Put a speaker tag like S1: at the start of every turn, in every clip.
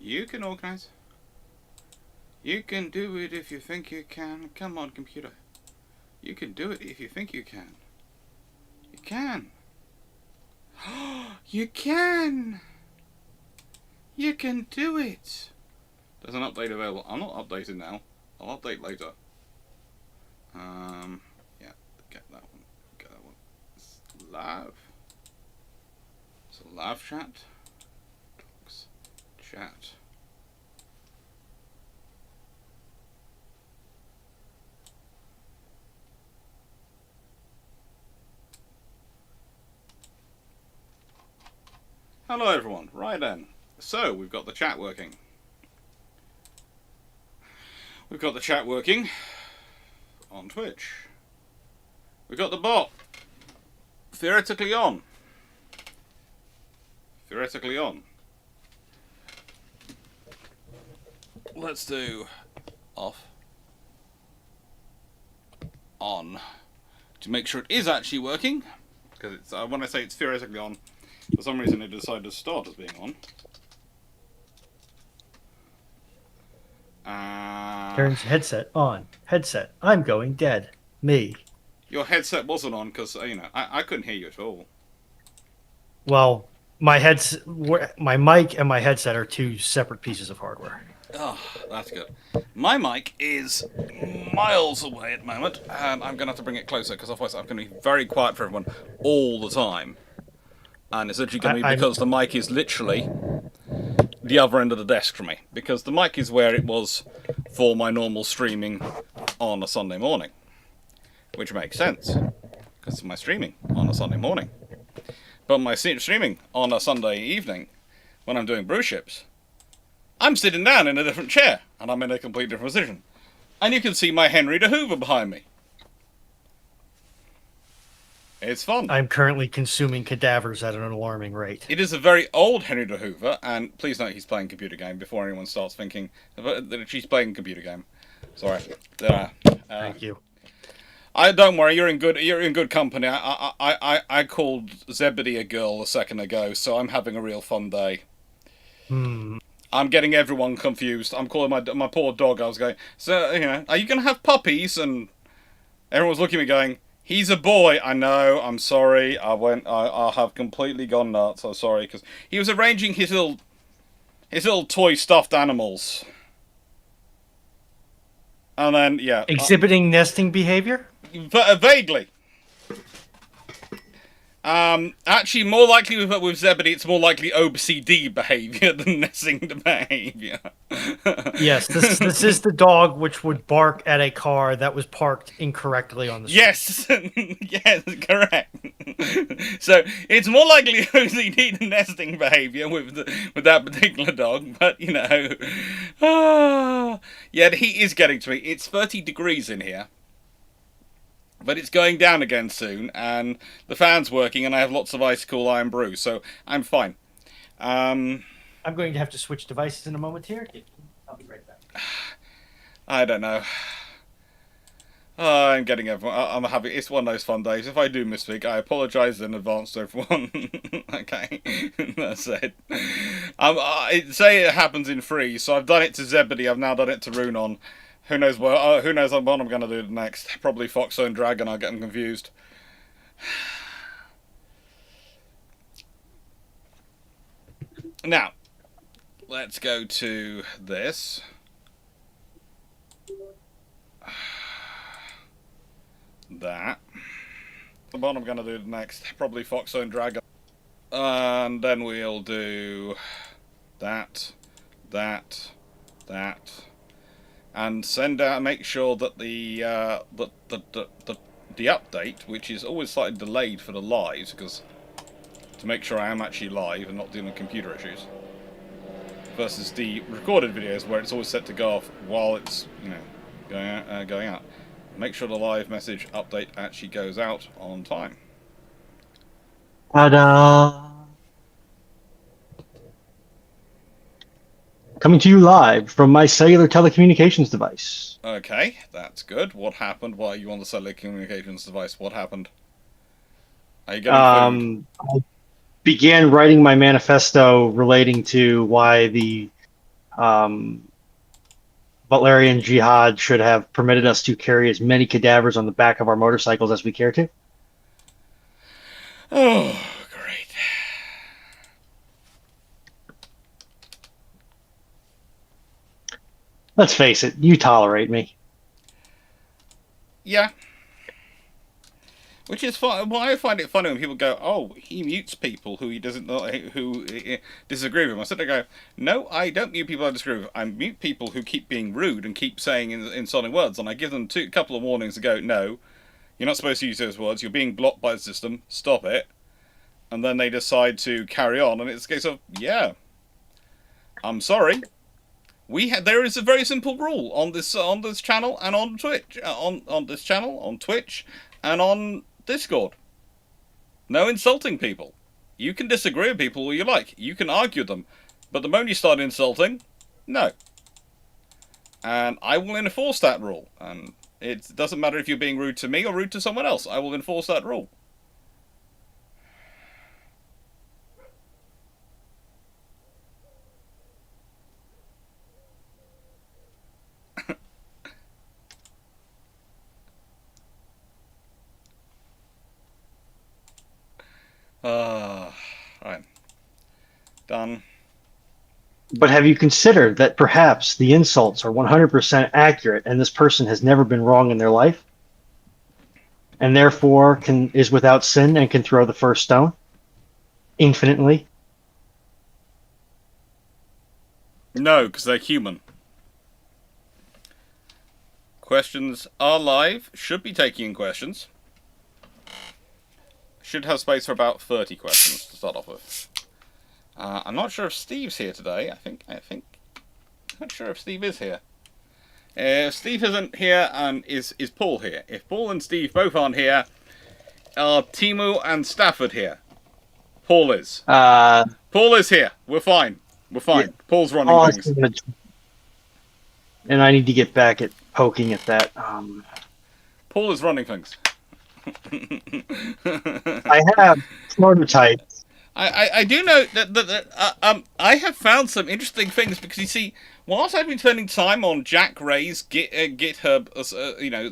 S1: You can organize. You can do it if you think you can. Come on, computer. You can do it if you think you can. You can. You can. You can do it. There's an update available. I'm not updating now. I'll update later. Yeah, get that one. Get that one. It's live. So live chat. Talks. Chat. Hello everyone. Right then. So we've got the chat working. We've got the chat working on Twitch. We've got the bot theoretically on. Theoretically on. Let's do off, on, to make sure it is actually working. Because it's when I say it's theoretically on, for some reason it decided to start as being on.
S2: Turns headset on. Headset. I'm going dead. Me.
S1: Your headset wasn't on because I couldn't hear you at all.
S2: Well, my mic and my headset are two separate pieces of hardware.
S1: Oh, that's good. My mic is miles away at the moment, and I'm going to have to bring it closer because otherwise I'm going to be very quiet for everyone all the time. And it's literally going to be because the mic is literally the other end of the desk from me. Because the mic is where it was for my normal streaming on a Sunday morning. Which makes sense, because of my streaming on a Sunday morning. But my streaming on a Sunday evening, when I'm doing Bruships, I'm sitting down in a different chair, and I'm in a completely different position. And you can see my Henry de Hoover behind me. It's fun.
S2: I'm currently consuming cadavers at an alarming rate.
S1: It is a very old Henry de Hoover, and please note he's playing a computer game before anyone starts thinking that she's playing a computer game. Sorry.
S2: Thank you.
S1: Don't worry, you're in good company. I called Zebedee a girl a second ago, so I'm having a real fun day. I'm getting everyone confused. I'm calling my poor dog. I was going, so are you going to have puppies? And everyone was looking at me going, he's a boy. I know. I'm sorry. I have completely gone nuts. I'm sorry because he was arranging his little toy stuffed animals, and then
S2: exhibiting nesting behavior.
S1: Vaguely. Actually, more likely with Zebedee, it's more likely OCD behaviour than nesting behaviour.
S2: Yes, this is the dog which would bark at a car that was parked incorrectly on the street.
S1: Yes, yes, correct. So it's more likely OCD than nesting behaviour with that particular dog, but yeah, the heat is getting to me. It's 30 degrees in here. But it's going down again soon, and the fan's working, and I have lots of ice cool iron brew, so I'm fine.
S2: I'm going to have to switch devices in a moment here. I'll be right back.
S1: I don't know. I'm getting everyone. I'm having. It's one of those fun days. If I do misspeak, I apologise in advance to everyone. Okay, that's it. Say it happens in freeze, so I've done it to Zebedee. I've now done it to Runon. Who knows what I'm going to do next? Probably Foxzone Dragon. I'll get them confused. Now, let's go to this. That. What I'm going to do next? Probably Foxzone Dragon. And then we'll do that. And send out, make sure that the update, which is always slightly delayed for the lives, because to make sure I am actually live and not dealing with computer issues, versus the recorded videos where it's always set to go off while it's going out. Make sure the live message update actually goes out on time.
S3: Ta-da! Coming to you live from my cellular telecommunications device.
S1: Okay, that's good. What happened while you on the cellular communications device? What happened? Are you getting food?
S3: I began writing my manifesto relating to why the Butlerian Jihad should have permitted us to carry as many cadavers on the back of our motorcycles as we care to.
S1: Oh, great.
S3: Let's face it, you tolerate me.
S1: Yeah. Which is fun. Well, I find it funny when people go, "Oh, he mutes people who he doesn't know, who disagree with him." I sit there and go, "No, I don't mute people I disagree with. I mute people who keep being rude and keep saying insulting words, and I give them a couple of warnings to go, no, you're not supposed to use those words. You're being blocked by the system. Stop it." And then they decide to carry on, and it's a case of, yeah, I'm sorry. There is a very simple rule on this channel and on Twitch, on this channel, on Twitch, and on Discord. No insulting people. You can disagree with people all you like. You can argue them. But the moment you start insulting, no. And I will enforce that rule. And it doesn't matter if you're being rude to me or rude to someone else. I will enforce that rule. Right. Done.
S3: But have you considered that perhaps the insults are 100% accurate and this person has never been wrong in their life? And therefore is without sin and can throw the first stone? Infinitely?
S1: No, because they're human. Questions are live. Should be taking questions. Should have space for about 30 questions to start off with. I'm not sure if Steve's here today. Not sure if Steve is here. If Steve isn't here, is Paul here? If Paul and Steve both aren't here, are Timu and Stafford here? Paul is. Paul is here. We're fine. We're fine. Yeah. Paul's running things.
S3: And I need to get back at poking at that.
S1: Paul is running things.
S3: I have prototypes.
S1: I do know that I have found some interesting things because you see, whilst I've been spending time on Jack Ray's GitHub,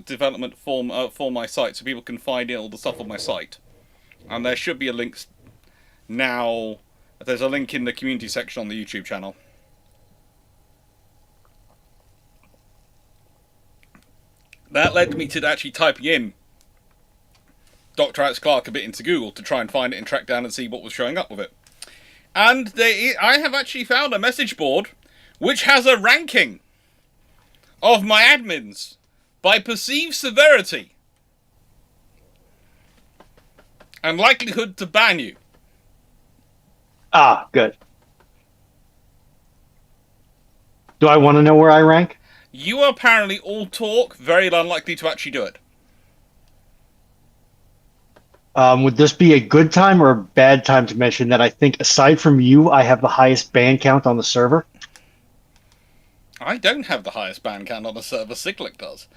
S1: development for my site, so people can find all the stuff on my site, and there should be a link now. There's a link in the community section on the YouTube channel. That led me to actually typing in Dr. Alex Clarke a bit into Google to try and find it and track down and see what was showing up with it. And I have actually found a message board which has a ranking of my admins by perceived severity and likelihood to ban you.
S3: Ah, good. Do I want to know where I rank?
S1: You are apparently all talk, very unlikely to actually do it.
S3: Would this be a good time or a bad time to mention that I think, aside from you, I have the highest ban count on the server?
S1: I don't have the highest ban count on the server. Cyclic does.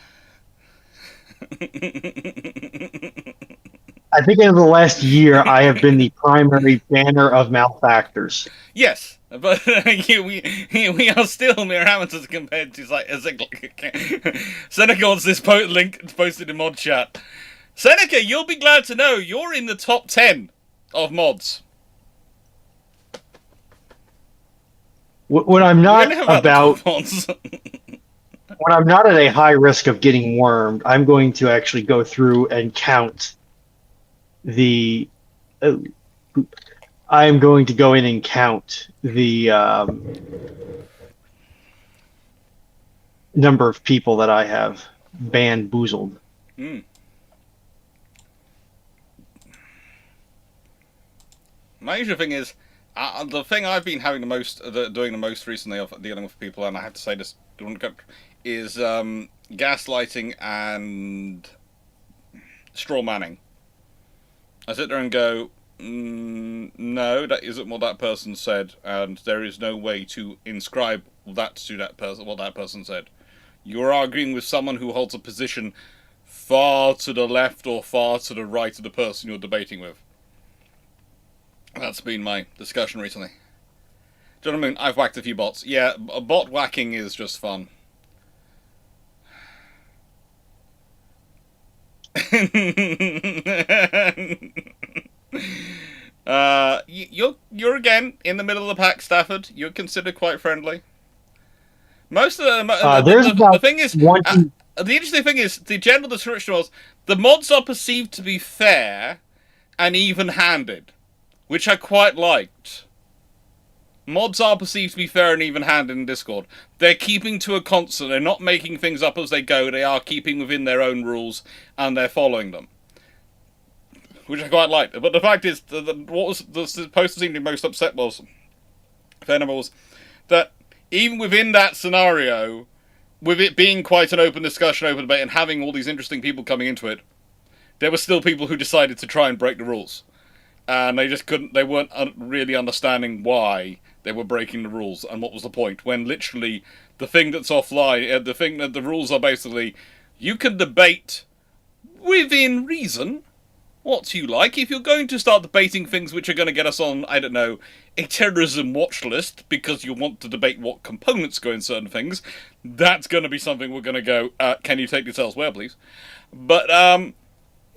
S3: I think in the last year, I have been the primary banner of malefactors.
S1: Yes, but we are still mere amateurs compared to Cyclic. Seneca wants this link posted in mod chat. Seneca, you'll be glad to know you're in the top 10 of mods.
S3: When I'm not when I'm not at a high risk of getting wormed, I'm going to actually go through and count the. I'm going to go in and count the number of people that I have bamboozled.
S1: Mm. My usual thing is, the thing I've been having doing the most recently of dealing with people, and I have to say this, is gaslighting and straw manning. I sit there and go, no, that isn't what that person said, and there is no way to inscribe that to that person, what that person said. You're arguing with someone who holds a position far to the left or far to the right of the person you're debating with. That's been my discussion recently. Do you know what I mean? I've whacked a few bots. Yeah, bot whacking is just fun. You're again in the middle of the pack, Stafford. You're considered quite friendly. Most of the thing is, the interesting thing is the general description was the mods are perceived to be fair and even-handed, which I quite liked. Mods are perceived to be fair and even-handed in Discord. They're keeping to a constant. They're not making things up as they go. They are keeping within their own rules and they're following them, which I quite liked. But the fact is, what was the post that seemed to be most upset was, if anyone was, that even within that scenario, with it being quite an open discussion, open debate, and having all these interesting people coming into it, there were still people who decided to try and break the rules. And they just couldn't, they weren't really understanding why they were breaking the rules and what was the point. When literally, the thing that's offline, the thing that the rules are basically, you can debate within reason what you like. If you're going to start debating things which are going to get us on, I don't know, a terrorism watch list because you want to debate what components go in certain things, that's going to be something we're going to go, can you take this elsewhere, please? But, you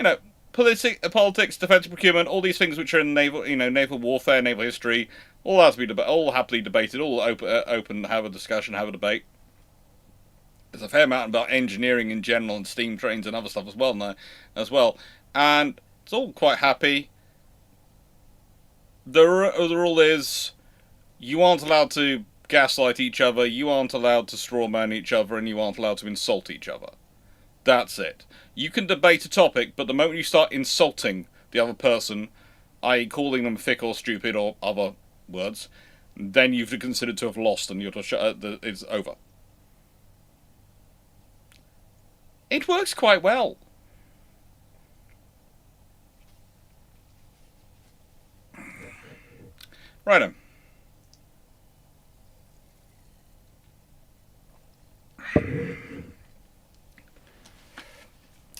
S1: know, politics, defense procurement, all these things which are in naval, naval warfare, naval history, all has to be all happily debated, all open, have a discussion, have a debate. There's a fair amount about engineering in general and steam trains and other stuff as well, and it's all quite happy. The rule is, you aren't allowed to gaslight each other, you aren't allowed to strawman each other, and you aren't allowed to insult each other. That's it. You can debate a topic, but the moment you start insulting the other person, i.e. calling them thick or stupid or other words, then you've considered to have lost and it's over. It works quite well. Righto.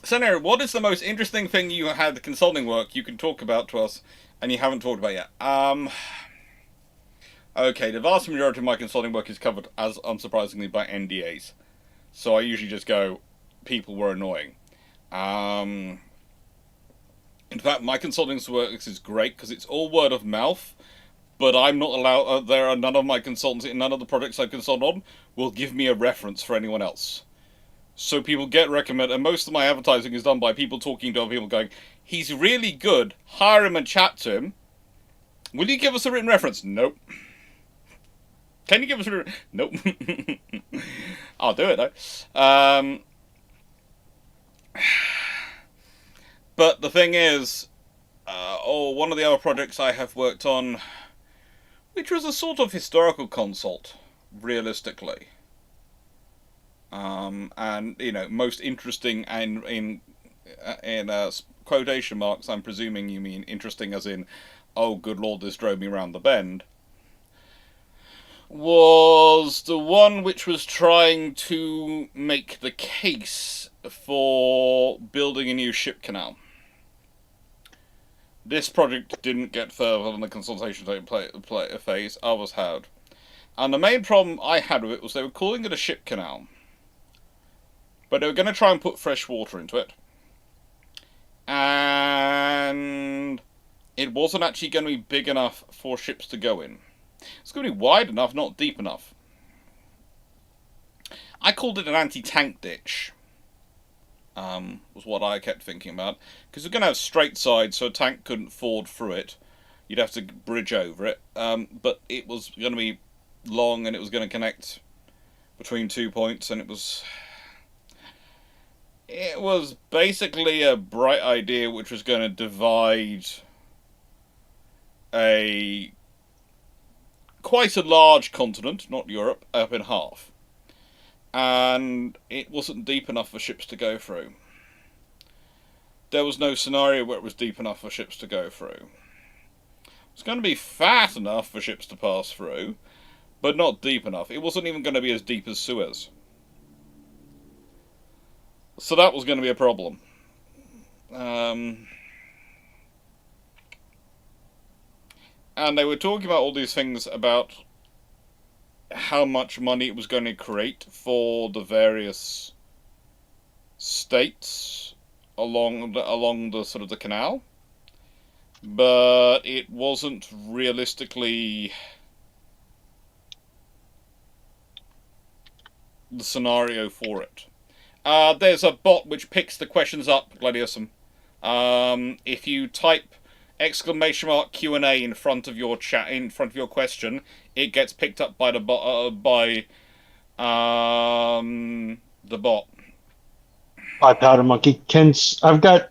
S1: So now, what is the most interesting thing you had consulting work you can talk about to us and you haven't talked about yet? Okay, the vast majority of my consulting work is covered, as unsurprisingly, by NDAs. So I usually just go, people were annoying. In fact, my consulting work is great because it's all word of mouth, but I'm not allowed, none of my consultants, none of the projects I consult on will give me a reference for anyone else. So people get recommended, and most of my advertising is done by people talking to other people going, he's really good, hire him and chat to him. Will you give us a written reference? Nope. Can you give us a written... Nope. I'll do it though. But the thing is, one of the other projects I have worked on, which was a sort of historical consult, realistically. And, most interesting, and in quotation marks, I'm presuming you mean interesting as in, oh good lord, this drove me round the bend, was the one which was trying to make the case for building a new ship canal. This project didn't get further than the consultation phase, others had. And the main problem I had with it was they were calling it a ship canal, but they were going to try and put fresh water into it. And it wasn't actually going to be big enough for ships to go in. It's going to be wide enough, not deep enough. I called it an anti-tank ditch. Was what I kept thinking about. Because we're going to have straight sides, so a tank couldn't ford through it. You'd have to bridge over it. But it was going to be long, and it was going to connect between 2 points, and it was basically a bright idea which was going to divide quite a large continent, not Europe, up in half. And it wasn't deep enough for ships to go through. There was no scenario where it was deep enough for ships to go through. It's going to be fat enough for ships to pass through, but not deep enough. It wasn't even going to be as deep as Suez. So that was going to be a problem. And they were talking about all these things about how much money it was going to create for the various states along the sort of the canal, but it wasn't realistically the scenario for it. There's a bot which picks the questions up, Gladiusum. If you type exclamation mark Q&A in front of your chat, in front of your question, it gets picked up by the bot. The bot.
S3: By Powder Monkey. I've got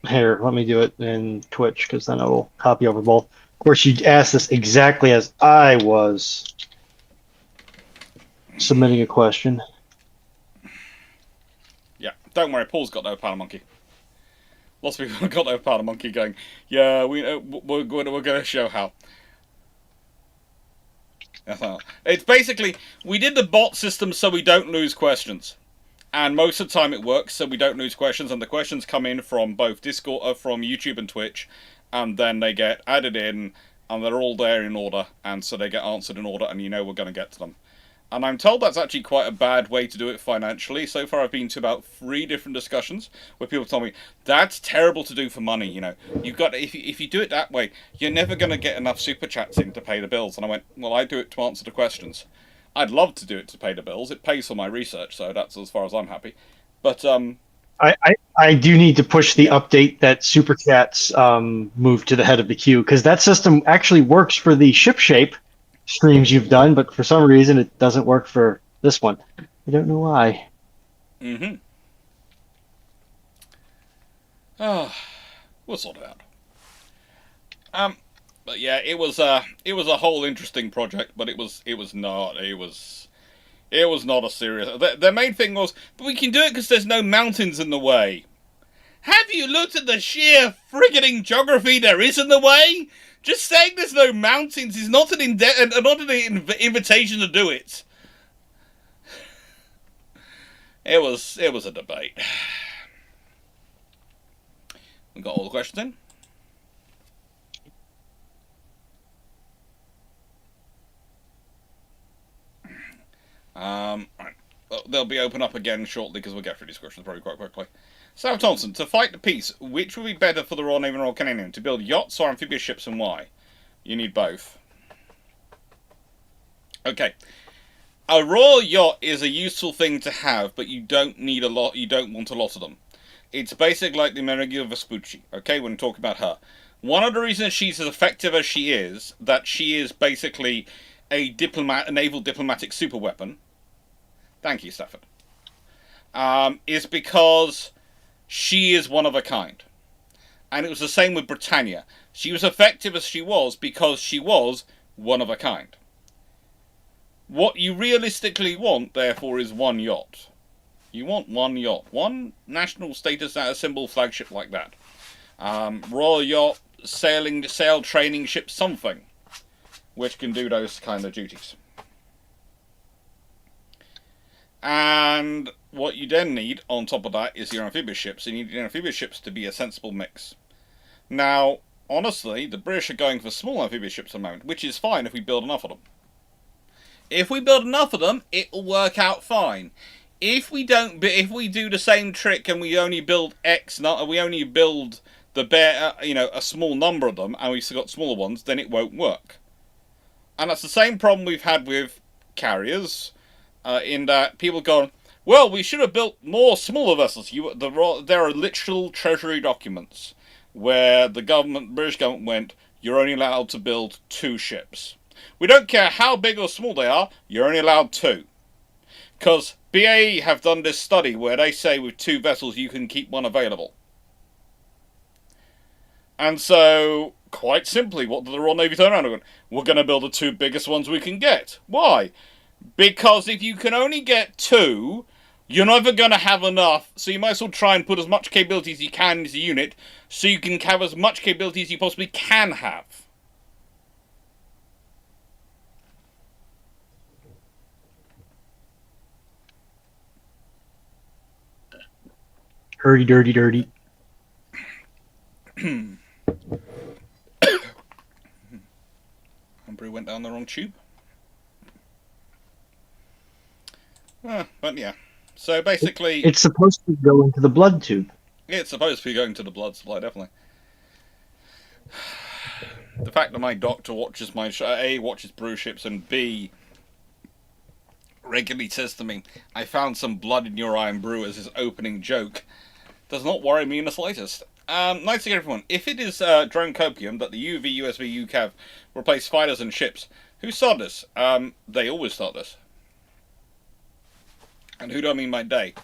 S3: here. Let me do it in Twitch because then I will copy over both. Of course, you asked this exactly as I was submitting a question.
S1: Yeah, don't worry. Paul's got no Powder Monkey. Lots of people have got no Powder Monkey going. Yeah, we're going to show how. It's basically we did the bot system so we don't lose questions. And most of the time it works, so we don't lose questions, and the questions come in from both Discord, from YouTube and Twitch, and then they get added in, and they're all there in order, and so they get answered in order, and you know we're going to get to them. And I'm told that's actually quite a bad way to do it financially. So far I've been to about 3 different discussions where people tell me, that's terrible to do for money, you know. You've got if you do it that way, you're never going to get enough super chats in to pay the bills. And I went, well, I do it to answer the questions. I'd love to do it to pay the bills. It pays for my research, so that's as far as I'm happy. But
S3: I do need to push the update that Super Chats move to the head of the queue because that system actually works for the ship shape streams you've done, but for some reason it doesn't work for this one. I don't know why.
S1: Mm-hmm. Oh, we'll sort it out. But yeah, it was a whole interesting project, but it was not a serious. The main thing was, but we can do it because there's no mountains in the way. Have you looked at the sheer frigging geography there is in the way? Just saying there's no mountains is not an invitation to do it. It was a debate. We got all the questions in. Right. Well, they'll be open up again shortly because we'll get through these questions probably quite quickly. Sam Thompson, to fight the peace, which would be better for the Royal Navy and Royal Canadian? To build yachts or amphibious ships, and why? You need both. Okay. A royal yacht is a useful thing to have, but you don't need a lot. You don't want a lot of them. It's basically like the Amerigo Vespucci. Okay, when talking about her, one of the reasons she's as effective as she is, that she is basically a naval diplomatic superweapon. Thank you, Stafford. Is because she is one of a kind. And it was the same with Britannia. She was effective as she was because she was one of a kind. What you realistically want, therefore, is one yacht. You want one yacht. One national status symbol flagship like that. Royal yacht, sail training ship, something which can do those kind of duties. And what you then need on top of that is your amphibious ships. You need your amphibious ships to be a sensible mix. Now, honestly, the British are going for small amphibious ships at the moment, which is fine if we build enough of them. If we build enough of them, it will work out fine. If we do the same trick and we only build we only build a small number of them, and we've still got smaller ones, then it won't work. And that's the same problem we've had with carriers, in that people go, well, we should have built more smaller vessels. There are literal treasury documents where the British government went, you're only allowed to build 2 ships. We don't care how big or small they are, you're only allowed 2. Because BAE have done this study where they say with 2 vessels you can keep one available. And so, quite simply, what did the Royal Navy turn around and go, we're going to build the 2 biggest ones we can get. Why? Because if you can only get 2, you're never going to have enough, so you might as well try and put as much capability as you can into the unit, so you can have as much capability as you possibly can have.
S3: Hurdy, dirty, dirty.
S1: Brew went down the wrong tube. But yeah. So basically,
S3: It's supposed to go into the blood tube.
S1: it's supposed to be going to the blood supply, definitely. The fact that my doctor watches my show, A, watches Bruships, and B, regularly says to me, I found some blood in your eye and brew as his opening joke, does not worry me in the slightest. Nice to get everyone. If it is drone copium that the UV, USB, UCAV replace fighters and ships, who started this? They always start this. And who do I mean by they?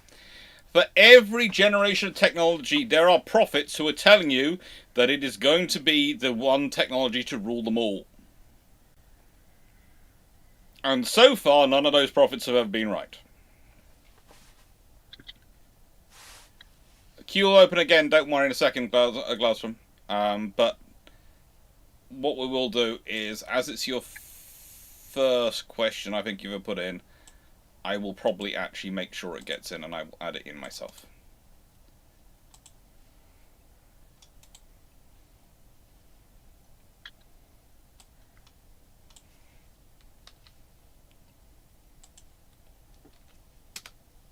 S1: For every generation of technology, there are prophets who are telling you that it is going to be the one technology to rule them all. And so far, none of those prophets have ever been right. Queue will open again, don't worry, in a second, Glassroom. But what we will do is, as it's your first question I think you've ever put in, I will probably actually make sure it gets in, and I will add it in myself.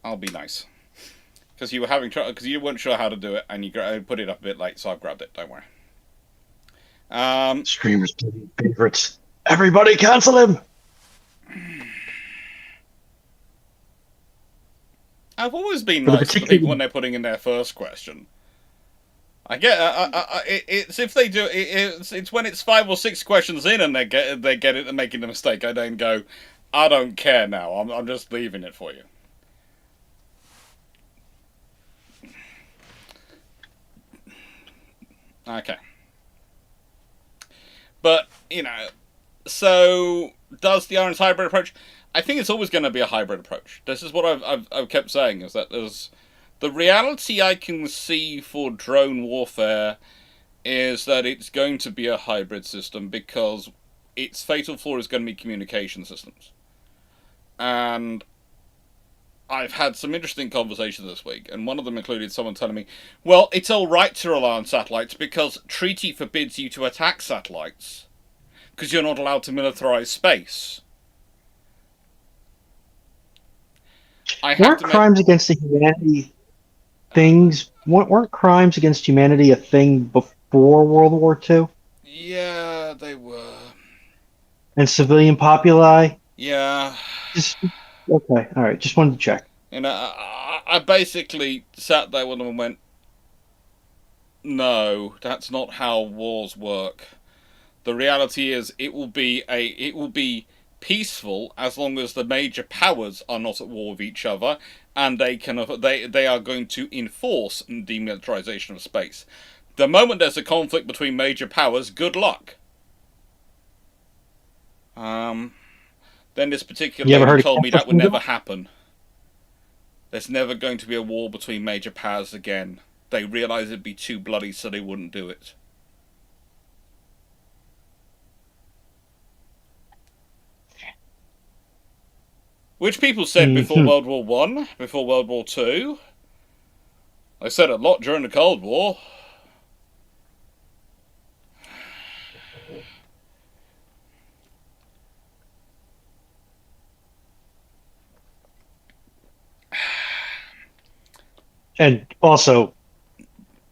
S1: I'll be nice. Because you were having trouble, because you weren't sure how to do it, and you put it up a bit late, so I've grabbed it, don't worry.
S3: Streamers' favorites. Everybody cancel him!
S1: I've always been nice to people when they're putting in their first question. I get it's if they do it's when it's 5 or 6 questions in and they get it and making the mistake. I then go, I don't care now. I'm just leaving it for you. Okay. But so does the Irons hybrid approach? I think it's always going to be a hybrid approach. This is what I've kept saying, is that there's the reality I can see for drone warfare is that it's going to be a hybrid system because its fatal flaw is going to be communication systems. And I've had some interesting conversations this week, and one of them included someone telling me, well, it's all right to rely on satellites because treaty forbids you to attack satellites because you're not allowed to militarize space.
S3: Weren't crimes against humanity things? Weren't crimes against humanity a thing before World War II?
S1: Yeah, they were.
S3: And civilian populi?
S1: Yeah.
S3: Okay, all right. Just wanted to check.
S1: And I basically sat there with them and went, no, that's not how wars work. The reality is, it will be peaceful as long as the major powers are not at war with each other, and they are going to enforce demilitarization of space. The moment there's a conflict between major powers, good luck. Then this particular lady told me that would never happen. There's never going to be a war between major powers again. They realised it'd be too bloody, so they wouldn't do it. Which people said before World War One, before World War Two. They said a lot during the Cold War.
S3: And also,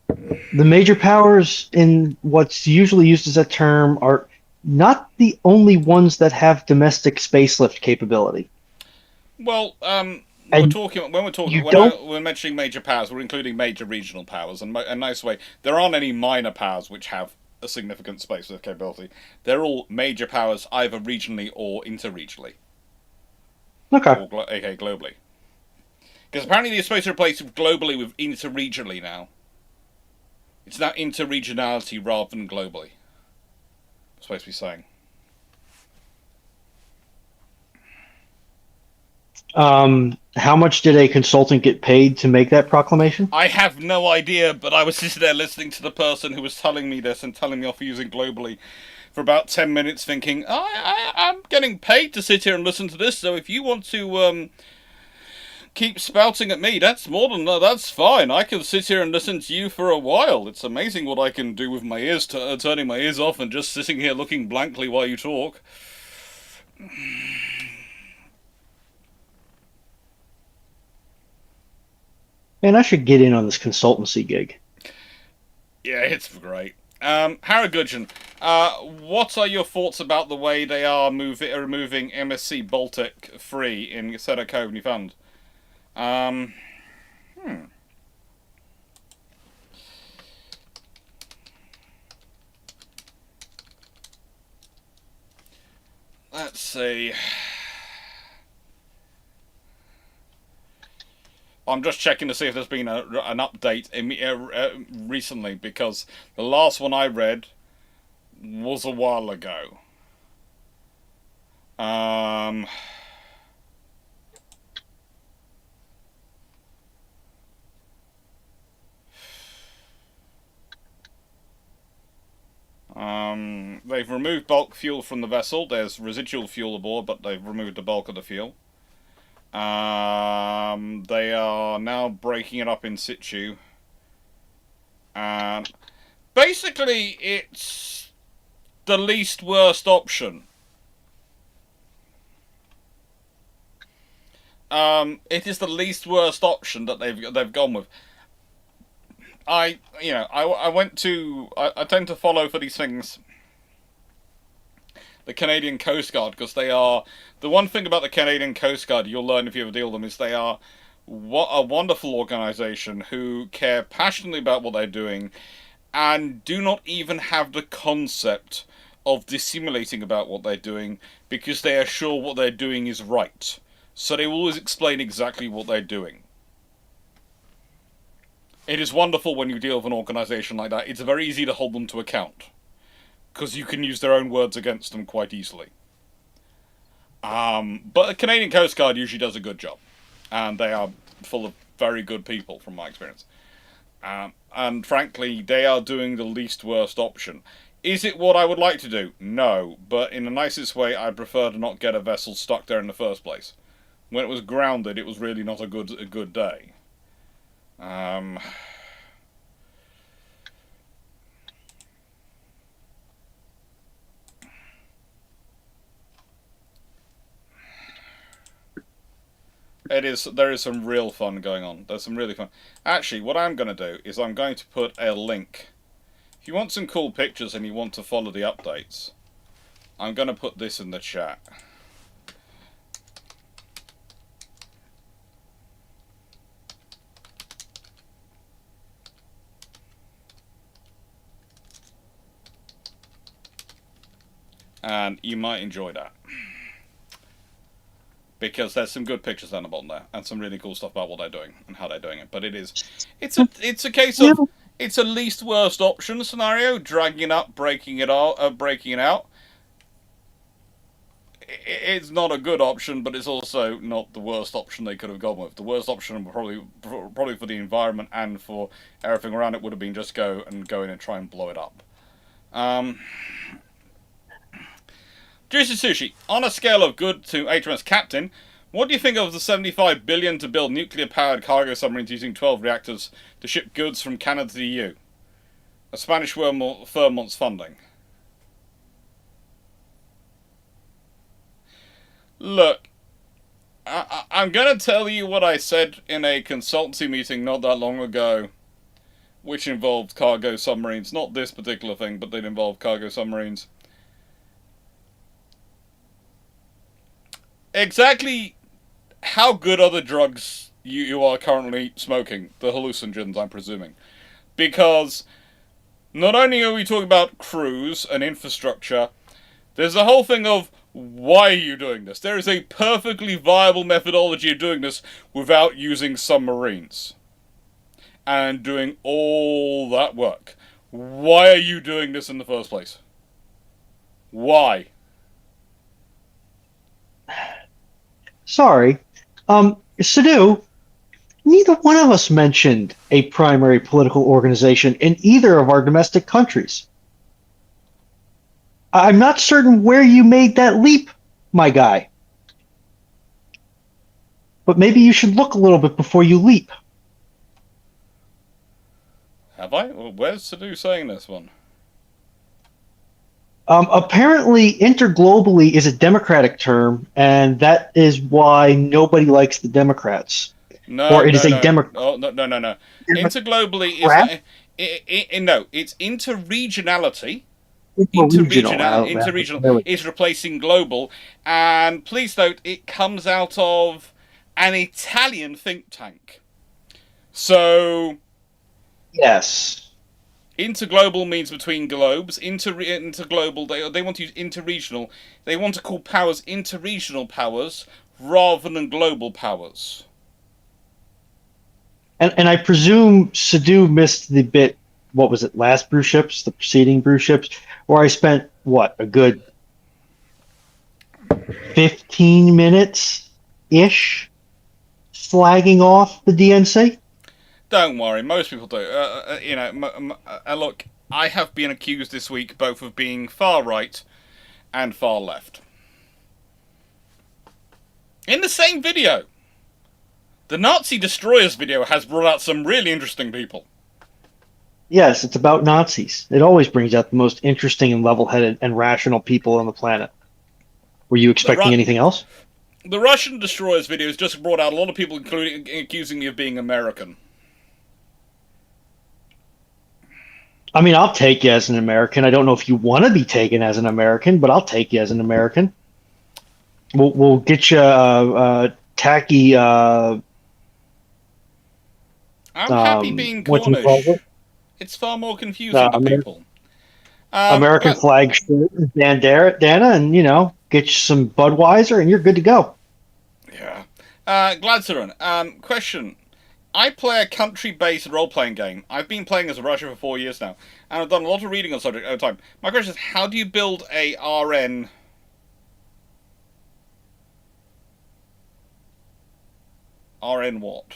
S3: the major powers in what's usually used as a term are not the only ones that have domestic spacelift capability.
S1: Well, when we're mentioning major powers, we're including major regional powers, and a nice way. There aren't any minor powers which have a significant spacelift capability. They're all major powers, either regionally or interregionally.
S3: Okay.
S1: Or, aka globally. Because apparently they're supposed to replace globally with interregionally now. It's now interregionality rather than globally. I'm supposed to be saying.
S3: How much did a consultant get paid to make that proclamation?
S1: I have no idea, but I was sitting there listening to the person who was telling me this and telling me off using globally for about 10 minutes thinking, I'm getting paid to sit here and listen to this, so if you want to keep spouting at me, that's fine. I can sit here and listen to you for a while. It's amazing what I can do with my ears, turning my ears off and just sitting here looking blankly while you talk.
S3: Man, I should get in on this consultancy gig.
S1: Yeah, it's great. Harrogudgeon, what are your thoughts about the way they are removing MSC Baltic free in Sedda Cove, Newfoundland? Hmm. Let's see. I'm just checking to see if there's been an update recently, because the last one I read was a while ago. They've removed bulk fuel from the vessel. There's residual fuel aboard, but they've removed the bulk of the fuel. They are now breaking it up in situ. Basically, it's the least worst option. It is the least worst option that they've gone with. I tend to follow for these things the Canadian Coast Guard, because they are, the one thing about the Canadian Coast Guard you'll learn if you ever deal with them is they are a wonderful organisation who care passionately about what they're doing and do not even have the concept of dissimulating about what they're doing, because they are sure what they're doing is right. So they will always explain exactly what they're doing. It is wonderful when you deal with an organisation like that. It's very easy to hold them to account, because you can use their own words against them quite easily. But the Canadian Coast Guard usually does a good job, and they are full of very good people from my experience. And frankly, they are doing the least worst option. Is it what I would like to do? No, but in the nicest way, I prefer to not get a vessel stuck there in the first place. When it was grounded, it was really not a good day. There is some real fun going on. There's some really fun. Actually, what I'm going to do is I'm going to put a link. If you want some cool pictures and you want to follow the updates, I'm going to put this in the chat. And you might enjoy that, because there's some good pictures down the bottom there, and some really cool stuff about what they're doing and how they're doing it. But it's a case of, it's a least worst option scenario, dragging it up, breaking it out. It's not a good option, but it's also not the worst option they could have gone with. The worst option, probably for the environment and for everything around it, would have been just go in and try and blow it up. Juicy Sushi, on a scale of good to HMS Captain, what do you think of the $75 billion to build nuclear-powered cargo submarines using 12 reactors to ship goods from Canada to the EU? A Spanish firm wants funding. Look, I'm going to tell you what I said in a consultancy meeting not that long ago, which involved cargo submarines. Not this particular thing, but they'd involve cargo submarines. Exactly how good are the drugs you are currently smoking? The hallucinogens, I'm presuming. Because not only are we talking about crews and infrastructure, there's a whole thing of, why are you doing this? There is a perfectly viable methodology of doing this without using submarines and doing all that work. Why are you doing this in the first place? Why?
S3: Sorry. Sadu, neither one of us mentioned a primary political organization in either of our domestic countries. I'm not certain where you made that leap, my guy. But maybe you should look a little bit before you leap.
S1: Have I? Well, where's Sadu saying this one?
S3: Apparently, interglobally is a Democratic term, and that is why nobody likes the Democrats.
S1: No,
S3: or it is
S1: no,
S3: a
S1: no.
S3: democratic
S1: Oh, no, no, no, no. Interglobally is
S3: crap?
S1: no. It's interregionality.
S3: Regional out.
S1: Interregional is replacing global, and please note it comes out of an Italian think tank. So
S3: Yes.
S1: interglobal means between globes. Interglobal they want to use interregional. They want to call powers interregional powers rather than global powers.
S3: And I presume Sadu missed the bit. What was it? Last Bruships, the preceding Bruships, where I spent what a good 15 minutes ish slagging off the DNC.
S1: Don't worry, most people do. Look, I have been accused this week both of being far right and far left. In the same video, the Nazi Destroyers video has brought out some really interesting people.
S3: Yes, it's about Nazis. It always brings out the most interesting and level-headed and rational people on the planet. Were you expecting anything else?
S1: The Russian Destroyers video has just brought out a lot of people accusing me of being American.
S3: I mean, I'll take you as an American. I don't know if you want to be taken as an American, but I'll take you as an American. We'll get you tacky.
S1: I'm happy being Cornish. It's far more confusing to people.
S3: American flag shirt and bandana, and get you some Budweiser, and you're good to go.
S1: Yeah. Gladzeron, question. I play a country-based role-playing game. I've been playing as a Russia for 4 years now, and I've done a lot of reading on the subject over time. My question is, how do you build a RN... RN what?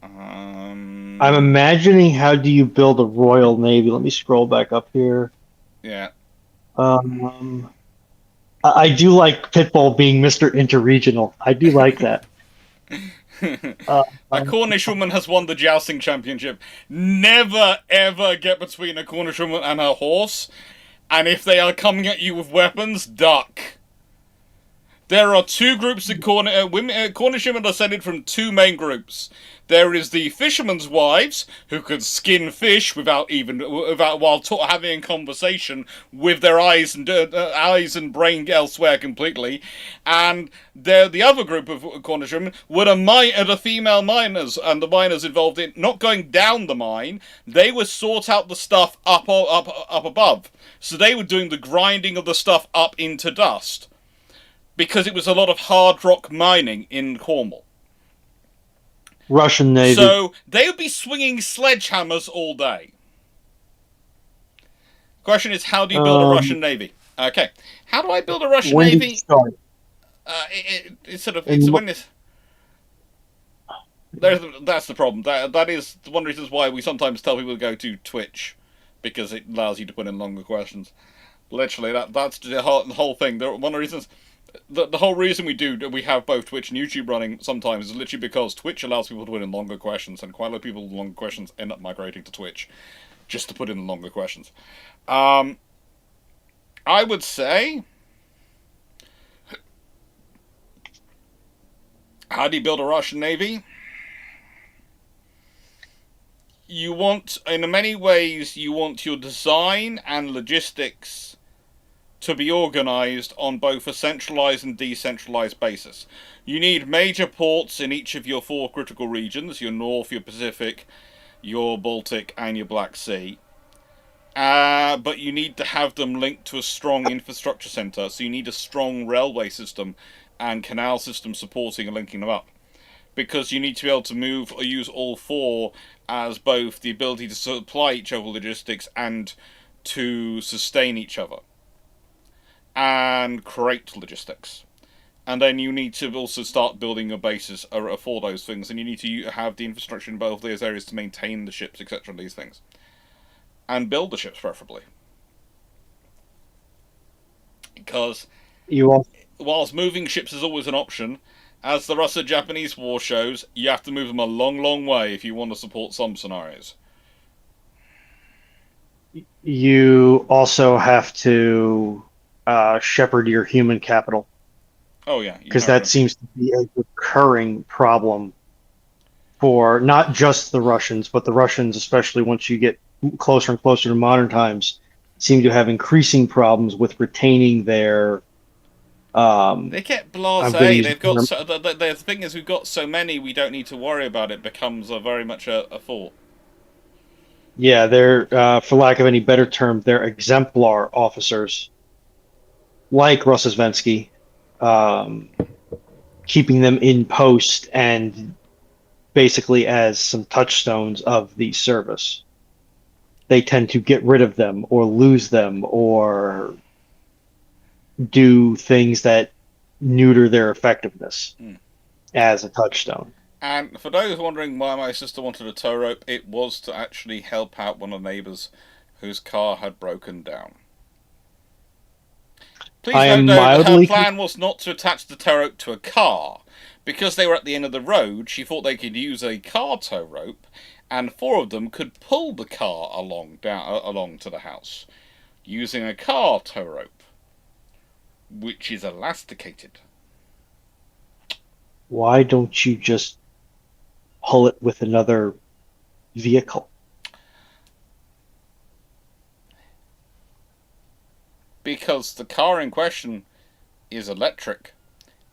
S3: I'm imagining, how do you build a Royal Navy? Let me scroll back up here.
S1: Yeah.
S3: I do like Pitbull being Mr. Interregional. I do like that.
S1: A Cornish woman has won the jousting championship. Never, ever get between a Cornish woman and her horse. And if they are coming at you with weapons, duck. There are two groups of Cornish women are descended from two main groups. There is the fishermen's wives, who could skin fish while having a conversation with their eyes and brain elsewhere completely, and the other group of Cornish women were the female miners, and the miners involved in not going down the mine. They would sort out the stuff up above, so they were doing the grinding of the stuff up into dust. Because it was a lot of hard rock mining in Cornwall.
S3: Russian Navy.
S1: So they would be swinging sledgehammers all day. Question is, how do you build a Russian Navy? Okay, how do I build a Russian
S3: when
S1: Navy?
S3: Did you start?
S1: That's the problem. That is one of the reasons why we sometimes tell people to go to Twitch, because it allows you to put in longer questions. Literally, that's the whole thing. One of the reasons. The whole reason we have both Twitch and YouTube running sometimes is literally because Twitch allows people to put in longer questions, and quite a lot of people with longer questions end up migrating to Twitch just to put in longer questions. I would say, how do you build a Russian Navy? In many ways, you want your design and logistics to be organised on both a centralised and decentralised basis. You need major ports in each of your 4 critical regions, your North, your Pacific, your Baltic, and your Black Sea. But you need to have them linked to a strong infrastructure centre, so you need a strong railway system and canal system supporting and linking them up. Because you need to be able to move or use all 4 as both the ability to supply each other logistics and to sustain each other and create logistics. And then you need to also start building a basis for those things, and you need to have the infrastructure in both those areas to maintain the ships, etc., these things. And build the ships, preferably. Because whilst moving ships is always an option, as the Russo-Japanese war shows, you have to move them a long, long way if you want to support some scenarios.
S3: You also have to shepherd your human capital.
S1: Oh yeah,
S3: because that seems to be a recurring problem for not just the Russians, but the Russians, especially once you get closer and closer to modern times, seem to have increasing problems with retaining their.
S1: They get
S3: I'm going to
S1: blasé.
S3: use
S1: They've got the thing is we've got so many we don't need to worry about it. Becomes very much a thought.
S3: yeah, they're for lack of any better term, they're exemplar officers like Rossovensky, um, keeping them in post and basically as some touchstones of the service. They tend to get rid of them or lose them or do things that neuter their effectiveness as a touchstone.
S1: And for those wondering why my sister wanted a tow rope, it was to actually help out one of the neighbours whose car had broken down. Please
S3: I
S1: note,
S3: am
S1: though, that her
S3: mildly
S1: plan was not to attach the tow rope to a car. Because they were at the end of the road, she thought they could use a car tow rope, and four of them could pull the car along to the house, using a car tow rope, which is elasticated.
S3: Why don't you just pull it with another vehicle?
S1: Because the car in question is electric,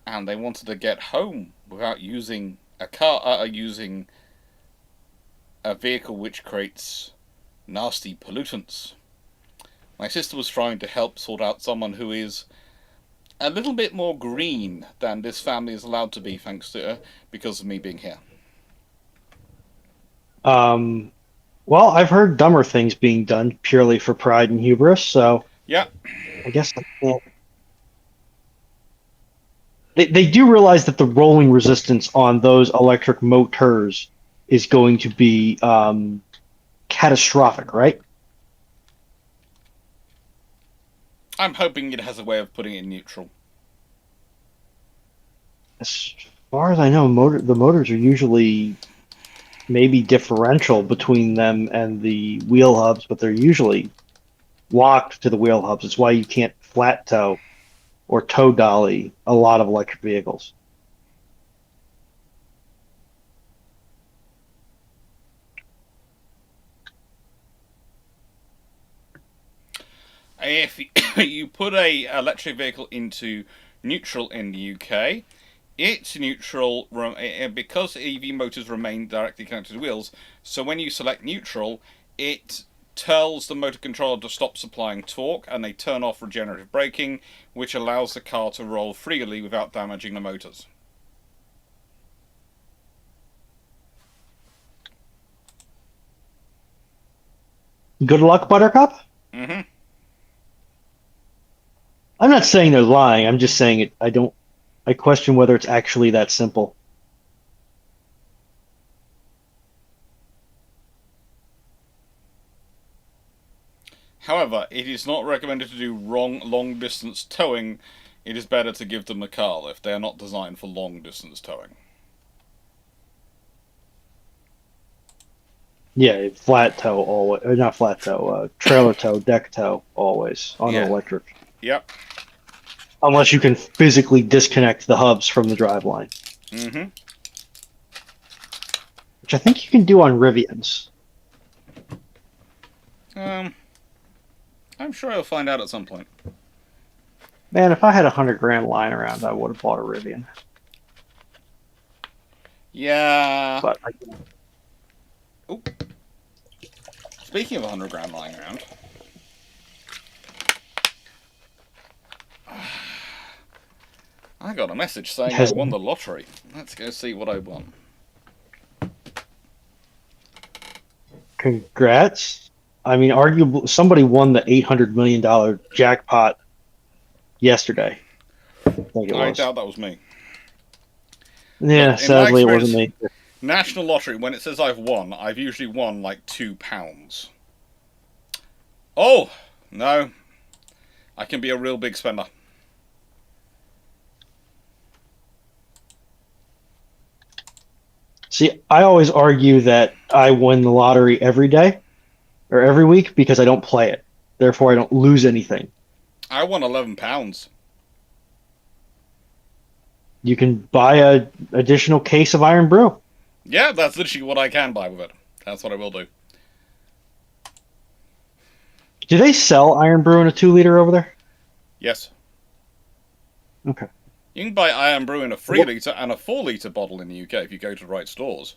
S1: and they wanted to get home without using using a vehicle which creates nasty pollutants. My sister was trying to help sort out someone who is a little bit more green than this family is allowed to be, thanks to her, because of me being here.
S3: Well, I've heard dumber things being done purely for pride and hubris, so
S1: yeah,
S3: I guess I can't. They do realize that the rolling resistance on those electric motors is going to be catastrophic, right?
S1: I'm hoping it has a way of putting it in neutral.
S3: As far as I know, the motors are usually maybe differential between them and the wheel hubs, but they're usually locked to the wheel hubs. It's why you can't flat tow or tow dolly a lot of electric vehicles.
S1: If you put a electric vehicle into neutral in the UK, it's neutral because EV motors remain directly connected to wheels. So when you select neutral, it tells the motor controller to stop supplying torque, and they turn off regenerative braking, which allows the car to roll freely without damaging the motors.
S3: Good luck, Buttercup.
S1: Mm-hmm.
S3: I'm not saying they're lying. I'm just saying it. I question whether it's actually that simple.
S1: However, it is not recommended to do long distance towing. It is better to give them a car lift. They are not designed for long distance towing.
S3: Yeah, flat tow always, or not flat tow, trailer tow, deck tow always on an electric.
S1: Yep.
S3: Unless you can physically disconnect the hubs from the driveline.
S1: Mm-hmm.
S3: Which I think you can do on Rivians.
S1: I'm sure I'll find out at some point.
S3: Man, if I had $100,000 lying around, I would have bought a Rivian.
S1: Yeah.
S3: But
S1: Speaking of $100,000 lying around, I got a message saying I won the lottery. Let's go see what I won.
S3: Congrats. I mean, arguably, somebody won the $800 million jackpot yesterday.
S1: I doubt that was me.
S3: Yeah, sadly, it wasn't me.
S1: National Lottery, when it says I've won, I've usually won like £2. Oh, no. I can be a real big spender.
S3: See, I always argue that I win the lottery every day or every week because I don't play it. Therefore, I don't lose anything.
S1: I won £11.
S3: You can buy a additional case of Iron Brew.
S1: Yeah, that's literally what I can buy with it. That's what I will do.
S3: Do they sell Iron Brew in a 2 liter over there?
S1: Yes.
S3: Okay.
S1: You can buy Iron Brew in a 3 litre and a 4 litre bottle in the UK if you go to the right stores.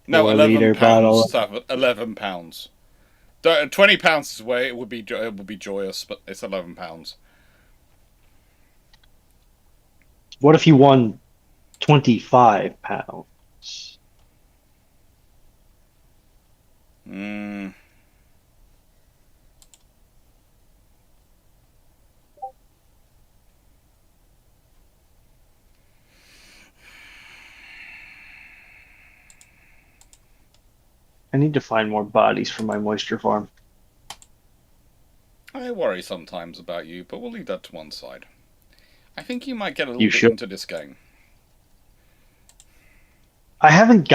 S1: No,
S3: 4 liter bottle.
S1: £11. £11. £20 is where it would be joyous, but it's £11.
S3: What if you won £25?
S1: Hmm.
S3: I need to find more bodies for my moisture farm.
S1: I worry sometimes about you, but we'll leave that to one side. I think you might get a little
S3: You
S1: bit
S3: should.
S1: into this game.
S3: I haven't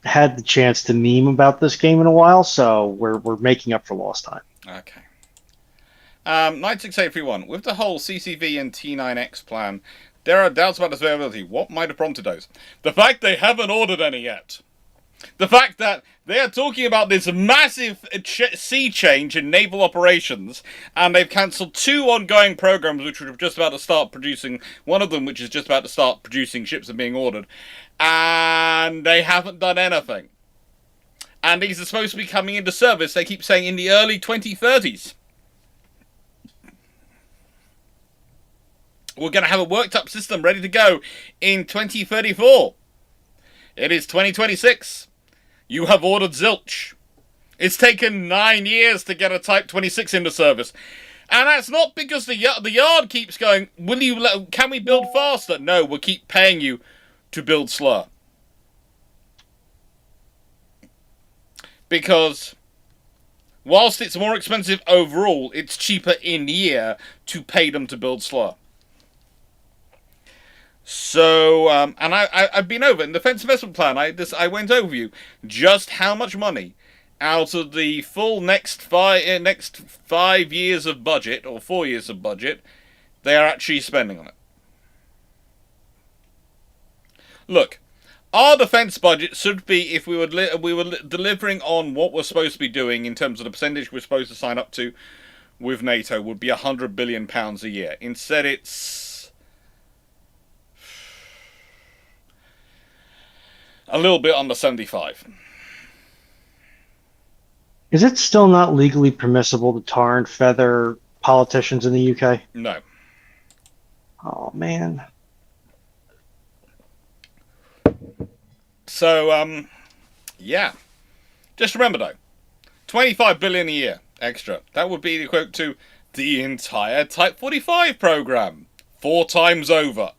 S3: had the chance to meme about this game in a while, so we're making up for lost time.
S1: Okay. 96831. With the whole CCV and T9X plan, there are doubts about its availability. What might have prompted those? The fact they haven't ordered any yet. The fact that they are talking about this massive sea change in naval operations, and they've cancelled 2 ongoing programs which were just about to start producing, one of them which is just about to start producing ships and being ordered, and they haven't done anything. And these are supposed to be coming into service, they keep saying, in the early 2030s. We're going to have a worked up system ready to go in 2034. It is 2026. You have ordered zilch. It's taken 9 years to get a Type 26 into service. And that's not because the yard keeps going, can we build faster? No, we'll keep paying you to build slower. Because whilst it's more expensive overall, it's cheaper in year to pay them to build slower. So, and I've been over in the Defence Investment Plan. I went over you just how much money out of the full next 5 years of budget, or 4 years of budget, they are actually spending on it. Look, our defence budget should be, if we were delivering on what we're supposed to be doing in terms of the percentage we're supposed to sign up to with NATO, would be £100 billion a year. Instead, it's a little bit under 75.
S3: Is it still not legally permissible to tar and feather politicians in the UK?
S1: No.
S3: Oh, man.
S1: So, yeah. Just remember, though, 25 billion a year extra. That would be equivalent to the entire Type 45 program. 4 times over.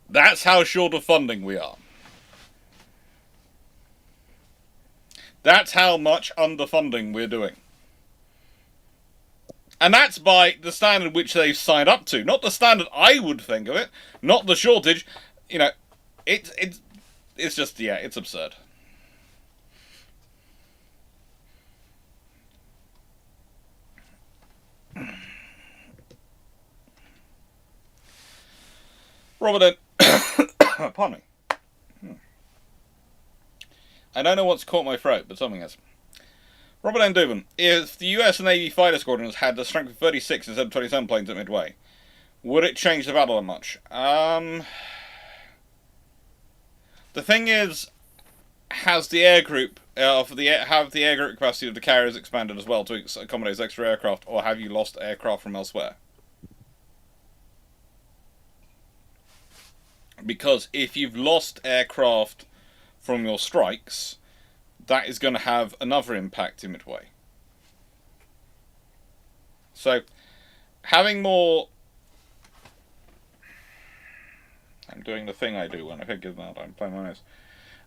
S1: That's how short of funding we are. That's how much underfunding we're doing. And that's by the standard which they've signed up to. Not the standard I would think of it. Not the shortage. You know, it's just, yeah, it's absurd. Robert, pardon me. I don't know what's caught my throat, but something has. Robert N. Dubin, if the US Navy fighter squadrons had the strength of 36 instead of 27 planes at Midway, would it change the battle that much? The thing is, has the air group have the air group capacity of the carriers expanded as well to accommodate extra aircraft, or have you lost aircraft from elsewhere? Because if you've lost aircraft from your strikes, that is going to have another impact in Midway. So, having more... I'm doing the thing I do when I think of that. I'm playing my nose.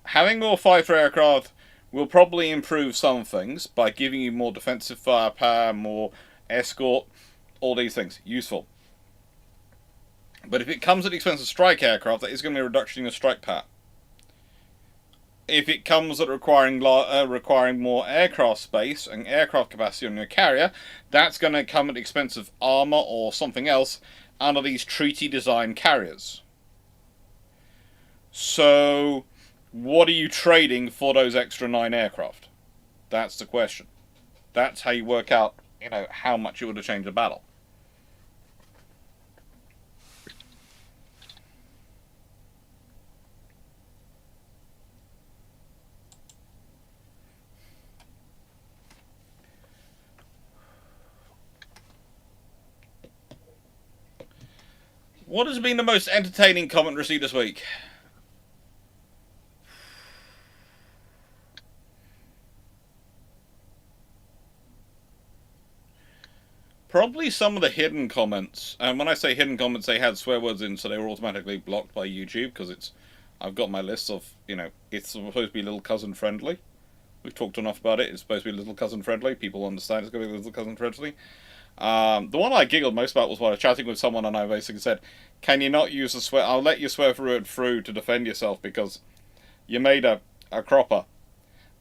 S1: Having more fighter aircraft will probably improve some things by giving you more defensive firepower, more escort, all these things. Useful. But if it comes at the expense of strike aircraft, that is going to be a reduction in your strike power. If it comes at requiring more aircraft space and aircraft capacity on your carrier, that's going to come at the expense of armour or something else, and are these treaty-designed carriers. So, what are you trading for those extra 9 aircraft? That's the question. That's how you work out, how much it would have changed the battle. What has been the most entertaining comment received this week? Probably some of the hidden comments. And when I say hidden comments, they had swear words in, so they were automatically blocked by YouTube, because I've got my list of, it's supposed to be little cousin friendly. We've talked enough about it. It's supposed to be little cousin friendly. People understand it's going to be little cousin friendly. The one I giggled most about was when I was chatting with someone and I basically said, can you not use a swear? I'll let you swear through to defend yourself because you made a cropper.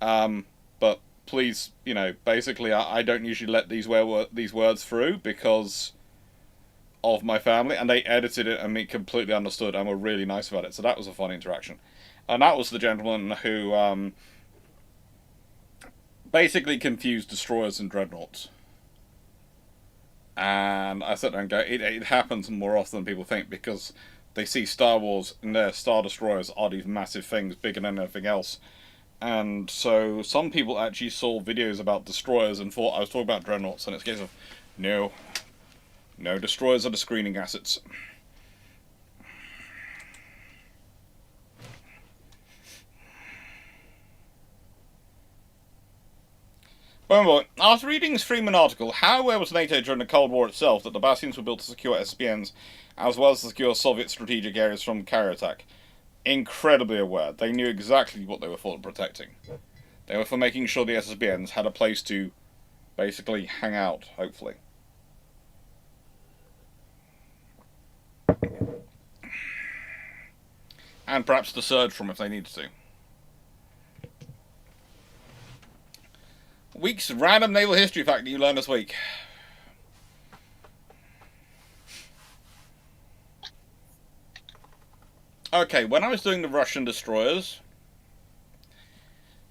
S1: But please, basically I don't usually let these words through because of my family. And they edited it and me completely understood and were really nice about it. So that was a fun interaction. And that was the gentleman who basically confused destroyers and dreadnoughts. And I sit there and go, it happens more often than people think because they see Star Wars and their Star Destroyers are these massive things, bigger than anything else. And so some people actually saw videos about destroyers and thought I was talking about dreadnoughts, and it's a case of, no, destroyers are the screening assets. Boy, after reading this Freeman article, how aware was NATO during the Cold War itself that the bastions were built to secure SPNs, as well as to secure Soviet strategic areas from carrier attack? Incredibly aware. They knew exactly what they were for protecting. They were for making sure the SSBNs had a place to basically hang out, hopefully. And perhaps to surge from if they needed to. Week's random naval history fact that you learned this week. Okay, when I was doing the Russian destroyers,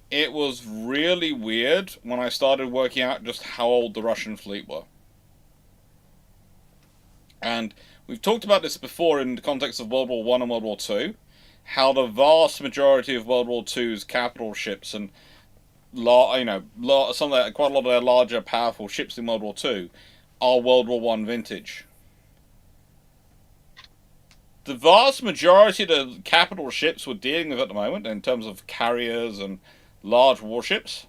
S1: it was really weird when I started working out just how old the Russian fleet were. And we've talked about this before in the context of World War I and World War II, how the vast majority of World War II's capital ships and quite a lot of their larger, powerful ships in World War II are World War I vintage. The vast majority of the capital ships we're dealing with at the moment, in terms of carriers and large warships,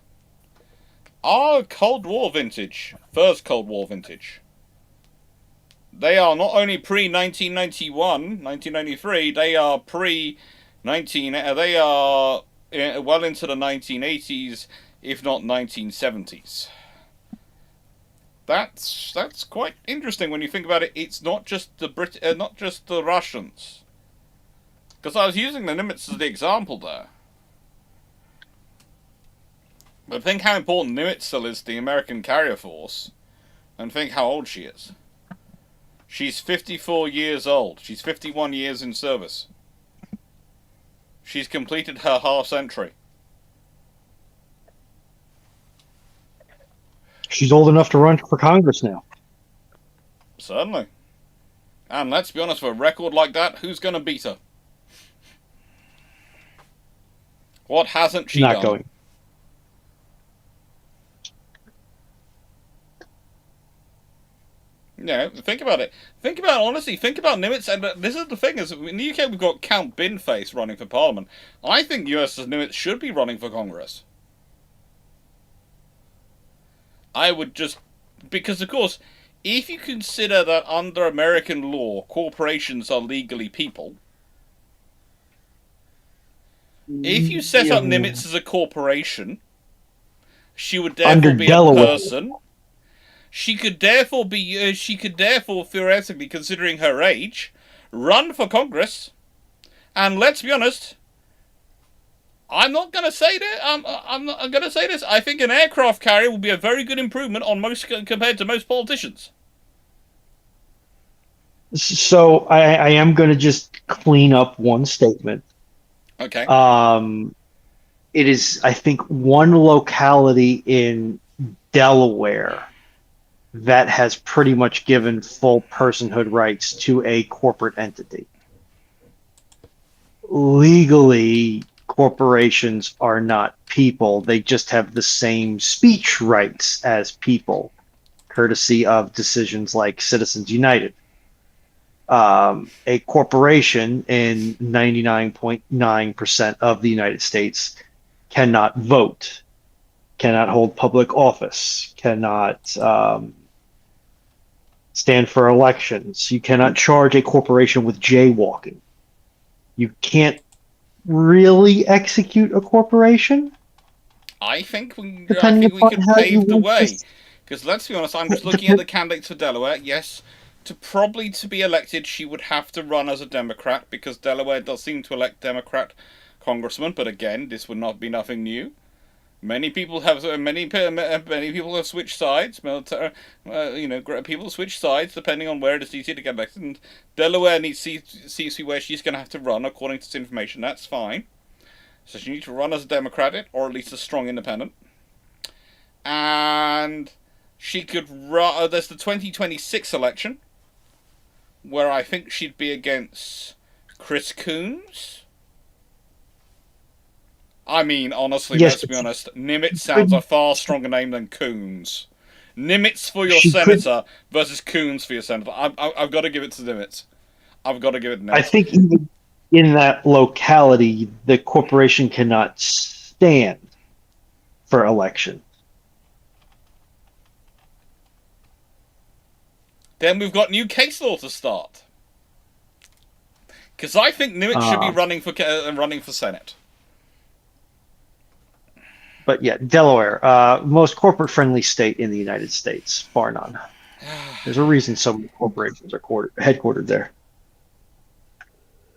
S1: are Cold War vintage, first Cold War vintage. They are not only pre-1991, 1993, they are they are well into the 1980s, if not 1970s. That's quite interesting when you think about it. It's not just the not just the Russians, because I was using the Nimitz as the example there. But think how important Nimitz still is to the American carrier force, and think how old she is. She's 54 years old. She's 51 years in service. She's completed her half-century.
S3: She's old enough to run for Congress now.
S1: Certainly. And let's be honest, for a record like that, who's going to beat her? What hasn't she done?
S3: Not going.
S1: Yeah, think about it. Think about Nimitz, and this is the thing, is in the UK we've got Count Binface running for Parliament. I think USS Nimitz should be running for Congress. I would just... Because, of course, if you consider that under American law, corporations are legally people, if you set up Nimitz as a corporation, she would therefore be Delaware. A person... She could therefore theoretically, considering her age, run for Congress. And let's be honest, I'm not going to say that. I'm going to say this. I think an aircraft carrier will be a very good improvement on compared to most politicians.
S3: So I am going to just clean up one statement.
S1: Okay.
S3: Um, it is, I think, one locality in Delaware that has pretty much given full personhood rights to a corporate entity. Legally, corporations are not people. They just have the same speech rights as people, courtesy of decisions like Citizens United. A corporation in 99.9% of the United States cannot vote, cannot hold public office, cannot stand for elections. You cannot charge a corporation with jaywalking. You can't really execute a corporation,
S1: I
S3: depending
S1: think we
S3: upon
S1: could
S3: how you
S1: pave the
S3: want
S1: way.
S3: this.
S1: Because let's be honest, I'm just looking at the candidates for Delaware. Yes, to be elected, she would have to run as a Democrat because Delaware does seem to elect Democrat congressmen. But again, this would not be nothing new. Many people have switched sides. People switch sides depending on where it is easy to get elected. And Delaware seems to be where she's going to have to run according to this information. That's fine. So she needs to run as a Democrat or at least a strong independent. And she could run. There's the 2026 election, where I think she'd be against Chris Coons. I mean, honestly,
S3: Yes,
S1: let's be honest. Nimitz
S3: she
S1: sounds a
S3: could.
S1: far stronger name than Coons. Nimitz for your
S3: She could.
S1: senator versus Coons for your senator. I've got to give it to Nimitz. I've got to give it to
S3: I
S1: Nimitz.
S3: think even in that locality, the corporation cannot stand for election.
S1: Then we've got new case law to start. Because I think Nimitz should be
S3: Uh,
S1: running for Senate.
S3: but yeah, Delaware, most corporate-friendly state in the United States, bar none. There's a reason so many corporations are headquartered there,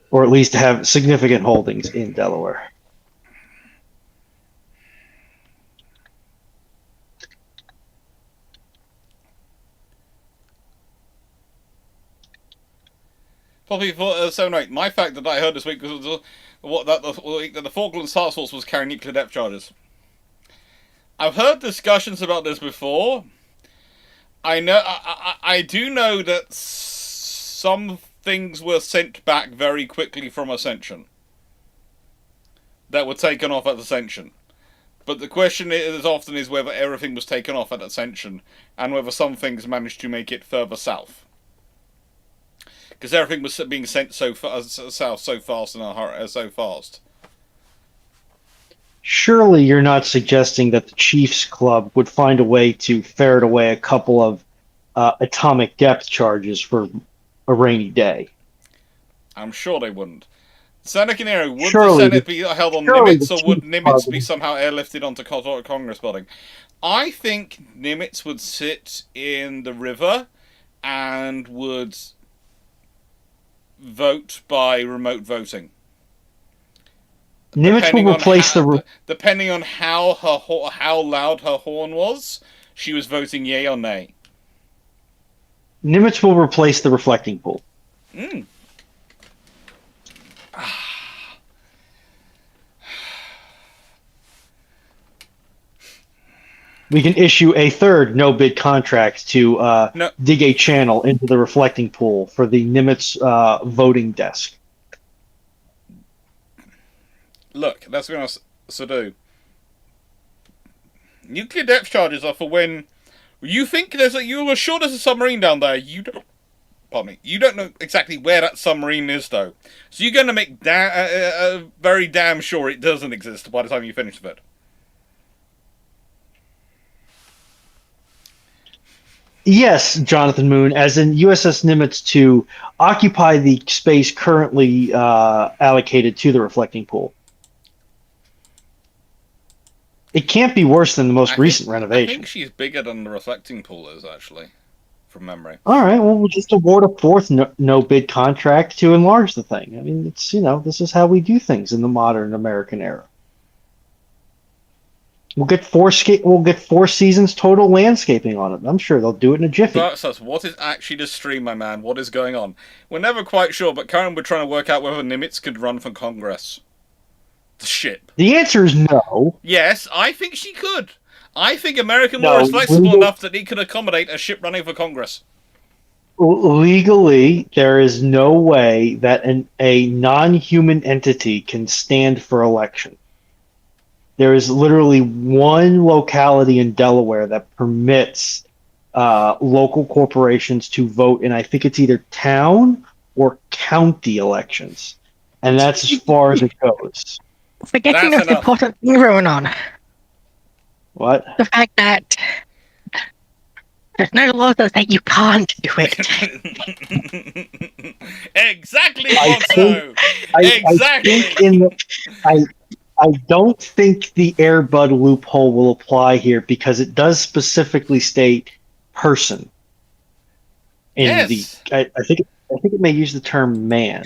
S3: or at least have significant holdings in Delaware.
S1: Probably for 7 or 8. My fact that I heard this week was that the Falklands Task Force was carrying nuclear depth charges. I've heard discussions about this before. I do know that some things were sent back very quickly from Ascension that were taken off at Ascension. But the question is whether everything was taken off at Ascension and whether some things managed to make it further south. Because everything was being sent south so fast and so fast.
S3: Surely you're not suggesting that the Chiefs Club would find a way to ferret away a couple of atomic depth charges for a rainy day.
S1: I'm sure they wouldn't. Senator Canero, would the
S3: Surely
S1: Senate be held on
S3: surely the
S1: Nimitz, or would
S3: Chiefs Club.
S1: Nimitz be somehow airlifted onto Congress building? I think Nimitz would sit in the river and would vote by remote voting.
S3: Nimitz will replace
S1: Depending on how loud her horn was, she was voting yay or nay.
S3: Nimitz will replace the reflecting pool.
S1: Mm.
S3: We can issue a third no-bid contract to
S1: No,
S3: dig a channel into the reflecting pool for the Nimitz voting desk.
S1: look, let's be honest, Sadu. Nuclear depth charges are for when you think you were sure there's a submarine down there. You don't. Pardon me. You don't know exactly where that submarine is, though. So you're going to make very damn sure it doesn't exist by the time you finish with it.
S3: Yes, Jonathan Moon, as in USS Nimitz to occupy the space currently allocated to the reflecting pool. It can't be worse than the most recent renovation.
S1: I think she's bigger than the reflecting pool is, actually, from memory.
S3: All right, well, we'll just award a fourth no-bid contract to enlarge the thing. I mean, it's, this is how we do things in the modern American era. We'll get 4 seasons total landscaping on it. I'm sure they'll do it in a jiffy.
S1: So what is actually the stream, my man? What is going on? We're never quite sure, but currently we're trying to work out whether Nimitz could run for Congress. The ship.
S3: The answer is no.
S1: Yes, I think she could. I think American law
S3: No,
S1: is flexible enough that it could accommodate a ship running for Congress.
S3: legally, there is no way that a non-human entity can stand for election. There is literally one locality in Delaware that permits local corporations to vote in, I think it's either town or county elections. And that's as far as it goes.
S4: Forgetting
S1: That's
S4: the important thing going on.
S3: What?
S4: The fact that there's no law that say you can't do it.
S1: Exactly,
S3: I
S1: Foxo!
S3: I don't think the Airbud loophole will apply here because it does specifically state person.
S1: Yes.
S3: I think it may use the term man.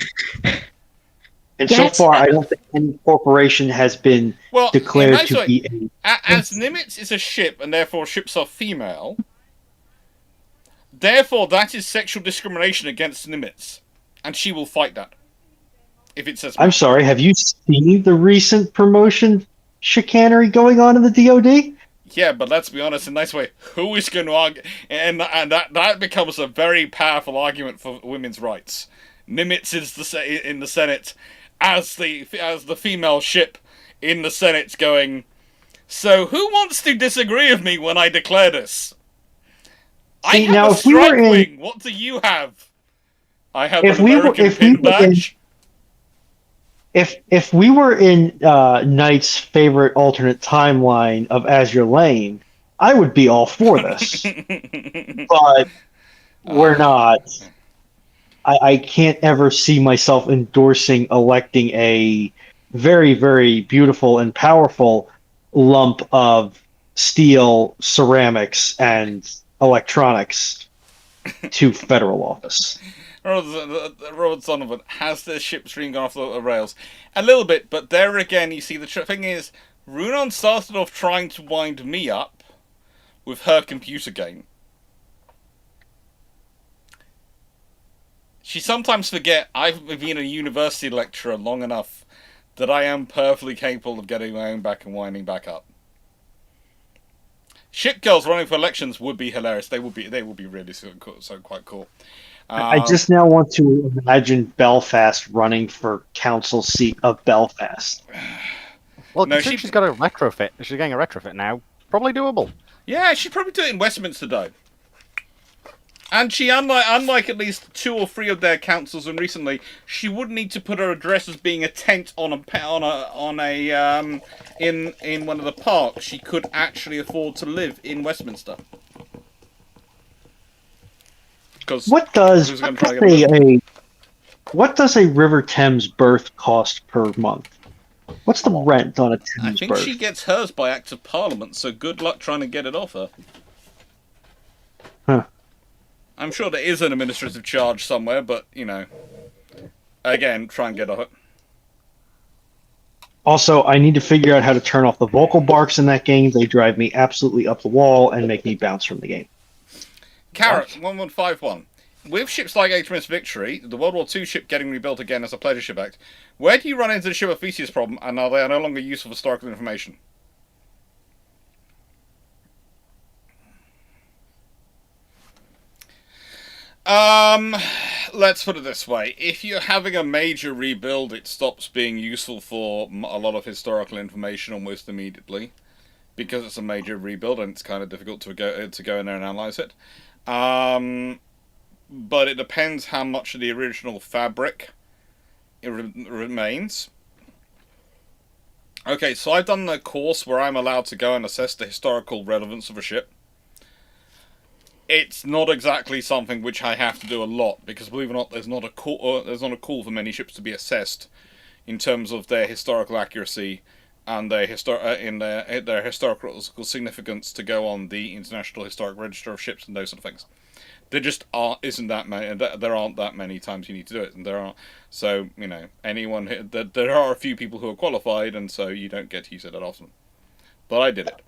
S3: And
S4: Yes.
S3: so far, I don't think any corporation has been declared to be
S1: as Nimitz is a ship, and therefore ships are female, therefore that is sexual discrimination against Nimitz. And she will fight that. If it says...
S3: I'm sorry, have you seen the recent promotion chicanery going on in the DoD?
S1: Yeah, but let's be honest, in a nice way, who is going to argue? And that becomes a very powerful argument for women's rights. Nimitz is in the Senate as the female ship in the Senate going, so who wants to disagree with me when I declare this? I have a strike wing. What do you have? I have an American pin badge.
S3: If we were in Knight's favorite alternate timeline of Azure Lane, I would be all for this. But we're not. I can't ever see myself endorsing electing a very, very beautiful and powerful lump of steel, ceramics, and electronics to federal office.
S1: Robert Donovan, has the ship stream gone off the rails? A little bit, but there again, you see, the thing is, Runon started off trying to wind me up with her computer game. She sometimes forget I've been a university lecturer long enough that I am perfectly capable of getting my own back and winding back up. Ship girls running for elections would be hilarious. They would be really so quite cool.
S3: I just now want to imagine Belfast running for council seat of Belfast.
S5: Well, no, she's got a retrofit. She's getting a retrofit now. Probably doable.
S1: Yeah, she'd probably do it in Westminster, though. And she, unlike at least 2 or 3 of their councils, and recently, she wouldn't need to put her address as being a tent in one of the parks. She could actually afford to live in Westminster.
S3: What does a River Thames berth cost per month? What's the rent on a Thames berth?
S1: I think she gets hers by Act of Parliament, so good luck trying to get it off her.
S3: Huh.
S1: I'm sure there is an administrative charge somewhere, but, you know, again, try and get off it.
S3: Also, I need to figure out how to turn off the vocal barks in that game. They drive me absolutely up the wall and make me bounce from the game.
S1: Carrot 1151. With ships like HMS Victory, the World War II ship getting rebuilt again as a pleasure ship act, where do you run into the ship of Theseus problem, and are they no longer useful for historical information? Let's put it this way. If you're having a major rebuild, it stops being useful for a lot of historical information almost immediately, because it's a major rebuild and it's kind of difficult to go in there and analyze it. But it depends how much of the original fabric remains. Okay, so I've done the course where I'm allowed to go and assess the historical relevance of a ship. It's not exactly something which I have to do a lot, because believe it or not, there's not a call for many ships to be assessed in terms of their historical accuracy and their historical significance to go on the International Historic Register of Ships and those sort of things. There just isn't that many. There aren't that many times you need to do it, and there are. So there are a few people who are qualified, and so you don't get to use it that often. but I did it.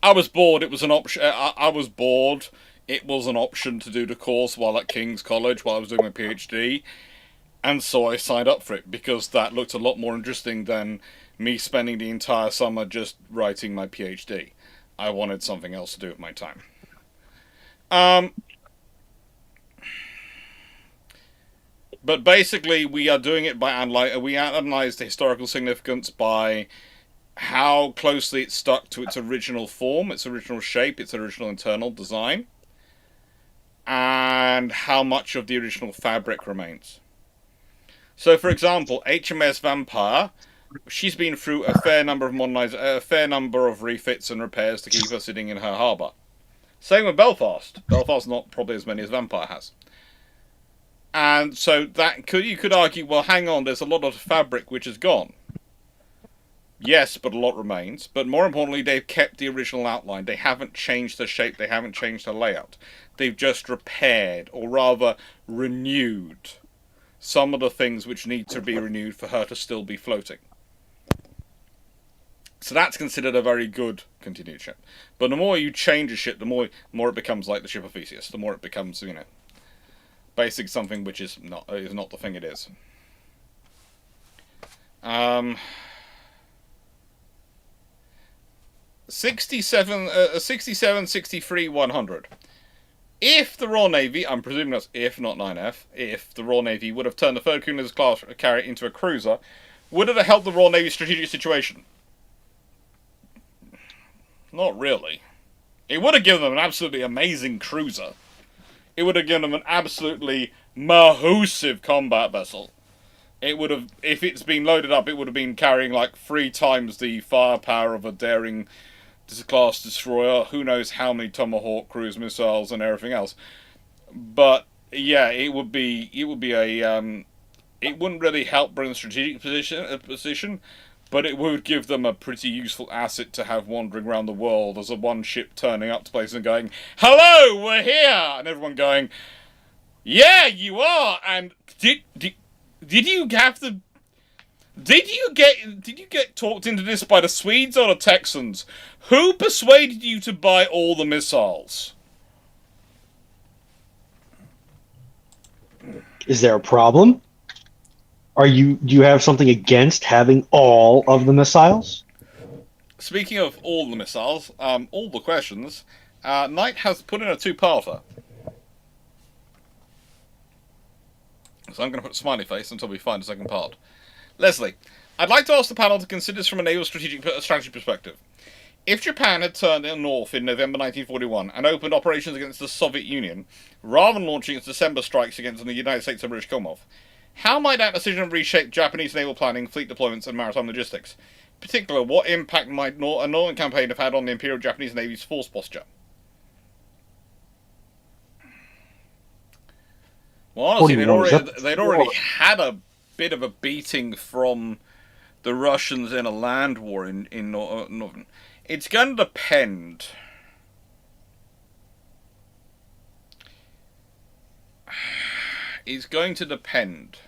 S1: I was bored. It was an option. I was bored. It was an option to do the course while at King's College while I was doing my PhD, and so I signed up for it because that looked a lot more interesting than me spending the entire summer just writing my PhD. I wanted something else to do with my time. But basically, we are doing it by we analyze the historical significance by how closely it stuck to its original form, its original shape, its original internal design, and how much of the original fabric remains. So, for example, HMS Vampire, she's been through a fair number of refits and repairs to keep her sitting in her harbour. Same with Belfast. Belfast not probably as many as Vampire has. And so you could argue, well, hang on, there's a lot of fabric which is gone. Yes, but a lot remains. But more importantly, they've kept the original outline. They haven't changed the shape. They haven't changed the layout. They've just repaired, or rather renewed, some of the things which need to be renewed for her to still be floating. So that's considered a very good continued ship. But the more you change a ship, the more it becomes like the ship of Theseus. The more it becomes, basic something which is not the thing it is. 67, 63, 100. If the Royal Navy, I'm presuming that's if, not 9F, if the Royal Navy would have turned the third Cunard's class carrier into a cruiser, would it have helped the Royal Navy's strategic situation? Not really. It would have given them an absolutely amazing cruiser. It would have given them an absolutely massive combat vessel. It would have, if it's been loaded up, it would have been carrying like 3 times the firepower of a daring class destroyer. Who knows how many Tomahawk cruise missiles and everything else. But yeah, it would be a it wouldn't really help Britain's strategic position, but it would give them a pretty useful asset to have wandering around the world as a one ship turning up to places and going, "Hello, we're here," and everyone going, "Yeah, you are." And did you get talked into this by the Swedes or the Texans? Who persuaded you to buy all the missiles?
S3: Is there a problem? Do you have something against having all of the missiles?
S1: Speaking of all the missiles, all the questions, Knight has put in a 2-parter. So I'm going to put a smiley face until we find a second part. Leslie, I'd like to ask the panel to consider this from a naval strategy perspective. If Japan had turned north in November 1941 and opened operations against the Soviet Union, rather than launching its December strikes against the United States and British Commonwealth, how might that decision reshape Japanese naval planning, fleet deployments, and maritime logistics? In particular, what impact might a northern campaign have had on the Imperial Japanese Navy's force posture? Well, honestly, they'd already had a bit of a beating from the Russians in a land war in northern. It's going to depend. It's going to depend.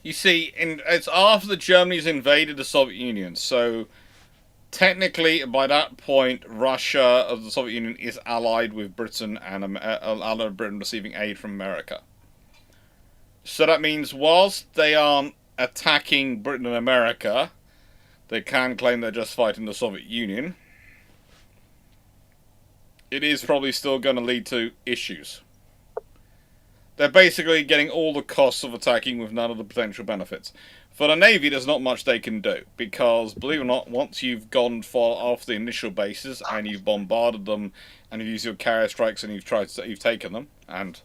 S1: You see, it's after the Germany's invaded the Soviet Union, so technically, by that point, Russia of the Soviet Union is allied with Britain and allied Britain receiving aid from America. So that means whilst they aren't attacking Britain and America, they can claim they're just fighting the Soviet Union. It is probably still going to lead to issues. They're basically getting all the costs of attacking with none of the potential benefits. For the Navy, there's not much they can do, because, believe it or not, once you've gone far off the initial bases and you've bombarded them and you've used your carrier strikes and you've taken them, and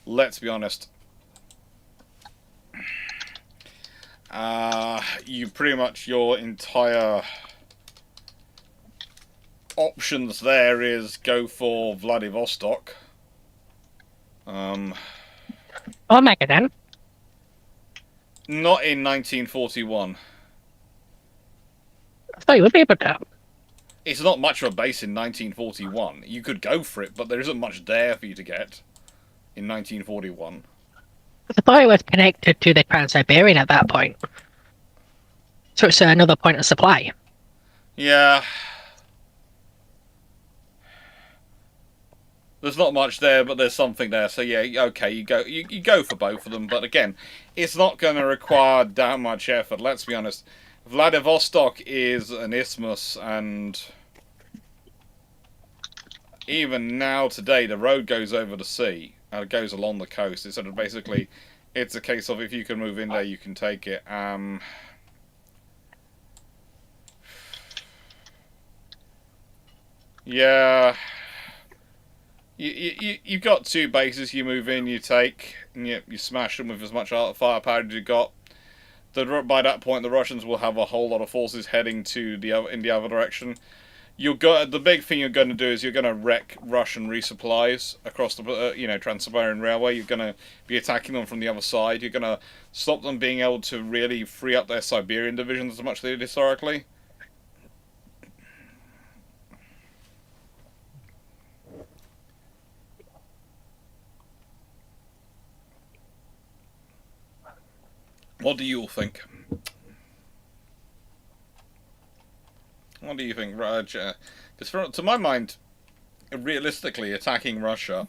S1: let's be honest, you pretty much, your entire options there is go for Vladivostok.
S4: Oh my god, then.
S1: Not in 1941.
S4: I thought you would be able to.
S1: It's not much of a base in 1941. You could go for it, but there isn't much there for you to get. in 1941.
S4: I thought it was connected to the Trans-Siberian at that point. So it's another point of supply.
S1: Yeah. There's not much there, but there's something there. So yeah, okay, you go for both of them. But again, it's not going to require that much effort. Let's be honest. Vladivostok is an isthmus, and even now today, the road goes over the sea and it goes along the coast. It's sort of basically, it's a case of if you can move in there, you can take it. Yeah. You've got two bases. You move in, you take, and you smash them with as much firepower as you got. By that point, the Russians will have a whole lot of forces heading to in the other direction. The big thing you're going to do is you're going to wreck Russian resupplies across the Trans-Siberian Railway. You're going to be attacking them from the other side. You're going to stop them being able to really free up their Siberian divisions as much as they did historically. What do you all think? What do you think, Raj? Because to my mind, realistically, attacking Russia,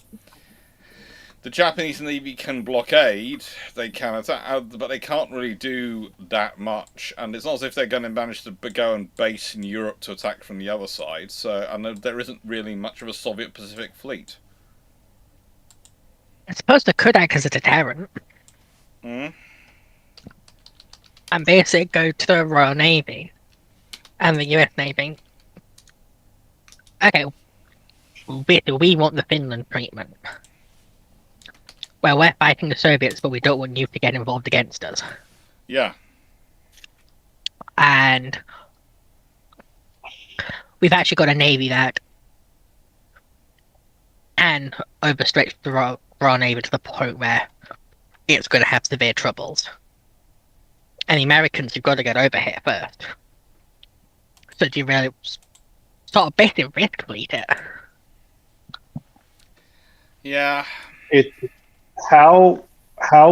S1: the Japanese Navy can blockade, they can attack, but they can't really do that much. And it's not as if they're going to manage to go and base in Europe to attack from the other side. So I know there isn't really much of a Soviet Pacific fleet.
S4: I suppose they could act as a deterrent.
S1: Hmm?
S4: And basically go to the Royal Navy and the US Navy. Okay, we want the Finland treatment. Well, we're fighting the Soviets, but we don't want you to get involved against us.
S1: Yeah.
S4: And we've actually got a navy that can overstretch the Royal Navy to the point where it's going to have severe troubles. And the Americans, you've got to get over here first. So do you really sort of basically risk fleet it?
S1: Yeah.
S3: How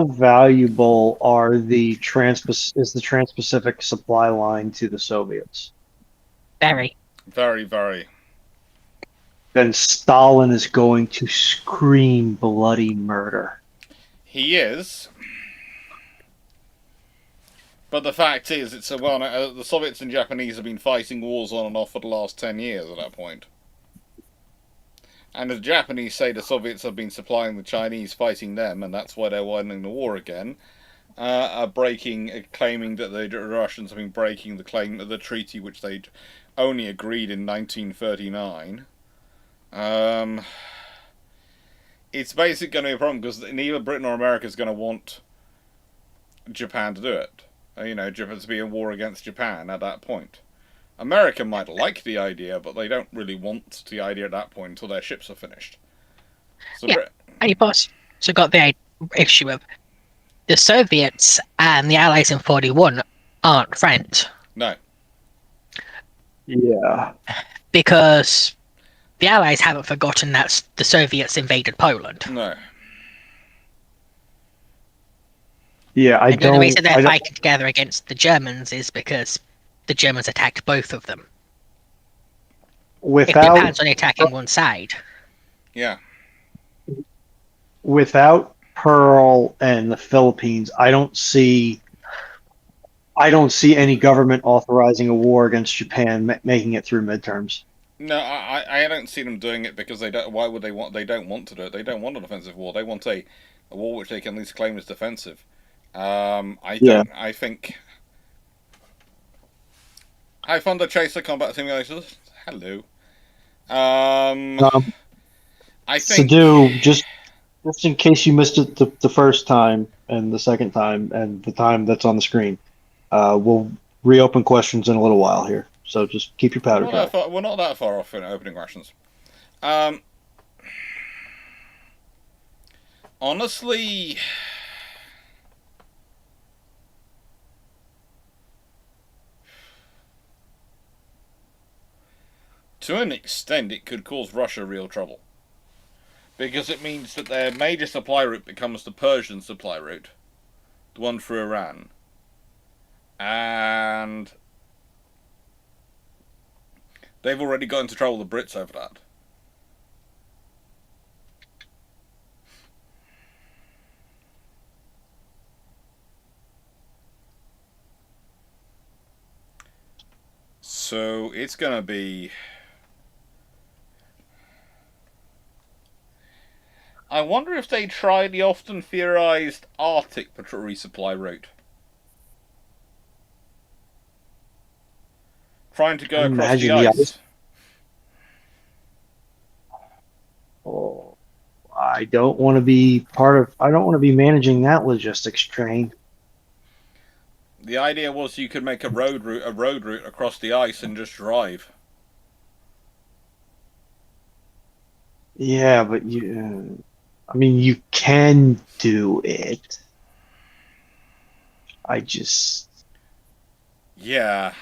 S3: valuable are is the Trans-Pacific supply line to the Soviets?
S4: Very.
S1: Very, very.
S3: Then Stalin is going to scream bloody murder.
S1: He is. But the fact is, the Soviets and Japanese have been fighting wars on and off for the last 10 years at that point. And the Japanese say the Soviets have been supplying the Chinese, fighting them, and that's why they're winning the war again. Claiming that the Russians have been breaking the treaty which they'd only agreed in 1939. It's basically going to be a problem because neither Britain or America is going to want Japan to do it. Japan to be a war against Japan at that point. America might like the idea, but they don't really want the idea at that point until their ships are finished. So
S4: yeah, and you've also got the issue of the Soviets and the Allies in 41 aren't friends.
S1: No.
S3: Yeah.
S4: Because the Allies haven't forgotten that the Soviets invaded Poland.
S1: No.
S3: Yeah,
S4: The reason they're fighting together against the Germans is because the Germans attacked both of them. If Japan's only attacking one side.
S1: Yeah.
S3: Without Pearl and the Philippines, I don't see any government authorizing a war against Japan making it through midterms.
S1: No, I don't see them doing it because they don't. Why would they want? They don't want to do it. They don't want an offensive war. They want a war which they can at least claim as defensive. I think. Hi, Thunder Chaser Combat Simulators. Hello. I think.
S3: So just in case you missed it the first time and the second time and the time that's on the screen, we'll reopen questions in a little while here. So just keep your powder dry.
S1: We're not that far off in opening questions. Honestly, to an extent, it could cause Russia real trouble. Because it means that their major supply route becomes the Persian supply route, the one through Iran. And they've already got into trouble with the Brits over that. So it's going to be... I wonder if they try the often theorized Arctic resupply route. Trying to go across the ice.
S3: Oh, I don't want to be I don't want to be managing that logistics train.
S1: The idea was you could make a road route across the ice and just drive.
S3: Yeah, but I mean, you can do it.
S1: Yeah.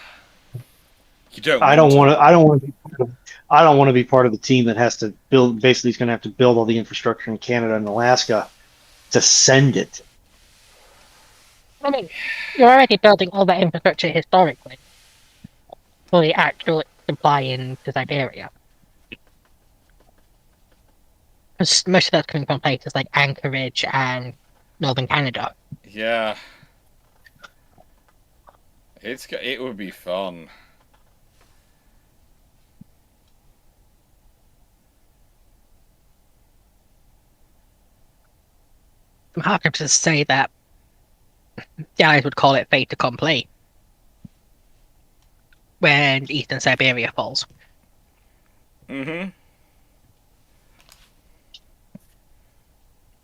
S1: You don't.
S3: I don't want to. I don't want to be. I don't want to be part of the team that has to build. Basically, is going to have to build all the infrastructure in Canada and Alaska to send it.
S4: I mean, you're already building all that infrastructure historically for the actual supply into Siberia. Because most of that's coming from places like Anchorage and northern Canada.
S1: Yeah. It would be fun.
S4: I'm happy to say that the Allies would call it fait accompli when eastern Siberia falls.
S1: Mm-hmm.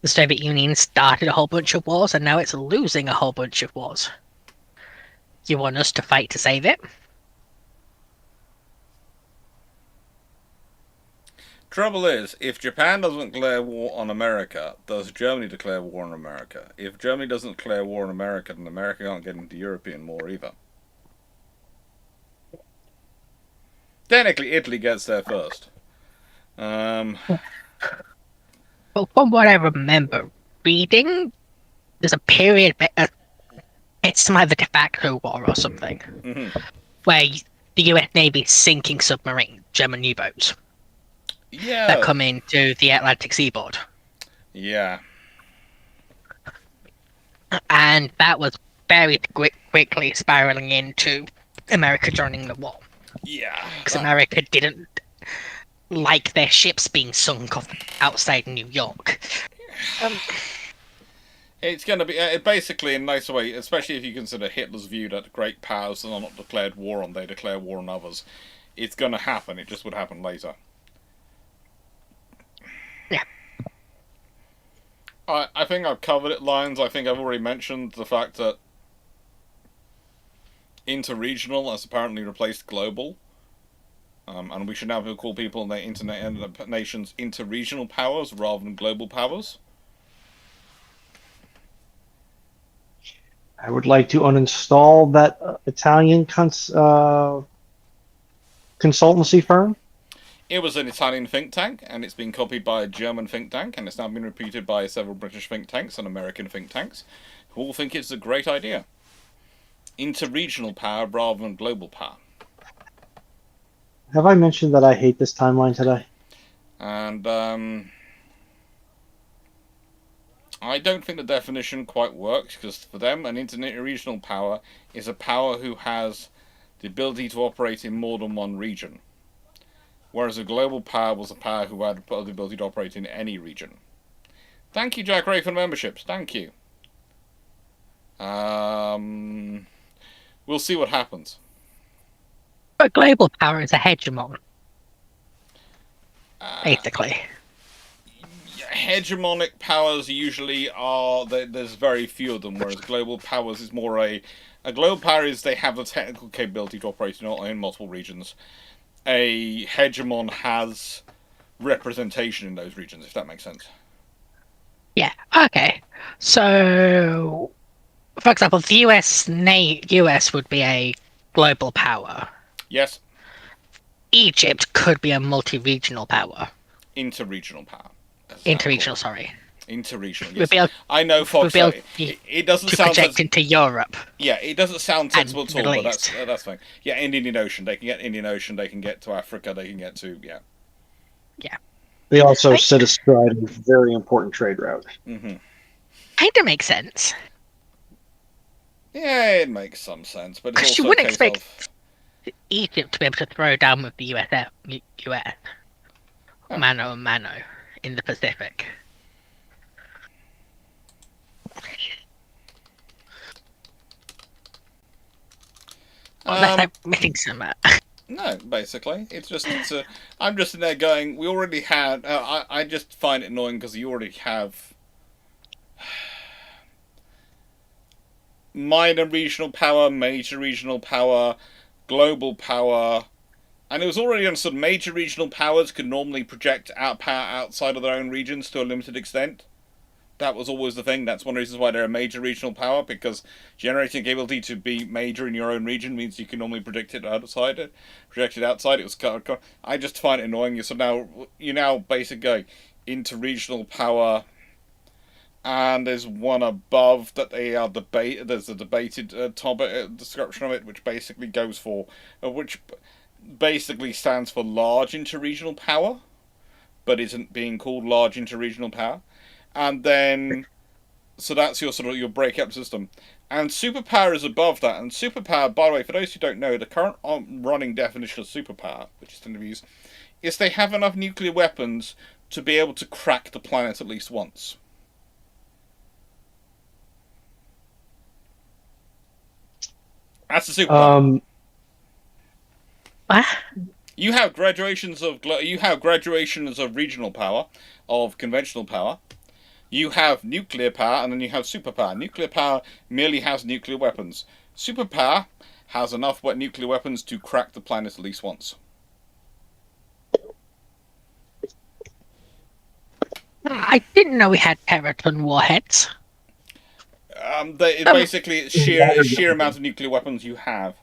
S4: The Soviet Union started a whole bunch of wars, and now it's losing a whole bunch of wars. You want us to fight to save it?
S1: Trouble is, if Japan doesn't declare war on America, does Germany declare war on America? If Germany doesn't declare war on America, then America can't get into European war either. Technically, Italy gets there first.
S4: Well, from what I remember reading, there's a period, it's some either de facto war or something, where the US Navy is sinking German U-boats.
S1: Yeah.
S4: That come into the Atlantic seaboard.
S1: Yeah.
S4: And that was very quickly spiraling into America joining the war.
S1: Yeah.
S4: Because America didn't like their ships being sunk off outside New York.
S1: It's going to be basically in a nice way, especially if you consider Hitler's view that great powers are not declared war on, they declare war on others. It's going to happen, it just would happen later.
S4: Yeah.
S1: I think I've covered it, Lions. I think I've already mentioned the fact that interregional has apparently replaced global. And we should now call people in their internet nations interregional powers rather than global powers.
S3: I would like to uninstall that Italian consultancy firm.
S1: It was an Italian think tank, and it's been copied by a German think tank, and it's now been repeated by several British think tanks and American think tanks, who all think it's a great idea. Interregional power rather than global power.
S3: Have I mentioned that I hate this timeline today?
S1: And I don't think the definition quite works, because for them, an interregional power is a power who has the ability to operate in more than one region. Whereas a global power was a power who had the ability to operate in any region. Thank you, Jack Ray, for the memberships. Thank you. We'll see what happens.
S4: But global power is a hegemon. Basically.
S1: Hegemonic powers usually are... There's very few of them, whereas global powers is more a global power is they have the technical capability to operate in multiple regions. A hegemon has representation in those regions, if that makes sense.
S4: Yeah, okay. So, for example, the US would be a global power.
S1: Yes.
S4: Egypt could be a multi-regional power.
S1: Interregional power.
S4: Interregional, sorry.
S1: Interregional,
S4: We'll
S1: yes.
S4: be able,
S1: I know, Fox.
S4: we'll be able
S1: It doesn't
S4: to
S1: sound
S4: project into Europe.
S1: Yeah, it doesn't sound sensible at all,
S4: Middle
S1: but
S4: East.
S1: that's fine. Yeah, Indian Ocean. They can get Indian Ocean. They can get to Africa. They can get to
S4: Yeah.
S3: They also sit astride a very important trade route.
S1: Mm-hmm.
S4: Kind of makes sense.
S1: Yeah, it makes some sense, but it's
S4: Because
S1: also
S4: you wouldn't
S1: a case
S4: expect Egypt to be able to throw down with the US.
S1: Oh.
S4: Mano a mano in the Pacific. Unless I'm missing some.
S1: No, basically, I'm just in there going. We already had. I just find it annoying because you already have minor regional power, major regional power, global power, and it was already understood major regional powers could normally project out power outside of their own regions to a limited extent. That was always the thing. That's one of the reasons why they're a major regional power, because generating ability to be major in your own region means you can normally project it outside. It was I just find it annoying. So now you basically go into regional power, and there's one above that they are debate. There's a debated topic description of it, which basically goes for which basically stands for large interregional power, but isn't being called large interregional power. And then, so that's your sort of your breakup system. And superpower is above that. And superpower, by the way, for those who don't know, the current running definition of superpower, which is tend to be used, is they have enough nuclear weapons to be able to crack the planet at least once. That's the superpower.
S4: What?
S1: You have graduations of regional power, of conventional power. You have nuclear power, and then you have superpower. Nuclear power merely has nuclear weapons. Superpower has enough nuclear weapons to crack the planet at least once.
S4: I didn't know we had Peraton warheads.
S1: Basically, it's sheer amount of nuclear weapons you have.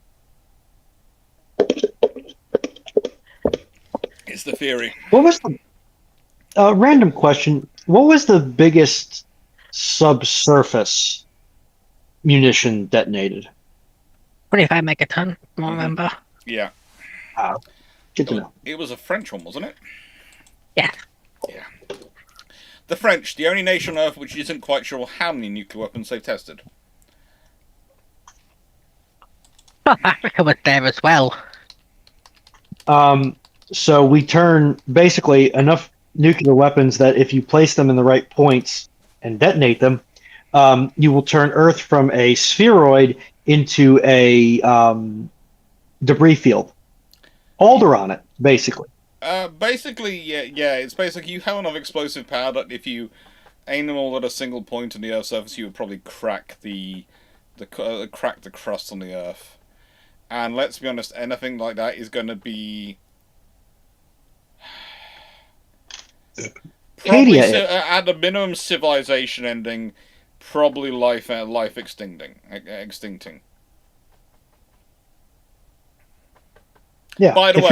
S1: It's the theory.
S3: What was the random question? What was the biggest subsurface munition detonated?
S4: 25 megaton, I remember.
S1: Yeah.
S3: Good to know.
S1: It was a French one, wasn't it?
S4: Yeah.
S1: Yeah. The French, the only nation on Earth which isn't quite sure how many nuclear weapons they've tested.
S4: South Africa was there as well.
S3: So we turn basically enough nuclear weapons that if you place them in the right points and detonate them, you will turn Earth from a spheroid into a debris field. Alderaan it, basically.
S1: Basically, yeah. It's basically you have enough explosive power that if you aim them all at a single point on the Earth's surface, you would probably crack the crust on the Earth. And let's be honest, anything like that is going to be probably at a minimum civilization ending, probably life extincting.
S3: Yeah.
S1: By the way,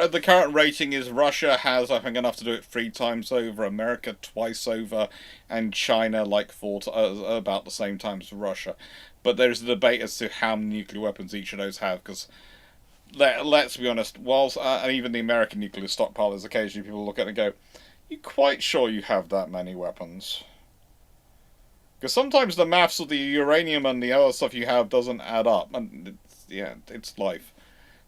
S1: the current rating is Russia has, I think, enough to do it 3 times over, America twice over, and China like 4 about the same time as Russia. But there's a debate as to how many nuclear weapons each of those have, because let's be honest, whilst and even the American nuclear stockpile, is occasionally people look at it and go, "You quite sure you have that many weapons?" Because sometimes the maths of the uranium and the other stuff you have doesn't add up, and it's life.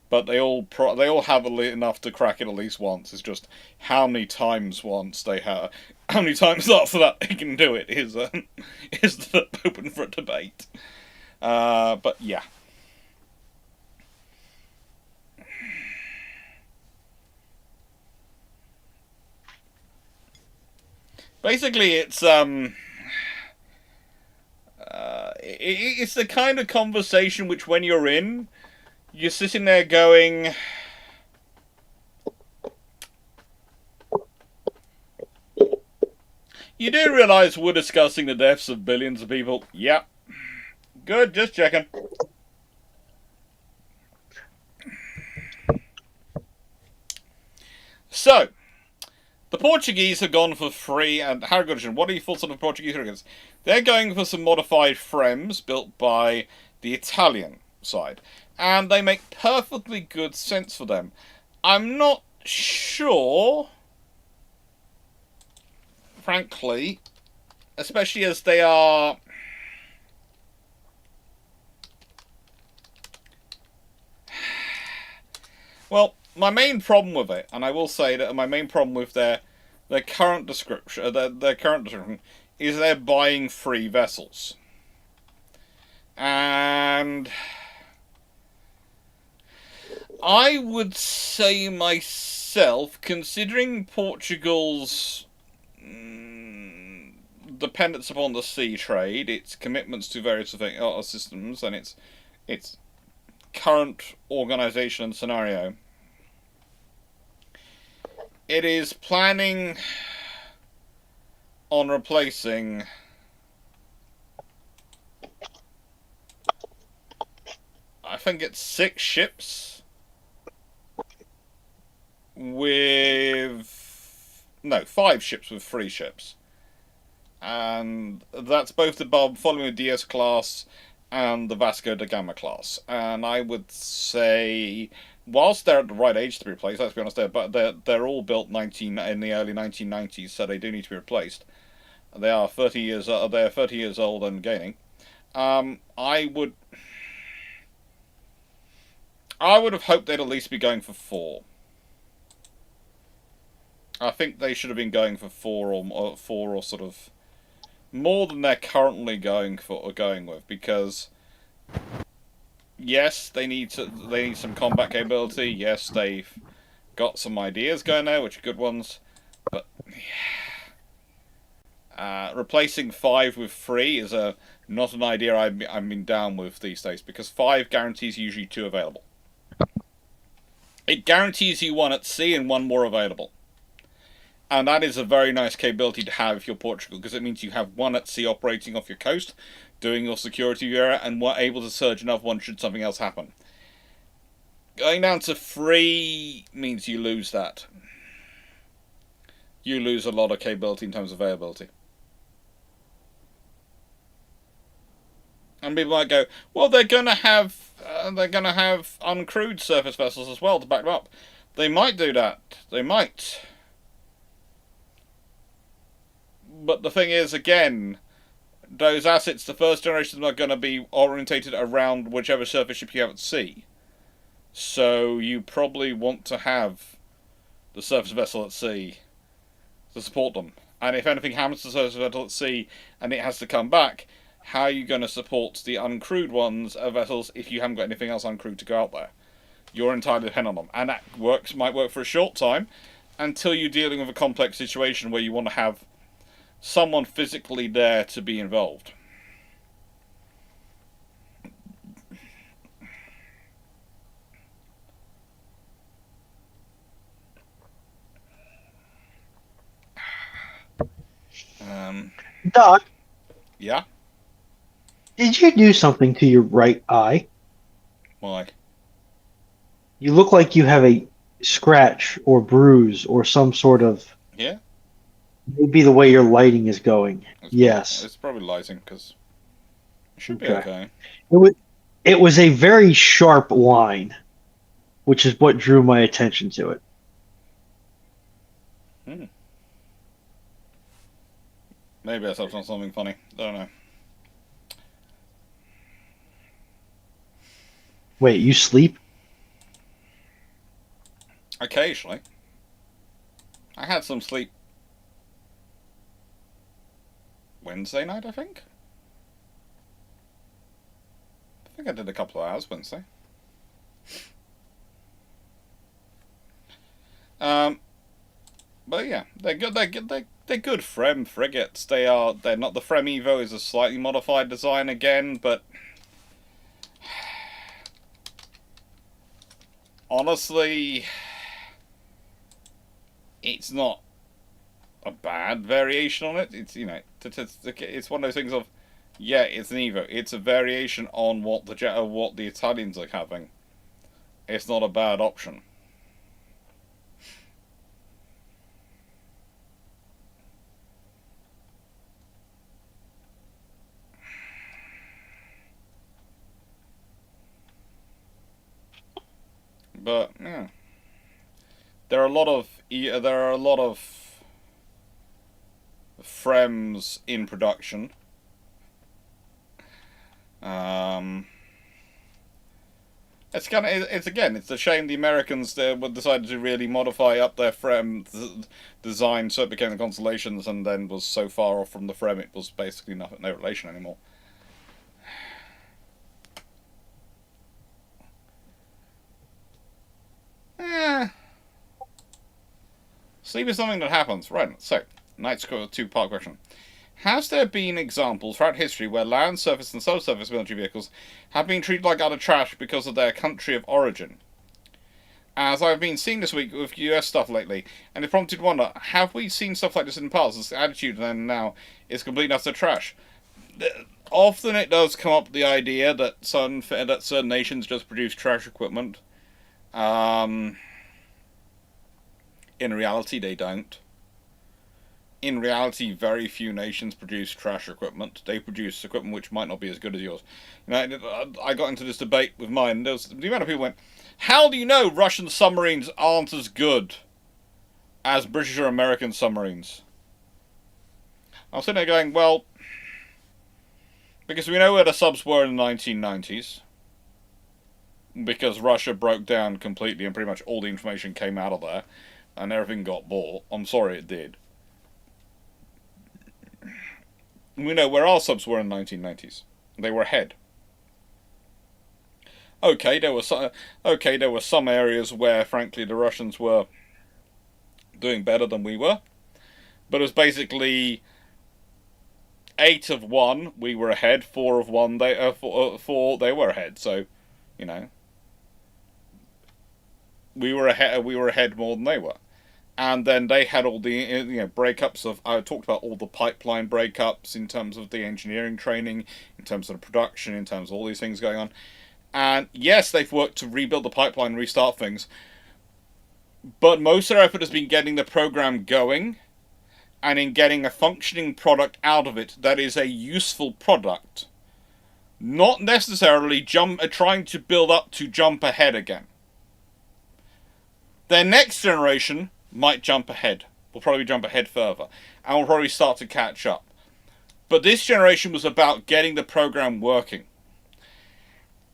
S1: But they all have enough to crack it at least once. It's just how many times once they have, how many times after that they can do it is open for debate. But yeah. Basically, it's it's the kind of conversation which, when you're in, you're sitting there going, you do realise we're discussing the deaths of billions of people? Yep. Good, just checking. So, The Portuguese have gone for free, and Harrogation, what are your thoughts on the Portuguese frigates? They're going for some modified Frems built by the Italian side, and they make perfectly good sense for them. I'm not sure, frankly, especially as they are... Well, my main problem with it, and I will say that my main problem with their current description, is they're buying free vessels, and I would say myself, considering Portugal's dependence upon the sea trade, its commitments to various systems, and its current organisation and scenario, it is planning on replacing I think it's 6 ships with... No, 5 ships with 3 ships. And that's both the following DS class and the Vasco da Gama class. And I would say, whilst they're at the right age to be replaced, let's be honest, they're all built in the early 1990s, so they do need to be replaced. They are 30 years old and gaining. I would have hoped they'd at least be going for 4. I think they should have been going for 4 or sort of more than they're currently going with, because yes, they need some combat capability. Yes, they've got some ideas going there, which are good ones, but replacing 5 with 3 is not an idea I've been down with these days, because 5 guarantees usually 2 available. It guarantees you 1 at sea and 1 more available. And that is a very nice capability to have if you're Portugal, because it means you have 1 at sea operating off your coast, doing your security area, and we're able to surge another 1 should something else happen. Going down to 3 means you lose that. You lose a lot of capability in terms of availability. And people might go, well, they're gonna have uncrewed surface vessels as well to back them up. They might do that. They might. But the thing is, again, those assets, the first generation, are going to be orientated around whichever surface ship you have at sea. So you probably want to have the surface vessel at sea to support them. And if anything happens to the surface vessel at sea and it has to come back, how are you going to support the uncrewed vessels if you haven't got anything else uncrewed to go out there? You're entirely dependent on them. And that might work for a short time, until you're dealing with a complex situation where you want to have someone physically there to be involved.
S3: Doc,
S1: Yeah?
S3: did you do something to your right eye?
S1: Why?
S3: You look like you have a scratch or bruise or some sort of...
S1: Yeah?
S3: Maybe the way your lighting is going. Yes.
S1: It's probably lighting, because it should be okay.
S3: It was a very sharp line, which is what drew my attention to it.
S1: Maybe I slept on something funny. I don't know.
S3: Wait, you sleep?
S1: Occasionally. I had some sleep Wednesday night, I think. I think I did a couple of hours Wednesday. But yeah, they're good. They're good Frem frigates. They're not. The Frem Evo is a slightly modified design again, but honestly, it's not a bad variation on it. It's, you know, it's one of those things of, yeah, it's an Evo. It's a variation on what the Italians are having. It's not a bad option. But yeah, there are a lot of FREMs in production. It's a shame the Americans decided to really modify up their FREM design so it became the Constellations, and then was so far off from the FREM it was basically no relation anymore. Sleep is something that happens. Right, so, Knight's got a two-part question. Has there been examples throughout history where land, surface, and subsurface military vehicles have been treated like utter trash because of their country of origin? As I've been seeing this week with US stuff lately, and it prompted wonder, have we seen stuff like this in the past? This attitude then now is complete and utter trash. Often it does come up the idea that certain nations just produce trash equipment. In reality, they don't. In reality, very few nations produce trash equipment. They produce equipment which might not be as good as yours. You know, I got into this debate with mine. The amount of people went, "How do you know Russian submarines aren't as good as British or American submarines?" I was sitting there going, well, because we know where the subs were in the 1990s. Because Russia broke down completely and pretty much all the information came out of there. And everything got bought. I'm sorry it did. We know where our subs were in the 1990s. They were ahead. Okay, there were some areas where, frankly, the Russians were doing better than we were. But it was basically 8 of 1 we were ahead, 4 of 1 4 they were ahead. So, you know, we were ahead more than they were. And then they had all the breakups of... I talked about all the pipeline breakups in terms of the engineering training, in terms of the production, in terms of all these things going on. And yes, they've worked to rebuild the pipeline, restart things. But most of their effort has been getting the program going and in getting a functioning product out of it that is a useful product. Not necessarily trying to build up to jump ahead again. Their next generation might jump ahead. Will probably jump ahead further. And will probably start to catch up. But this generation was about getting the program working.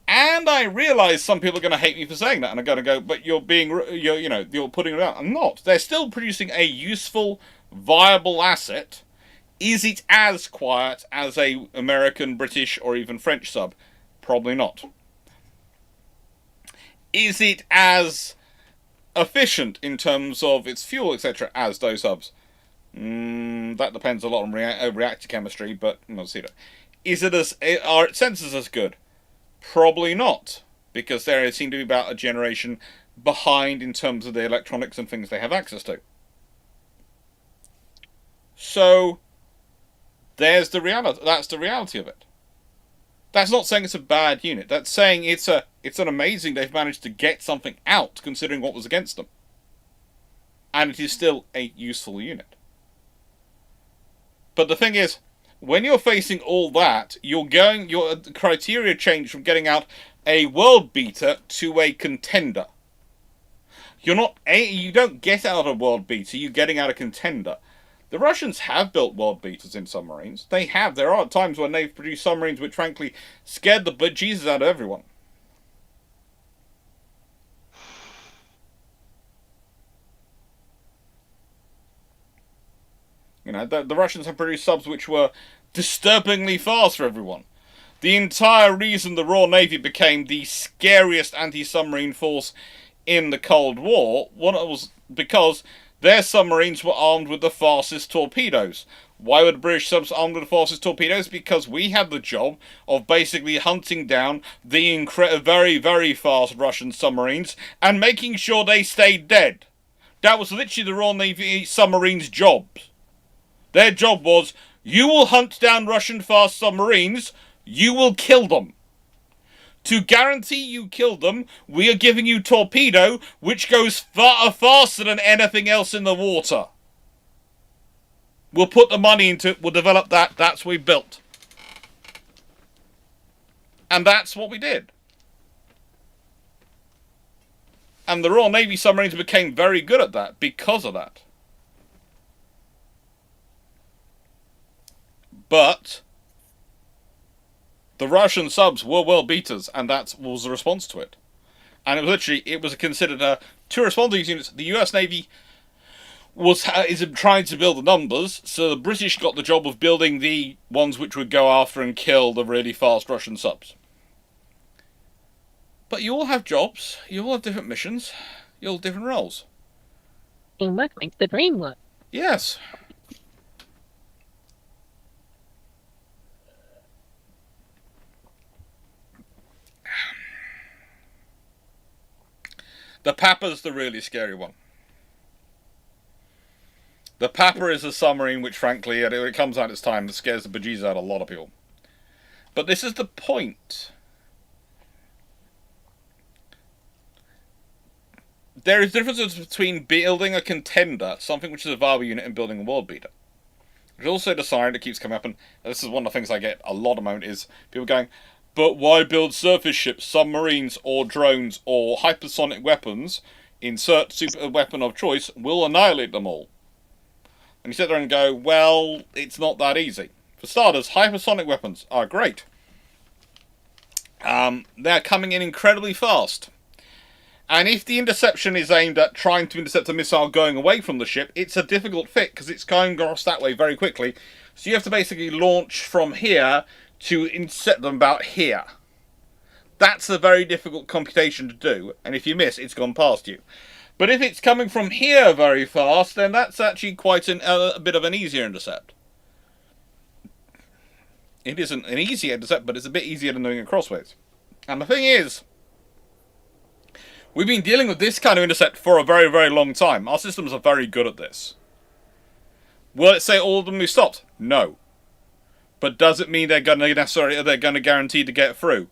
S1: And I realize some people are going to hate me for saying that. And I'm going to go, but you're putting it out. I'm not. They're still producing a useful, viable asset. Is it as quiet as a American, British, or even French sub? Probably not. Is it as efficient in terms of its fuel, etc., as those subs? That depends a lot on reactor chemistry, but we'll see that. Are its sensors as good? Probably not, because they seem to be about a generation behind in terms of the electronics and things they have access to. So, there's the reality. That's the reality of it. That's not saying it's a bad unit. That's saying it's an amazing they've managed to get something out, considering what was against them. And it is still a useful unit. But the thing is, when you're facing all that, your criteria change from getting out a world beater to a contender. You don't get out a world beater, you're getting out a contender. The Russians have built world beaters in submarines. They have. There are times when they've produced submarines which, frankly, scared the bejesus out of everyone. You know, the Russians have produced subs which were disturbingly fast for everyone. The entire reason the Royal Navy became the scariest anti-submarine force in the Cold War was because their submarines were armed with the fastest torpedoes. Why were the British subs armed with the fastest torpedoes? Because we had the job of basically hunting down the very, very fast Russian submarines and making sure they stayed dead. That was literally the Royal Navy submarines' job. Their job was, you will hunt down Russian fast submarines, you will kill them. To guarantee you kill them, we are giving you torpedo, which goes far faster than anything else in the water. We'll put the money into it, we'll develop that, that's what we built. And that's what we did. And the Royal Navy submarines became very good at that because of that. But the Russian subs were world beaters, and that was the response to it. And it was considered two response to these units. The US Navy is trying to build the numbers, so the British got the job of building the ones which would go after and kill the really fast Russian subs. But you all have jobs, you all have different missions, you all have different roles.
S4: Teamwork makes the dream work.
S1: Yes. The Papa's the really scary one. The Papa is a submarine which, frankly, when it comes out its time, scares the bejesus out of a lot of people. But this is the point. There is differences between building a contender, something which is a viable unit, and building a world beater. Which also decided, it keeps coming up, and this is one of the things I get a lot of moment, is people going, but why build surface ships, submarines, or drones, or hypersonic weapons? Insert super weapon of choice, will annihilate them all. And you sit there and go, well, it's not that easy. For starters, hypersonic weapons are great. They're coming in incredibly fast. And if the interception is aimed at trying to intercept a missile going away from the ship, it's a difficult fit, because it's going across that way very quickly. So you have to basically launch from here to intercept them about here. That's a very difficult computation to do, and if you miss, it's gone past you. But if it's coming from here very fast, then that's actually quite a bit of an easier intercept. It isn't an easy intercept, but it's a bit easier than doing it crossways. And the thing is, we've been dealing with this kind of intercept for a very, very long time. Our systems are very good at this. Will it say all of them be stopped? No. But does it mean they're going to guarantee to get through?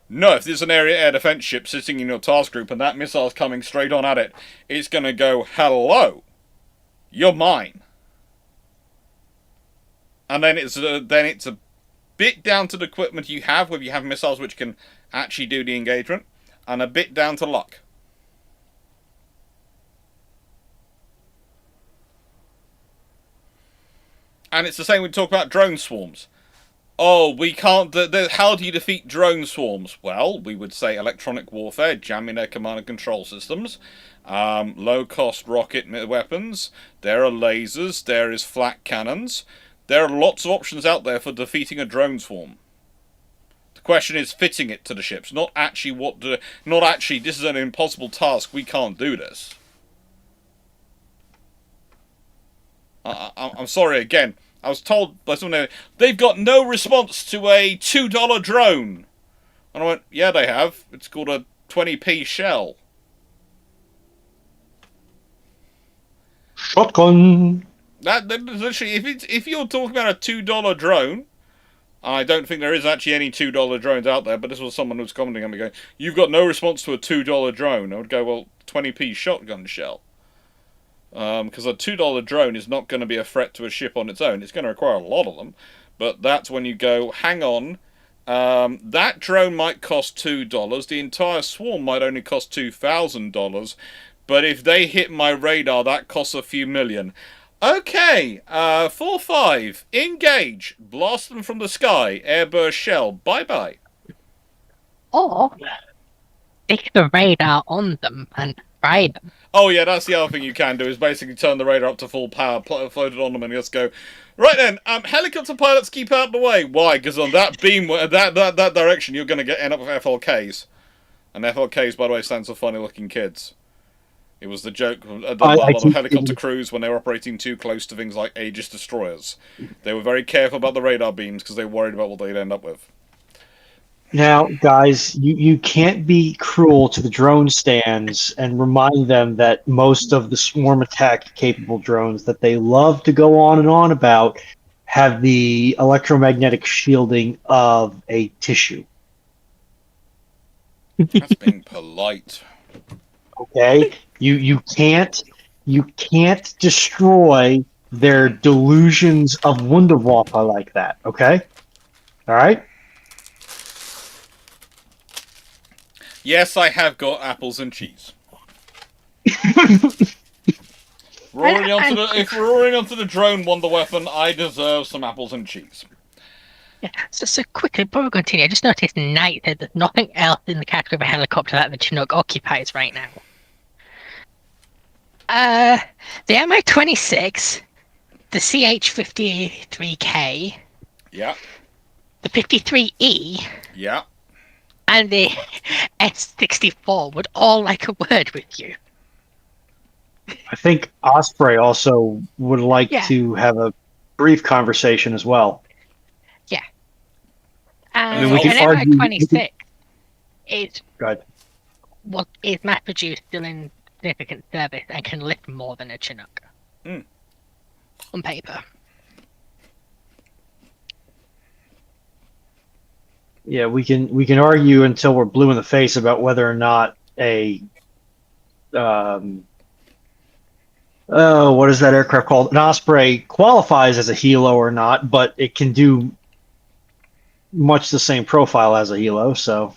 S1: No, if there's an area air defense ship sitting in your task group and that missile's coming straight on at it, it's going to go, hello, you're mine. And then it's a bit down to the equipment you have, whether you have missiles which can actually do the engagement, and a bit down to luck. And it's the same when we talk about drone swarms. Oh, we can't... how do you defeat drone swarms? Well, we would say electronic warfare, jamming their command and control systems, low-cost rocket weapons, there are lasers, there is flak cannons. There are lots of options out there for defeating a drone swarm. The question is fitting it to the ships, not actually this is an impossible task, we can't do this. I'm sorry again. I was told by someone they've got no response to a $2 drone. And I went, yeah, they have. It's called a 20p shell.
S3: Shotgun.
S1: That literally, if you're talking about a $2 drone, I don't think there is actually any $2 drones out there. But this was someone who was commenting on me going, "You've got no response to a $2 drone." I would go, well, 20p shotgun shell. Because a $2 drone is not going to be a threat to a ship on its own. It's going to require a lot of them. But that's when you go, hang on, that drone might cost $2. The entire swarm might only cost $2,000. But if they hit my radar, that costs a few million. Okay, 4-5, engage, blast them from the sky, airburst shell, bye-bye.
S4: Or stick the radar on them and fry them.
S1: Oh yeah, that's the other thing you can do, is basically turn the radar up to full power, float it on them, and just go, right then, helicopter pilots keep out of the way. Why? Because on that beam, that direction, you're going to end up with FLKs. And FLKs, by the way, stands for funny looking kids. It was the joke of a lot of helicopter crews when they were operating too close to things like Aegis destroyers. They were very careful about the radar beams because they were worried about what they'd end up with.
S3: Now, guys, you can't be cruel to the drone stands and remind them that most of the swarm attack capable drones that they love to go on and on about have the electromagnetic shielding of a tissue.
S1: That's being polite.
S3: Okay? You can't destroy their delusions of Wunderwaffe like that, okay? All right?
S1: Yes, I have got apples and cheese. If roaring onto the drone won the weapon, I deserve some apples and cheese.
S4: Yeah. So quickly, before we continue, I just noticed Knight said there's nothing else in the category of a helicopter that the Chinook occupies right now. The Mi-26, the CH-53K,
S1: Yeah.
S4: the 53E,
S1: Yeah.
S4: and the S-64 would all like a word with you.
S3: I think Osprey also would like
S4: Yeah.
S3: to have a brief conversation as well.
S4: Yeah.
S3: I mean, we
S4: an
S3: can argue.
S4: Mi-26 is
S3: Go ahead.
S4: what is mass-produced, still in significant service, and can lift more than a Chinook.
S1: Mm.
S4: On paper.
S3: Yeah, we can argue until we're blue in the face about whether or not a what is that aircraft called? An Osprey qualifies as a helo or not, but it can do much the same profile as a helo. So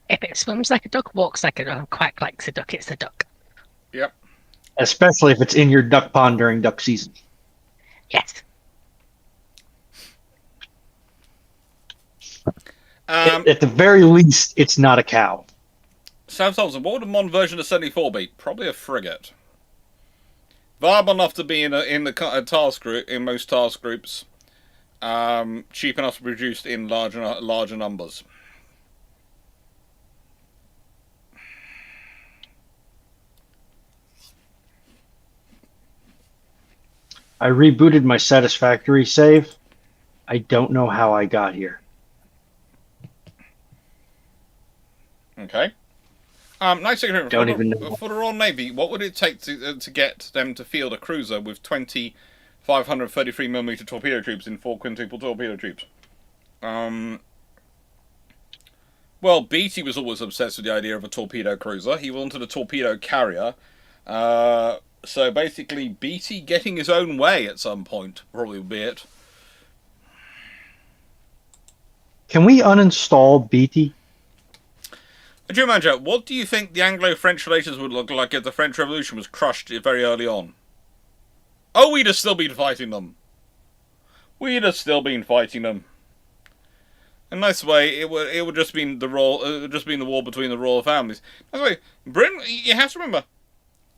S4: If it swims like a duck, walks like a duck, quack like a duck, it's a duck.
S1: Yep.
S3: especially if it's in your duck pond during duck season.
S4: Yes.
S3: At the very least, it's not a cow.
S1: Sam Thompson, what would a modern version of 74 be? Probably a frigate. Viable enough to be in the task group, in most task groups. Cheap enough to be produced in larger numbers.
S3: I rebooted my Satisfactory save. I don't know how I got here.
S1: Okay. Nice to
S3: Don't even know.
S1: For the Royal Navy, what would it take to get them to field a cruiser with 20 533mm torpedo tubes in 4 quintuple torpedo tubes? Well, Beatty was always obsessed with the idea of a torpedo cruiser. He wanted a torpedo carrier. So basically, Beatty getting his own way at some point probably would be it.
S3: Can we uninstall BT?
S1: Drew Manager, what do you think the Anglo-French relations would look like if the French Revolution was crushed very early on? Oh, we'd have still been fighting them. We'd have still been fighting them. In a nice way, it would just been the war between the royal families. By the way, Britain, you have to remember,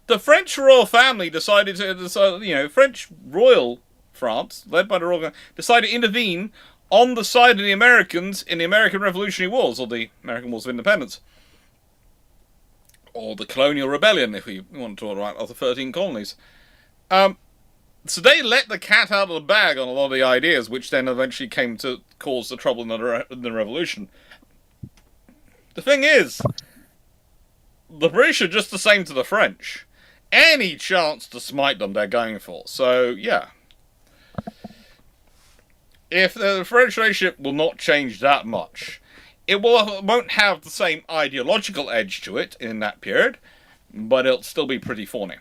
S1: the French royal family decided to, French royal France, led by the royal, decided to intervene on the side of the Americans in the American Revolutionary Wars, or the American Wars of Independence. Or the Colonial Rebellion, if we want to talk about of the 13 colonies. So they let the cat out of the bag on a lot of the ideas, which then eventually came to cause the trouble in the Revolution. The thing is, the British are just the same to the French. Any chance to smite them, they're going for. So, yeah. If the French relationship will not change that much, it won't have the same ideological edge to it in that period, but it'll still be pretty thorny.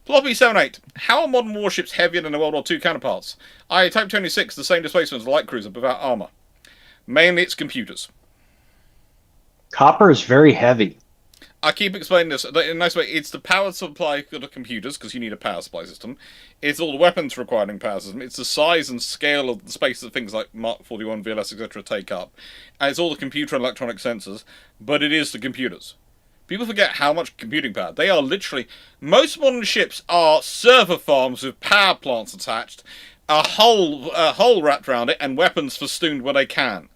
S1: Floppy78, how are modern warships heavier than their World War II counterparts? Type 26, the same displacement as a light cruiser, but without armour. Mainly it's computers.
S3: Copper is very heavy.
S1: I keep explaining this in a nice way. It's the power supply for the computers, because you need a power supply system. It's all the weapons requiring power system. It's the size and scale of the space that things like Mark 41, VLS, etc. take up. And it's all the computer and electronic sensors, but it is the computers. People forget how much computing power. They are literally... Most modern ships are server farms with power plants attached, a hole wrapped around it, and weapons festooned where they can.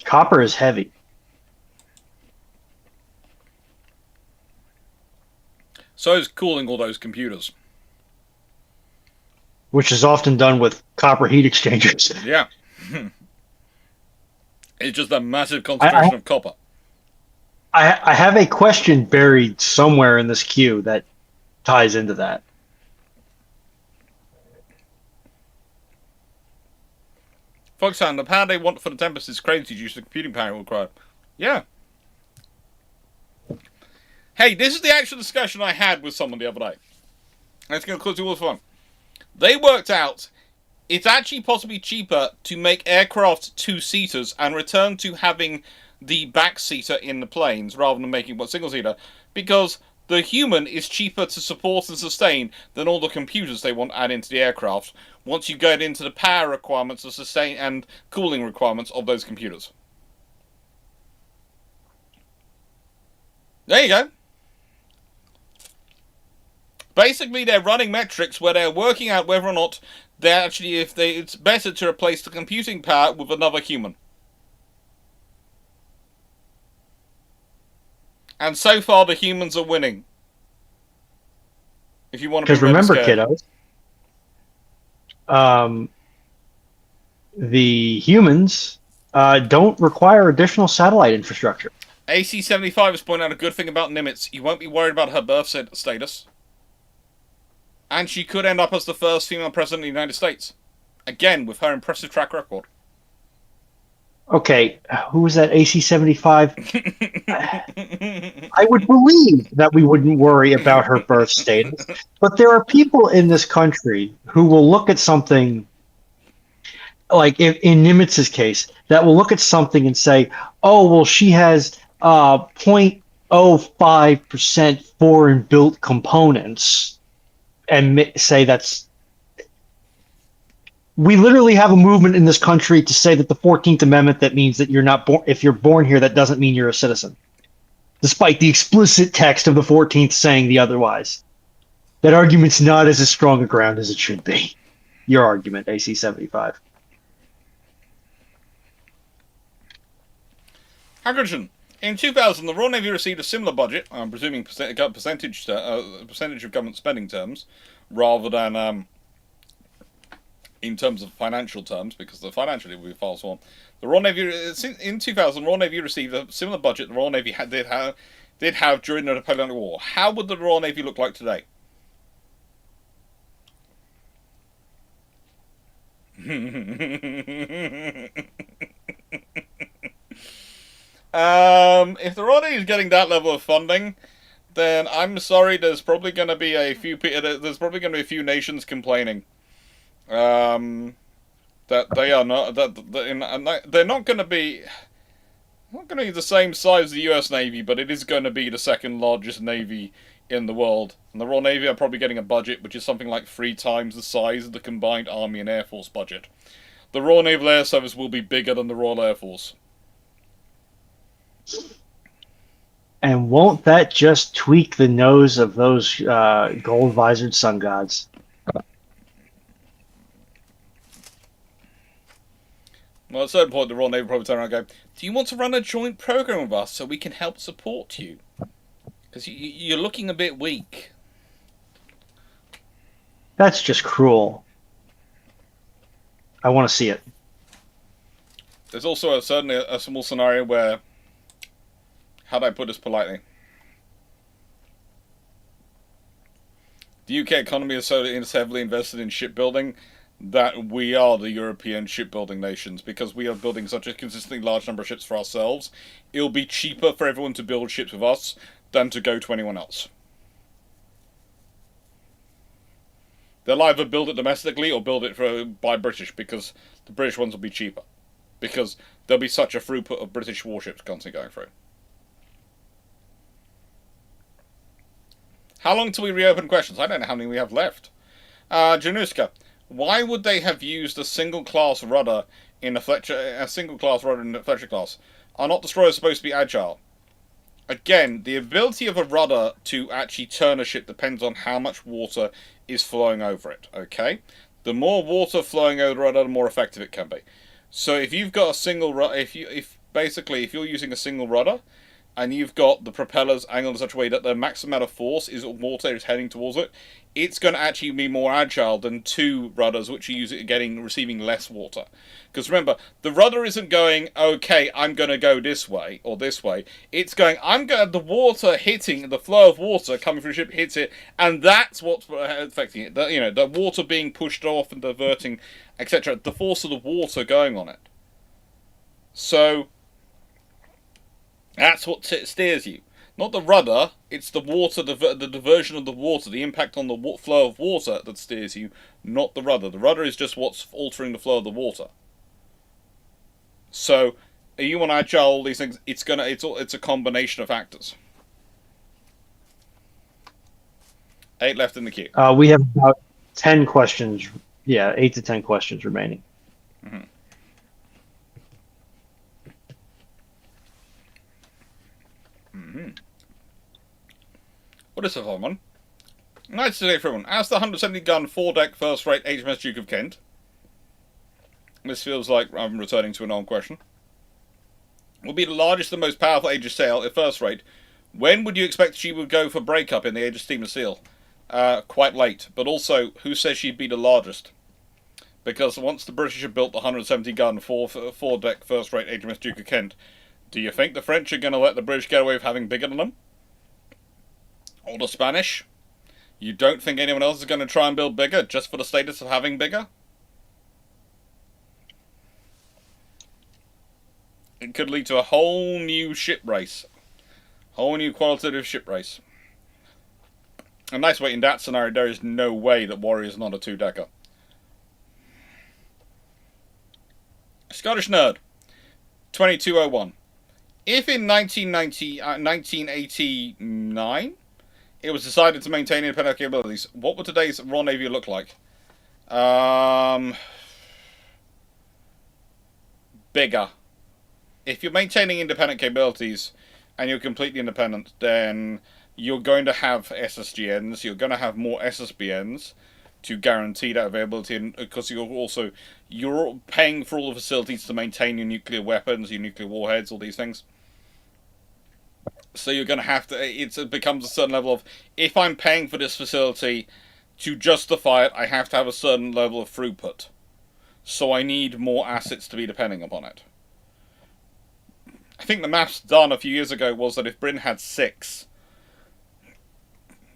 S3: Copper is heavy.
S1: So is cooling all those computers.
S3: Which is often done with copper heat exchangers.
S1: Yeah. It's just a massive concentration of copper.
S3: I have a question buried somewhere in this queue that ties into that.
S1: Foxhound, the power they want for the Tempest is crazy due to the computing power required. Yeah. Hey, this is the actual discussion I had with someone the other day. Let's go close to all the fun. They worked out it's actually possibly cheaper to make aircraft two-seaters and return to having the back-seater in the planes rather than making one single-seater, because the human is cheaper to support and sustain than all the computers they want to add into the aircraft once you get into the power requirements of sustain and cooling requirements of those computers. There you go. Basically, they're running metrics where they're working out whether or not they're actually, it's better to replace the computing power with another human. And so far, the humans are winning. If you want to be really
S3: remember,
S1: scared.
S3: kiddos, the humans don't require additional satellite infrastructure.
S1: AC-75 has pointed out a good thing about Nimitz. You won't be worried about her birth status. And she could end up as the first female president of the United States. Again, with her impressive track record.
S3: Okay, who was that AC-75? I would believe that we wouldn't worry about her birth status. But there are people in this country who will look at something, like in Nimitz's case, that will look at something and say, oh, well, she has 0.05% foreign-built components, and say that's... We literally have a movement in this country to say that the 14th Amendment, that means that you're not born, if you're born here, that doesn't mean you're a citizen. Despite the explicit text of the 14th saying the otherwise. That argument's not as strong a ground as it should be. Your argument, AC-75.
S1: Hagridgen. In 2000, the Royal Navy received a similar budget, I'm presuming percentage of government spending terms, rather than in terms of financial terms, because the financially will be far so on. The Royal Navy, in 2000, the Royal Navy received a similar budget the Royal Navy did have during the Napoleonic War. How would the Royal Navy look like today? If the Royal Navy is getting that level of funding, then I'm sorry. There's probably going to be a few. There's probably going to be a few nations complaining that they are not they're not going to be the same size as the U.S. Navy, but it is going to be the second largest navy in the world. And the Royal Navy are probably getting a budget which is something like 3 times the size of the combined Army and Air Force budget. The Royal Naval Air Service will be bigger than the Royal Air Force.
S3: And won't that just tweak the nose of those gold-visored sun gods?
S1: Well, at a certain point, the Royal Navy probably turn around and go, do you want to run a joint program with us so we can help support you? Because you're looking a bit weak.
S3: That's just cruel. I want to see it.
S1: There's also certainly a small scenario where, how do I put this politely? The UK economy is so heavily invested in shipbuilding that we are the European shipbuilding nations, because we are building such a consistently large number of ships for ourselves. It'll be cheaper for everyone to build ships with us than to go to anyone else. They'll either build it domestically or build it by British, because the British ones will be cheaper. Because there'll be such a throughput of British warships constantly going through. How long till we reopen questions? I don't know how many we have left. Januska, why would they have used a single-class rudder in a Fletcher class? Are not destroyers supposed to be agile? Again, the ability of a rudder to actually turn a ship depends on how much water is flowing over it, okay? The more water flowing over the rudder, the more effective it can be. So if you've got a single rudder, if you're using a single rudder, and you've got the propellers angled in such a way that the maximum amount of force is water is heading towards it, it's going to actually be more agile than 2 rudders which are receiving less water. Because remember, the rudder isn't going, okay, I'm going to go this way or this way. It's going, the water hitting, the flow of water coming from the ship hits it, and that's what's affecting it. The water being pushed off and diverting, etc. The force of the water going on it. So that's what steers you. Not the rudder, it's the water, the diversion of the water, the impact on the flow of water that steers you, not the rudder. The rudder is just what's altering the flow of the water. So, are you on agile, all these things, it's a combination of factors. 8 left in the queue.
S3: We have about 10 questions. Yeah, 8 to 10 questions remaining.
S1: Mm-hmm. Mm-hmm. What is the fun one? Nice to see everyone. As the 170 gun 4-deck first rate HMS Duke of Kent. This feels like I'm returning to an old question. Will be the largest and most powerful Aegis sail at first rate. When would you expect she would go for breakup in the Aegis Steamer Seal? Quite late. But also, who says she'd be the largest? Because once the British have built the 170 gun 4-deck first rate HMS Duke of Kent, do you think the French are going to let the British get away with having bigger than them? Or the Spanish? You don't think anyone else is going to try and build bigger just for the status of having bigger? It could lead to a whole new ship race. Whole new qualitative ship race. A nice way in that scenario, there is no way that Warrior is not a 2-decker. Scottish Nerd. 2201. If in 1989 it was decided to maintain independent capabilities, what would today's Royal Navy look like? Bigger. If you're maintaining independent capabilities and you're completely independent, then you're going to have SSGNs, you're going to have more SSBNs to guarantee that availability, and because you're paying for all the facilities to maintain your nuclear weapons, your nuclear warheads, all these things. So you're going to have to, it becomes a certain level of, if I'm paying for this facility, to justify it, I have to have a certain level of throughput. So I need more assets to be depending upon it. I think the maths done a few years ago was that if Britain had 6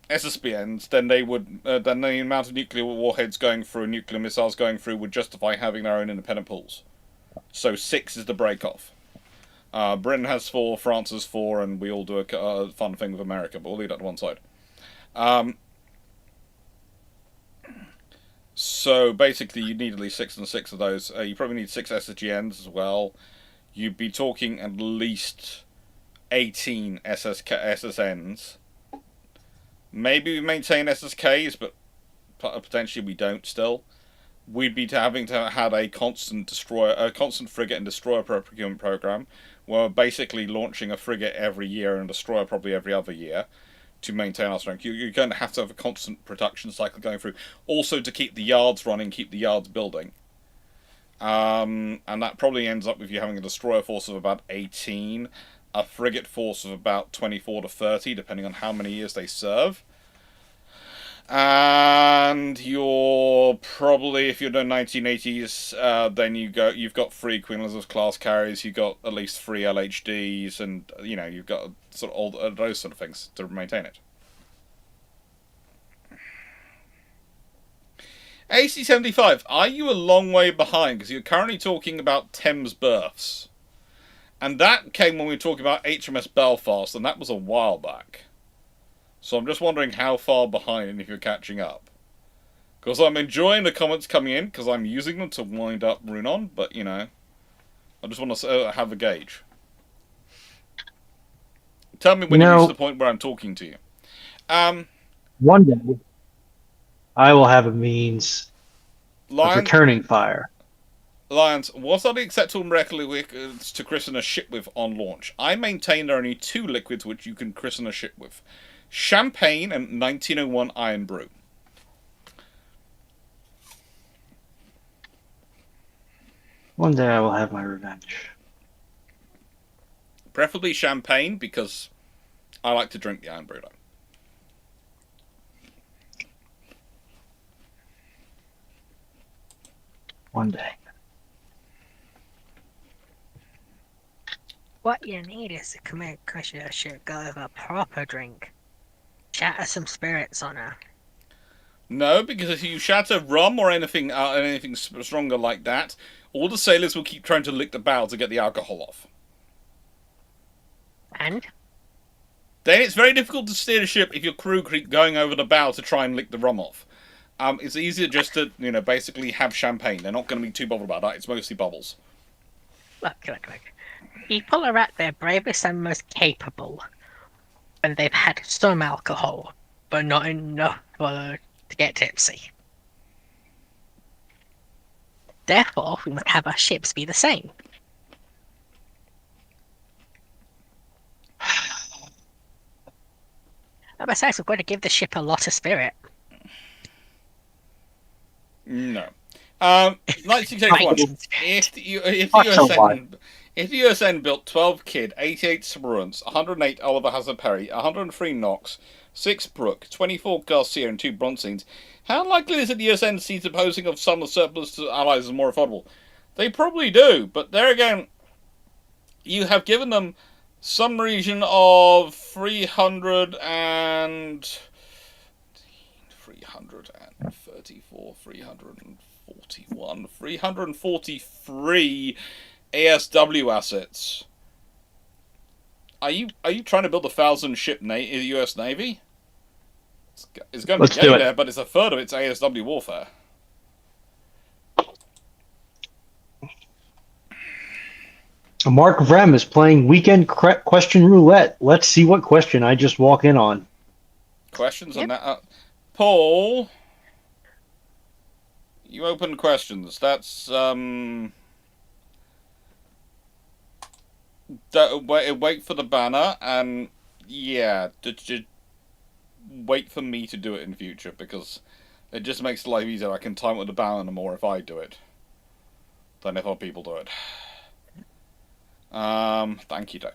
S1: SSBNs, then they would, then the amount of nuclear warheads going through, nuclear missiles going through, would justify having their own independent pools. So 6 is the break-off. Britain has 4, France has 4, and we all do a fun thing with America, but we'll leave that to one side. So basically, you need at least 6 and 6 of those. You probably need 6 SSGNs as well. You'd be talking at least 18 SSNs. Maybe we maintain SSKs, but potentially we don't still. We'd be having to have a constant frigate and destroyer procurement program, where we're basically launching a frigate every year and a destroyer probably every other year to maintain our strength. You're going to have a constant production cycle going through, also to keep the yards running, keep the yards building. And that probably ends up with you having a destroyer force of about 18, a frigate force of about 24 to 30, depending on how many years they serve. And you're probably, if you're doing 1980s, then you've got 3 Queen Elizabeth class carriers, you've got at least 3 LHDs, and you've got sort of all those sort of things to maintain it. AC75, are you a long way behind? Because you're currently talking about Thames berths. And that came when we were talking about HMS Belfast, and that was a while back. So I'm just wondering how far behind and if you're catching up. Because I'm enjoying the comments coming in, because I'm using them to wind up Runon, but, I just want to have a gauge. Tell me when you reach the point where I'm talking to you.
S3: One day, I will have a means of returning fire.
S1: Lions, what are the acceptable molecular liquids to christen a ship with on launch? I maintain there are only 2 liquids which you can christen a ship with. Champagne and 1901 Iron Brew.
S3: One day I will have my revenge.
S1: Preferably champagne, because I like to drink the Iron Brew, though.
S3: One day.
S4: What you need is to commit a ship, go with a proper drink. Shatter some spirits on her.
S1: No, because if you shatter rum or anything stronger like that, all the sailors will keep trying to lick the barrel to get the alcohol off.
S4: And?
S1: then it's very difficult to steer a ship if your crew keep going over the bow to try and lick the rum off. It's easier just to, basically have champagne. They're not going to be too bothered about that. It's mostly bubbles.
S4: Look. People are at their bravest and most capable when they've had some alcohol, but not enough to get tipsy. Therefore, we must have our ships be the same. And besides, we've got to give the ship a lot of spirit.
S1: No. 1981. If the USN built 12 Kidd, 88 Spruance, 108 Oliver Hazard Perry, 103 Knox, 6 Brooke, 24 Garcia, and 2 Bronzines, how likely is it the USN sees the posing of some surplus to allies as more affordable? They probably do, but there again, you have given them some region of 343 ASW assets. Are you trying to build 1,000 ship US Navy? It's going to be getting there, but it's a third of its ASW warfare.
S3: Mark Vrem is playing weekend question roulette. Let's see what question I just walk in on.
S1: Questions on that? Paul, you open questions. That's wait for the banner, and yeah, wait for me to do it in future, because it just makes life easier. I can time it with the banner more if I do it than if other people do it. Thank you, Doe.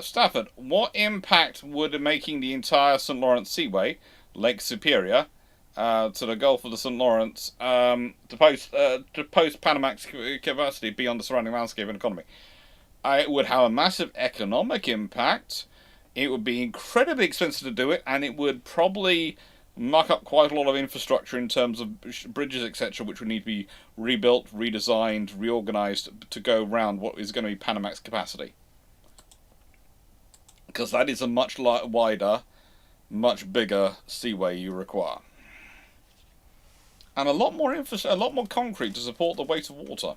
S1: Stafford, what impact would making the entire St. Lawrence Seaway, Lake Superior, to the Gulf of the St. Lawrence, to post Panamax capacity beyond the surrounding landscape and economy? It would have a massive economic impact. It would be incredibly expensive to do it, and it would probably muck up quite a lot of infrastructure in terms of bridges, etc., which would need to be rebuilt, redesigned, reorganised to go around what is going to be Panamax capacity. Because that is a much wider, much bigger seaway you require. And a lot more concrete to support the weight of water.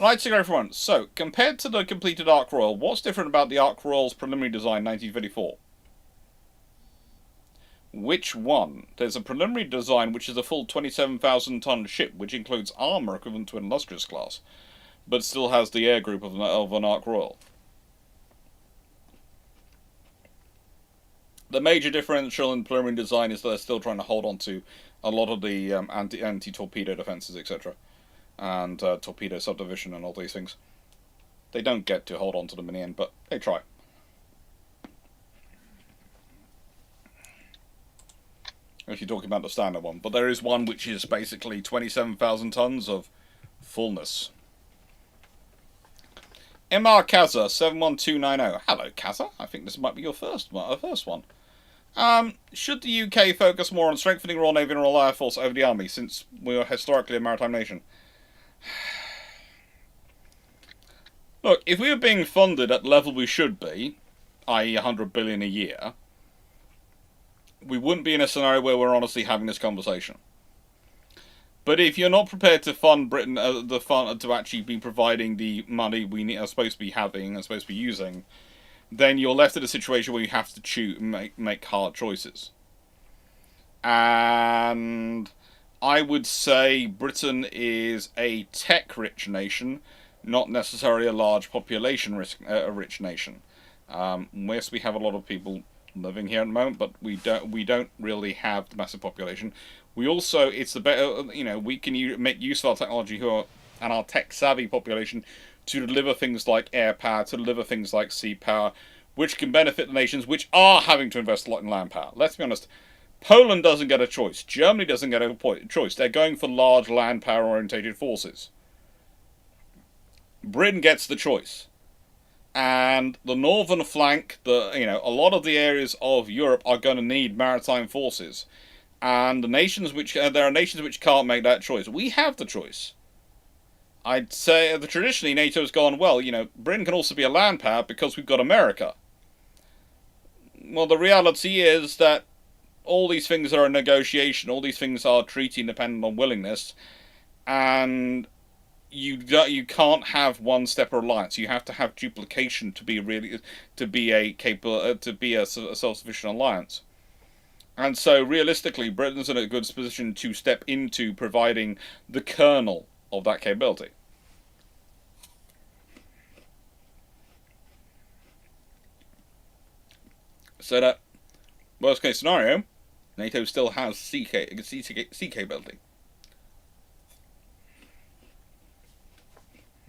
S1: Right, to go for one. So, compared to the completed Ark Royal, what's different about the Ark Royal's preliminary design 1934? Which one? There's a preliminary design which is a full 27,000-ton ship, which includes armour equivalent to an Illustrious class, but still has the air group of an Ark Royal. The major differential in preliminary design is that they're still trying to hold on to a lot of the anti-torpedo defences, etc., and torpedo subdivision and all these things. They don't get to hold on to them in the end, but they try. If you're talking about the standard one. But there is one which is basically 27,000 tons of fullness. MR Kaza 71290. Hello, Kaza. I think this might be your first one. Should the UK focus more on strengthening Royal Navy and Royal Air Force over the Army, since we are historically a maritime nation? Look, if we were being funded at the level we should be, i.e. 100 billion a year, we wouldn't be in a scenario where we're honestly having this conversation. But if you're not prepared to fund Britain, to actually be providing the money we are supposed to be having and supposed to be using, then you're left in a situation where you have to make hard choices. And I would say Britain is a tech-rich nation, not necessarily a large population-rich nation. Yes, we have a lot of people living here at the moment, but we don't really have the massive population. We also, it's the better, we can make use of our technology and our tech-savvy population to deliver things like air power, to deliver things like sea power, which can benefit the nations which are having to invest a lot in land power. Let's be honest, Poland doesn't get a choice. Germany doesn't get a choice. They're going for large land power-orientated forces. Britain gets the choice. And the northern flank, a lot of the areas of Europe are going to need maritime forces, and there are nations which can't make that choice. We have the choice. I'd say that traditionally NATO's gone, well, Britain can also be a land power because we've got America. Well, the reality is that all these things are a negotiation. All these things are treaty dependent on willingness, and you can't have one step alliance. You have to have duplication to be a self-sufficient alliance. And so, realistically, Britain's in a good position to step into providing the kernel of that capability. So that, worst case scenario, NATO still has sea capability.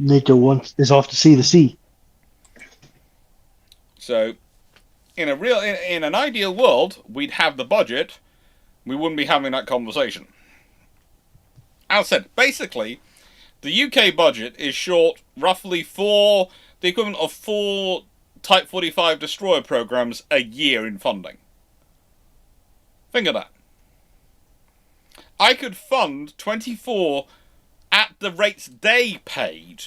S3: NATO is off to see the sea.
S1: So, in an ideal world, we'd have the budget. We wouldn't be having that conversation. As I said, basically, the UK budget is short roughly the equivalent of 4 Type 45 destroyer programs a year in funding. Think of that. I could fund 24 at the rates they paid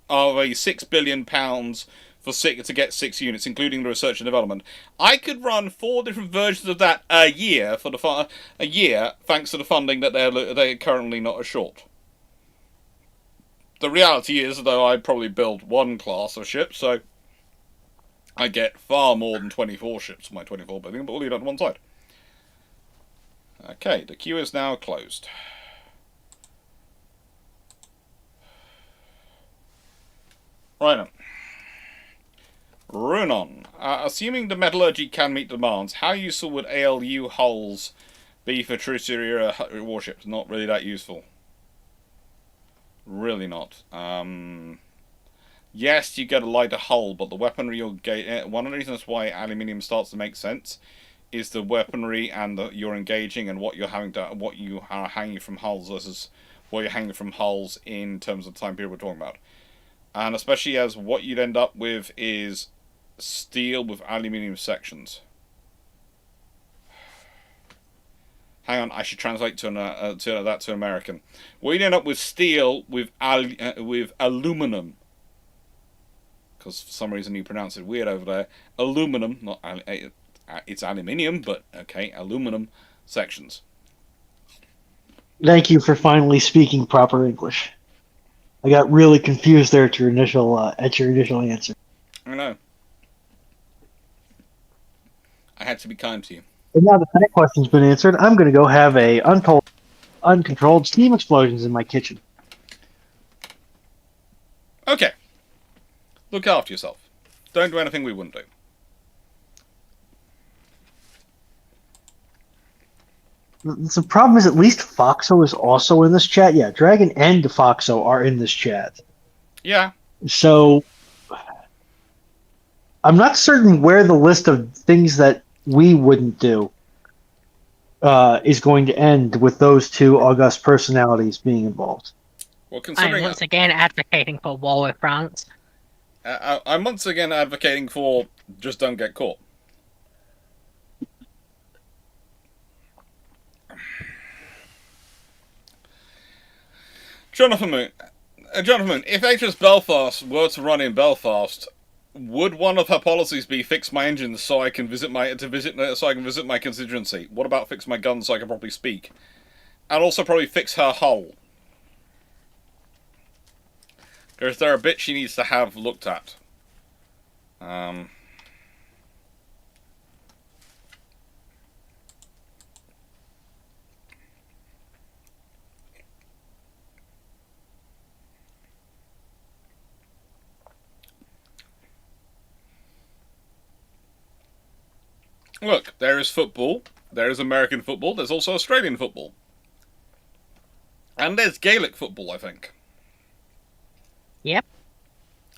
S1: of a £6 billion to get 6 units, including the research and development. I could run 4 different versions of that a year thanks to the funding that they're currently not as short. The reality is, though, I'd probably build 1 class of ships, so I get far more than 24 ships for my 24 billion, but we'll leave that to one side. Okay, the queue is now closed. Right then. Runon. Assuming the metallurgy can meet demands, how useful would ALU hulls be for tertiary warships? Not really that useful. Really not. Yes, you get a lighter hull, but the weaponry you'll get... one of the reasons why aluminium starts to make sense is the weaponry and you're engaging and what you are hanging from hulls versus what you're hanging from hulls in terms of the time period we're talking about. And especially as what you'd end up with is steel with aluminium sections. Hang on, I should translate that to American. What you'd end up with steel with aluminum. Because for some reason you pronounce it weird over there. Aluminum, not it's aluminium, but okay, aluminum sections.
S3: Thank you for finally speaking proper English. I got really confused there at your initial answer.
S1: I know. I had to be kind to you.
S3: And now that question's been answered, I'm going to go have uncontrolled steam explosions in my kitchen.
S1: Okay. Look after yourself. Don't do anything we wouldn't do.
S3: The problem is at least Foxo is also in this chat. Yeah, Dragon and Foxo are in this chat.
S1: Yeah.
S3: So I'm not certain where the list of things that we wouldn't do is going to end with those 2 august personalities being involved.
S1: Well, considering
S4: I'm once again advocating for war with France.
S1: I'm once again advocating for just don't get caught. Jonathan Moon, if HS Belfast were to run in Belfast, would one of her policies be fix my engines so I can visit my constituency? What about fix my guns so I can properly speak? And also probably fix her hull. Because there are bits she needs to have looked at. Look, there is football, there is American football, there's also Australian football. And there's Gaelic football, I think.
S4: Yep.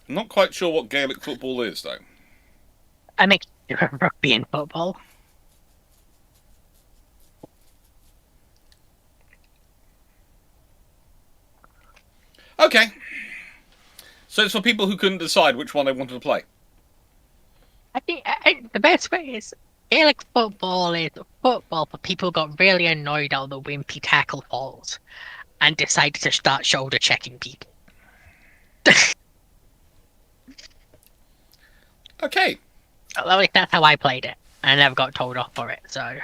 S1: I'm not quite sure what Gaelic football is, though.
S4: A mixture of rugby and football.
S1: Okay. So it's for people who couldn't decide which one they wanted to play.
S4: I think the best way is Gaelic football is football for people who got really annoyed at the wimpy tackle falls and decided to start shoulder checking people.
S1: Okay.
S4: At least that's how I played it. I never got told off for it, so...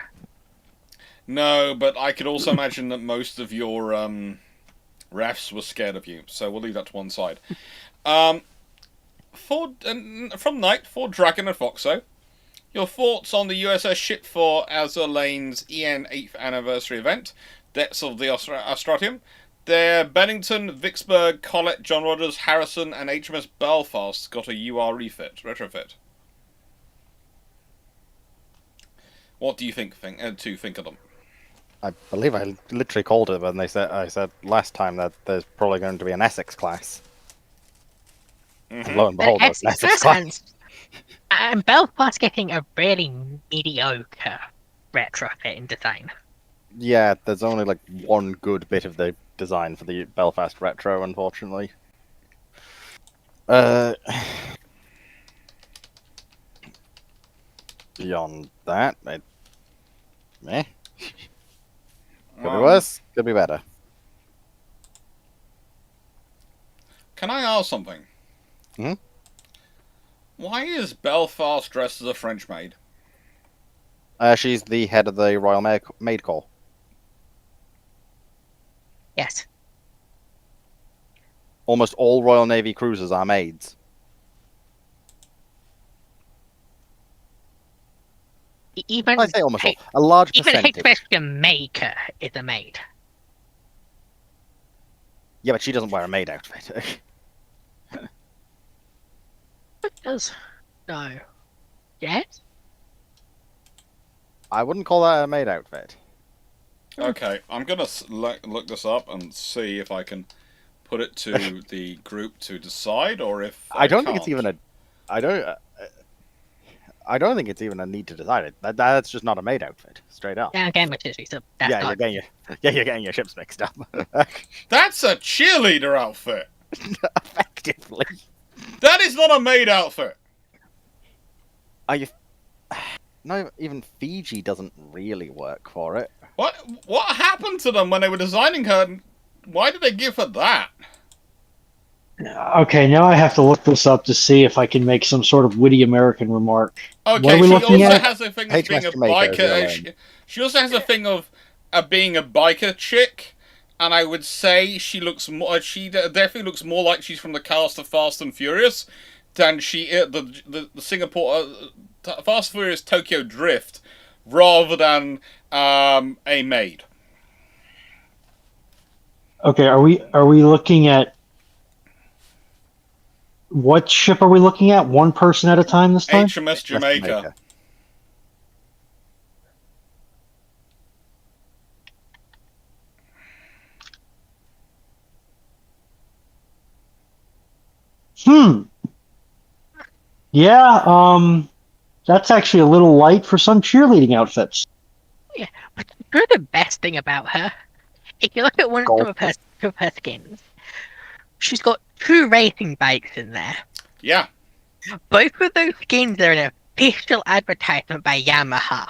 S1: No, but I could also imagine that most of your refs were scared of you, so we'll leave that to one side. From Knight, for Dragon and Foxo, your thoughts on the USS Ship for Azur Lane's EN 8th anniversary event, Depths of the Astratium. Their Bennington, Vicksburg, Collett, John Rogers, Harrison, and HMS Belfast got a UR retrofit. What do you think of them?
S5: I believe I literally called it when I said last time that there's probably going to be an Essex class. And lo and behold, there's an Essex class.
S4: And Belfast getting a really mediocre retrofit in design.
S5: Yeah, there's only like one good bit of the design for the Belfast retro, unfortunately. Beyond that, meh. Could be worse, could be better.
S1: Can I ask something?
S5: Hmm?
S1: Why is Belfast dressed as a French maid?
S5: She's the head of the Royal Maid Corps.
S4: Yes.
S5: Almost all Royal Navy cruisers are maids.
S4: Even
S5: I say almost all. A large
S4: even
S5: percentage.
S4: HMS Jamaica is a maid.
S5: Yeah, but she doesn't wear a maid outfit.
S4: It does. No. Yes?
S5: I wouldn't call that a maid outfit.
S1: Okay, I'm gonna look this up and see if I can put it to the group to decide, or if
S5: I don't think it's even a. I don't think it's even a need to decide it. That's just not a maid outfit, straight up.
S4: Yeah, again, which is so that's
S5: Yeah,
S4: not...
S5: you're getting your ships mixed up.
S1: That's a cheerleader outfit.
S5: Effectively.
S1: That is not a maid outfit.
S5: Are you? No, even Fiji doesn't really work for it.
S1: What happened to them when they were designing her? Why did they give her that?
S3: Okay, now I have to look this up to see if I can make some sort of witty American remark.
S1: Okay, she also has a thing of being a biker. She also has a thing of being a biker chick, and I would say she looks more. She definitely looks more like she's from the cast of Fast and Furious than the Singapore Fast and Furious Tokyo Drift, rather than a maid.
S3: Okay, are we looking at what ship are we looking at? One person at a time this time?
S1: HMS Jamaica.
S3: Yeah, that's actually a little light for some cheerleading outfits.
S4: Yeah, but the best thing about her, if you look at one of her skins, she's got 2 racing bikes in there.
S1: Yeah.
S4: Both of those skins are an official advertisement by Yamaha.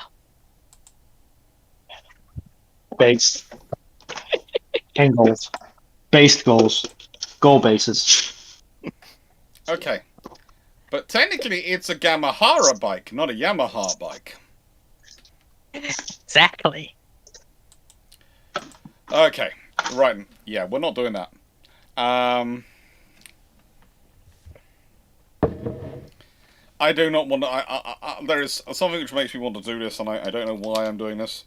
S3: Based. And goals. Based goals. Goal bases.
S1: Okay. But technically it's a Gamahara bike, not a Yamaha bike.
S4: Exactly.
S1: Okay. Right. Yeah, we're not doing that. I do not want to... there is something which makes me want to do this, and I don't know why I'm doing this.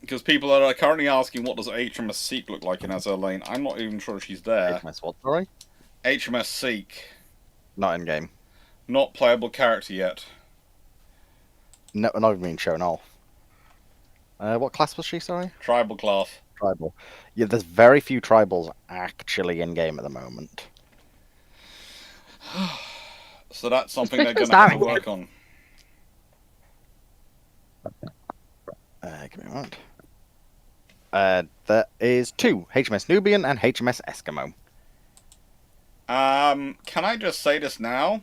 S1: Because people are currently asking, what does HMS Seek look like in Azur Lane? I'm not even sure she's there.
S5: HMS what, sorry?
S1: HMS Seek.
S5: Not in game.
S1: Not playable character yet.
S5: No, not even being shown off. What class was she, sorry?
S1: Tribal class.
S5: Tribal. Yeah, there's very few tribals actually in game at the moment.
S1: So that's something they're going to have to work on.
S5: Give me a moment. There is 2. HMS Nubian and HMS Eskimo.
S1: Can I just say this now?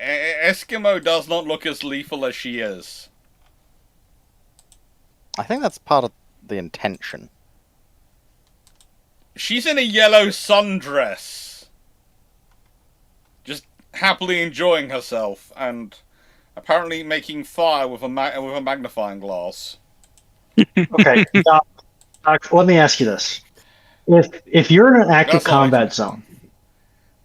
S1: Eskimo does not look as lethal as she is.
S5: I think that's part of the intention.
S1: She's in a yellow sundress. Just happily enjoying herself and apparently making fire with a magnifying glass.
S3: Okay, Doc, let me ask you this: if you're in an active
S1: That's all right.
S3: combat zone,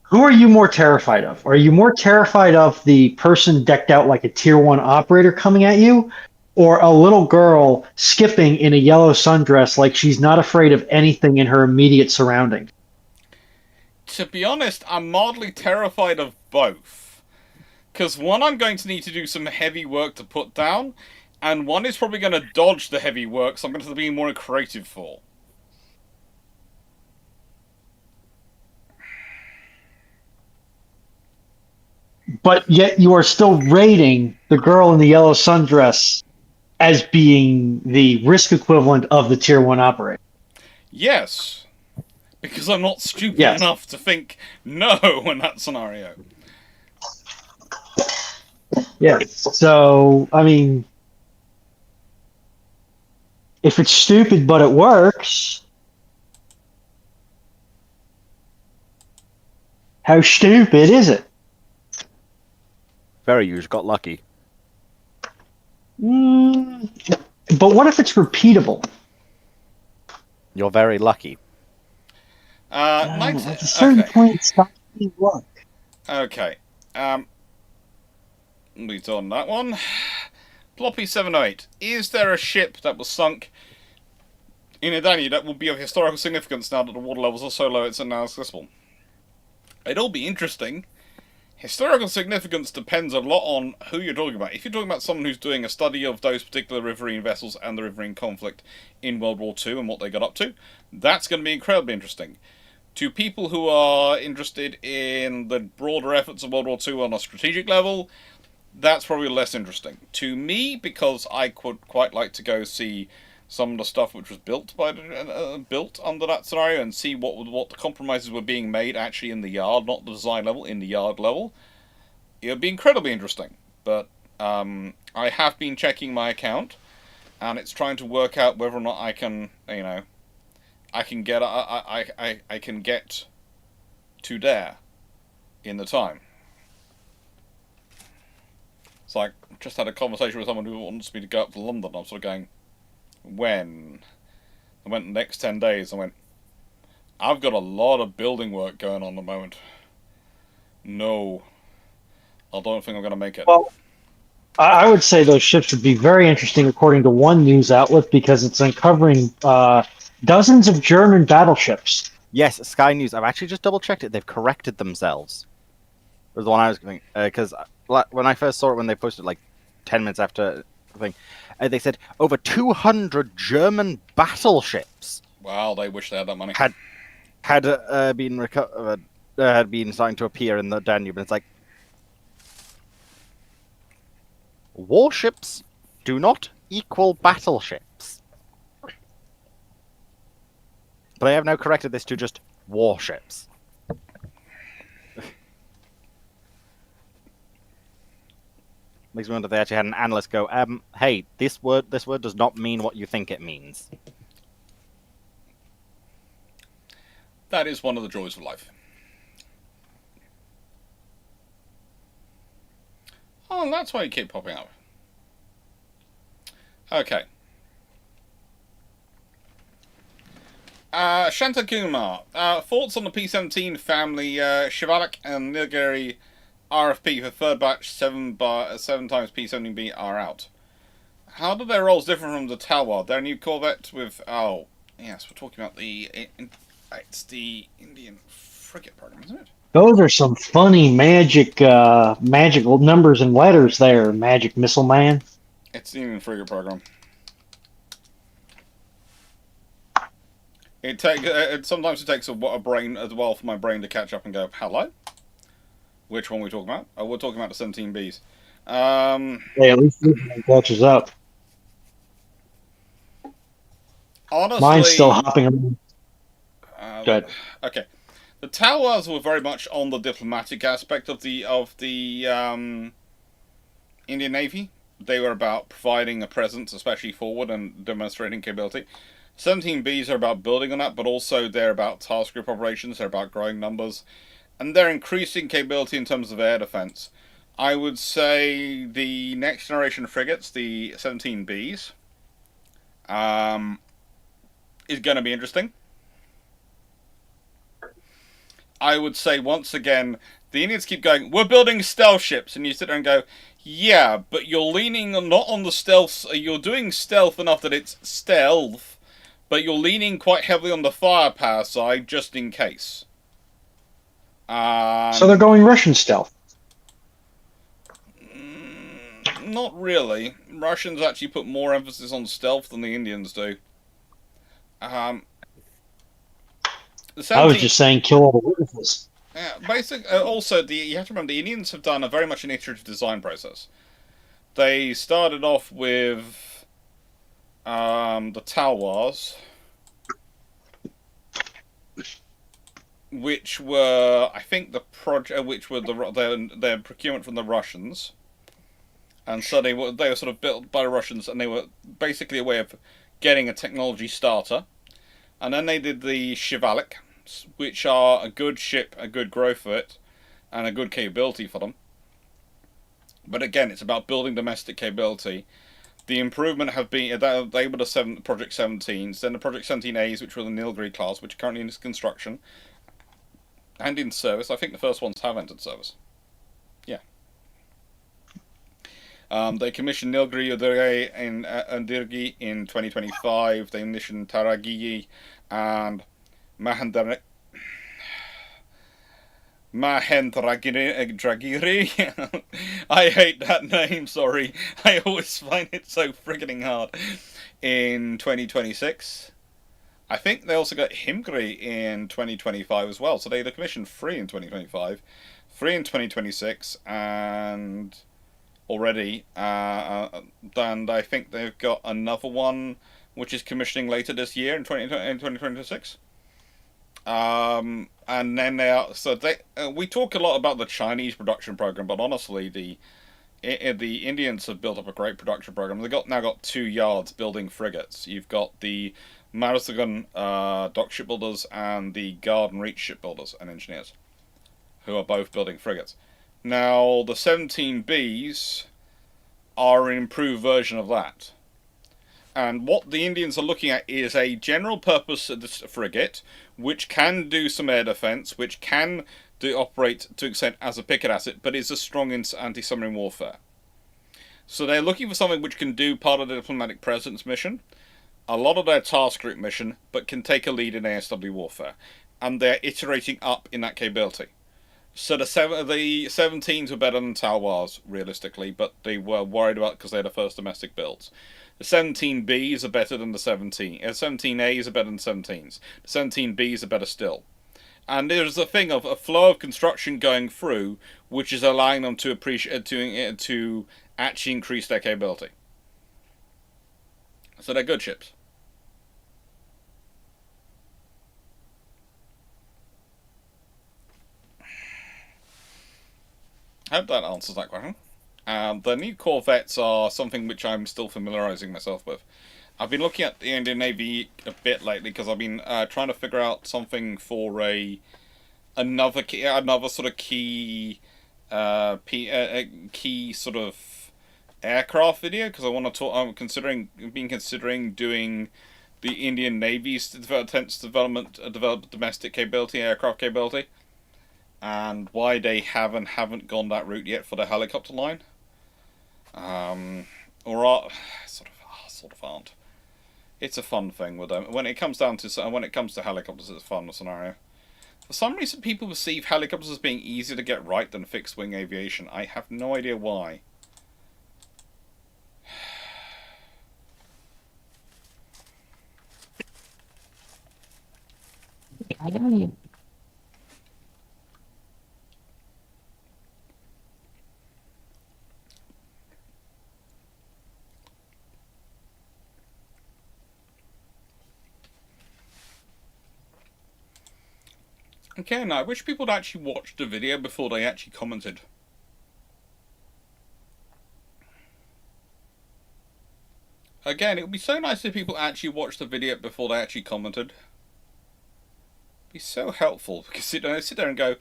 S3: who are you more terrified of? Are you more terrified of the person decked out like a tier 1 operator coming at you, or a little girl skipping in a yellow sundress like she's not afraid of anything in her immediate surroundings?
S1: To be honest, I'm mildly terrified of both. Because one, I'm going to need to do some heavy work to put down, and one is probably going to dodge the heavy work, so I'm going to have to be more creative for.
S3: But yet you are still rating the girl in the yellow sundress as being the risk equivalent of the tier 1 operator.
S1: Yes. Because I'm not stupid
S3: Yes.
S1: enough to think no in that scenario.
S3: Yes. So, I mean, if it's stupid but it works, how stupid is it?
S5: Very, you just got lucky.
S3: But what if it's repeatable?
S5: You're very lucky.
S3: At a certain point, it's not going to work.
S1: Okay. We done that one. Ploppy 708. Is there a ship that was sunk in Edania that will be of historical significance now that the water levels are so low it's now accessible? It'd all be interesting. Historical significance depends a lot on who you're talking about. If you're talking about someone who's doing a study of those particular riverine vessels and the riverine conflict in World War II and what they got up to, that's going to be incredibly interesting. To people who are interested in the broader efforts of World War II on a strategic level, that's probably less interesting. To me, because I would quite like to go see some of the stuff which was built under that scenario and see what the compromises were being made actually in the yard, not the design level, in the yard level. It would be incredibly interesting. But I have been checking my account, and it's trying to work out whether or not I can, I can get to there in the time. It's like, I just had a conversation with someone who wants me to go up to London. I'm sort of going, when? I went the next 10 days. I went, I've got a lot of building work going on at the moment. No. I don't think I'm going to make it.
S3: Well, I would say those ships would be very interesting, according to one news outlet, because it's uncovering dozens of German battleships.
S5: Yes, Sky News. I've actually just double checked it. They've corrected themselves. It was the one I was going because when I first saw it, when they posted like 10 minutes after the thing, they said over 200 German battleships.
S1: Wow, they wish they had that money.
S5: Had been recovered, had been starting to appear in the Danube, and it's like, warships do not equal battleships. But they have now corrected this to just warships. Makes me wonder if they actually had an analyst go, hey, this word does not mean what you think it means.
S1: That is one of the joys of life. Oh, that's why you keep popping up. Okay. Shanta Kumar. Thoughts on the P-17 family Shivalik and Nilgiri RFP for third batch 7 times P-17B are out. How do their roles differ from the Talwar? Their new corvette with... Oh, yes, we're talking about the... It's the Indian frigate program, isn't it?
S3: Those are some funny magical numbers and letters there, Magic Missile Man.
S1: It's the Indian frigate program. Sometimes it takes a brain as well for my brain to catch up and go, hello? Which one are we talking about? Oh, we're talking about the 17Bs.
S3: Hey, at least it catches up.
S1: Honestly,
S3: mine's still hopping around. Good.
S1: Okay. The Talwars were very much on the diplomatic aspect of the Indian Navy. They were about providing a presence, especially forward, and demonstrating capability. 17Bs are about building on that, but also they're about task group operations. They're about growing numbers. and they're increasing capability in terms of air defense. I would say the next generation frigates, the 17Bs, is going to be interesting. I would say once again, the Indians keep going, we're building stealth ships, and you sit there and go, yeah, but you're leaning not on the stealth, you're doing stealth enough that it's stealth, but you're leaning quite heavily on the firepower side just in case.
S3: So they're going Russian stealth.
S1: Not really. Russians actually put more emphasis on stealth than the Indians do.
S3: I was just saying kill all the witnesses.
S1: Yeah, also, you have to remember, the Indians have done a very much an iterative design process. They started off with the Talwars, which were, I think, which were their procurement from the Russians, and so they were sort of built by the Russians, and they were basically a way of getting a technology starter. And then they did the Shivalik, which are a good ship, a good growth for it, and a good capability for them. But again, it's about building domestic capability. The improvement have been they were the Project 17s, then the Project 17As, which were the Nilgiri class, which are currently in construction and in service. I think the first ones have entered service. Yeah. They commissioned Nilgiri Andirgi in 2025. They commissioned Taragi and Mahendragiri. I hate that name, sorry. I always find it so friggin' hard. In 2026. I think they also got Himgri in 2025 as well. So they commissioned 3 in 2025, 3 in 2026, and already. And I think they've got another one which is commissioning later this year in 2026. And then we talk a lot about the Chinese production program, but honestly, the Indians have built up a great production program. They've now got 2 yards building frigates. You've got the Marathon dock shipbuilders and the Garden Reach shipbuilders and engineers, who are both building frigates. Now, the 17Bs are an improved version of that. And what the Indians are looking at is a general purpose frigate, which can do some air defense, which can operate to an extent as a picket asset, but is a strong in anti-submarine warfare. So they're looking for something which can do part of the diplomatic presence mission, a lot of their task group mission, but can take a lead in ASW warfare. And they're iterating up in that capability. So the 17s were better than Talwars, realistically, but they were worried about because they're the first domestic builds. The 17Bs are better than the 17As are better than the 17s. The 17Bs are better still. And there's a thing of a flow of construction going through, which is allowing them to to actually increase their capability. So they're good ships. I hope that answers that question. The new Corvettes are something which I'm still familiarizing myself with. I've been looking at the Indian Navy a bit lately because I've been trying to figure out something for another sort of key key sort of aircraft video, because I want to talk. I'm considering doing the Indian Navy's develop domestic capability, aircraft capability, and why they haven't gone that route yet for the helicopter line. Sort of aren't. It's a fun thing with them. When it comes to helicopters, it's a fun scenario. For some reason, people perceive helicopters as being easier to get right than fixed-wing aviation. I have no idea why.
S4: I don't know.
S1: Okay, now I wish people had actually watched the video before they actually commented. Again, it would be so nice if people actually watched the video before they actually commented. It'd be so helpful, because I sit there and go,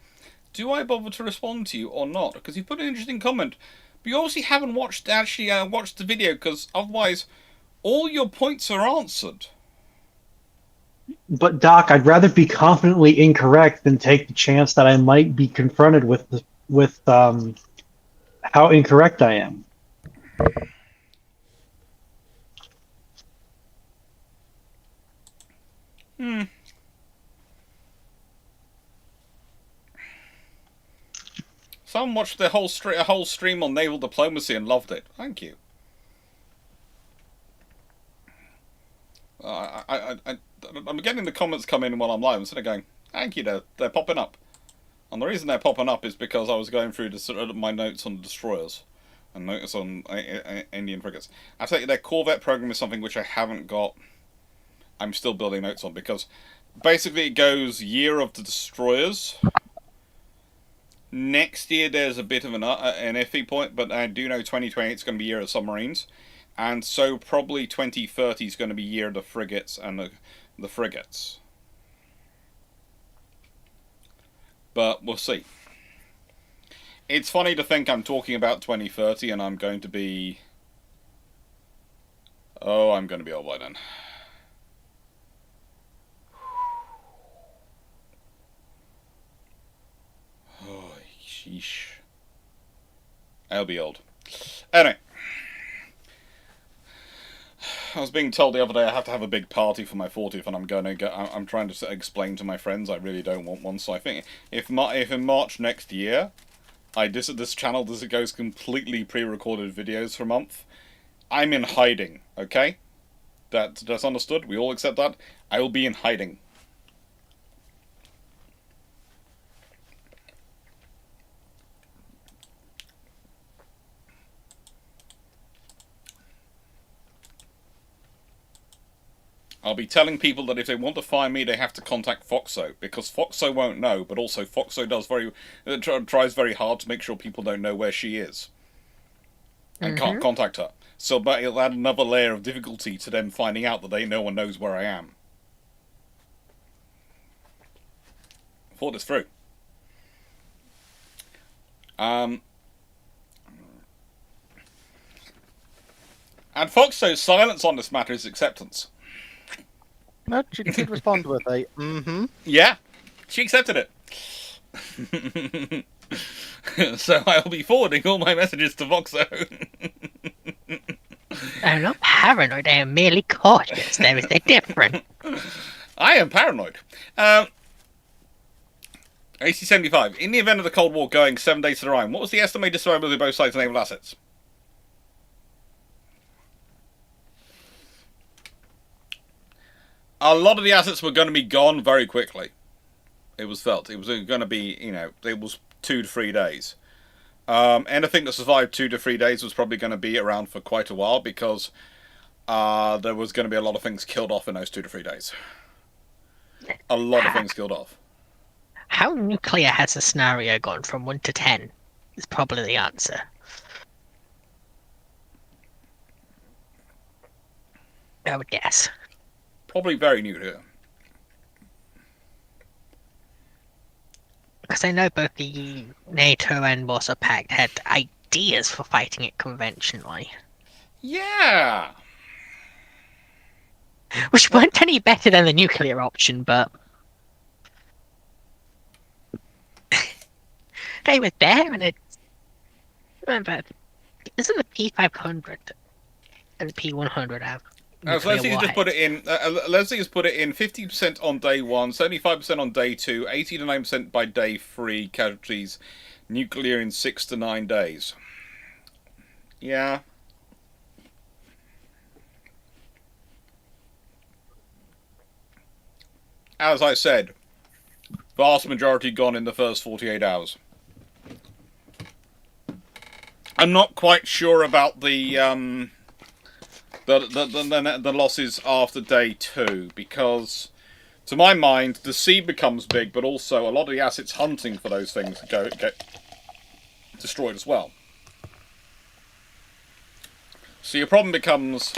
S1: do I bother to respond to you or not? Because you put an interesting comment, but you obviously haven't watched the video, because otherwise all your points are answered.
S3: But Doc, I'd rather be confidently incorrect than take the chance that I might be confronted with how incorrect I am.
S1: Someone watched a whole stream on naval diplomacy and loved it. Thank you. I'm getting the comments come in while I'm live. I'm sort of going, thank you, they're popping up. And the reason they're popping up is because I was going through my notes on destroyers and notes on Indian frigates. I tell you, their Corvette program is something which I haven't got. I'm still building notes on, because basically it goes year of the destroyers. Next year there's a bit of an iffy point, but I do know 2028 is going to be year of submarines, and so probably 2030 is going to be year of the frigates and the frigates. But we'll see. It's funny to think I'm talking about 2030 and I'm going to be... Oh, I'm going to be old by then. Oh, sheesh. I'll be old. Anyway. I was being told the other day I have to have a big party for my 40th, and I'm trying to explain to my friends I really don't want one. So I think if in March next year, this channel goes completely pre-recorded videos for a month, I'm in hiding. Okay, that's understood. We all accept that. I will be in hiding. I'll be telling people that if they want to find me, they have to contact Foxo, because Foxo won't know, but also Foxo tries very hard to make sure people don't know where she is and can't contact her. So, but it'll add another layer of difficulty to them finding out that no one knows where I am. Thought this through. And Foxo's silence on this matter is acceptance.
S5: No, she did respond with a
S1: Yeah, she accepted it. So I'll be forwarding all my messages to Voxo.
S4: I'm not paranoid, I am merely cautious. There is a difference.
S1: I am paranoid. AC-75. In the event of the Cold War going 7 days to the Rhine, what was the estimated survivability of both sides of naval assets? A lot of the assets were going to be gone very quickly. It was felt. It was going to be, it was 2 to 3 days. Anything that survived 2 to 3 days was probably going to be around for quite a while, because there was going to be a lot of things killed off in those 2 to 3 days. A lot of things killed off.
S4: How nuclear has the scenario gone from 1 to 10? Is probably the answer. I would guess.
S1: Probably very nuclear.
S4: Because I know both the NATO and Warsaw Pact had ideas for fighting it conventionally.
S1: Yeah!
S4: Which weren't any better than the nuclear option, but... they were there, and it's... Remember, isn't the P500 and the P100 have...
S1: So let's just put it in. Let's just put it in 50% on day 1, 75% on day 2, 80 to 9% by day 3. Casualties, nuclear in 6 to 9 days. Yeah. As I said, vast majority gone in the first 48 hours. I'm not quite sure about the losses after day 2, because to my mind the sea becomes big, but also a lot of the assets hunting for those things get destroyed as well. So your problem becomes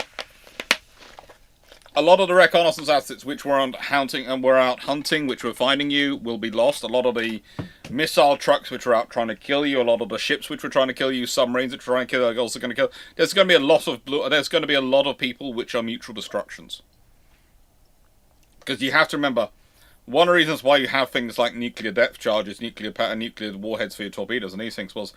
S1: a lot of the reconnaissance assets which were out hunting, which were finding you, will be lost. A lot of the missile trucks which are out trying to kill you, a lot of the ships which were trying to kill you, submarines which are trying to kill you, are also going to kill. There's going to be a lot of people which are mutual destructions. Because you have to remember, one of the reasons why you have things like nuclear depth charges, nuclear warheads for your torpedoes and these things was,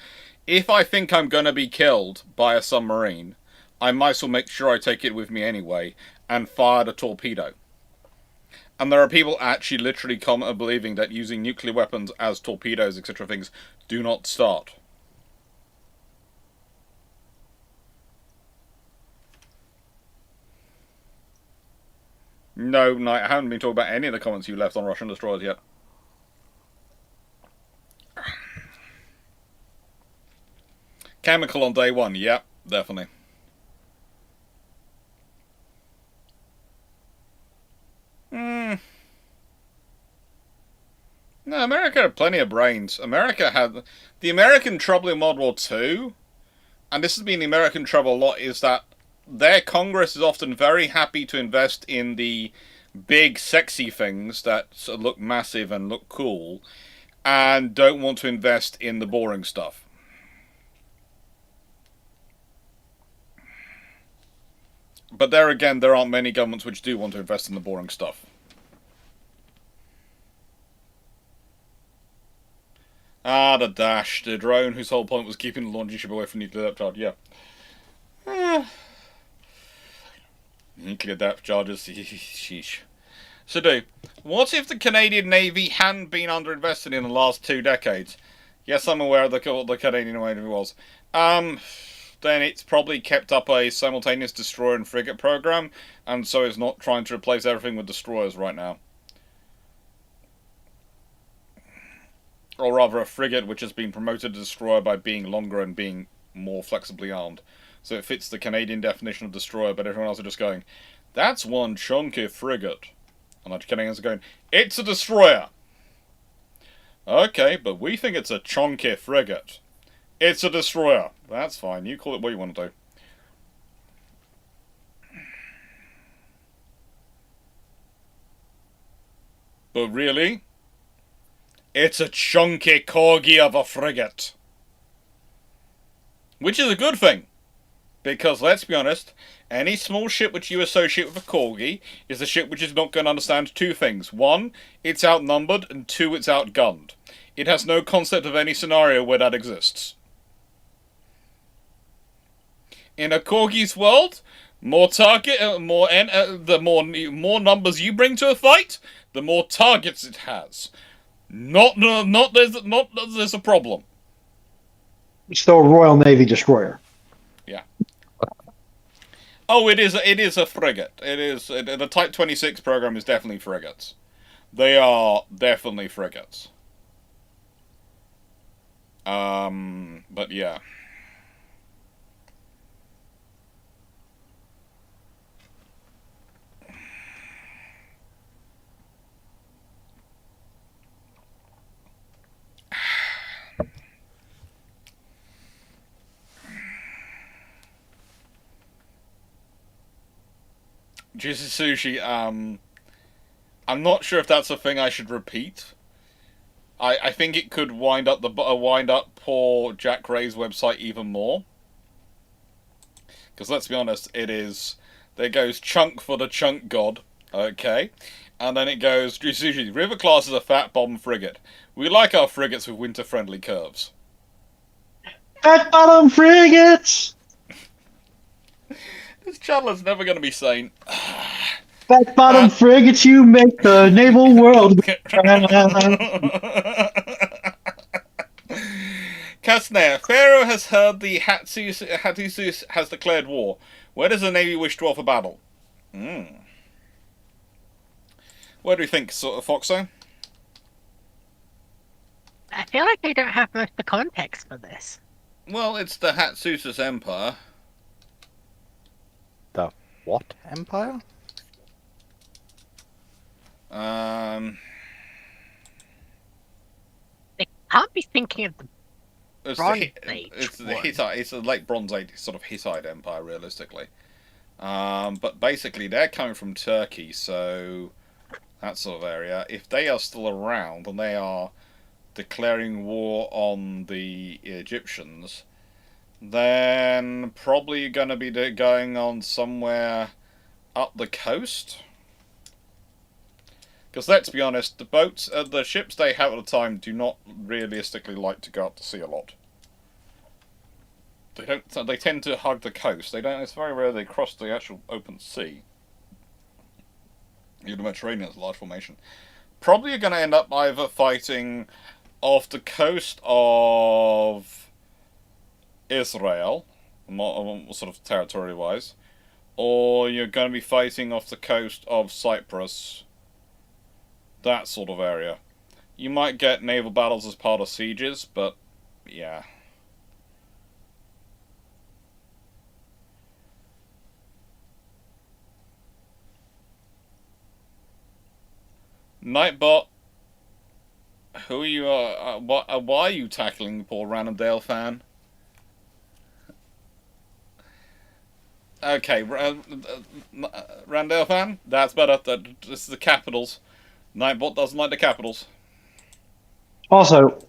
S1: if I think I'm going to be killed by a submarine, I might as well make sure I take it with me anyway and fire the torpedo. And there are people actually literally believing that using nuclear weapons as torpedoes, etc. things, do not start. No, I haven't been talking about any of the comments you left on Russian destroyers yet. Chemical on day one, yep, definitely. No, America had plenty of brains. The American trouble in World War II, and this has been the American trouble a lot, is that their Congress is often very happy to invest in the big, sexy things that look massive and look cool, and don't want to invest in the boring stuff. But there again, there aren't many governments which do want to invest in the boring stuff. Ah, the Dash, the drone whose whole point was keeping the launching ship away from nuclear depth charge, yeah. Nuclear depth charges, sheesh. So what if the Canadian Navy hadn't been underinvested in the last 2 decades? Yes, I'm aware of what the Canadian Navy was. Then it's probably kept up a simultaneous destroyer and frigate program, and so it's not trying to replace everything with destroyers right now. Or rather, a frigate which has been promoted to destroyer by being longer and being more flexibly armed. So it fits the Canadian definition of destroyer, but everyone else are just going, that's one chunky frigate. And the Canadians are going, it's a destroyer! Okay, but we think it's a chunky frigate. It's a destroyer. That's fine, you call it what you want to do. But really? It's a chunky corgi of a frigate. Which is a good thing. Because, let's be honest, any small ship which you associate with a corgi is a ship which is not going to understand 2 things. 1, it's outnumbered, and 2, it's outgunned. It has no concept of any scenario where that exists. In a corgi's world, more numbers you bring to a fight, the more targets it has. Not there's a problem.
S3: It's still a Royal Navy destroyer.
S1: Yeah. Oh, it is a frigate. The Type 26 program is definitely frigates. They are definitely frigates. But yeah. Juicy Sushi, I'm not sure if that's a thing I should repeat. I think it could wind up poor Jack Ray's website even more. Because let's be honest, there goes chunk for the chunk god, okay? And then it goes, Juicy Sushi, River class is a fat bomb frigate. We like our frigates with winter-friendly curves.
S3: Fat bottom frigates!
S1: This channel is never going to be sane.
S3: Fat bottom frigates, you make the naval world.
S1: Kastner, Pharaoh has heard the Hattusis has declared war. Where does the Navy wish to offer battle? Where do you think, Foxo?
S4: I feel like they don't have most of the context for this.
S1: Well, it's the Hattusis Empire.
S5: The what empire?
S4: They can't be thinking of the Bronze Age.
S1: It's the Hittite. It's a late Bronze Age sort of Hittite empire, realistically. But basically, they're coming from Turkey, so that sort of area. If they are still around, then they are declaring war on the Egyptians, then probably going to be going on somewhere up the coast. Because let's be honest, the ships they have at the time do not realistically like to go out to sea a lot. They don't. They tend to hug the coast. They don't. It's very rare they cross the actual open sea. Even the Mediterranean is a large formation. Probably you're going to end up either fighting off the coast of Israel, sort of territory-wise, or you're going to be fighting off the coast of Cyprus, that sort of area. You might get naval battles as part of sieges, but yeah. Nightbot, who are you? Why are you tackling the poor Random Dale fan? Okay, Randale fan, that's better. This is the Capitals. Nightbot doesn't like the Capitals.
S3: Also,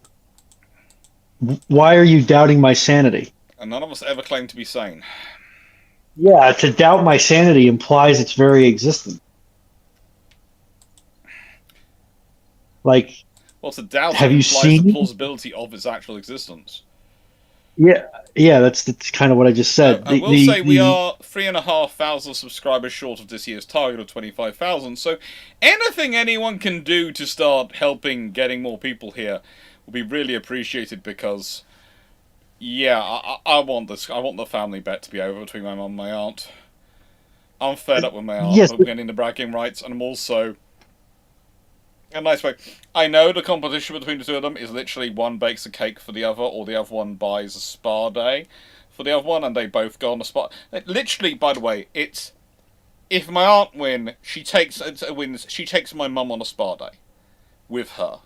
S3: why are you doubting my sanity?
S1: And none of us ever claim to be sane.
S3: Yeah, to doubt my sanity implies its very existence. Like,
S1: well, to doubt
S3: have
S1: it
S3: you
S1: implies
S3: seen
S1: the plausibility of its actual existence.
S3: Yeah, that's kind of what I just said.
S1: I will say we are 3,500 subscribers short of this year's target of 25,000. So anything anyone can do to start helping getting more people here will be really appreciated. Because, yeah, I want this. I want the family bet to be over between my mum and my aunt. I'm fed up with my aunt
S3: Yes,
S1: not getting the bragging rights, and I'm also. A nice way. I know the competition between the two of them is literally one bakes a cake for the other, or the other one buys a spa day for the other one, and they both go on a spa. Literally, by the way, it's if my aunt wins, she takes my mum on a spa day with her,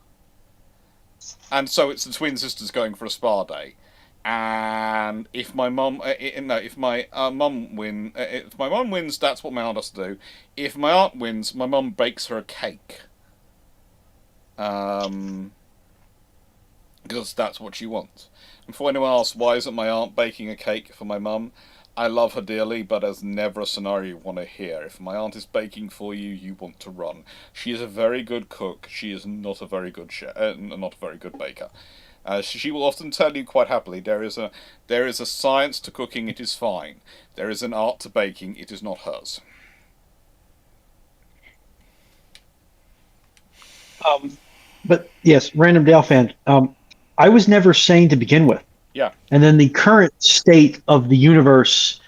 S1: and so it's the twin sisters going for a spa day. And if my mum, if my mum wins, that's what my aunt has to do. If my aunt wins, my mum bakes her a cake. Because that's what she wants. And for anyone else, why isn't my aunt baking a cake for my mum? I love her dearly, but there's never a scenario you want to hear. If my aunt is baking for you, you want to run. She is a very good cook. She is not a very good not a very good baker. She will often tell you quite happily, there is a science to cooking. It is fine. There is an art to baking. It is not hers.
S3: But yes, Random Dale fan. I was never sane to begin with.
S1: Yeah.
S3: And then the current state of the universe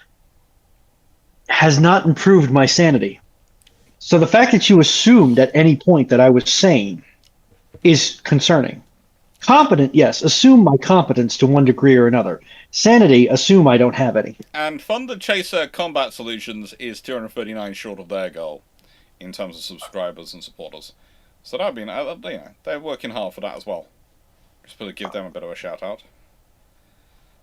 S3: has not improved my sanity. So the fact that you assumed at any point that I was sane is concerning. Competent, yes. Assume my competence to one degree or another. Sanity, assume I don't have any.
S1: And Thunder Chaser Combat Solutions is 239 short of their goal in terms of subscribers and supporters. So that'd be, they're working hard for that as well. Just to give them a bit of a shout out.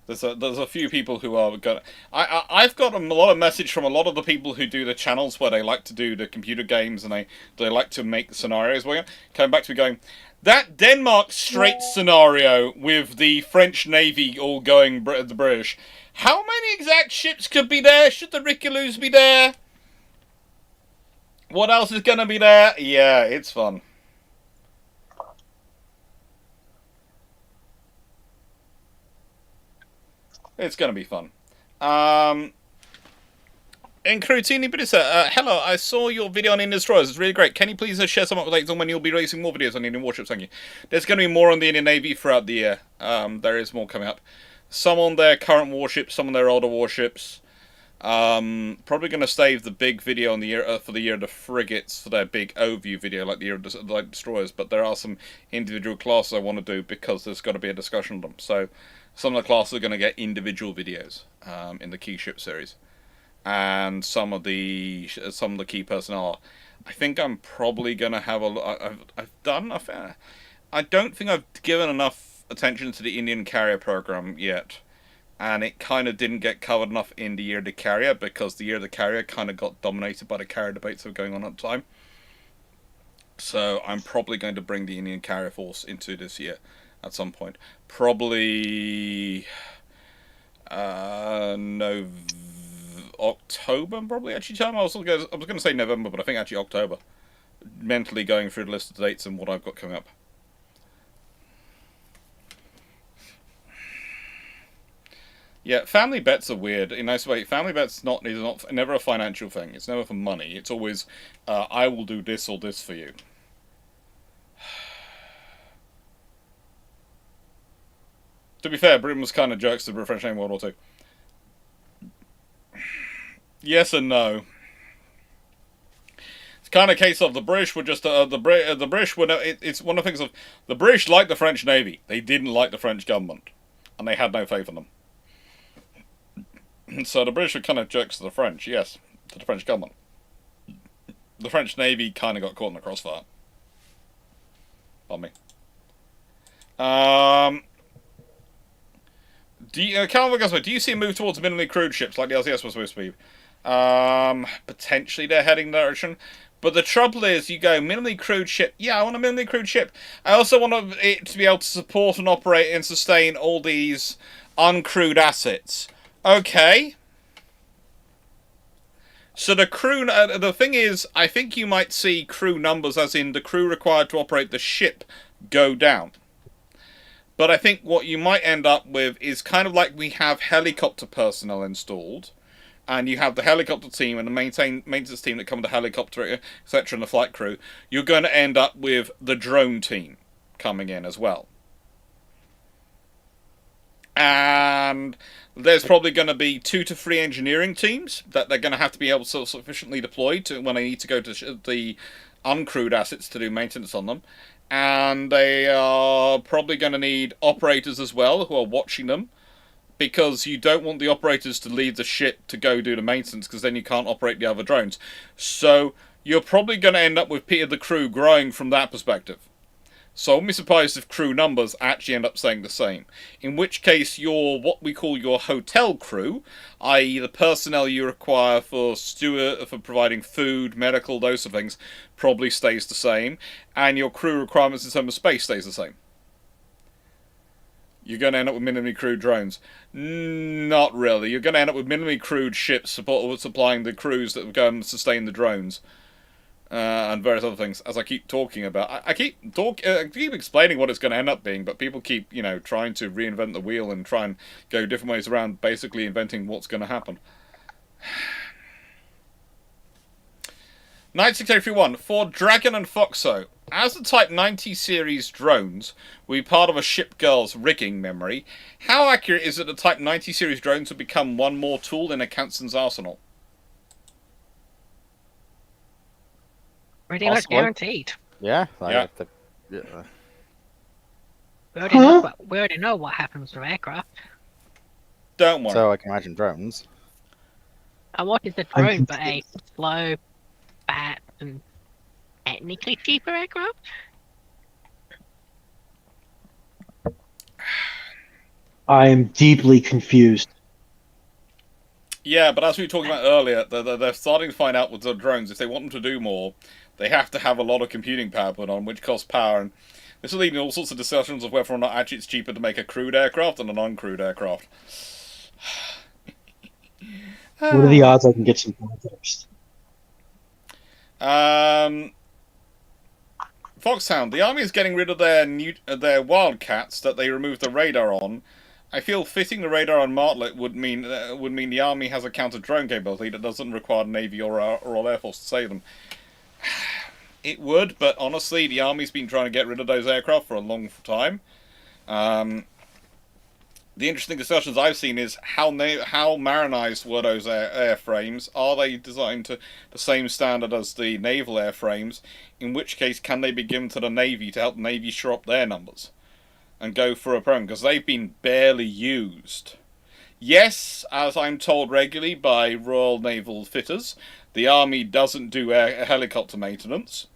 S1: There's a few people who are going. I've got a lot of message from a lot of the people who do the channels where they like to do the computer games and they like to make scenarios. Coming back to me going, that Denmark Strait scenario with the French Navy all going the British. How many exact ships could be there? Should the Rickaloos be there? What else is going to be there? Yeah, it's fun. It's going to be fun. Incrutini Bidisa, hello, I saw your video on Indian Destroyers. It's really great. Can you please share some updates on when you'll be releasing more videos on Indian warships? Thank you. There's going to be more on the Indian Navy throughout the year. There is more coming up. Some on their current warships, some on their older warships. Probably going to save the big video on the year for the year of the frigates for their big overview video, like the year of the destroyers. But there are some individual classes I want to do because there's got to be a discussion on them. So some of the classes are going to get individual videos in the key ship series, and some of the key personnel. I think I'm probably going to have I've done a fair. I don't think I've given enough attention to the Indian carrier program yet. And it kind of didn't get covered enough in the Year of the Carrier because the Year of the Carrier kind of got dominated by the carrier debates that were going on at the time. So I'm probably going to bring the Indian Carrier Force into this year at some point. Probably October, probably actually. Time I was going to say November, but I think actually October. Mentally going through the list of dates and what I've got coming up. Yeah, family bets are weird. In a nice way, family bets is never a financial thing. It's never for money. It's always, I will do this or this for you. To be fair, Britain was kind of jerks to the French in World War II. Yes and no. It's kind of a case of the British were just the British were. It's one of the things of the British liked the French Navy. They didn't like the French government, and they had no faith in them. So the British were kind of jerks to the French, yes, to the French government. The French Navy kind of got caught in the crossfire. Pardon me. Do you see a move towards minimally crewed ships like the LCS was supposed to be? Potentially they're heading that direction. But the trouble is, you go, minimally crewed ship. Yeah, I want a minimally crewed ship. I also want it to be able to support and operate and sustain all these uncrewed assets. Okay. So the crew, the thing is, I think you might see crew numbers, as in the crew required to operate the ship, go down. But I think what you might end up with is kind of like we have helicopter personnel installed, and you have the helicopter team and the maintenance team that come with the helicopter, etc., and the flight crew. You're going to end up with the drone team coming in as well. And there's probably going to be 2 to 3 engineering teams that they're going to have to be able to sufficiently deploy to when they need to go to the uncrewed assets to do maintenance on them. And they are probably going to need operators as well who are watching them, because you don't want the operators to leave the ship to go do the maintenance, because then you can't operate the other drones. So you're probably going to end up with the crew growing from that perspective. So I wouldn't be surprised if crew numbers actually end up staying the same. In which case, your what we call your hotel crew, i.e. the personnel you require for providing food, medical, those sort of things, probably stays the same. And your crew requirements in terms of space stays the same. You're going to end up with minimally crewed drones. Not really. You're going to end up with minimally crewed ships supplying the crews that go and sustain the drones. And various other things, as I keep talking about. I keep explaining what it's going to end up being, but people keep, trying to reinvent the wheel and try and go different ways around, basically inventing what's going to happen. Knight 6831, for Dragon and Foxo, as the Type 90 series drones will be part of a ship girl's rigging memory, how accurate is it that the Type 90 series drones will become one more tool in a Canston's arsenal?
S4: Pretty much guaranteed.
S5: Yeah.
S1: Yeah.
S4: We already know what happens to aircraft.
S1: Don't worry.
S5: So I can imagine drones.
S4: And what is a drone but a slow, fat, and technically cheaper aircraft?
S3: I'm deeply confused.
S1: Yeah, but as we were talking about earlier, they're starting to find out with the drones, if they want them to do more, they have to have a lot of computing power put on, which costs power, and this will lead to all sorts of discussions of whether or not actually it's cheaper to make a crewed aircraft than a non-crewed aircraft.
S3: What are the odds I can get some context?
S1: Foxhound, the army is getting rid of their Wildcats that they removed the radar on. I feel fitting the radar on Martlet would mean the army has a counter-drone capability that doesn't require Navy or Royal Air Force to save them. It would, but honestly, the Army's been trying to get rid of those aircraft for a long time. The interesting discussions I've seen is how marinized were those airframes? Are they designed to the same standard as the naval airframes? In which case, can they be given to the Navy to help the Navy shore up their numbers and go for a program? Because they've been barely used. Yes, as I'm told regularly by Royal Naval fitters, the Army doesn't do helicopter maintenance.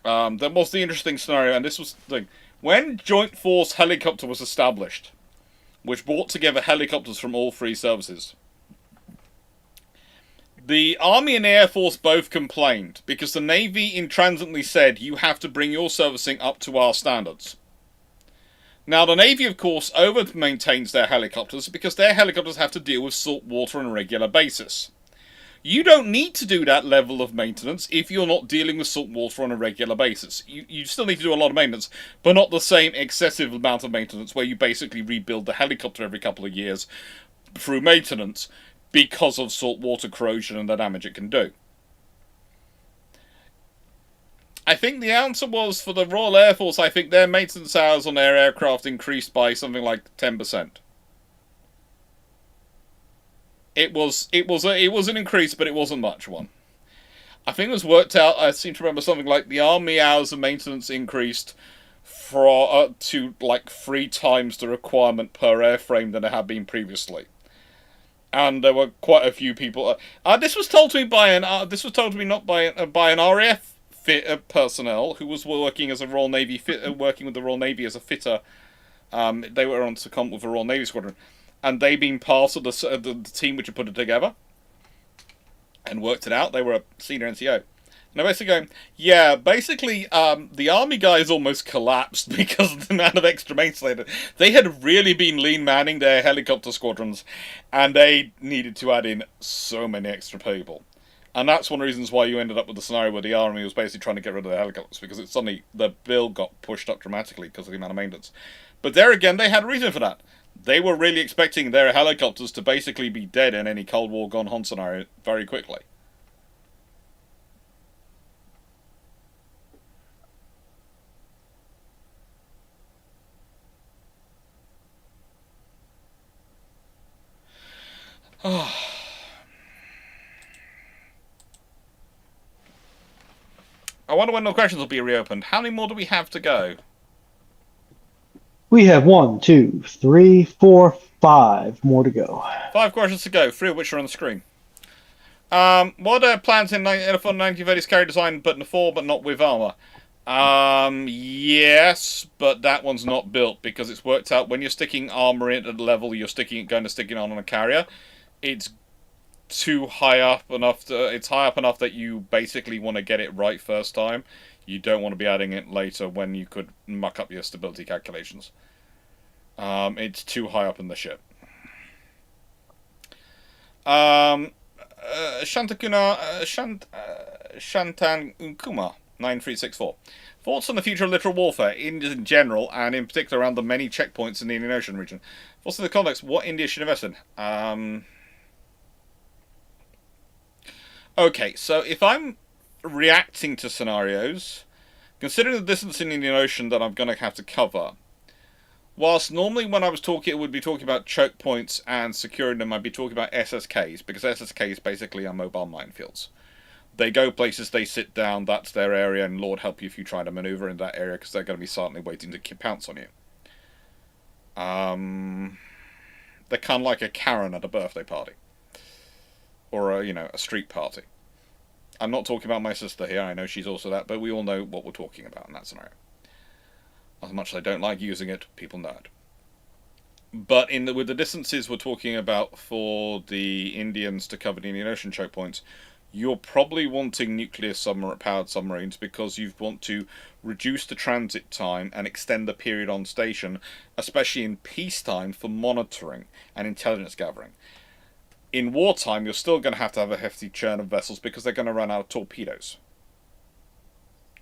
S1: There was the interesting scenario, and this was the thing. When Joint Force Helicopter was established, which brought together helicopters from all 3 services, The Army and Air Force both complained because the Navy intransitely said you have to bring your servicing up to our standards. Now, the Navy, of course, over-maintains their helicopters because their helicopters have to deal with salt water on a regular basis. You don't need to do that level of maintenance if you're not dealing with salt water on a regular basis. You still need to do a lot of maintenance, but not the same excessive amount of maintenance where you basically rebuild the helicopter every couple of years through maintenance because of salt water corrosion and the damage it can do. I think the answer was, for the Royal Air Force, I think their maintenance hours on their aircraft increased by something like 10%. It was an increase, but it wasn't much one. I think it was worked out, I seem to remember something like the Army hours of maintenance increased to like 3 times the requirement per airframe than it had been previously. And there were quite a few people. This was told to me by not by an RAF personnel who was working as a Royal Navy working with the Royal Navy as a fitter. They were on secondment with the Royal Navy Squadron, and they been part of the team which had put it together and worked it out. They were a senior NCO. And they're basically going, yeah, basically, the Army guys almost collapsed because of the amount of extra maintenance. They had really been lean manning their helicopter squadrons, and they needed to add in so many extra people. And that's one of the reasons why you ended up with the scenario where the Army was basically trying to get rid of the helicopters, because suddenly the bill got pushed up dramatically because of the amount of maintenance. But there again, they had a reason for that. They were really expecting their helicopters to basically be dead in any Cold War gone on scenario very quickly. I wonder when the questions will be reopened. How many more do we have to go?
S3: We have 1, 2, 3, 4, 5 more to go.
S1: 5 questions to go, 3 of which are on the screen. What are plans in a fun 1930s carrier design but not with armor? Yes, but that one's not built because it's worked out when you're sticking armor in at the level you're going to stick it on a carrier. It's too high up enough it's high up enough that you basically want to get it right first time. You don't want to be adding it later when you could muck up your stability calculations. It's too high up in the ship. Shantankuma 9364. Thoughts on the future of literal warfare in general, and in particular around the many checkpoints in the Indian Ocean region. What's in the context? What India should invest in? Okay, so if I'm reacting to scenarios, considering the distance in the Indian Ocean that I'm going to have to cover, whilst normally when I was talking, it would be talking about choke points and securing them, I'd be talking about SSKs, because SSKs basically are mobile minefields. They go places, they sit down, that's their area, and Lord help you if you try to maneuver in that area, because they're going to be silently waiting to pounce on you. They're kind of like a Karen at a birthday party. Or a street party. I'm not talking about my sister here, I know she's also that, but we all know what we're talking about in that scenario. As much as I don't like using it, people know it. But with the distances we're talking about for the Indians to cover the Indian Ocean choke points, you're probably wanting nuclear powered submarines because you want to reduce the transit time and extend the period on station, especially in peacetime, for monitoring and intelligence gathering. In wartime, you're still going to have a hefty churn of vessels because they're going to run out of torpedoes.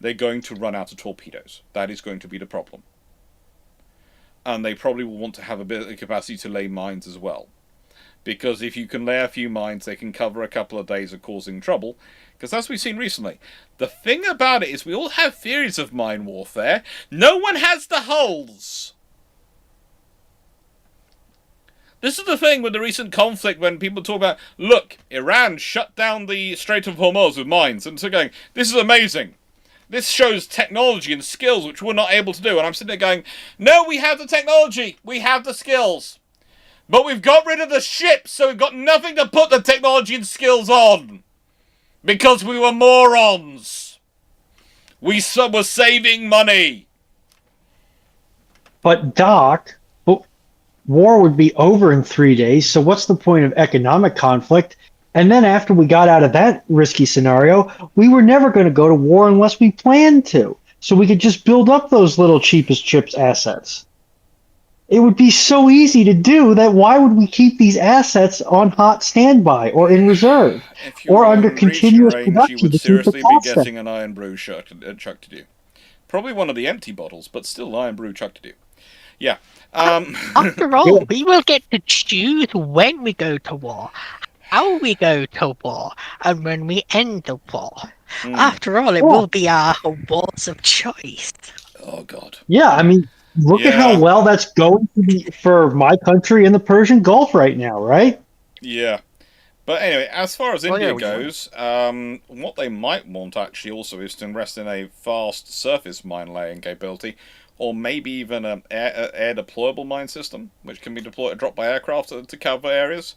S1: They're going to run out of torpedoes. That is going to be the problem. And they probably will want to have a bit of capacity to lay mines as well. Because if you can lay a few mines, they can cover a couple of days of causing trouble. Because as we've seen recently, the thing about it is we all have theories of mine warfare. No one has the hulls. This is the thing with the recent conflict when people talk about, look, Iran shut down the Strait of Hormuz with mines. And so going, this is amazing. This shows technology and skills which we're not able to do. And I'm sitting there going, no, we have the technology. We have the skills. But we've got rid of the ships, so we've got nothing to put the technology and skills on. Because we were morons. We were saving money.
S3: But Doc, war would be over in 3 days, so what's the point of economic conflict And then after we got out of that risky scenario, we were never going to go to war unless we planned to. So we could just build up those little cheapest chips assets. It would be so easy to do that. Why would we keep these assets on hot standby or in reserve
S1: If you
S3: or
S1: were
S3: under
S1: in reaching
S3: continuous
S1: range, you
S3: production
S1: would
S3: to keep the
S1: seriously be
S3: cost down?
S1: getting an iron brew chucked to you. Probably one of the empty bottles, but still iron brew chucked to you. Yeah.
S4: After all, we will get to choose when we go to war, how we go to war, and when we end the war. After all, it
S3: Yeah.
S4: will be our wars of choice.
S1: Oh God.
S3: Yeah, I mean, look at how
S1: Yeah.
S3: well that's going for my country in the Persian Gulf right now, right?
S1: Yeah. But anyway, as far as
S5: Well,
S1: India
S5: yeah, we can.
S1: goes, what they might want actually also is to invest in a fast surface mine laying capability, or maybe even an air deployable mine system, which can be dropped by aircraft to cover areas.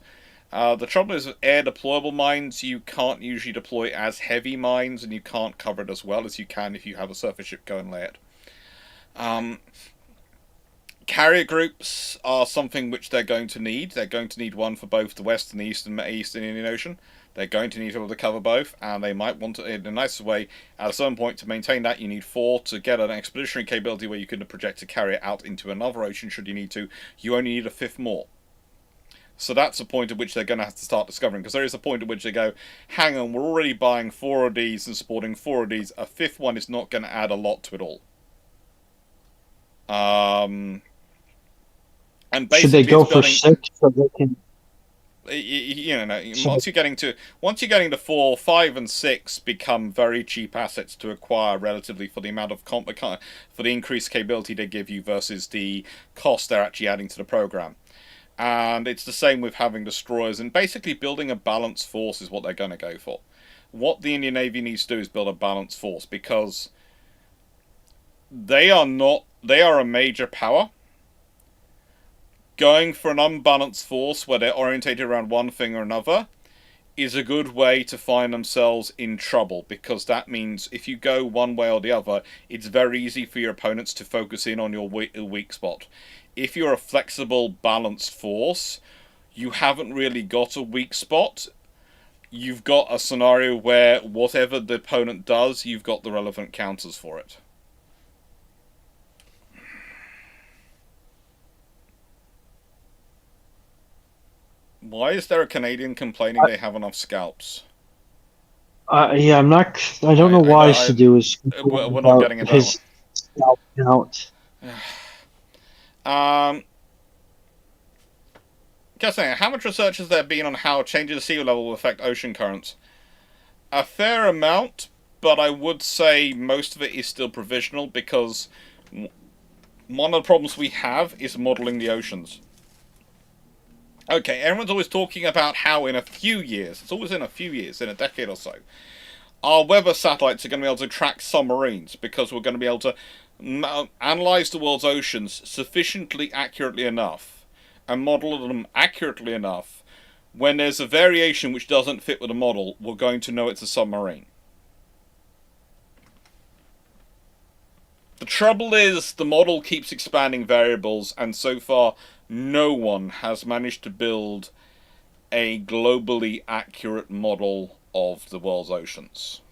S1: The trouble is with air deployable mines, you can't usually deploy as heavy mines, and you can't cover it as well as you can if you have a surface ship go and lay it. Carrier groups are something which they're going to need. They're going to need one for both the West and the Eastern Indian Ocean. They're going to need to be able to cover both, and they might want to, in a nicer way, at a certain point, to maintain that, you need 4 to get an expeditionary capability where you can project a carrier out into another ocean should you need to. You only need a 5th more. So that's a point at which they're going to have to start discovering, because there is a point at which they go, hang on, we're already buying 4 of these and supporting 4 of these. A 5th one is not going to add a lot to it all. And basically,
S3: Should they go for
S1: building,
S3: 6 so they can?
S1: once you're getting to 4, 5, and 6 become very cheap assets to acquire relatively for the amount of for the increased capability they give you versus the cost they're actually adding to the program. And it's the same with having destroyers, and basically building a balanced force is what they're going to go for. What the Indian Navy needs to do is build a balanced force, because they are a major power. Going for an unbalanced force where they're orientated around one thing or another is a good way to find themselves in trouble, because that means if you go one way or the other, it's very easy for your opponents to focus in on your weak spot. If you're a flexible, balanced force, you haven't really got a weak spot. You've got a scenario where whatever the opponent does, you've got the relevant counters for it. Why is there a Canadian complaining they have enough scalps?
S3: Yeah, I'm not. I don't know why Sadu is
S1: We're not
S3: about
S1: getting into
S3: his scalp count.
S1: Just saying, how much research has there been on how changing the sea level will affect ocean currents? A fair amount, but I would say most of it is still provisional, because one of the problems we have is modelling the oceans. Okay, everyone's always talking about how in a few years, it's always in a few years, in a decade or so, our weather satellites are going to be able to track submarines, because we're going to be able to analyse the world's oceans sufficiently accurately enough and model them accurately enough. When there's a variation which doesn't fit with the model, we're going to know it's a submarine. The trouble is, the model keeps expanding variables, and so far, no one has managed to build a globally accurate model of the world's oceans.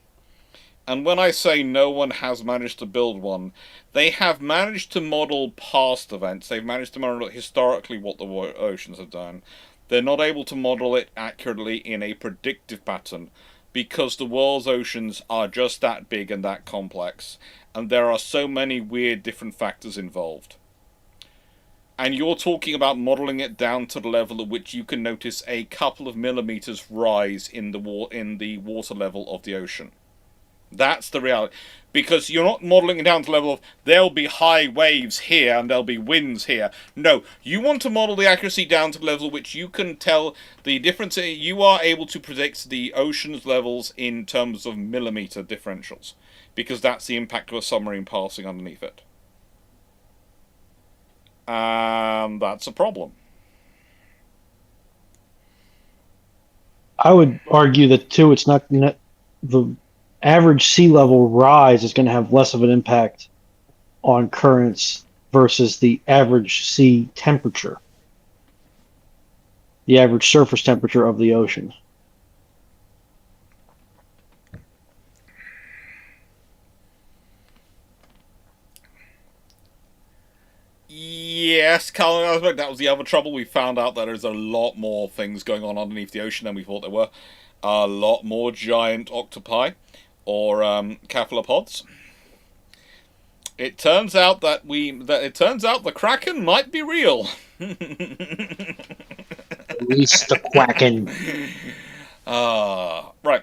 S1: And when I say no one has managed to build one, they have managed to model past events. They've managed to model historically what the oceans have done. They're not able to model it accurately in a predictive pattern, because the world's oceans are just that big and that complex, and there are so many weird different factors involved. And you're talking about modelling it down to the level at which you can notice a couple of millimeters rise in the water level of the ocean. That's the reality. Because you're not modelling it down to the level of there'll be high waves here and there'll be winds here. No, you want to model the accuracy down to the level at which you can tell the difference. You are able to predict the ocean's levels in terms of millimeter differentials, because that's the impact of a submarine passing underneath it. And that's a problem.
S3: I would argue that too. It's not the average sea level rise is going to have less of an impact on currents versus the average sea temperature, the average surface temperature of the ocean.
S1: Yes, Colin, that was the other trouble. We found out that there's a lot more things going on underneath the ocean than we thought there were. A lot more giant octopi or cephalopods. It turns out that the Kraken might be real.
S3: Release the Kraken.
S1: Right.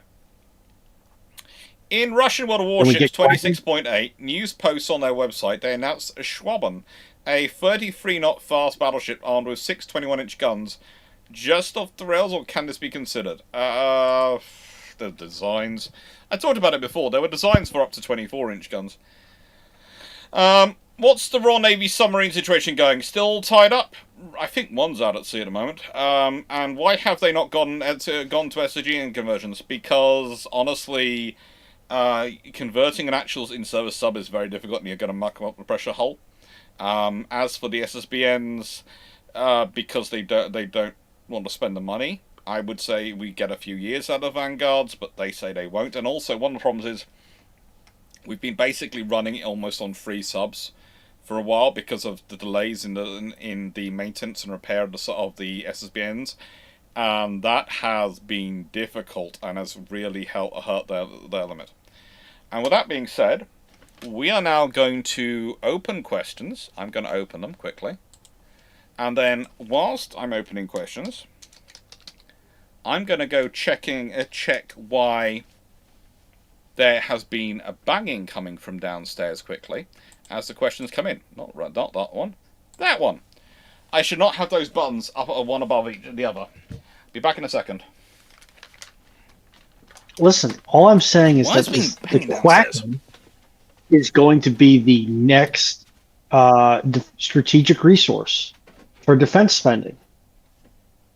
S1: In Russian World of Warships 26.8, news posts on their website, they announced a Schwaben, a 33-knot fast battleship armed with 6 21-inch guns, just off the rails, or can this be considered? The designs. I talked about it before. There were designs for up to 24-inch guns. What's the Royal Navy submarine situation going? Still tied up? I think one's out at sea at the moment. And why have they not gone to SCG conversions? Because, honestly, converting an actual in-service sub is very difficult, and you're going to muck them up the pressure hull. As for the SSBNs, because they don't want to spend the money, I would say we get a few years out of Vanguards, but they say they won't. And also, one of the problems is we've been basically running it almost on free subs for a while because of the delays in the maintenance and repair of the SSBNs, and that has been difficult and has really hurt their limit. And with that being said, we are now going to open questions. I'm going to open them quickly, and then whilst I'm opening questions, I'm going to go check why there has been a banging coming from downstairs quickly as the questions come in. Not that one. That one. I should not have those buttons up one above the other. Be back in a second.
S3: Listen, all I'm saying is that the Kraken is going to be the next strategic resource for defense spending.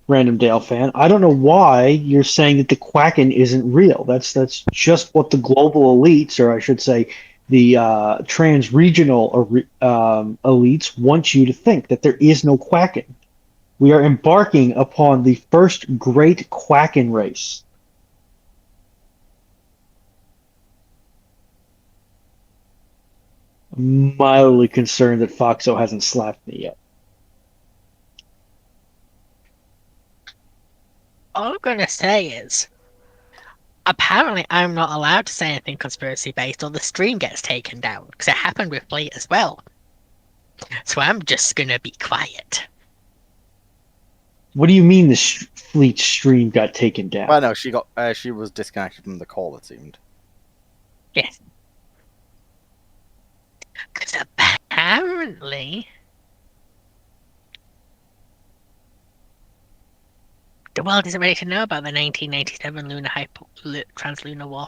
S3: Random Dale fan. I don't know why you're saying that the Kraken isn't real. That's just what the global elites, or I should say, the trans-regional elites want you to think, that there is no Kraken. We are embarking upon the first great Kraken race. I'm mildly concerned that Foxo hasn't slapped me yet.
S4: All I'm going to say is, apparently I'm not allowed to say anything conspiracy-based or the stream gets taken down, because it happened with Fleet as well. So I'm just going to be quiet.
S3: What do you mean the Fleet stream got taken down?
S5: Well, no, she was disconnected from the call, it seemed.
S4: Yes. Because apparently the world isn't ready to know about the 1997 Translunar War.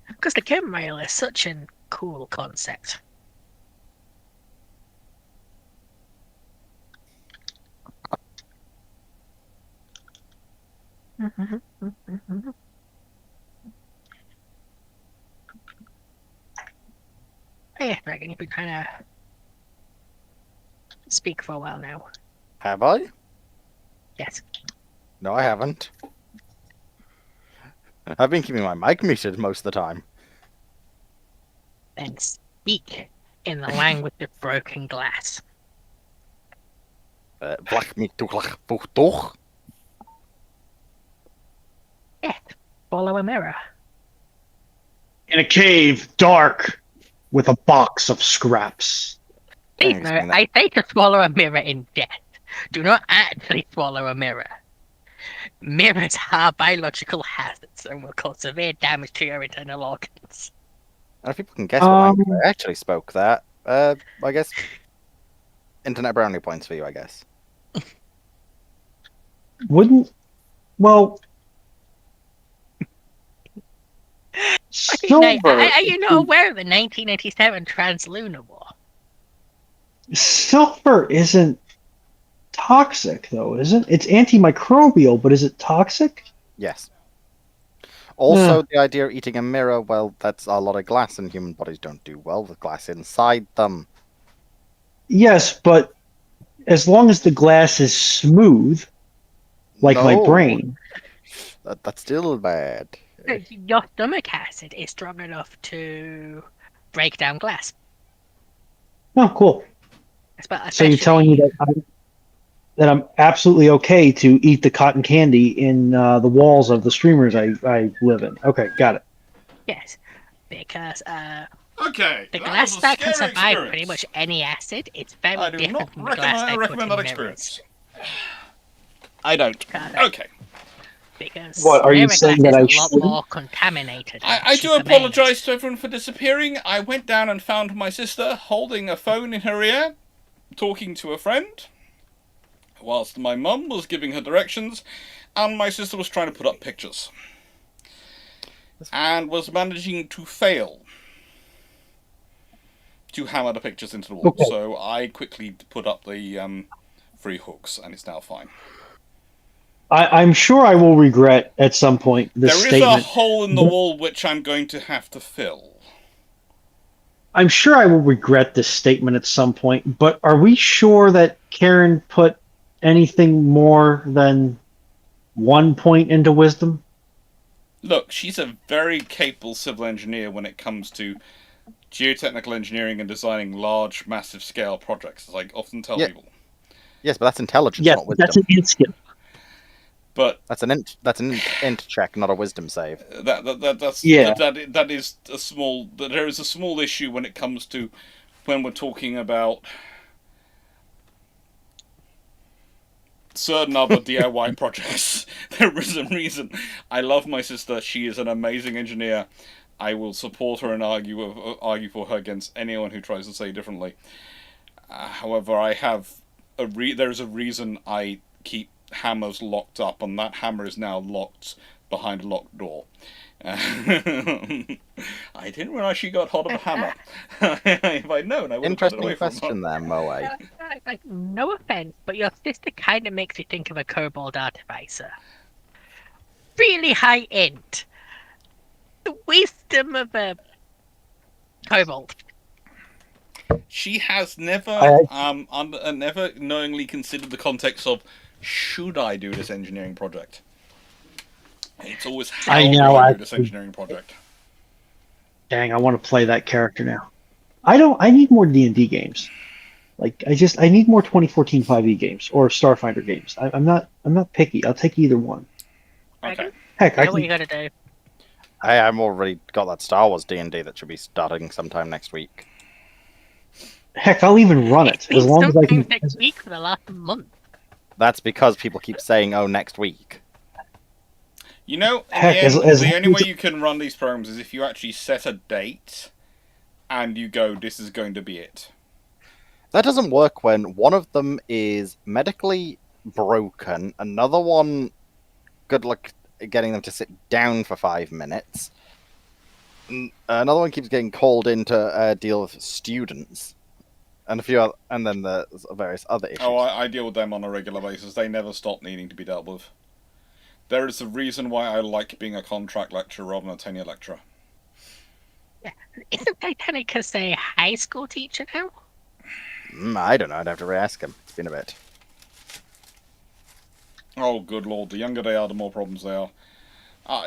S4: Because the chem rail is such a cool concept. Hey, Dragon, you've been trying to speak for a while now.
S5: Have I?
S4: Yes.
S5: No, I haven't. I've been keeping my mic muted most of the time.
S4: Then speak in the language of broken glass.
S5: Black meat toch?
S4: Yes. Follow a mirror.
S3: In a cave, dark, with a box of scraps.
S4: Please no, I say to swallow a mirror in death. Do not actually swallow a mirror. Mirrors are biological hazards and will cause severe damage to your internal organs.
S5: And if people can guess what language I actually spoke, that, I guess, internet brownie points for you, I guess.
S3: Silver.
S4: Are you not aware of the 1987 Translunar War?
S3: Silver isn't toxic, though, is it? It's antimicrobial, but is it toxic?
S5: Yes. Also, the idea of eating a mirror, well, that's a lot of glass, and human bodies don't do well with glass inside them.
S3: Yes, but as long as the glass is smooth, like my
S5: No,
S3: brain.
S5: that's still bad.
S4: Your stomach acid is strong enough to break down glass.
S3: Oh, cool. So you're telling me that I'm absolutely okay to eat the cotton candy in the walls of the streamers I live in. Okay, got it.
S4: Yes, because
S1: Okay,
S4: the
S1: that
S4: glass
S1: was a
S4: that can
S1: scary
S4: survive
S1: experience.
S4: pretty much any acid. It's very
S1: I do
S4: different
S1: not
S4: from the glass they put
S1: recommend
S4: in
S1: that
S4: mirrors.
S1: experience. I don't.
S4: Got it.
S1: Okay.
S4: Because
S3: What, are you
S4: mirror
S3: saying
S4: glass
S3: that
S4: is
S3: I
S4: a lot
S3: shouldn't?
S4: more contaminated.
S1: I do apologise to everyone for disappearing. I went down and found my sister holding a phone in her ear, talking to a friend, whilst my mum was giving her directions, and my sister was trying to put up pictures. And was managing to fail to hammer the pictures into the wall.
S3: Okay.
S1: So I quickly put up the 3 hooks, and it's now fine.
S3: I'm sure I will regret at some point this
S1: There is
S3: statement.
S1: a hole in the wall which I'm going to have to fill.
S3: I'm sure I will regret this statement at some point, but are we sure that Karen put anything more than 1 point into wisdom?
S1: Look, she's a very capable civil engineer when it comes to geotechnical engineering and designing large, massive scale projects, as I often tell people.
S5: Yes, but that's intelligence,
S3: Yes,
S5: not wisdom.
S3: that's an int skill.
S1: But
S5: That's an int check, not a wisdom save.
S1: that is a small. There is a small issue when it comes to when we're talking about certain other DIY projects. There is a reason. I love my sister. She is an amazing engineer. I will support her and argue for her against anyone who tries to say differently. However, I have there is a reason I keep hammers locked up, and that hammer is now locked behind a locked door. I didn't realise she got hold of a hammer. If I'd known, I would have put it away
S5: Interesting
S1: from
S5: question
S1: her.
S5: there, Moe.
S4: No offense, but your sister kind of makes me think of a kobold artificer. Really high int. The wisdom of a kobold.
S1: She has never, never knowingly considered the context of, should I do this engineering project? It's always how do I do this engineering project.
S3: Dang, I want to play that character now. I need more D&D games. Like I need more 2014 5e games or Starfinder games. I'm not picky. I'll take either one.
S1: Okay.
S3: Heck,
S4: I know what you gotta do.
S5: I'm already got that Star Wars D&D that should be starting sometime next week.
S3: Heck, I'll even run it as long as I can.
S4: Next week for the last month.
S5: That's because people keep saying, "Oh, next week."
S1: You know,
S3: Heck,
S1: the only way you can run these programs is if you actually set a date and you go, this is going to be it.
S5: That doesn't work when one of them is medically broken, another one, good luck getting them to sit down for 5 minutes, another one keeps getting called in to deal with students, and and then there's various other issues.
S1: Oh, I deal with them on a regular basis. They never stop needing to be dealt with. There is a reason why I like being a contract lecturer rather than a tenure lecturer.
S4: Yeah. Isn't Titanicus a high school teacher now?
S5: I don't know. I'd have to re-ask him. It's been a bit.
S1: Oh, good lord. The younger they are, the more problems they are.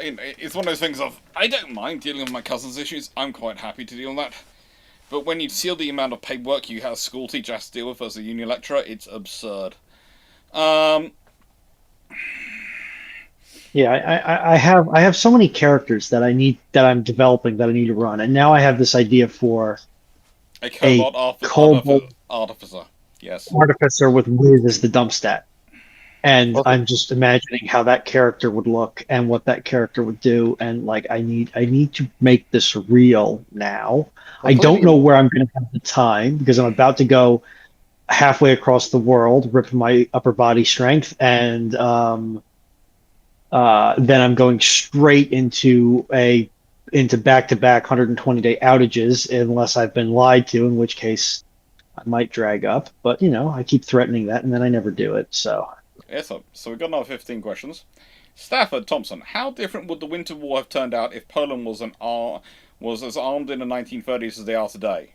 S1: It's one of those things of, I don't mind dealing with my cousin's issues. I'm quite happy to deal with that. But when you see the amount of paperwork you have a school teacher has to deal with as a uni lecturer, it's absurd.
S3: Yeah, I have so many characters that I'm developing that I need to run, and now I have this idea for
S1: a cobalt artificer. Yes.
S3: Artificer with Wiz as the dump stat. And I'm just imagining how that character would look and what that character would do, and like I need to make this real now. I don't know where I'm going to have the time because I'm about to go halfway across the world, rip my upper body strength, and then I'm going straight into back-to-back 120-day outages unless I've been lied to, in which case I might drag up. But I keep threatening that, and then I never do it. So.
S1: Yeah, so we've got another 15 questions. Stafford Thompson, how different would the Winter War have turned out if Poland was as armed in the 1930s as they are today?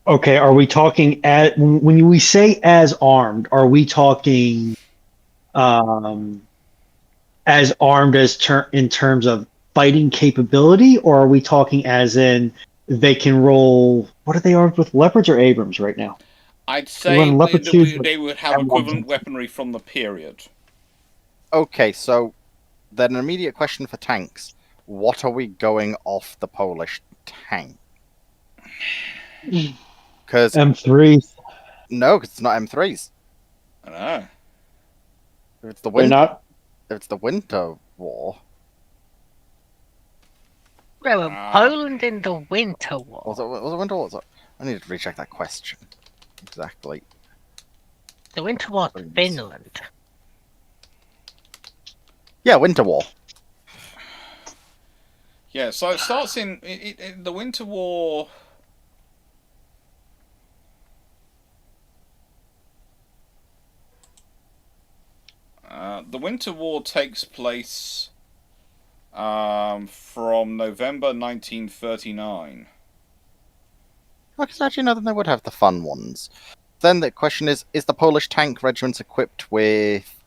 S3: Okay, are we talking when we say as armed? Are we talking as armed in terms of fighting capability, or are we talking as in they can roll? What are they armed with? Leopards or Abrams right now?
S1: I'd
S3: They
S1: say
S3: run Leopard 2s
S1: they would have equivalent weaponry from the period.
S5: Okay, so then an immediate question for tanks. What are we going off the Polish tank? Because
S3: M3.
S5: no, 'cause it's not M3s.
S1: I know.
S5: If it's the
S3: They're not.
S5: if it's the Winter War,
S4: Well, Poland in the Winter War.
S5: was it Winter War? I need to recheck that question. Exactly.
S4: The Winter War, Finland.
S5: Yeah, Winter War.
S1: Yeah, so it starts in the Winter War. The Winter War takes place from November 1939.
S5: Because actually, no, then they would have the fun ones. Then the question is the Polish tank regiments equipped with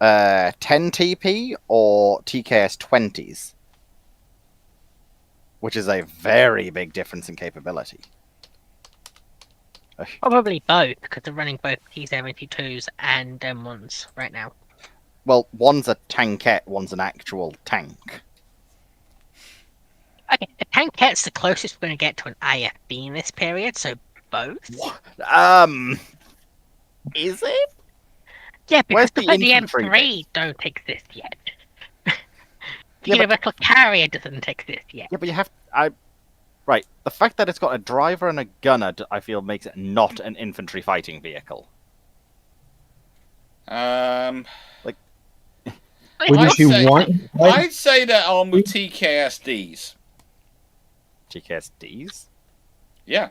S5: 10 TP or TKS 20s? Which is a very big difference in capability.
S4: Probably both, because they're running both T-72s and M1s right now.
S5: Well, one's a tankette, one's an actual tank.
S4: Okay, a tankette's the closest we're going to get to an IFB in this period, so both.
S5: What? Is it?
S4: Yeah,
S5: Where's
S4: because
S5: the
S4: the
S5: infantry
S4: M3 don't exist yet. The
S5: Yeah, but-
S4: Universal Carrier doesn't exist yet.
S5: Yeah, but you have. Right, the fact that it's got a driver and a gunner, I feel, makes it not an infantry fighting vehicle.
S1: Um,
S3: Wouldn't you want?
S1: I'd say they're armed with TKSDs.
S5: TKSDs?
S1: Yeah.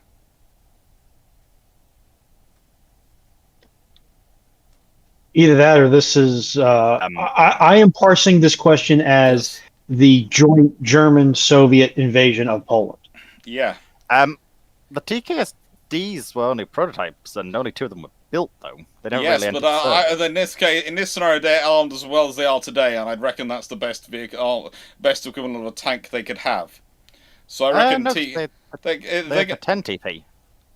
S3: Either that or this is. I am parsing this question as the joint German-Soviet invasion of Poland.
S1: Yeah.
S5: The TKSDs were only prototypes, and only 2 of them were built, though. They don't
S1: Yes,
S5: really
S1: but
S5: enter
S1: in this case, in this scenario, they're armed as well as they are today, and I'd reckon that's the best vehicle, best equivalent of a tank they could have. So I reckon
S5: no,
S1: they
S5: they have 10 TP.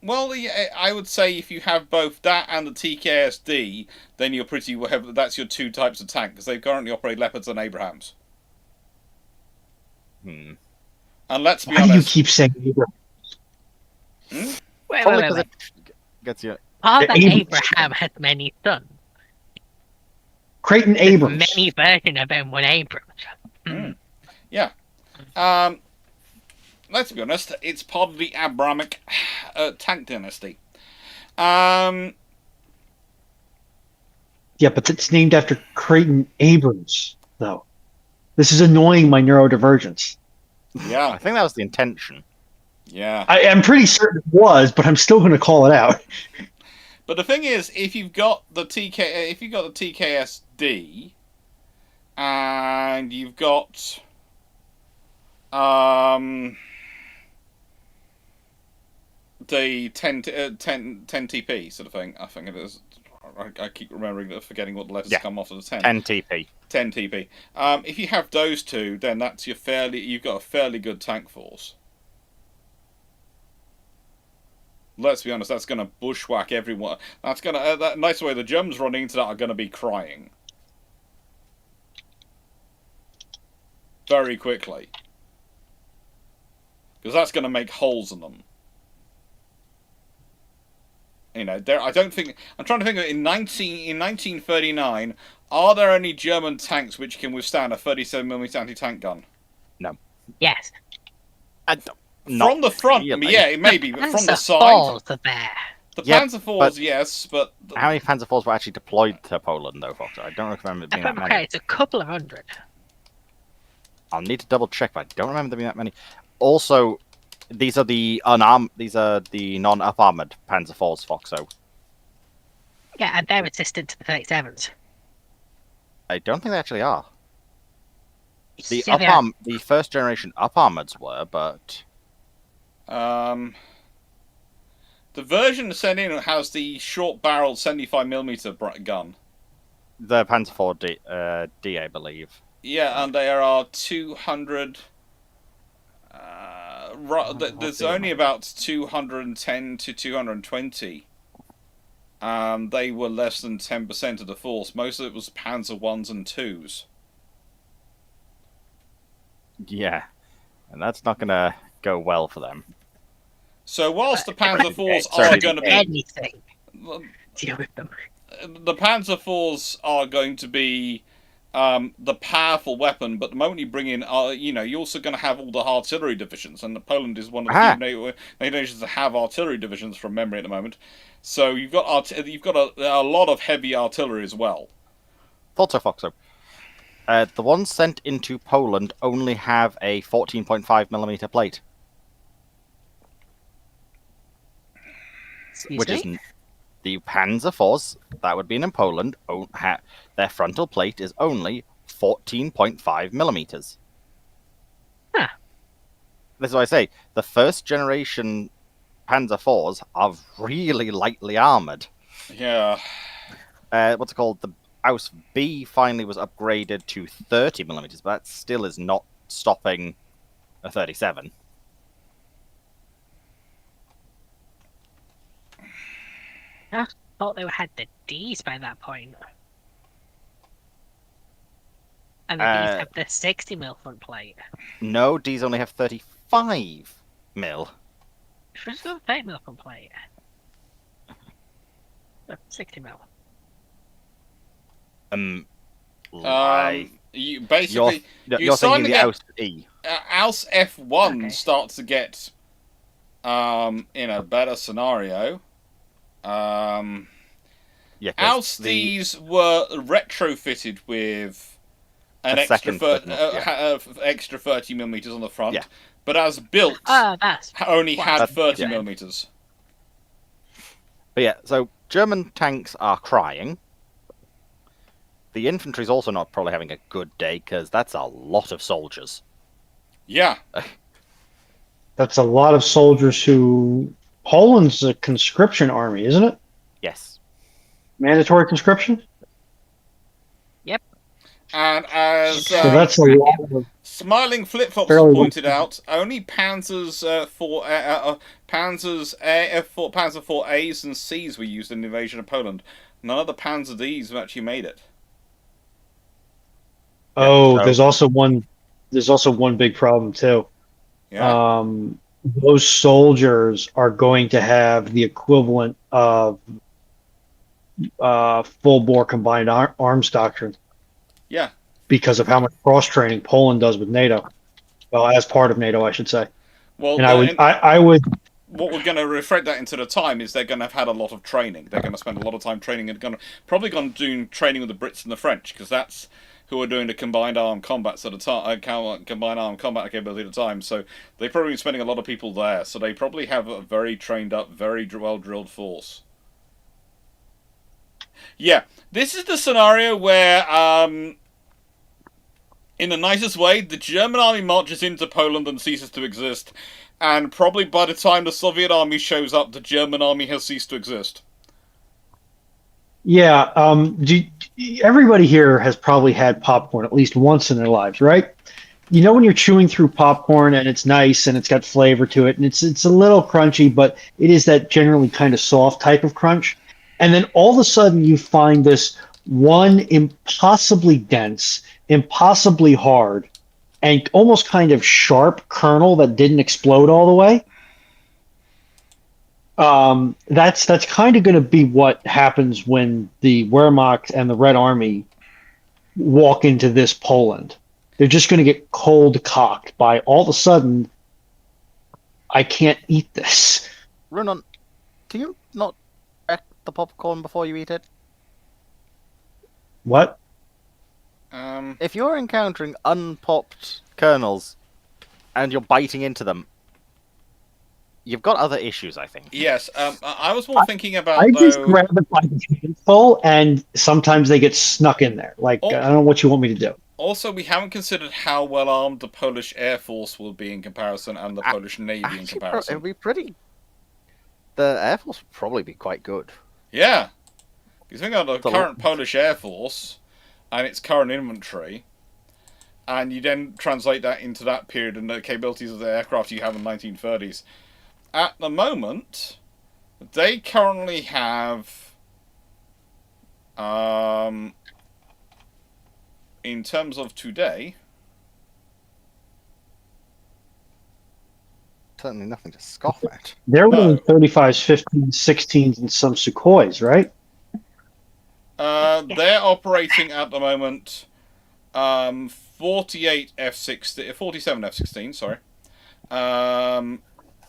S1: Well, yeah, I would say if you have both that and the TKSD, then you're pretty. That's your 2 types of tank because they currently operate Leopards and Abrahams. And let's be
S3: Why do you
S1: honest.
S3: keep saying Abraham?
S4: Wait,
S5: Probably
S4: wait,
S5: because
S4: wait.
S5: it gets you.
S4: Father
S3: Abrams.
S4: Abraham has many sons.
S3: Creighton
S4: There's
S3: Abrams.
S4: many versions of M1 Abrams.
S1: Yeah. Let's be honest. It's part of the Abramic tank dynasty.
S3: Yeah, but it's named after Creighton Abrams, though. This is annoying my neurodivergence.
S5: I
S1: Yeah.
S5: think that was the intention.
S1: Yeah.
S3: I'm pretty certain it was, but I'm still going to call it out.
S1: But the thing is, if you've got the TKSD, and you've got the 10 TP sort of thing, I think it is. I keep forgetting what the letters
S5: Yeah.
S1: come after the 10.
S5: 10 TP.
S1: 10 TP. If you have those 2, then you've got a fairly good tank force. Let's be honest, that's going to bushwhack everyone. That's going to that nice way the Germans running into that are going to be crying very quickly because that's going to make holes in them. You know, I don't think. I'm trying to think of in 1939. Are there any German tanks which can withstand a 37mm anti-tank gun?
S4: Yes.
S1: From the front,
S5: really.
S1: yeah, it may be, but from the
S4: Panzer
S1: side,
S4: Fours are there.
S1: the
S5: Yeah,
S1: Panzer IVs,
S5: but-
S1: yes, but
S5: How many Panzer IVs were actually deployed to Poland, though, Fox? I don't remember it being that
S4: Okay,
S5: many.
S4: it's a couple of hundred.
S5: I'll need to double check, but I don't remember there being that many. Also, these are the unarmed. These are the non-up armored Panzer IVs, Foxo.
S4: Yeah, and they're resistant to the 37s.
S5: I don't think they actually are. The
S4: Yeah, they are.
S5: the first generation up armors were, but
S1: The version sent in has the short-barreled 75mm gun.
S5: the Panzer IV D, I believe.
S1: Yeah, and there are 200. There's only about 210 to 220. They were less than 10% of the force. Most of it was Panzer 1s and 2s.
S5: Yeah, and that's not gonna go well for them.
S1: So whilst the Panzer 4s are
S5: Sorry,
S1: going to be...
S4: Anything. Deal with them.
S1: The Panzer 4s are going to be the powerful weapon, but the moment you bring in, you're also going to have all the artillery divisions, and Poland is one of the few NATO nations that have artillery divisions from memory at the moment. So you've got a lot of heavy artillery as well.
S5: Thought so, Foxo. The ones sent into Poland only have a 14.5mm plate, which is the Panzer IVs that would be in Poland. Their frontal plate is only 14.5mm.
S4: Huh.
S5: This is why I say the first generation Panzer IVs are really lightly armored.
S1: Yeah.
S5: What's it called? The Aus B finally was upgraded to 30mm, but that still is not stopping a 37.
S4: I thought they had the Ds by that point. And the Ds have the 60mm front plate.
S5: No, Ds only have 35mm.
S4: Which got 30mm front plate? 60mm.
S1: You basically
S5: you're thinking the Aus E.
S1: Aus F1 starts to get in a better scenario. Aus Ds were retrofitted with an extra 30mm on the front, but as built, only had 30mm.
S5: But yeah, so German tanks are crying. The infantry's also not probably having a good day, because that's a lot of soldiers.
S1: Yeah.
S3: That's a lot of soldiers who... Poland's a conscription army, isn't it?
S5: Yes.
S3: Mandatory conscription?
S1: Yep. And as
S3: so that's a lot of...
S1: Smiling Flip-Flops pointed out, only Panzer IV A's and C's were used in the invasion of Poland. None of the Panzer D's have actually made it.
S3: Oh, there's also one big problem too.
S1: Yeah.
S3: Those soldiers are going to have the equivalent of full-bore combined arms doctrine.
S1: Yeah.
S3: Because of how much cross-training Poland does with NATO. Well, as part of NATO, I should say.
S1: Well,
S3: and I would.
S1: What we're going to reflect that into the time is they're going to have had a lot of training. They're going to spend a lot of time training and probably going to do training with the Brits and the French, because that's who are doing the combined armed combats at the time, combined armed combat capability at the time. So they've probably been spending a lot of people there. So they probably have a very trained up, very well drilled force. Yeah, this is the scenario where, in the nicest way, the German army marches into Poland and ceases to exist, and probably by the time the Soviet army shows up, the German army has ceased to exist.
S3: Yeah, everybody here has probably had popcorn at least once in their lives, right? You know when you're chewing through popcorn and it's nice and it's got flavor to it and it's a little crunchy, but it is that generally kind of soft type of crunch. And then all of a sudden you find this one impossibly dense, impossibly hard, and almost kind of sharp kernel that didn't explode all the way. That's kind of going to be what happens when the Wehrmacht and the Red Army walk into this Poland. They're just going to get cold cocked by all of a sudden, I can't eat this.
S5: Ronan, can you not check the popcorn before you eat it?
S3: What?
S5: If you're encountering unpopped kernels and you're biting into them, you've got other issues, I think.
S1: Yes, I was more thinking about
S3: I just
S1: though.
S3: grab it by the handful, and sometimes they get snuck in there. Like,
S1: Oh.
S3: I don't know what you want me to do.
S1: Also, we haven't considered how well armed the Polish Air Force will be in comparison, and the Polish Navy in
S5: Actually,
S1: comparison.
S5: it'd be pretty. The Air Force would probably be quite good.
S1: Yeah, you think of the
S5: It's a
S1: current
S5: lot.
S1: Polish Air Force and its current inventory, and you then translate that into that period and the capabilities of the aircraft you have in the 1930s. At the moment, they currently have, in terms of today,
S5: Certainly nothing to scoff at.
S3: They're
S1: No.
S3: running 35s, 15s, 16s, and some Sukhois, right?
S1: they're operating at the moment 48 F-16, 47 F-16, sorry,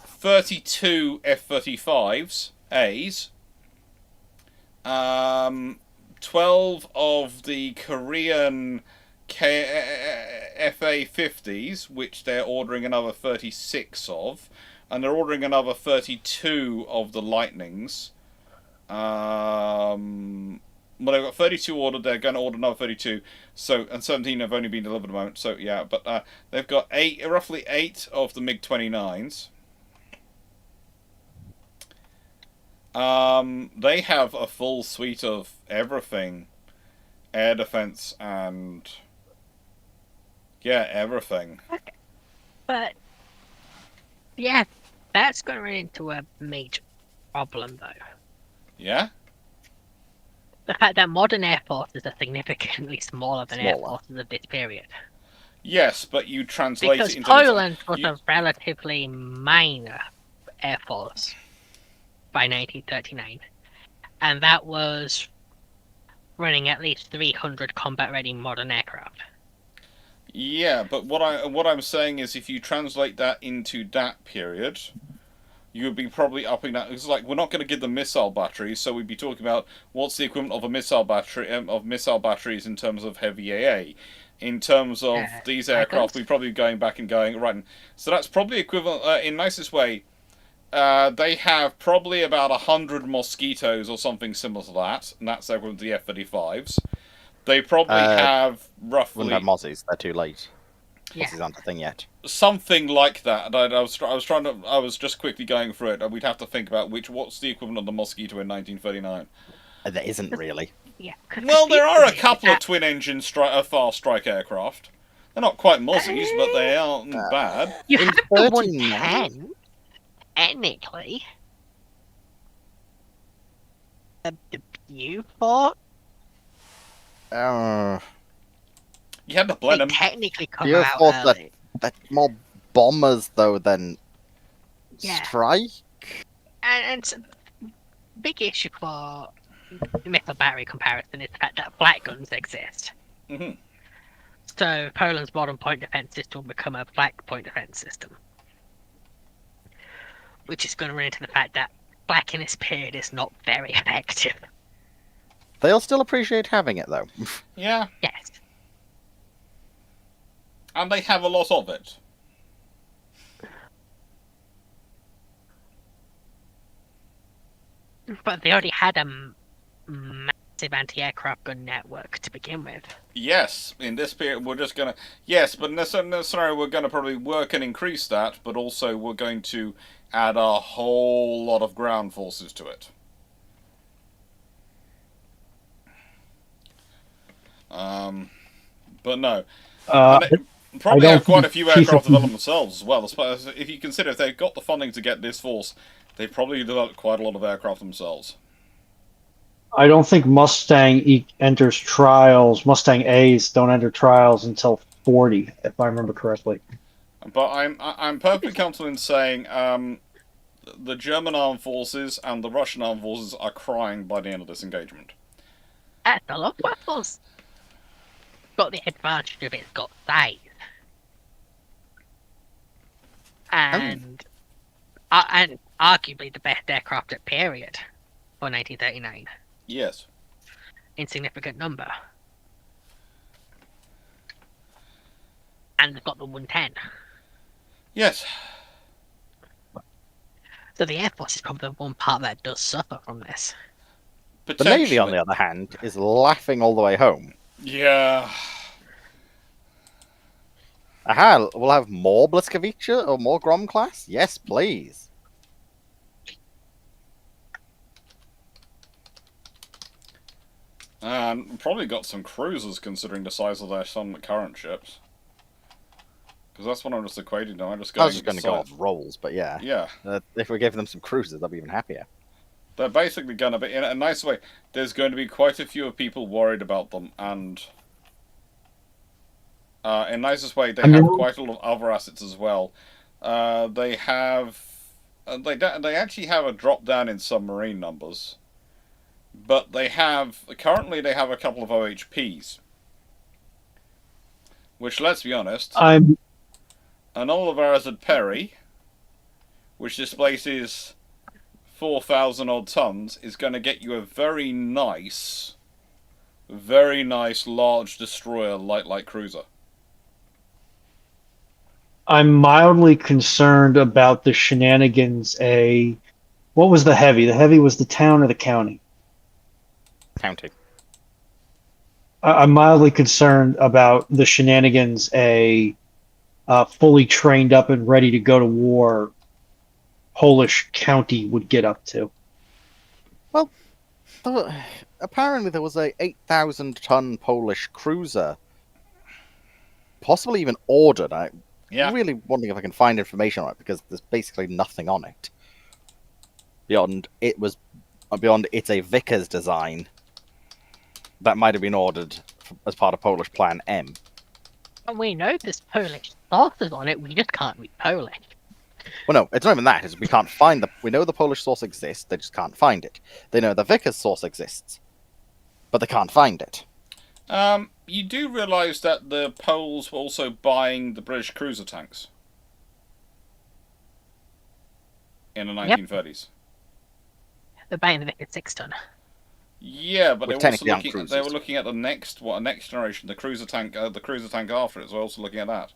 S1: 32 F-35s, A's, 12 of the Korean FA-50s, which they're ordering another 36 of, and they're ordering another 32 of the Lightnings. Well, they've got 32 ordered. They're going to order another 32. So, and 17 have only been delivered at the moment. So yeah, but they've got roughly 8 of the MiG-29s. They have a full suite of everything, air defense and everything.
S4: Okay. But yeah, that's going to run into a major problem, though.
S1: Yeah.
S4: The fact that modern air forces are significantly smaller than air forces of this period.
S1: Yes, but you translate
S4: Because
S1: it into
S4: Poland was a relatively minor air force by 1939, and that was running at least 300 combat-ready modern aircraft.
S1: Yeah, but what I'm saying is, if you translate that into that period, you would be probably upping that. It's like, we're not going to give them missile batteries, so we'd be talking about what's the equivalent of a missile battery of missile batteries in terms of heavy AA. In terms of these aircraft, we're probably going back and going right. So that's probably equivalent in nicest way. They have probably about 100 Mosquitoes or something similar to that, and that's equivalent to the F-35s. They probably have roughly.
S5: Wouldn't have Mozzies, they're too late.
S4: Yeah.
S5: Mozzies aren't a thing yet.
S1: Something like that. I was just quickly going through it, and we'd have to think about what's the equivalent of the Mosquito in 1939.
S5: There isn't really.
S4: Yeah.
S1: Well, there are a couple of twin-engine fast strike aircraft. They're not quite Mozzies, but they aren't bad.
S4: You
S5: In
S4: have the
S5: 39?
S4: 110, technically. The Buford?
S1: You had to
S4: They
S1: blend them.
S4: technically come
S5: You
S4: out
S5: thought that-
S4: early.
S5: They're more bombers, though, than
S4: Yeah.
S5: strike?
S4: And it's a big issue for the missile battery comparison is the fact that flat guns exist.
S1: Hmm.
S4: So Poland's modern point defense system will become a flak point defense system, which is going to run into the fact that flak in this period is not very effective.
S5: They'll still appreciate having it, though.
S1: Yeah,
S4: Yes.
S1: and they have a lot of it.
S4: But they already had a massive anti-aircraft gun network to begin with.
S1: Yes, in this period we're just gonna. Yes, but in this scenario we're gonna probably work and increase that, but also we're going to add a whole lot of ground forces to it. But no. And they probably
S3: don't
S1: have quite a
S3: think
S1: few
S3: Chief
S1: aircraft
S3: of-
S1: developed themselves as well. If you consider if they've got the funding to get this force, they've probably developed quite a lot of aircraft themselves.
S3: I don't think Mustang enters trials. Mustang A's don't enter trials until 40, if I remember correctly.
S1: But I'm perfectly comfortable in saying the German armed forces and the Russian armed forces are crying by the end of this engagement.
S4: That's a lot of weapons. Got the advantage of it's got size. And arguably the best aircraft at period for 1939
S1: Yes.
S4: in significant number. And they've got the 110.
S1: Yes.
S4: So the Air Force is probably the one part that does suffer from this.
S5: The Navy, on the other hand, is laughing all the way home.
S1: Yeah.
S5: Aha, we'll have more Bliskovice or more Grom class? Yes, please.
S1: And probably got some cruisers considering the size of their some current ships. Because that's what I'm just equating to. I'm just going.
S5: I was just going to go off rolls, but yeah.
S1: Yeah.
S5: If we gave them some cruisers, I'd be even happier.
S1: They're basically going to be, in a nice way, there's going to be quite a few people worried about them, and in the nicest way, they have quite a lot of other assets as well. They have, they actually have a drop down in submarine numbers, but currently they have a couple of OHPs, which, let's be honest, an Oliver Perry, which displaces 4,000 odd tons, is going to get you a very nice large destroyer light cruiser.
S3: I'm mildly concerned about the shenanigans. What was the heavy? The heavy was the town or the county?
S5: County.
S3: I'm mildly concerned about the shenanigans a fully trained up and ready to go to war Polish county would get up to.
S5: Well, apparently there was a 8,000-ton Polish cruiser, possibly even ordered. I'm really wondering if I can find information on it, because there's basically nothing on it. Beyond it's a Vickers design that might have been ordered as part of Polish Plan M.
S4: And we know there's Polish sources on it, we just can't read Polish.
S5: Well, no, it's not even that. It's we can't find we know the Polish source exists, they just can't find it. They know the Vickers source exists, but they can't find it.
S1: You do realise that the Poles were also buying the British cruiser tanks in the 1930s.
S4: They're buying the Vickers 6-ton.
S1: Yeah, but they were looking at the next generation, the cruiser tank after it. So also looking at that.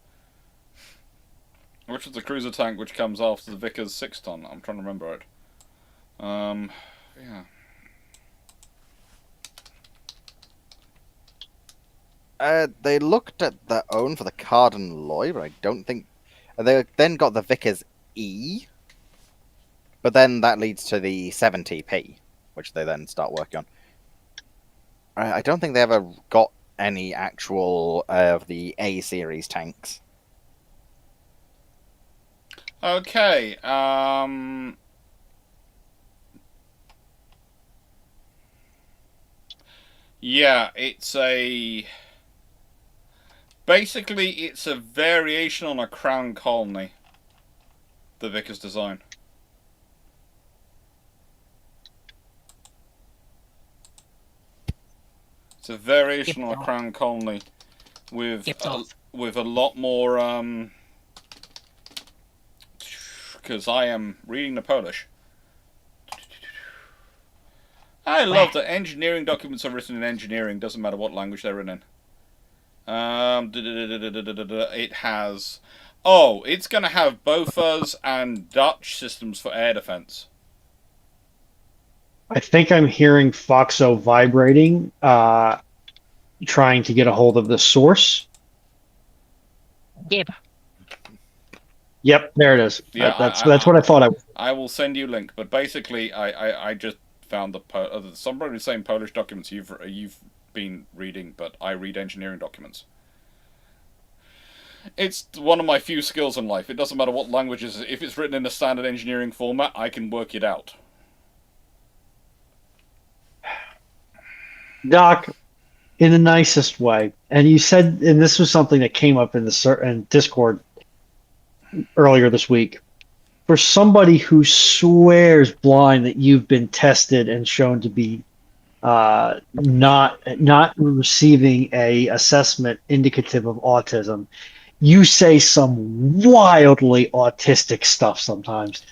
S1: Which is the cruiser tank which comes after the Vickers 6-ton? I'm trying to remember it. Yeah.
S5: They looked at their own for the Carden Loy, but I don't think... They then got the Vickers E, but then that leads to the 70p, which they then start working on. I don't think they ever got any actual of the A-series tanks.
S1: Okay, yeah, basically, it's a variation on a Crown Colony, the Vickers design. It's a variation on a Crown Colony with a lot more, because I am reading the Polish. I love that engineering documents are written in engineering, doesn't matter what language they're written in. It has... Oh, it's going to have Bofors and Dutch systems for air defense.
S3: I think I'm hearing Foxo vibrating, trying to get a hold of the source.
S4: Gib.
S3: Yep, there it is.
S1: Yeah,
S3: that's what I thought.
S1: I will send you a link, but basically, I just found somebody saying Polish documents you've been reading, but I read engineering documents. It's one of my few skills in life. It doesn't matter what language it is. If it's written in a standard engineering format, I can work it out.
S3: Doc, in the nicest way, and you said, and this was something that came up in the Discord earlier this week, for somebody who swears blind that you've been tested and shown to be not receiving a assessment indicative of autism, you say some wildly autistic stuff sometimes.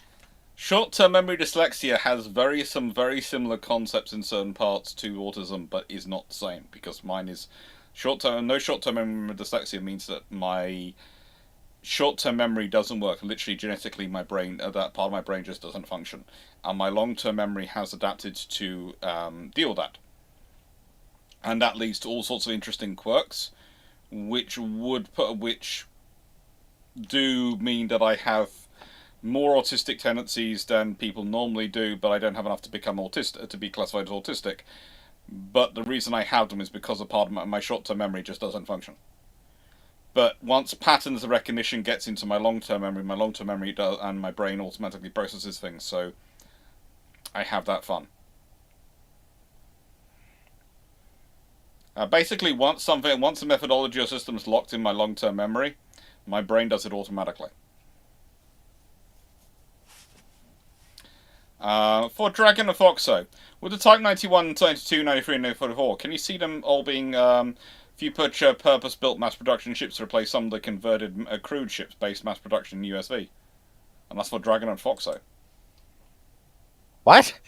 S1: Short-term memory dyslexia has some very similar concepts in certain parts to autism, but is not the same, because mine is short-term. No short-term memory dyslexia means that my short-term memory doesn't work. Literally, genetically, my brain, that part of my brain just doesn't function, and my long-term memory has adapted to deal with that, and that leads to all sorts of interesting quirks, which do mean that I have more autistic tendencies than people normally do, but I don't have enough to become autistic to be classified as autistic. But the reason I have them is because a part of my short-term memory just doesn't function. But once patterns recognition gets into my long-term memory does, and my brain automatically processes things, so I have that fun. Basically, once a methodology or system is locked in my long-term memory, my brain does it automatically. For Dragon and Foxo, with the Type 91, 92, 93, and 44, can you see them all being future purpose-built mass production ships to replace some of the converted crude ships-based mass production in USV? And that's for Dragon and Foxo.
S5: What?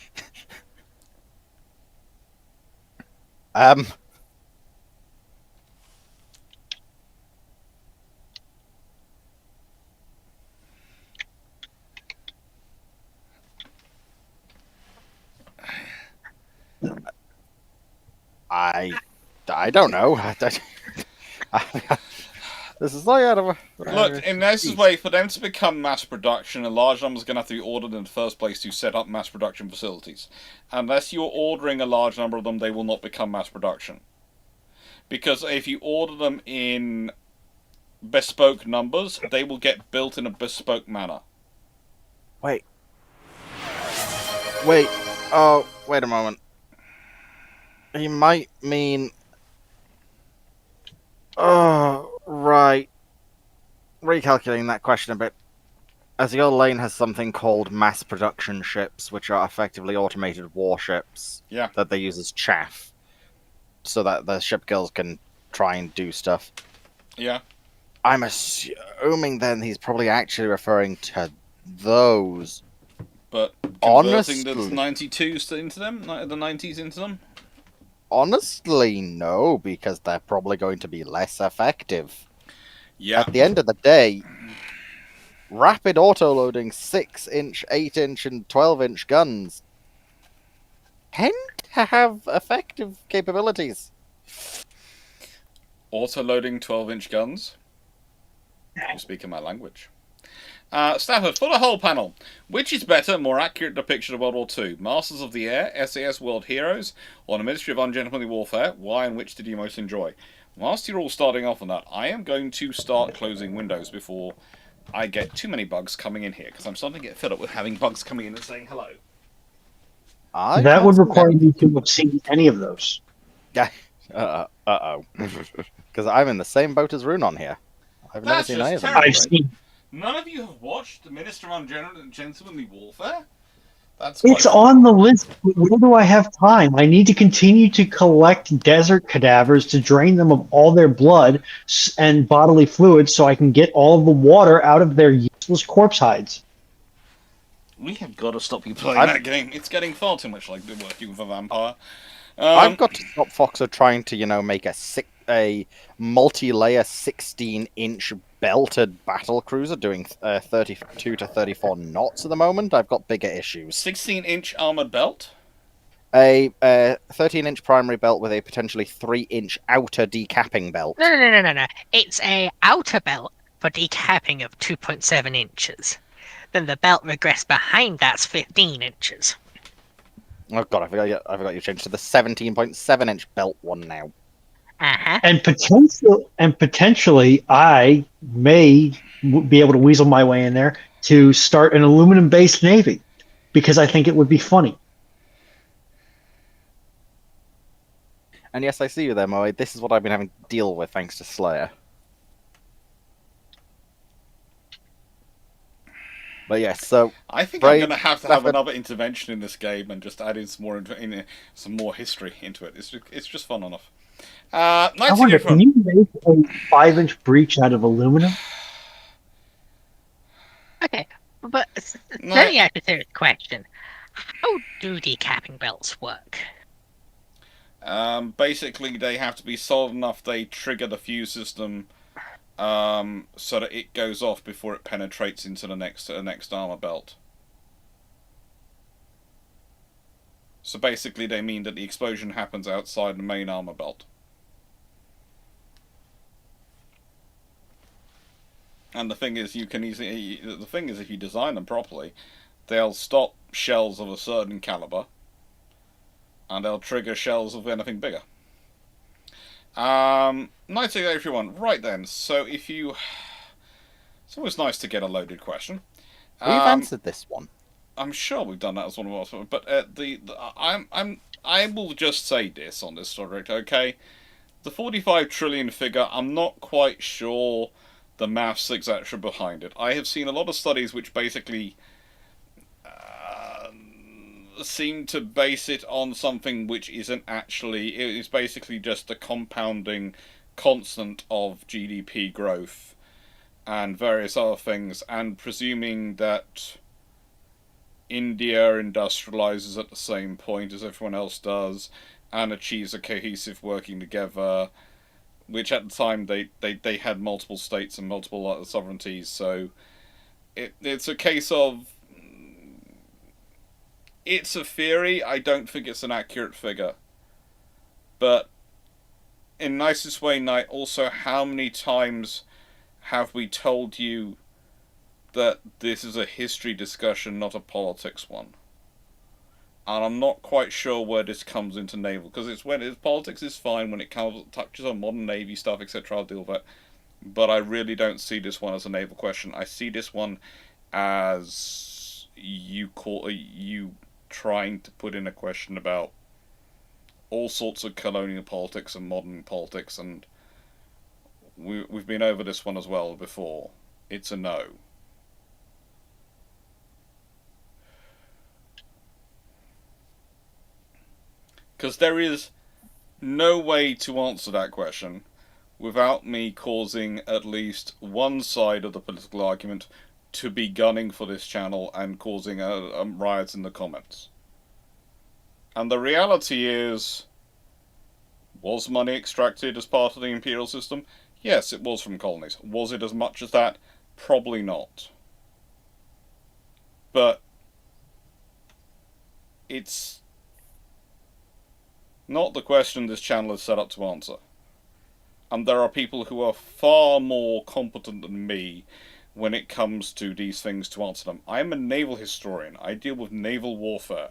S5: I don't know. This is like out of a...
S1: Look, in this way, for them to become mass production, a large number is going to have to be ordered in the first place to set up mass production facilities. Unless you're ordering a large number of them, they will not become mass production. Because if you order them in bespoke numbers, they will get built in a bespoke manner.
S5: Wait. Oh, wait a moment. He might mean... Oh, right. Recalculating that question a bit. As your lane has something called mass production ships, which are effectively automated warships.
S1: Yeah.
S5: That they use as chaff. So that the ship girls can try and do stuff.
S1: Yeah.
S5: I'm assuming then he's probably actually referring to those.
S1: But
S5: honestly,
S1: converting the 92s into them? The 90s into them?
S5: Honestly, no, because they're probably going to be less effective.
S1: Yeah.
S5: At the end of the day, rapid auto-loading 6-inch, 8-inch, and 12-inch guns tend to have effective capabilities.
S1: Auto-loading 12-inch guns? You're speaking my language. Stafford, for the whole panel, which is better, more accurate depiction of World War II? Masters of the Air, SAS World Heroes, or the Ministry of Ungentlemanly Warfare? Why and which did you most enjoy? Whilst you're all starting off on that, I am going to start closing windows before I get too many bugs coming in here, because I'm starting to get fed up with having bugs coming in and saying hello.
S3: That would require you to have seen any of those.
S5: Yeah. Uh-oh. Because I'm in the same boat as Rune on here. I've never seen any of them.
S3: I've seen.
S1: None of you have watched the Minister of Ungentlemanly Warfare?
S3: It's on the list. Where do I have time? I need to continue to collect desert cadavers to drain them of all their blood and bodily fluids so I can get all of the water out of their useless corpse hides.
S1: We have got to stop you playing that game. It's getting far too much like working with a vampire.
S5: I've got to stop Foxer trying to, make a multi-layer 16-inch belted battle cruiser doing 32 to 34 knots at the moment. I've got bigger issues.
S1: 16-inch armored belt?
S5: A 13-inch primary belt with a potentially 3-inch outer decapping belt.
S4: No. It's a outer belt for decapping of 2.7 inches. Then the belt regress behind that's 15 inches.
S5: Oh god, I forgot you changed to the 17.7-inch belt one now.
S4: Uh-huh.
S3: And potentially, I may be able to weasel my way in there to start an aluminum-based navy, because I think it would be funny.
S5: And yes, I see you there, Moe. This is what I've been having to deal with thanks to Slayer. But yes, so
S1: I think I'm going to have another intervention in this game and just add in some more history into it. It's just fun enough.
S3: I wonder, can you make a 5-inch breach out of aluminum?
S4: Okay, but let me ask a serious question. How do decapping belts work?
S1: Basically, they have to be solid enough they trigger the fuse system so that it goes off before it penetrates into the next armor belt. So basically, they mean that the explosion happens outside the main armor belt. And the thing is, if you design them properly, they'll stop shells of a certain caliber, and they'll trigger shells of anything bigger. Nice to everyone. Right then, so if you... It's always nice to get a loaded question.
S5: We've answered this one.
S1: I'm sure we've done that as one of us, but I will just say this on this subject, okay? The 45 trillion figure, I'm not quite sure the maths etc. behind it. I have seen a lot of studies which basically seem to base it on something which isn't actually. It is basically just the compounding constant of GDP growth and various other things, and presuming that India industrializes at the same point as everyone else does and achieves a cohesive working together, which at the time they had multiple states and multiple sovereignties, so it's a case of... It's a theory. I don't think it's an accurate figure. But in nicest way, Knight, also, how many times have we told you that this is a history discussion, not a politics one? And I'm not quite sure where this comes into naval, because politics is fine when it touches on modern navy stuff, etc. I'll deal with it. But I really don't see this one as a naval question. I see this one as you trying to put in a question about all sorts of colonial politics and modern politics, and we've been over this one as well before. It's a no. Because there is no way to answer that question without me causing at least one side of the political argument to be gunning for this channel and causing riots in the comments. And the reality is, was money extracted as part of the imperial system? Yes, it was from colonies. Was it as much as that? Probably not. But it's not the question this channel is set up to answer. And there are people who are far more competent than me when it comes to these things to answer them. I'm a naval historian. I deal with naval warfare.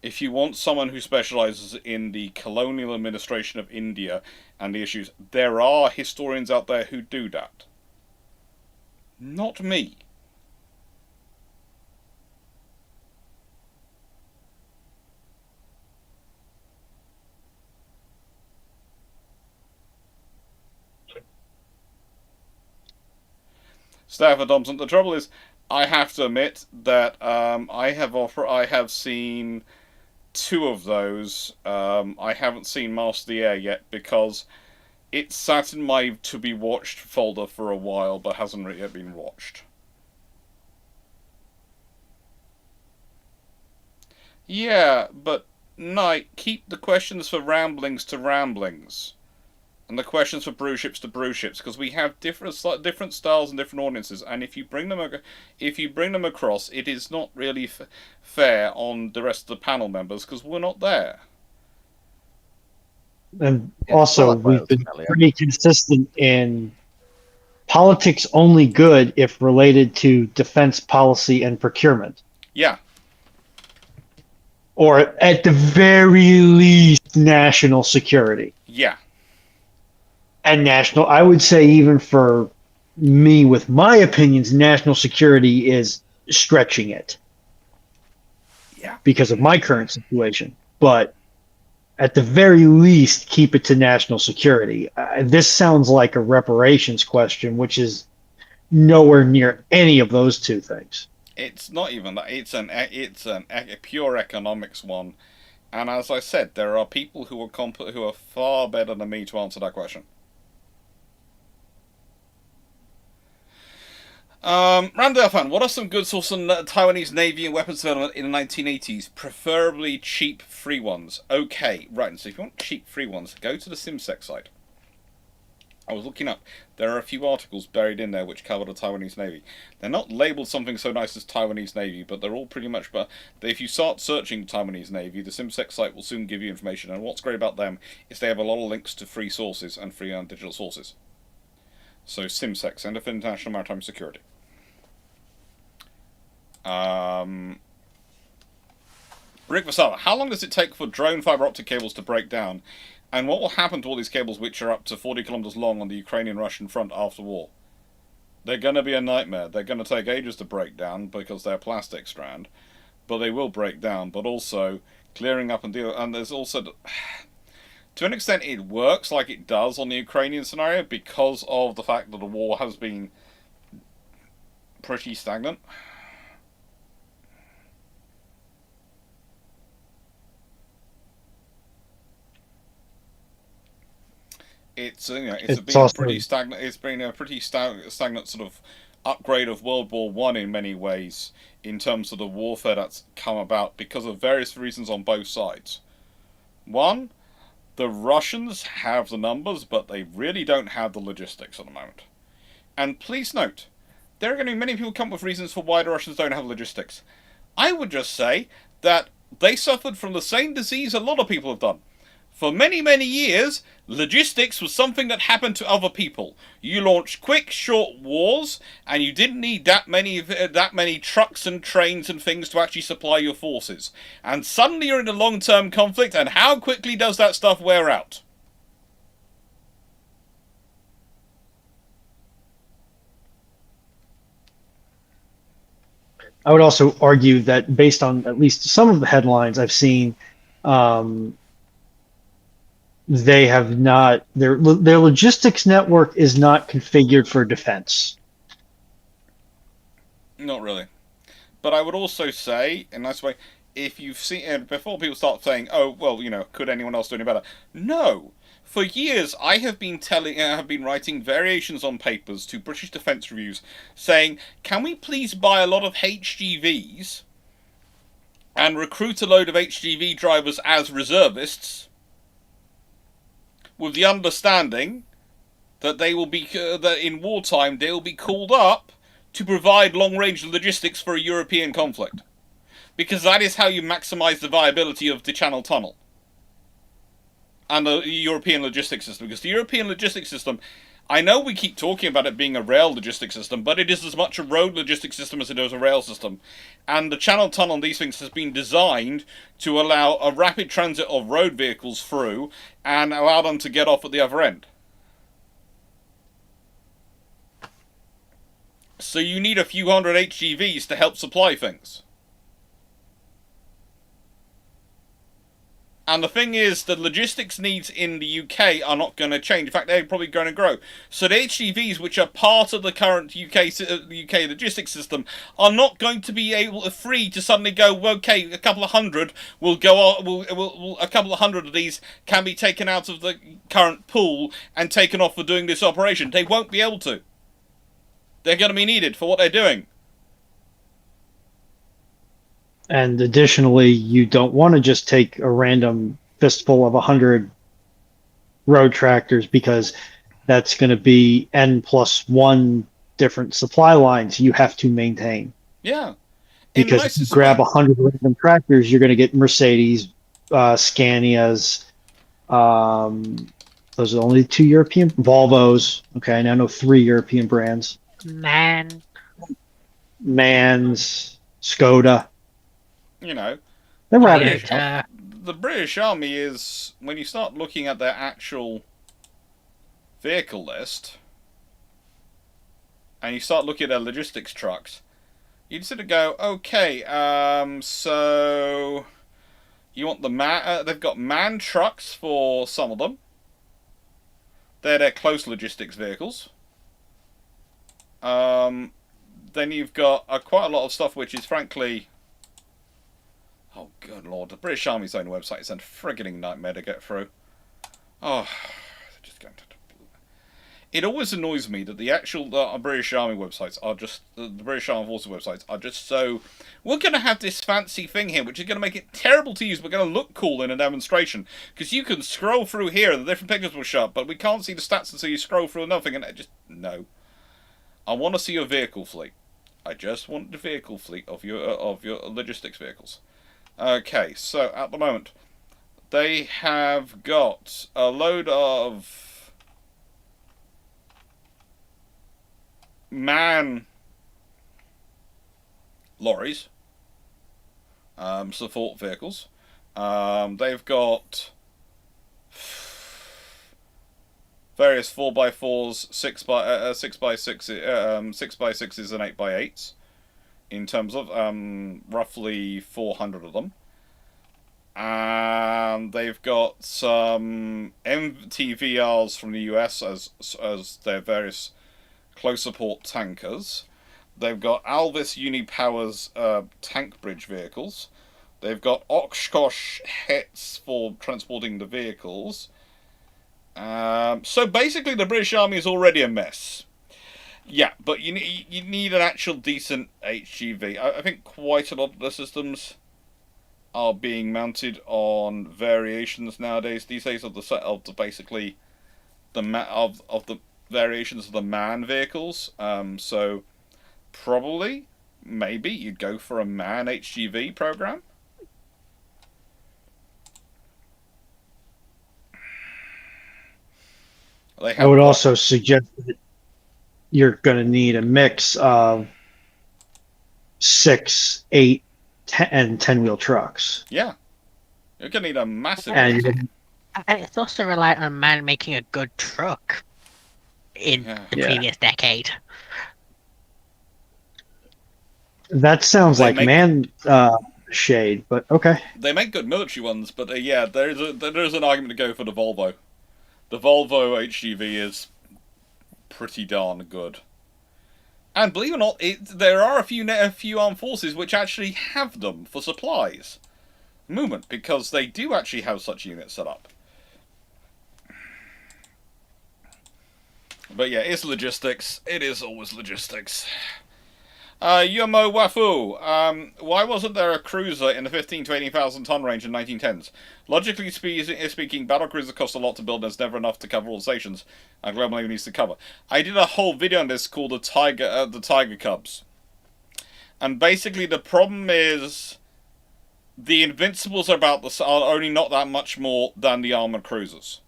S1: If you want someone who specializes in the colonial administration of India and the issues, there are historians out there who do that. Not me. Stafford Thompson. The trouble is, I have to admit that I have seen two of those. I haven't seen Master of the Air yet because it sat in my to be watched folder for a while, but hasn't yet been watched. Yeah, but Knight, keep the questions for ramblings to ramblings. And the questions for Bruships to Bruships, because we have different styles and different audiences, and if you bring them across, it is not really fair on the rest of the panel members because we're not there.
S3: And also, we've been pretty consistent in politics only good if related to defense policy and procurement.
S1: Yeah.
S3: Or at the very least, national security.
S1: Yeah.
S3: And I would say, even for me, with my opinions, national security is stretching it.
S1: Yeah.
S3: Because of my current situation. But at the very least, keep it to national security. This sounds like a reparations question, which is nowhere near any of those two things.
S1: It's not even that. It's a pure economics one. And as I said, there are people who are far better than me to answer that question. Randall fan, what are some good sources on Taiwanese Navy and weapons development in the 1980s? Preferably cheap free ones. Okay, right, so if you want cheap free ones, go to the SimSec site. I was looking up. There are a few articles buried in there which cover the Taiwanese Navy. They're not labelled something so nice as Taiwanese Navy, but they're all pretty much. But if you start searching Taiwanese Navy, the SimSec site will soon give you information. And what's great about them is they have a lot of links to free sources and free and digital sources. So SimSec, Centre for International Maritime Security. Rick Vasala, how long does it take for drone fibre optic cables to break down? And what will happen to all these cables which are up to 40 kilometers long on the Ukrainian-Russian front after war? They're going to be a nightmare. They're going to take ages to break down because they're plastic strand. But they will break down. But also, clearing up and deal... And there's also... To an extent, it works like it does on the Ukrainian scenario because of the fact that the war has been pretty stagnant. It's been a pretty stagnant. It's been a pretty stagnant sort of upgrade of World War One in many ways in terms of the warfare that's come about because of various reasons on both sides. One, the Russians have the numbers, but they really don't have the logistics at the moment. And please note, there are going to be many people come up with reasons for why the Russians don't have logistics. I would just say that they suffered from the same disease a lot of people have done. For many, many years, logistics was something that happened to other people. You launched quick, short wars, and you didn't need that many trucks and trains and things to actually supply your forces. And suddenly you're in a long-term conflict, and how quickly does that stuff wear out?
S3: I would also argue that based on at least some of the headlines I've seen, they have not, their logistics network is not configured for defense.
S1: Not really. But I would also say, in a nice way, if you've seen, before people start saying, oh, well, could anyone else do any better? No. For years, I have been writing variations on papers to British Defence Reviews saying, can we please buy a lot of HGVs and recruit a load of HGV drivers as reservists with the understanding that they will be, that in wartime they will be called up to provide long-range logistics for a European conflict. Because that is how you maximise the viability of the Channel Tunnel and the European logistics system. Because the European logistics system, I know we keep talking about it being a rail logistics system, but it is as much a road logistics system as it is a rail system. And the Channel Tunnel and these things has been designed to allow a rapid transit of road vehicles through and allow them to get off at the other end. So you need a few hundred HGVs to help supply things. And the thing is, the logistics needs in the UK are not going to change. In fact, they're probably going to grow. So the HGVs, which are part of the current UK logistics system, are not going to be free to suddenly go, okay, a couple of hundred will go. A couple of hundred of these can be taken out of the current pool and taken off for doing this operation. They won't be able to. They're going to be needed for what they're doing.
S3: And additionally, you don't want to just take a random fistful of 100 road tractors because that's going to be N+1 different supply lines you have to maintain.
S1: Yeah.
S3: Because if you grab 100 random tractors, you're going to get Mercedes, Scanias, those are only 2 European, Volvos. Okay, I now know 3 European brands. Mans, Skoda.
S1: The British Army is, when you start looking at their actual vehicle list, and you start looking at their logistics trucks, you'd sort of go, okay, so you want the they've got MAN trucks for some of them. They're their close logistics vehicles. Then you've got quite a lot of stuff which is frankly... Oh, good lord. The British Army's own website is a frigging nightmare to get through. Oh, they're just going to... It always annoys me that the actual British Army websites are just the British Armed Forces websites are just so. We're going to have this fancy thing here, which is going to make it terrible to use, but going to look cool in a demonstration because you can scroll through here and the different pictures will show up, but we can't see the stats until you scroll through nothing. And no. I want to see your vehicle fleet. I just want the vehicle fleet of your logistics vehicles. Okay, so at the moment they have got a load of man lorries, support vehicles. They've got various 4x4s, 6x6s, 6x6s, and 8x8s. In terms of roughly 400 of them. And they've got some MTVRs from the US as their various close support tankers. They've got Alvis Unipower's tank bridge vehicles. They've got Oshkosh hets for transporting the vehicles. So basically the British Army is already a mess. Yeah, but you need an actual decent HGV. I think quite a lot of the systems are being mounted on variations nowadays. These days of the basically the variations of the man vehicles. So probably maybe you'd go for a man HGV program.
S3: I would also suggest that you're going to need a mix of 6, 8, 10, and 10-wheel trucks.
S1: Yeah. You're going to need a massive...
S4: And it's also reliant on a man making a good truck in the previous decade.
S3: That sounds like shade, but okay.
S1: They make good military ones, but there's an argument to go for the Volvo. The Volvo HGV is pretty darn good. And believe it or not, there are a few armed forces which actually have them for supplies movement, because they do actually have such units set up. But yeah, it's logistics. It is always logistics. Yomo Wafu, why wasn't there a cruiser in the 15 to 18,000 ton range in 1910s? Logically speaking, battle cruisers cost a lot to build, and there's never enough to cover all the stations Global Navy needs to cover. I did a whole video on this called the Tiger Cubs. And basically the problem is the Invincibles are only not that much more than the armored cruisers.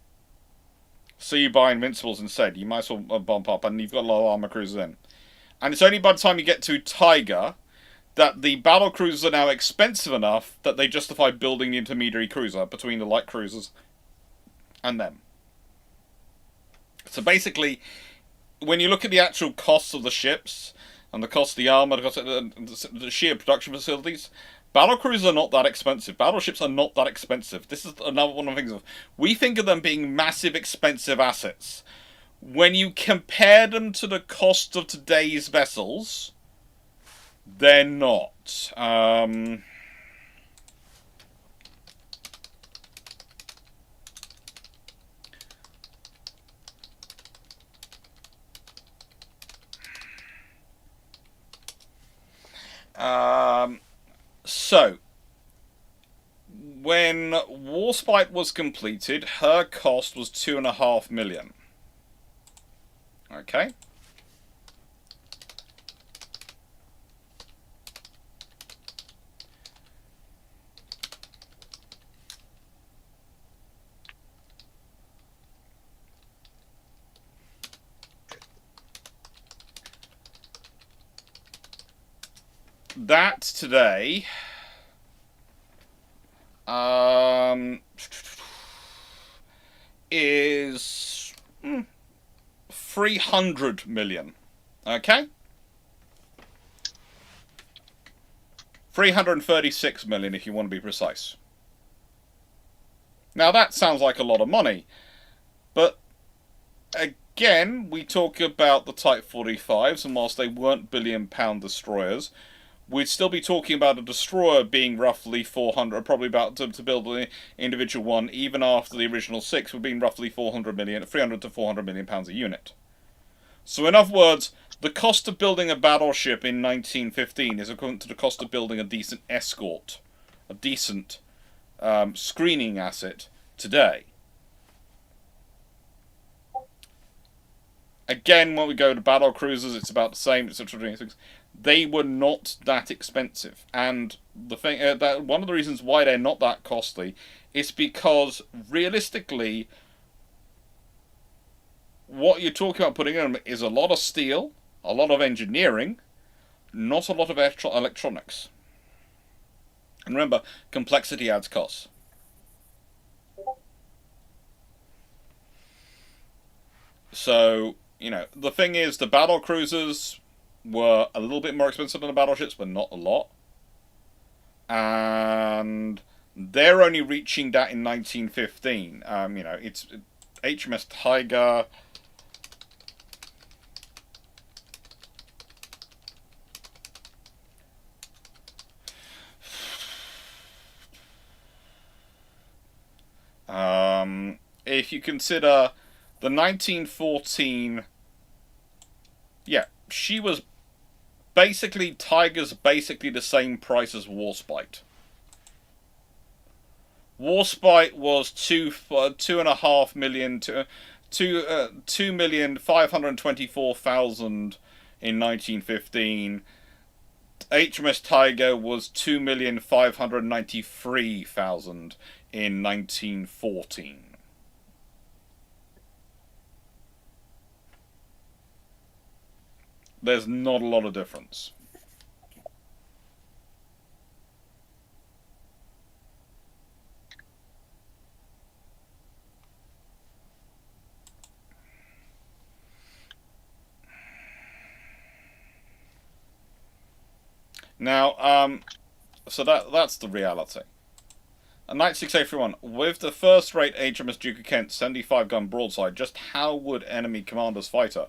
S1: So you buy Invincibles instead. You might as well bump up, and you've got a lot of armored cruisers in. And it's only by the time you get to Tiger that the battle cruisers are now expensive enough that they justify building the intermediary cruiser between the light cruisers and them. So basically, when you look at the actual costs of the ships and the cost of the armor, the sheer production facilities, battle cruisers are not that expensive. Battleships are not that expensive. This is another one of the things. We think of them being massive, expensive assets. When you compare them to the cost of today's vessels, they're not. So, when Warspite was completed, her cost was $2.5 million. Okay. That today is 300 million. Okay? 336 million if you want to be precise. Now that sounds like a lot of money, but again, we talk about the Type 45s, and whilst they weren't billion-pound destroyers, we'd still be talking about a destroyer being roughly 400, probably about to build an individual one, even after the original 6, would be roughly 300 to 400 million pounds a unit. So in other words, the cost of building a battleship in 1915 is equivalent to the cost of building a decent escort, a decent screening asset today. Again, when we go to battle cruisers, it's about the same. It's things. They were not that expensive, and the thing that one of the reasons why they're not that costly is because realistically, what you're talking about putting in them is a lot of steel, a lot of engineering, not a lot of electronics. And remember, complexity adds costs. So, you know, the thing is, the battle cruisers were a little bit more expensive than the battleships, but not a lot. And they're only reaching that in 1915. You know, it's HMS Tiger. If you consider the 1914, yeah, she was basically, Tiger's basically the same price as Warspite. Warspite was 2.5 million to 2,524,000 in 1915. HMS Tiger was 2,593,000 in 1914. There's not a lot of difference. Now, so that's the reality. A Knight 6A31, with the first-rate HMS Duke of Kent 75-gun broadside, just how would enemy commanders fight her?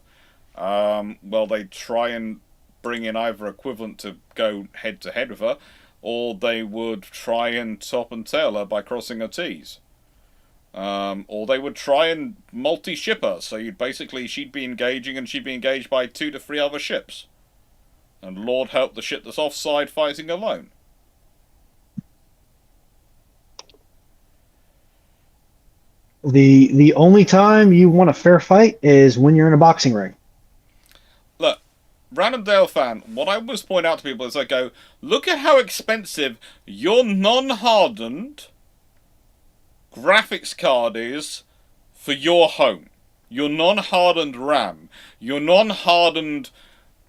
S1: Well, they try and bring in either equivalent to go head-to-head with her, or they would try and top and tail her by crossing her T's. Or they would try and multi-ship her, so she'd be engaging and she'd be engaged by 2 to 3 other ships. And Lord help the ship that's offside fighting alone.
S3: The only time you want a fair fight is when you're in a boxing ring.
S1: Look, Random Dale fan, what I always point out to people is I go, look at how expensive your non-hardened graphics card is for your home. Your non-hardened RAM, your non-hardened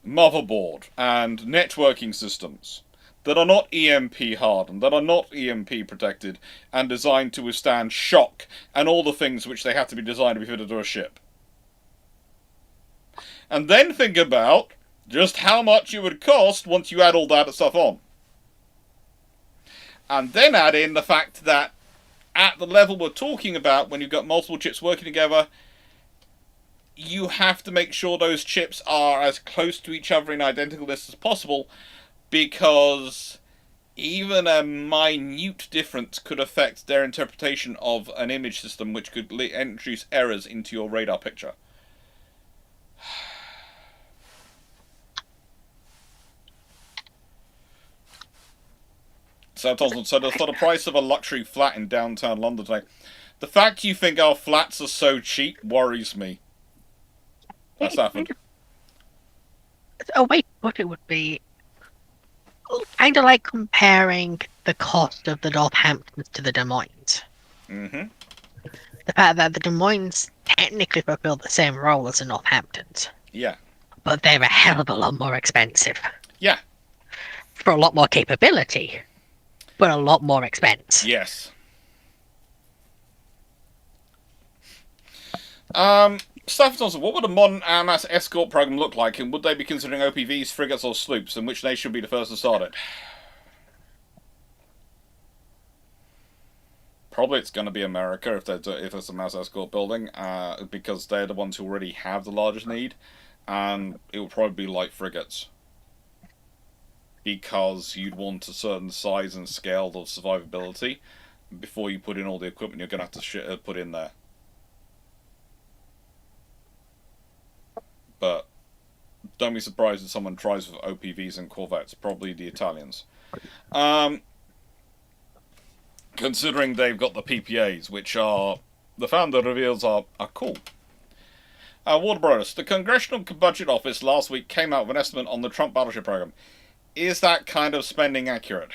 S1: motherboard and networking systems that are not EMP hardened, that are not EMP protected and designed to withstand shock and all the things which they have to be designed to be fitted to a ship. And then think about just how much it would cost once you add all that stuff on. And then add in the fact that at the level we're talking about, when you've got multiple chips working together, you have to make sure those chips are as close to each other in identicalness as possible, because even a minute difference could affect their interpretation of an image system, which could introduce errors into your radar picture. So the price of a luxury flat in downtown London today. The fact you think our flats are so cheap worries me. That's happened.
S4: A way to put it would be kind of like comparing the cost of the Northamptons to the Des Moines.
S1: Mm-hmm.
S4: The fact that the Des Moines technically fulfill the same role as the Northamptons.
S1: Yeah.
S4: But they're a hell of a lot more expensive.
S1: Yeah.
S4: For a lot more capability, but a lot more expense.
S1: Yes. Staff Johnson, what would a modern AMAS escort program look like, and would they be considering OPVs, frigates, or sloops, and which nation would be the first to start it? Probably it's going to be America if there's a mass escort building, because they're the ones who already have the largest need, and it will probably be light frigates. Because you'd want a certain size and scale of survivability before you put in all the equipment you're going to have to put in there. but don't be surprised if someone tries with OPVs and Corvettes. Probably the Italians. Considering they've got the PPAs, which are the founder reveals are cool. Waterbros, the Congressional Budget Office last week came out with an estimate on the Trump battleship program. Is that kind of spending accurate?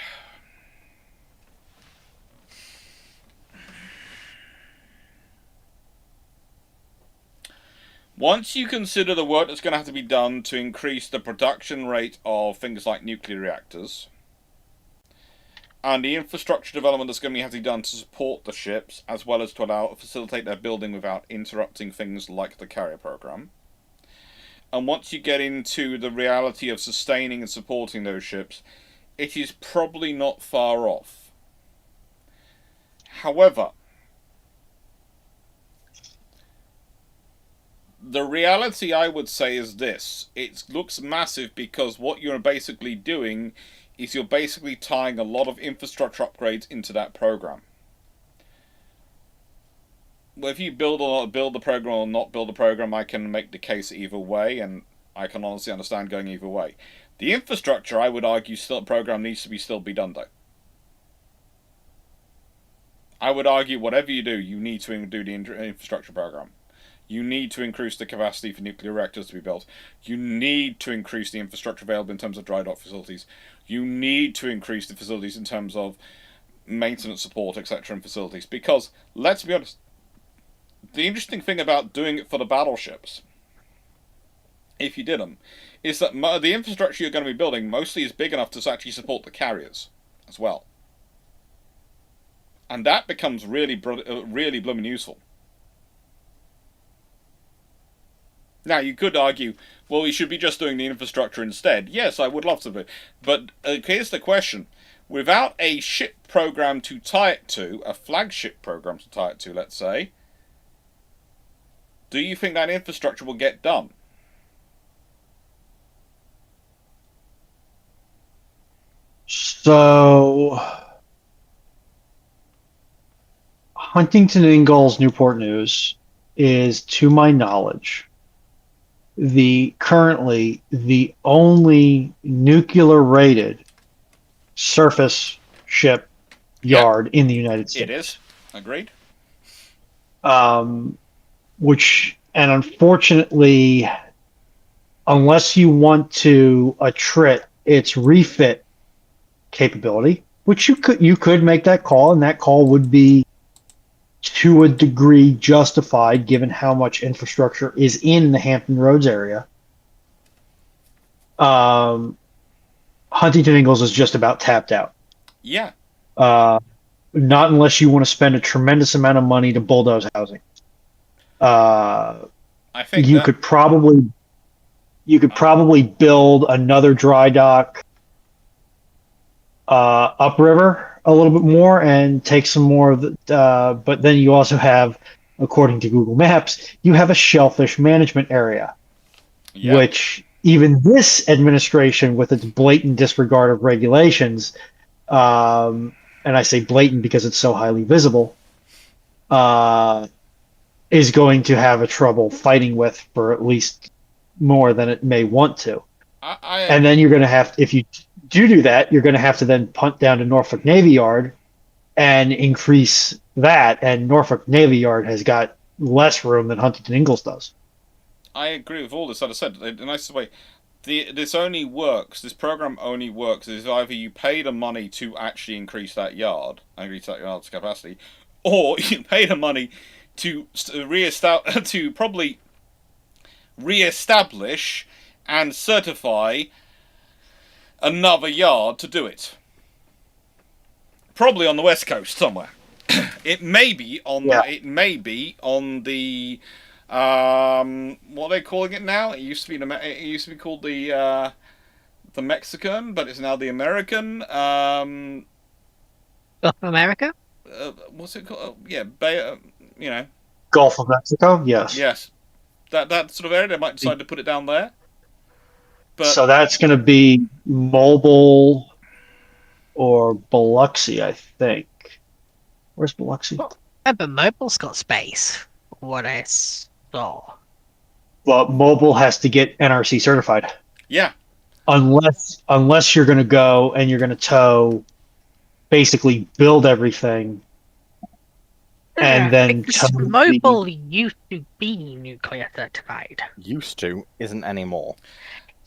S1: Once you consider the work that's going to have to be done to increase the production rate of things like nuclear reactors, and the infrastructure development that's going to have to be done to support the ships, as well as to facilitate their building without interrupting things like the carrier program. And once you get into the reality of sustaining and supporting those ships, it is probably not far off. However, the reality I would say is this. It looks massive because what you're basically doing is you're basically tying a lot of infrastructure upgrades into that program. Whether you build the program or not build the program, I can make the case either way, and I can honestly understand going either way. The infrastructure, I would argue, still program needs to still be done, though. I would argue whatever you do, you need to do the infrastructure program. You need to increase the capacity for nuclear reactors to be built. You need to increase the infrastructure available in terms of dry dock facilities. You need to increase the facilities in terms of maintenance support, etc. in facilities. Because, let's be honest, the interesting thing about doing it for the battleships, if you did them, is that the infrastructure you're going to be building mostly is big enough to actually support the carriers as well. And that becomes really blooming useful. Now, you could argue, well, we should be just doing the infrastructure instead. Yes, I would love to be. But here's the question. Without a ship program to tie it to, a flagship program to tie it to, let's say, do you think that infrastructure will get done?
S3: So, Huntington Ingalls Newport News is, to my knowledge, currently the only nuclear rated surface ship yard in the United States.
S1: It is. Agreed.
S3: Which, and unfortunately, unless you want to attrit its refit capability, which you could make that call, and that call would be to a degree justified given how much infrastructure is in the Hampton Roads area. Huntington Ingalls is just about tapped out.
S1: Yeah.
S3: Not unless you want to spend a tremendous amount of money to bulldoze housing.
S1: I think
S3: you could probably build another dry dock upriver a little bit more and take some more of the, but then you also have, according to Google Maps, you have a shellfish management area, which even this administration, with its blatant disregard of regulations, and I say blatant because it's so highly visible, is going to have a trouble fighting with for at least more than it may want to. And then you're going to have, if you do that, you're going to have to then punt down to Norfolk Navy Yard and increase that. And Norfolk Navy Yard has got less room than Huntington Ingalls does.
S1: I agree with all this. As I said, the nicest way, this program only works if either you pay the money to actually increase that yard's capacity, or you pay the money to probably re-establish and certify another yard to do it. Probably on the West Coast somewhere. It may be on the what are they calling it now? It used to be called the Mexican, but it's now the American.
S4: Gulf of America?
S1: What's it called?
S3: Gulf of Mexico. Yes.
S1: Yes. That sort of area. They might decide to put it down there. But
S3: so that's going to be Mobile or Biloxi, I think. Where's Biloxi?
S4: Well, but Mobile's got space. What I saw.
S3: but mobile has to get NRC certified.
S1: Yeah.
S3: Unless you're going to go and you're going to tow, basically build everything, and then tow
S4: Because
S3: the.
S4: mobile used to be nuclear certified.
S5: Used to, isn't anymore.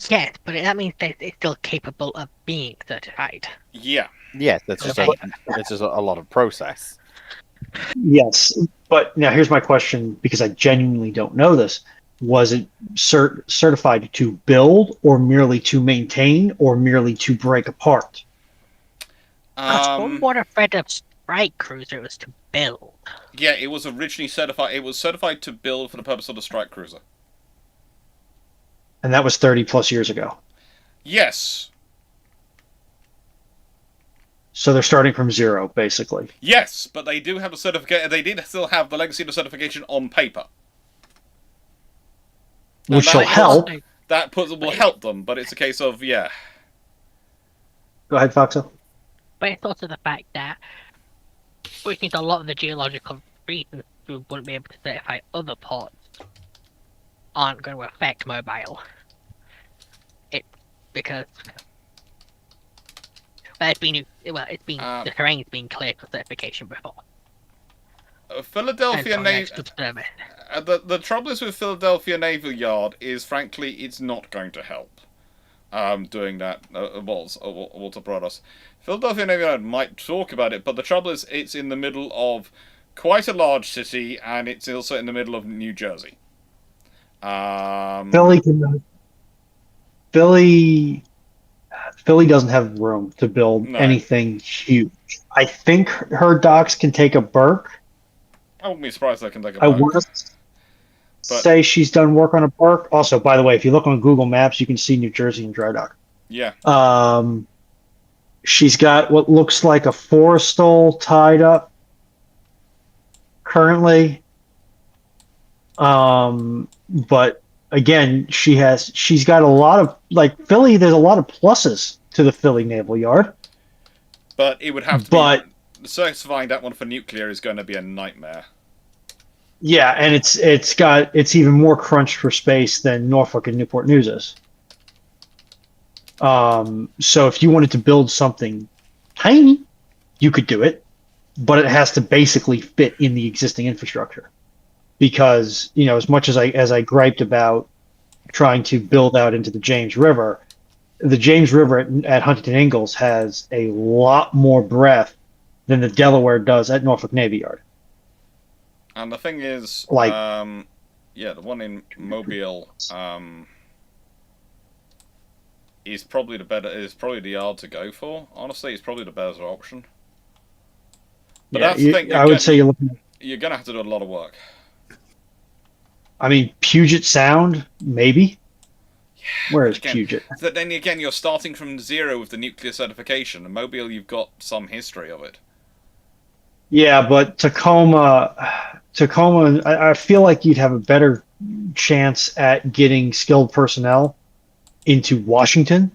S4: Yes, but that means that it's still capable of being certified.
S1: Yeah.
S5: Yes, it's just a lot of process.
S3: Yes, but now here's my question, because I genuinely don't know this. Was it certified to build, or merely to maintain, or merely to break apart?
S4: From what I've read of strike cruiser, it was to build.
S1: Yeah, it was originally certified. It was certified to build for the purpose of the strike cruiser.
S3: And that was 30 plus years ago.
S1: Yes.
S3: So they're starting from zero, basically.
S1: Yes, but they do have a certificate. They did still have the legacy of the certification on paper,
S3: Which will help.
S1: That will help them, but it's a case of
S3: Go ahead, Foxo.
S4: But it's also the fact that, which means a lot of the geological reasons we wouldn't be able to certify other ports aren't going to affect mobile. Because the terrain's been cleared for certification before.
S1: Philadelphia Naval. The trouble is with Philadelphia Naval Yard is, frankly, it's not going to help. Doing that, Walter Brothers. Philadelphia Naval Yard might talk about it, but the trouble is, it's in the middle of quite a large city, and it's also in the middle of New Jersey.
S3: Philly doesn't have room to build anything huge. I think her docks can take a Burke.
S1: I wouldn't be surprised they can take a Burke.
S3: I want to say she's done work on a Burke. Also, by the way, if you look on Google Maps, you can see New Jersey in dry dock.
S1: Yeah.
S3: She's got what looks like a Forrestal tied up currently. But again, she's got a lot of, like, Philly. There's a lot of pluses to the Philly Naval Yard,
S1: but it would have to be certifying that one for nuclear is going to be a nightmare.
S3: Yeah, and it's even more crunched for space than Norfolk and Newport News is. So if you wanted to build something tiny, you could do it, but it has to basically fit in the existing infrastructure. Because, as much as I griped about trying to build out into the James River at Huntington Ingalls has a lot more breadth than the Delaware does at Norfolk Navy Yard.
S1: And the thing is, the one in Mobile is probably the yard to go for. Honestly, it's probably the better option. But that's the thing.
S3: I would say
S1: you're going to have to do a lot of work.
S3: I mean, Puget Sound, maybe. Yeah, where is Puget?
S1: Then again, you're starting from zero with the nuclear certification. In Mobile, you've got some history of it.
S3: Yeah, but Tacoma, I feel like you'd have a better chance at getting skilled personnel into Washington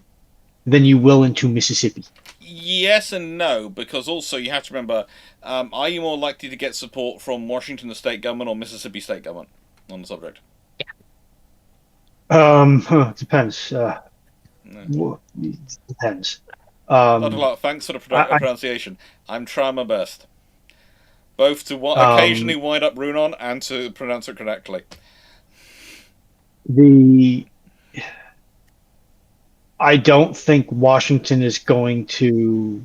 S3: than you will into Mississippi.
S1: Yes and no, because also you have to remember, are you more likely to get support from Washington, the state government, or Mississippi state government on the subject?
S3: It depends. It depends.
S1: Thanks for the pronunciation. I'm trying my best. Both to occasionally wind up Runon and to pronounce it correctly.
S3: I don't think Washington is going to.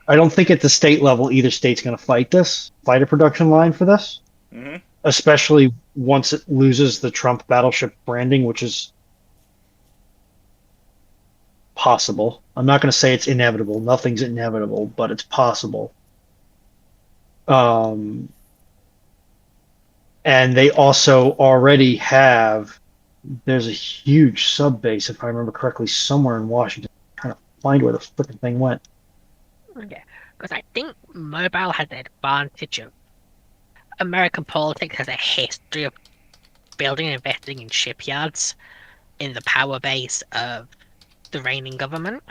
S3: I don't think at the state level either state's going to fight a production line for this.
S1: Mm-hmm.
S3: Especially once it loses the Trump battleship branding, which is possible. I'm not going to say it's inevitable. Nothing's inevitable, but it's possible. And they also already have. There's a huge sub base, if I remember correctly, somewhere in Washington. I'm trying to find where the freaking thing went.
S4: Okay, because I think Mobile has the advantage of American politics has a history of building and investing in shipyards in the power base of the reigning government.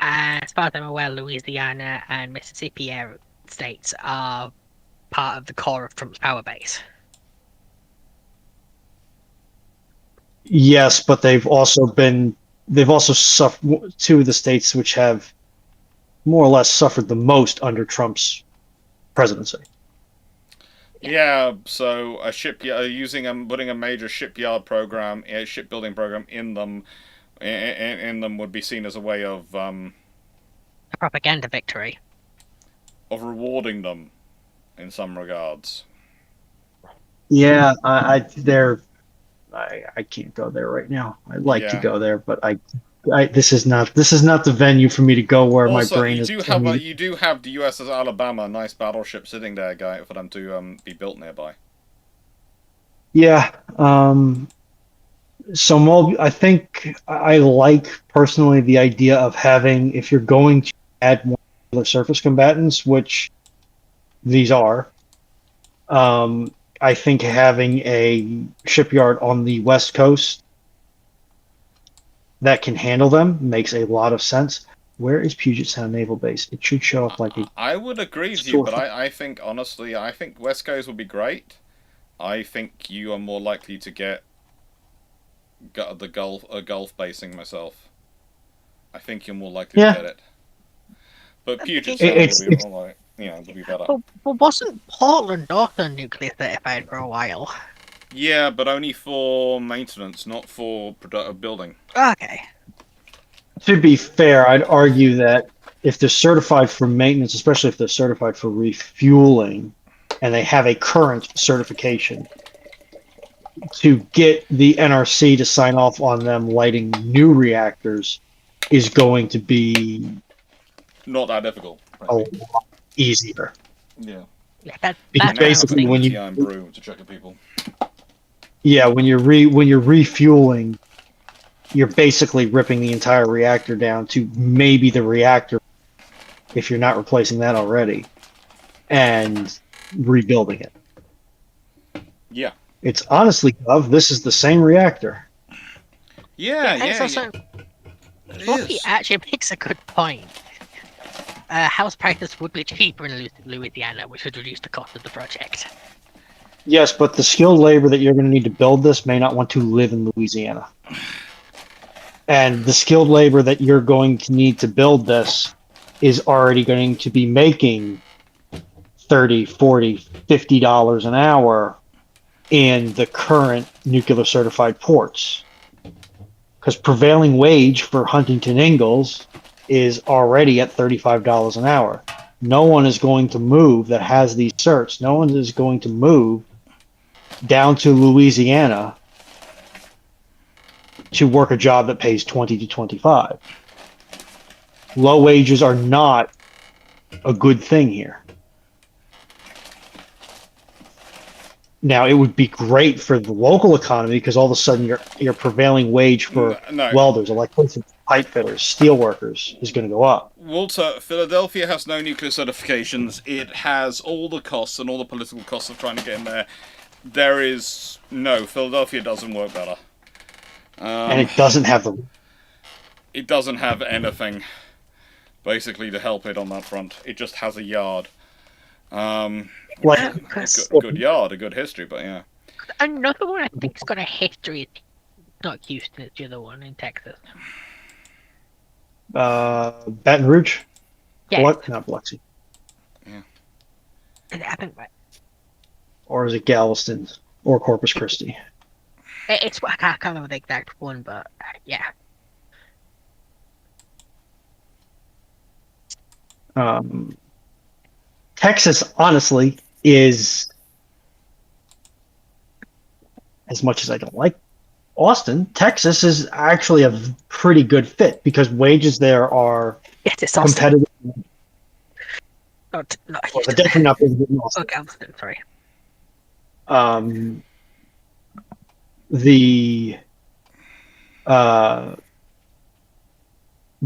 S4: As far as I'm aware, Louisiana and Mississippi states are part of the core of Trump's power base.
S3: Yes, but they've also suffered, two of the states which have more or less suffered the most under Trump's presidency.
S1: Yeah, so a shipyard putting a major shipyard program, a shipbuilding program in them would be seen as a way of
S4: A propaganda victory.
S1: rewarding them in some regards.
S3: Yeah, I can't go there right now. I'd like to go there, but this is not the venue for me to go where my
S1: Also,
S3: brain
S1: you
S3: is.
S1: do have the USS Alabama, a nice battleship sitting there, guy, for them to be built nearby.
S3: Yeah. So I think I like personally the idea of having, if you're going to add more surface combatants, which these are, I think having a shipyard on the West Coast that can handle them makes a lot of sense. Where is Puget Sound Naval Base? It should show up like a.
S1: I would agree with you, but I think, honestly, I think West Coast would be great. I think you are more likely to get the Gulf basing myself. I think you're more likely to get it. But Puget Sound would be better.
S4: But wasn't Portland also nuclear certified for a while?
S1: Yeah, but only for maintenance, not for building.
S4: Okay.
S3: To be fair, I'd argue that if they're certified for maintenance, especially if they're certified for refueling, and they have a current certification, to get the NRC to sign off on them lighting new reactors is going to be
S1: not that difficult.
S3: A lot easier.
S1: Yeah.
S3: Because basically, when you
S1: brew to check the people.
S3: Yeah, when you're refueling, you're basically ripping the entire reactor down to maybe the reactor, if you're not replacing that already, and rebuilding it.
S1: Yeah.
S3: It's honestly, Gov, this is the same reactor.
S1: Yeah.
S4: He actually makes a good point. House prices would be cheaper in Louisiana, which would reduce the cost of the project.
S3: Yes, but the skilled labor that you're going to need to build this may not want to live in Louisiana. And the skilled labor that you're going to need to build this is already going to be making $30, $40, $50 an hour in the current nuclear certified ports. Because prevailing wage for Huntington Ingalls is already at $35 an hour. No one is going to move that has these certs. No one is going to move down to Louisiana to work a job that pays 20 to 25. Low wages are not a good thing here. Now, it would be great for the local economy because all of a sudden your prevailing wage for welders, electricians, pipe fitters, steel workers is going to go up.
S1: Walter, Philadelphia has no nuclear certifications. It has all the costs and all the political costs of trying to get in there. Philadelphia doesn't work better.
S3: And it doesn't have the...
S1: It doesn't have anything, basically, to help it on that front. It just has a yard. A good yard, a good history, but yeah.
S4: Another one I think's got a history. Not Houston, it's the other one in Texas.
S3: Baton Rouge?
S4: Yeah.
S3: Not Biloxi.
S1: Yeah.
S4: I think right.
S3: Or is it Galveston? Or Corpus Christi?
S4: It's I can't remember the exact one, but yeah.
S3: Texas, honestly, is, as much as I don't like Austin, Texas is actually a pretty good fit because wages there are competitive.
S4: Not
S3: definitely not bigger than Austin.
S4: Oh, Galveston, sorry.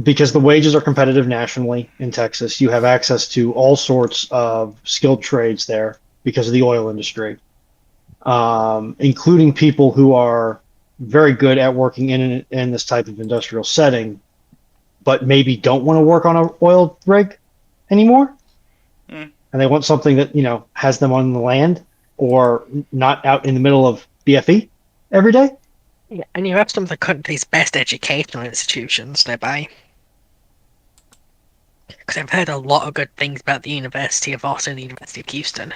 S3: Because the wages are competitive nationally in Texas, you have access to all sorts of skilled trades there because of the oil industry, including people who are very good at working in this type of industrial setting, but maybe don't want to work on an oil rig anymore. And and they want something that has them on the land or not out in the middle of BFE every day.
S4: Yeah, and you have some of the country's best educational institutions nearby. Because I've heard a lot of good things about the University of Austin and the University of Houston.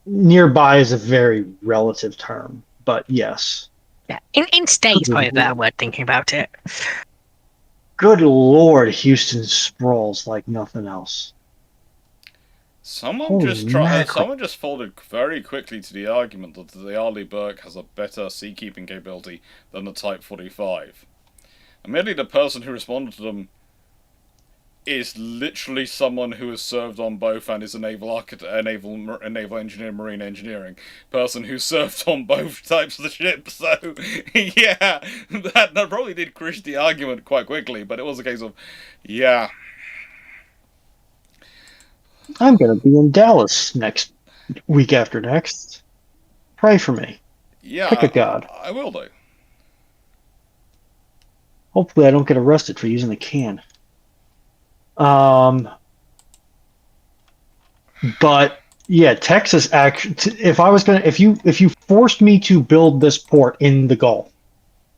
S3: Nearby is a very relative term, but yes.
S4: Yeah, in states, probably a better word thinking about it.
S3: Good Lord, Houston sprawls like nothing else.
S1: Someone just folded very quickly to the argument that the Arleigh Burke has a better seakeeping capability than the Type 45. Admittedly, the person who responded to them is literally someone who has served on both and is a naval engineer, marine engineering person who served on both types of the ship. So, yeah, that probably did crush the argument quite quickly, but it was a case of, yeah.
S3: I'm going to be in Dallas week after next. Pray for me.
S1: Yeah,
S3: Pick a god.
S1: I will do.
S3: Hopefully I don't get arrested for using the can. But yeah, Texas actually, if you forced me to build this port in the Gulf,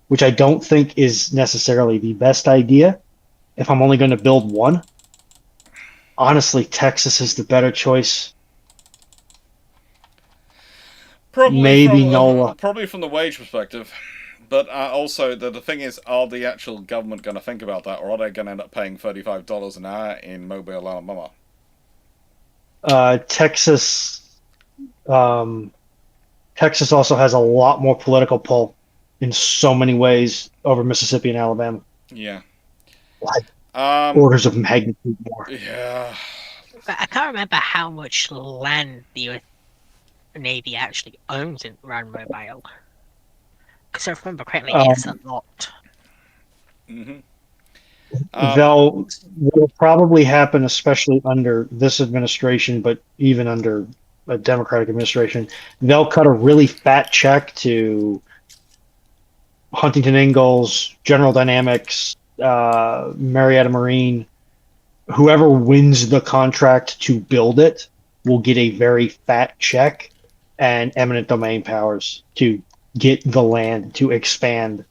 S3: which I don't think is necessarily the best idea, if I'm only going to build one, honestly, Texas is the better choice. Maybe NOLA.
S1: Probably from the wage perspective. But also, the thing is, are the actual government going to think about that, or are they going to end up paying $35 an hour in Mobile, Alabama?
S3: Texas also has a lot more political pull in so many ways over Mississippi and Alabama.
S1: Yeah.
S3: Like orders of magnitude more.
S1: Yeah.
S4: I can't remember how much land the US Navy actually owns around Mobile. Because I remember correctly, it's a lot.
S1: Mm-hmm.
S3: Will probably happen, especially under this administration, but even under a Democratic administration. They'll cut a really fat check to Huntington Ingalls, General Dynamics, Marietta Marine. Whoever wins the contract to build it will get a very fat check, and eminent domain powers to get the land to expand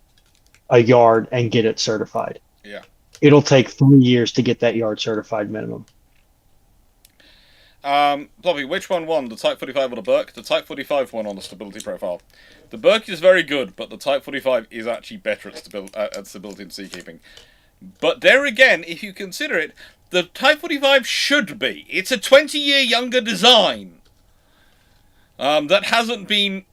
S3: a yard and get it certified.
S1: Yeah.
S3: It'll take 3 years to get that yard certified minimum.
S1: Bobby, which one won? The Type 45 or the Burke? The Type 45 won on the stability profile. The Burke is very good, but the Type 45 is actually better at stability and seakeeping. But there again, if you consider it, the Type 45 should be. It's a 20-year younger design. That hasn't been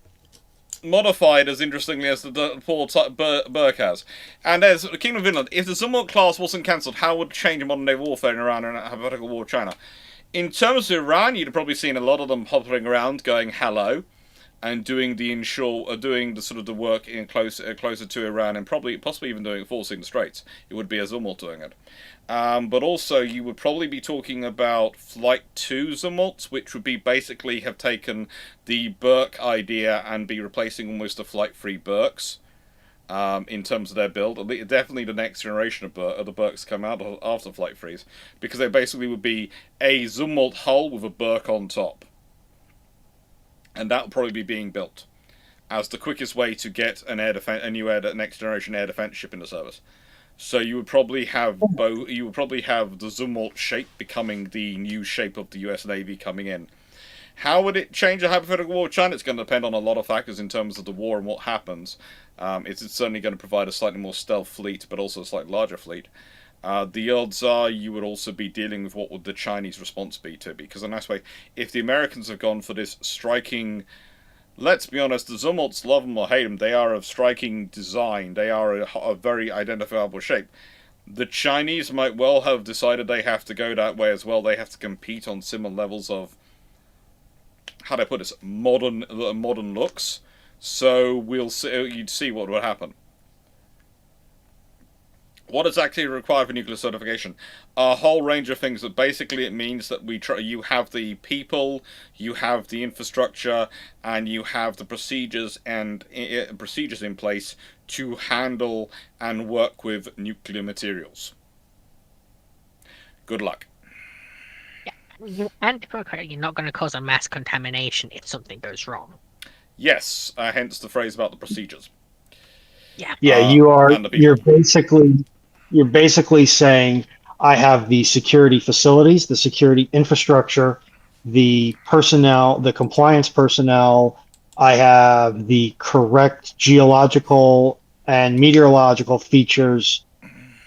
S1: modified as interestingly as the poor Burke has. And as the Kingdom of Finland, if the Zumwalt class wasn't cancelled, how would it change modern naval warfare in Iran and a hypothetical war with China? In terms of Iran, you'd have probably seen a lot of them hopping around going hello and doing the sort of the work in closer to Iran, and possibly even forcing the Straits. It would be a Zumwalt doing it. But also, you would probably be talking about Flight 2 Zumwalts, which would be basically have taken the Burke idea and be replacing almost the Flight 3 Burkes in terms of their build. Definitely the next generation of the Burkes come out after Flight 3s, because they basically would be a Zumwalt hull with a Burke on top. And that would probably be being built as the quickest way to get a next generation air defense ship into service. So you would probably have the Zumwalt shape becoming the new shape of the US Navy coming in. How would it change a hypothetical war with China? It's going to depend on a lot of factors in terms of the war and what happens. It's certainly going to provide a slightly more stealth fleet, but also a slightly larger fleet. The odds are you would also be dealing with what would the Chinese response be to, because in a nice way, if the Americans have gone for this striking, let's be honest, the Zumwalts, love them or hate them, they are of striking design, they are a very identifiable shape. The Chinese might well have decided they have to go that way as well. They have to compete on similar levels of, how do I put this, modern looks. So you'd see what would happen. What is actually required for nuclear certification? A whole range of things. That basically it means that you have the people, you have the infrastructure, and you have the procedures in place to handle and work with nuclear materials. Good luck.
S4: Yeah. And you're not going to cause a mass contamination if something goes wrong.
S1: Yes, hence the phrase about the procedures.
S4: Yeah.
S3: Yeah,
S1: And the people.
S3: you're basically saying I have the security facilities, the security infrastructure, the personnel, the compliance personnel. I have the correct geological and meteorological features,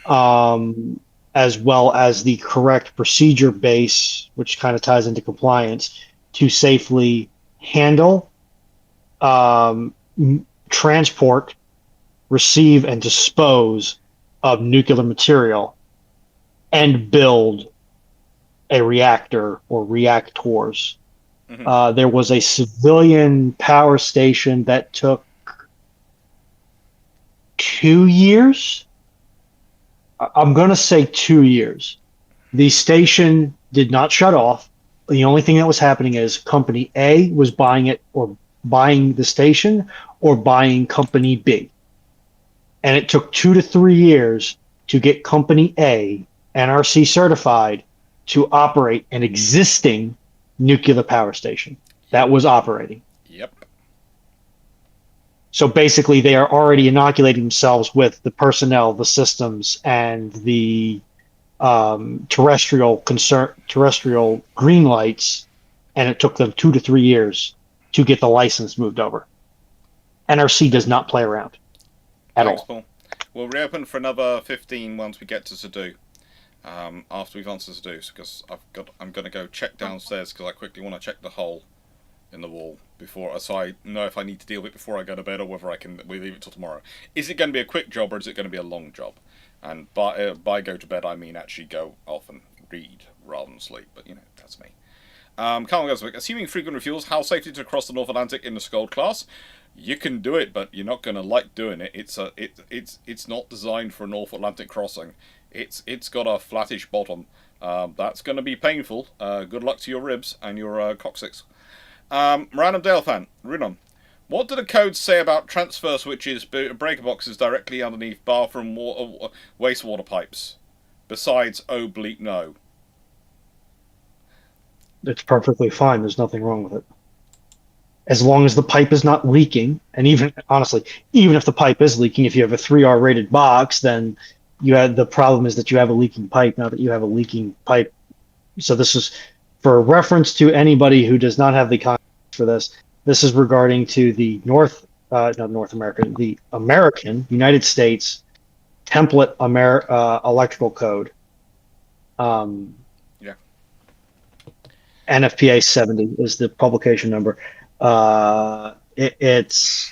S3: um, as well as the correct procedure base, which kind of ties into compliance, to safely handle, um, transport, receive, and dispose of nuclear material and build a reactor or reactors.
S1: Hmm.
S3: There was a civilian power station that took 2 years. I'm going to say 2 years. The station did not shut off. The only thing that was happening is Company A was buying it or buying the station or buying Company B. And it took 2 to 3 years to get Company A NRC certified to operate an existing nuclear power station
S1: Yep.
S3: that was operating.
S1: Yep.
S3: So basically, they are already inoculating themselves with the personnel, the systems, and the terrestrial green lights, and it took them 2 to 3 years to get the license moved over. NRC does not play around at
S1: Thanks,
S3: all.
S1: Paul. We'll reopen for another 15 once we get to Sadu. After we've answered Sadu, because I'm going to go check downstairs because I quickly want to check the hole in the wall before, so I know if I need to deal with it before I go to bed or whether we leave it till tomorrow. Is it going to be a quick job or is it going to be a long job? And by go to bed, I mean actually go off and read rather than sleep. But that's me. Carl goes, assuming frequent refuels, how safe is it to cross the North Atlantic in the Skald class? You can do it, but you're not going to like doing it. It's not designed for a North Atlantic crossing. It's got a flattish bottom. That's going to be painful. Good luck to your ribs and your coccyx. Random Dale fan, Runon. What do the codes say about transfer switches, breaker boxes directly underneath bathroom wastewater pipes? Besides, oh bleak no.
S3: It's perfectly fine. There's nothing wrong with it. As long as the pipe is not leaking, and even honestly, even if the pipe is leaking, if you have a 3R rated box, then the problem is that you have a leaking pipe, not that you have a leaking pipe. So this is for reference to anybody who does not have the context for this. This is regarding to the the American United States template electrical code.
S1: Yeah.
S3: NFPA 70 is the publication number. It's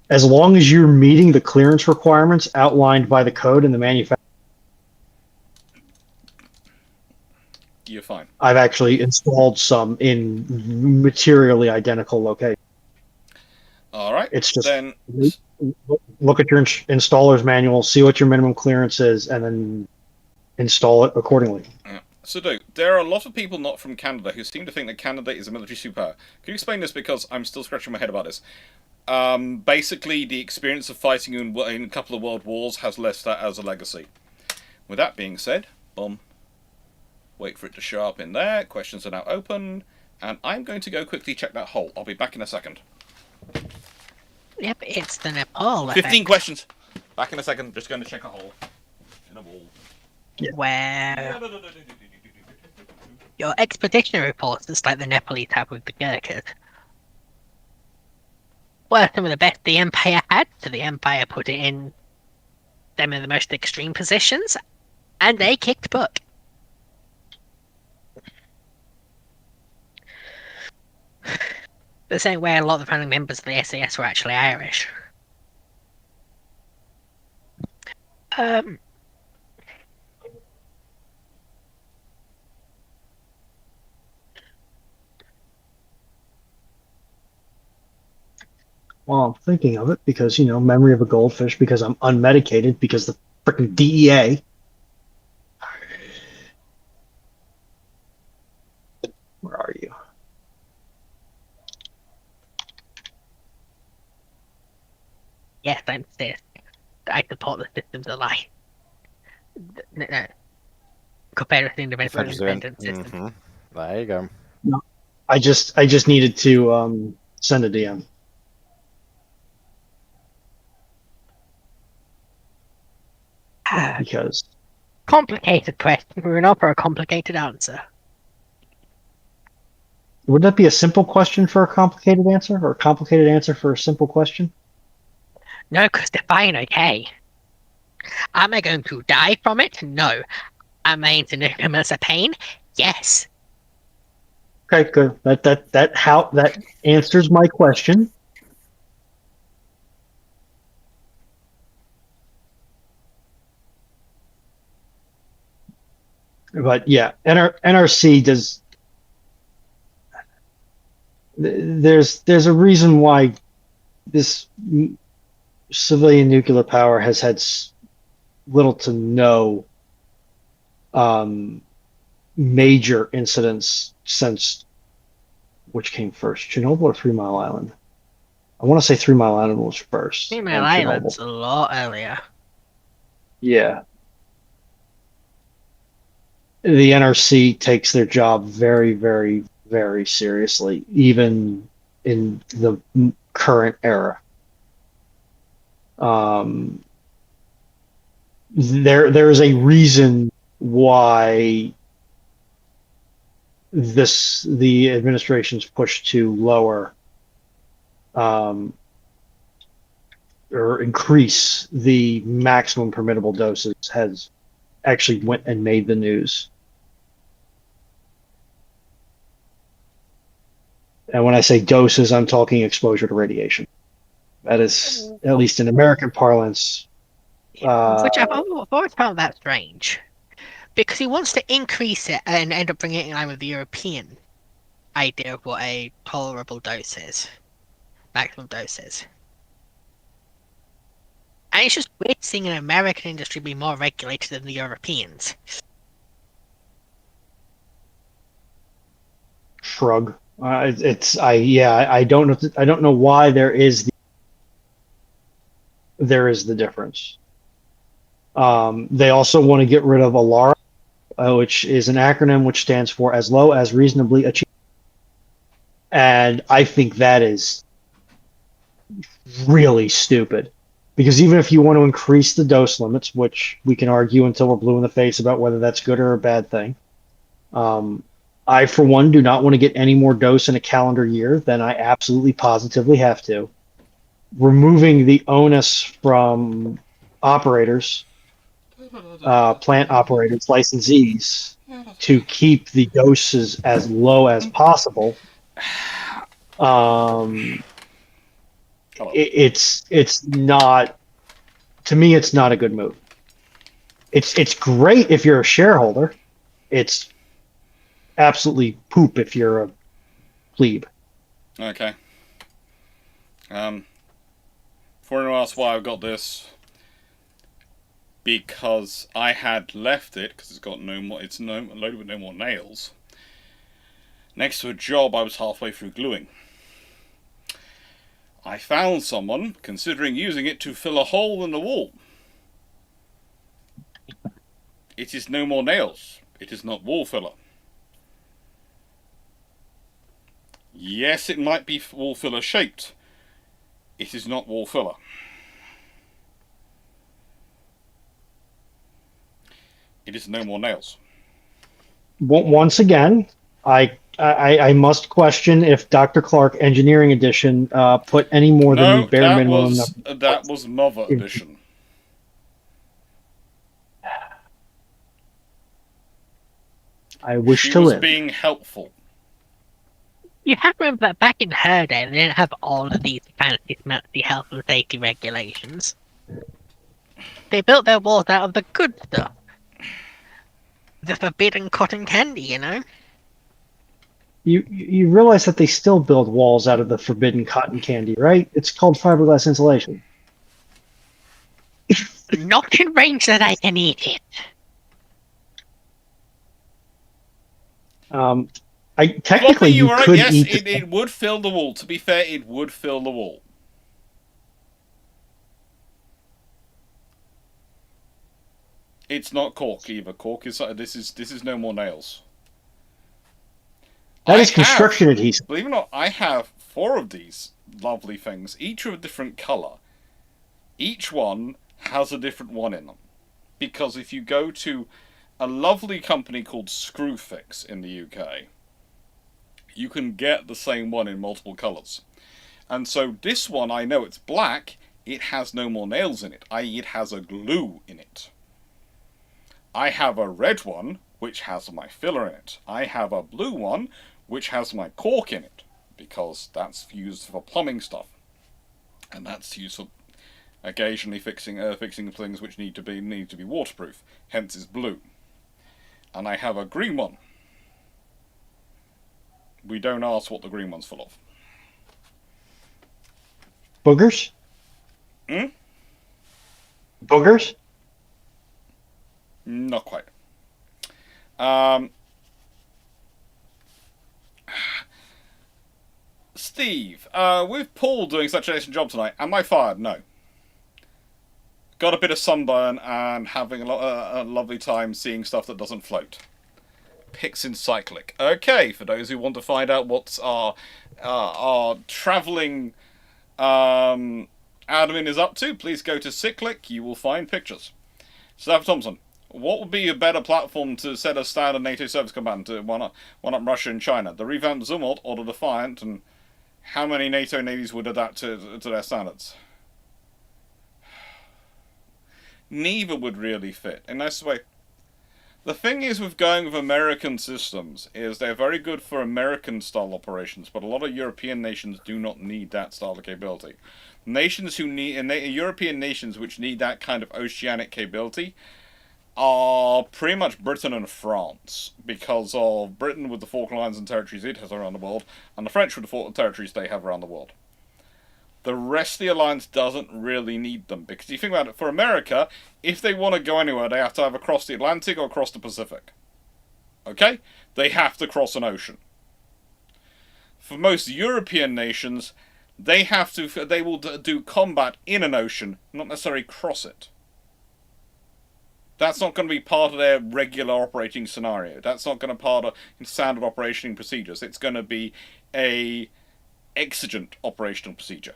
S3: as long as you're meeting the clearance requirements outlined by the code and the manufacturer.
S1: You're fine.
S3: I've actually installed some in materially identical locations.
S1: All right.
S3: It's just
S1: then
S3: look at your installer's manual, see what your minimum clearance is, and then install it accordingly.
S1: Yeah. So, there are a lot of people not from Canada who seem to think that Canada is a military superpower. Can you explain this, because I'm still scratching my head about this? Basically, the experience of fighting in a couple of world wars has left that as a legacy. With that being said, wait for it to show up in there. Questions are now open, and I'm going to go quickly check that hole. I'll be back in a second.
S4: Yep, it's the Nepal
S1: 15 questions. Back in a second. Just going to check a hole in a wall.
S4: where your expeditionary reports, it's like the Nepalese have with the Gurkhas, were some of the best the Empire had, so the Empire put it in them in the most extreme positions, and they kicked butt. The same way a lot of the founding members of the SAS were actually Irish.
S3: Well, I'm thinking of it because, memory of a goldfish, because I'm unmedicated, because the freaking DEA. Where are you?
S4: Yes, I insist. I support the systems of life. No. compared to the individual
S5: Fudge doing.
S4: independent system.
S5: There you go.
S3: I just needed to send a DM. Because
S4: Complicated question. We're not for a complicated answer.
S3: would that be a simple question for a complicated answer, or a complicated answer for a simple question?
S4: No, because define okay. Am I going to die from it? No. Am I in significant amounts of pain? Yes.
S3: Okay, good. That answers my question. But yeah, NRC does. There's a reason why this civilian nuclear power has had little to no major incidents since, which came first, Chernobyl or 3 Mile Island? I want to say 3 Mile Island was first.
S4: 3 Mile
S3: and
S4: Island's a lot earlier.
S3: Yeah. The NRC takes their job very, very, very seriously, even in the current era. There is a reason why the administration's push to lower or increase the maximum permittable doses has actually went and made the news. And when I say doses, I'm talking exposure to radiation. That is, at least in American parlance.
S4: Which I've always found that strange. Because he wants to increase it and end up bringing it in line with the European idea of what a tolerable dose is. Maximum dose is. And it's just weird seeing an American industry be more regulated than the Europeans.
S3: Shrug. I don't know why there is the difference. They also want to get rid of ALARA, which is an acronym which stands for as low as reasonably achievable. And I think that is really stupid. Because even if you want to increase the dose limits, which we can argue until we're blue in the face about whether that's good or a bad thing, I, for one, do not want to get any more dose in a calendar year than I absolutely positively have to. Removing the onus from operators, plant operators, licensees, to keep the doses as low as possible, it's not, to me, it's not a good move. It's great if you're a shareholder. It's absolutely poop if you're a plebe.
S1: Okay. For anyone else, why I've got this, because I had left it because it's got loaded with no more nails, next to a job I was halfway through gluing. I found someone considering using it to fill a hole in the wall. It is no more nails. It is not wall filler. Yes, it might be wall filler shaped. It is not wall filler. It is no more nails.
S3: Once again, I must question if Dr. Clarke Engineering Edition put any more than the bare minimum.
S1: That was Mother Edition.
S3: I wish
S1: she
S3: to
S1: was
S3: live.
S1: being helpful.
S4: You have to remember that back in her day, they didn't have all of these fancy smancy health and safety regulations. They built their walls out of the good stuff. The forbidden cotton candy, you know?
S3: You realize that they still build walls out of the forbidden cotton candy, right? It's called fiberglass insulation.
S4: Not in range that I can eat it.
S3: Technically, you
S1: were
S3: could
S1: right.
S3: eat.
S1: Yes, it would fill the wall. To be fair, it would fill the wall. It's not cork either. Cork is this is no more nails.
S3: That is construction adhesive.
S1: Believe it or not, I have 4 of these lovely things, each of a different colour. Each one has a different one in them. Because if you go to a lovely company called Screwfix in the UK, you can get the same one in multiple colours. And so this one, I know it's black, it has no more nails in it, i.e. it has a glue in it. I have a red one, which has my filler in it. I have a blue one, which has my cork in it, because that's used for plumbing stuff. And that's used for occasionally fixing things which need to be waterproof, hence it's blue. And I have a green one. We don't ask what the green one's full of.
S3: Boogers?
S1: Hmm?
S3: Boogers?
S1: Not quite. Steve, with Paul doing such an excellent job tonight, am I fired? No. Got a bit of sunburn and having a lovely time seeing stuff that doesn't float. Pix in Cyclic. Okay, for those who want to find out what our travelling admin is up to, please go to Cyclic. You will find pictures. Staff Thompson, what would be a better platform to set a standard NATO service command to one up Russia and China? The revamped Zumwalt or the Defiant, and how many NATO navies would adapt to their standards? Neither would really fit. In this way, the thing is with going with American systems is they're very good for American-style operations, but a lot of European nations do not need that style of capability. Nations who need European nations which need that kind of oceanic capability are pretty much Britain and France, because of Britain with the Falklands and territories it has around the world, and the French with the territories they have around the world. The rest of the alliance doesn't really need them, because you think about it, for America, if they want to go anywhere, they have to either cross the Atlantic or cross the Pacific. Okay? They have to cross an ocean. For most European nations, they will do combat in an ocean, not necessarily cross it. That's not going to be part of their regular operating scenario. That's not going to be part of standard operating procedures. It's going to be a exigent operational procedure.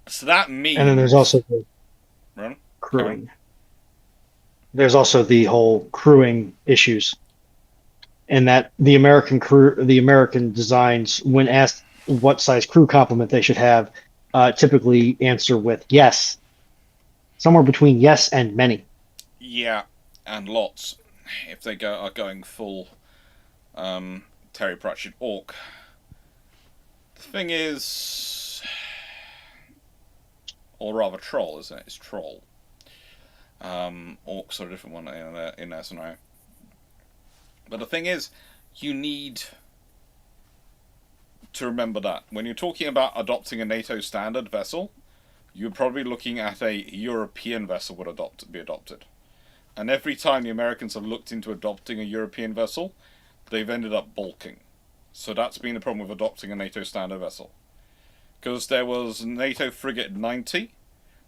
S1: So that means...
S3: And then there's also the crewing. There's also the whole crewing issues. And that the American designs, when asked what size crew complement they should have, typically answer with yes. Somewhere between yes and many.
S1: Yeah, and lots. If they are going full Terry Pratchett Orc. The thing is... Or rather troll, isn't it? It's troll. Orcs are a different one in that scenario. But the thing is, you need to remember that. When you're talking about adopting a NATO standard vessel, you're probably looking at a European vessel would be adopted. And every time the Americans have looked into adopting a European vessel, they've ended up balking. So that's been the problem with adopting a NATO standard vessel. Because there was NATO Frigate 90,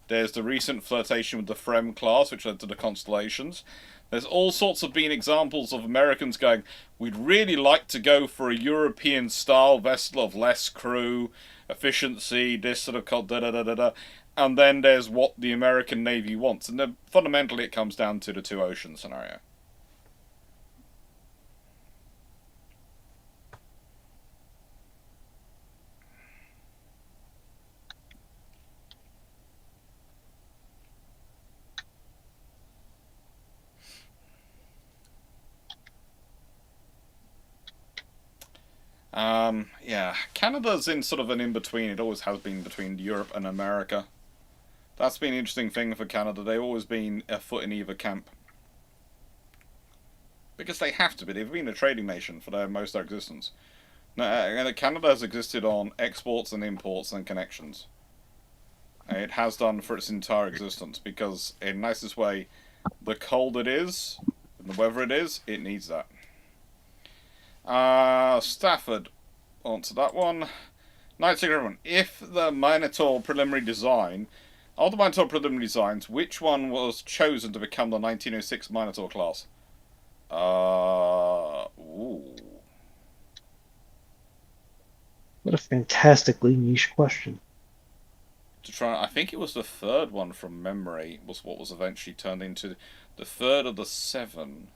S1: there's the recent flirtation with the Frem class, which led to the Constellations. There's all sorts of been examples of Americans going, we'd really like to go for a European-style vessel of less crew, efficiency, this sort of da-da-da-da-da. And then there's what the American Navy wants. And then fundamentally it comes down to the two oceans scenario. Yeah, Canada's in sort of an in-between. It always has been between Europe and America. That's been an interesting thing for Canada. They've always been a foot in either camp. Because they have to be. They've been a trading nation for most of their existence. Now, Canada has existed on exports and imports and connections. It has done for its entire existence, because in the nicest way, the cold it is, and the weather it is, it needs that. Stafford, answer that one. Night everyone. If the Minotaur preliminary design Of the Minotaur preliminary designs, which one was chosen to become the 1906 Minotaur class? Ooh.
S3: What a fantastically niche question.
S1: I think it was the third one from memory was what was eventually turned into the third of the 7.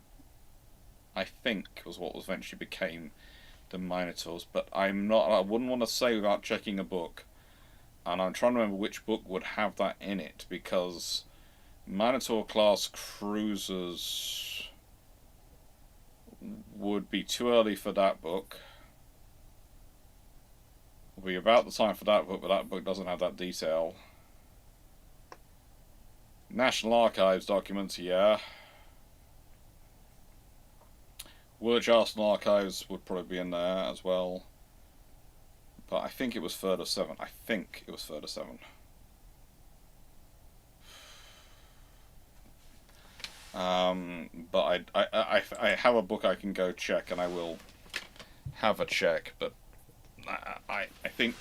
S1: I think was what was eventually became the Minotaurs, but I wouldn't want to say without checking a book, and I'm trying to remember which book would have that in it, because Minotaur class cruisers would be too early for that book. Will be about the time for that book, but that book doesn't have that detail. National Archives documents, yeah. Woolwich Arsenal Archives would probably be in there as well. But I think it was third of 7. I think it was third of 7. But I have a book I can go check, and I will have a check. But I think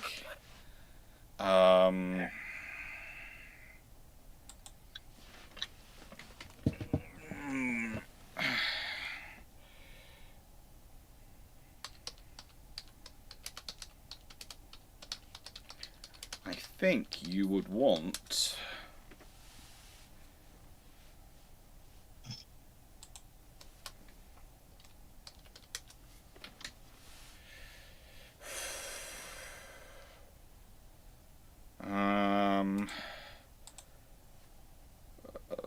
S1: I think you would want.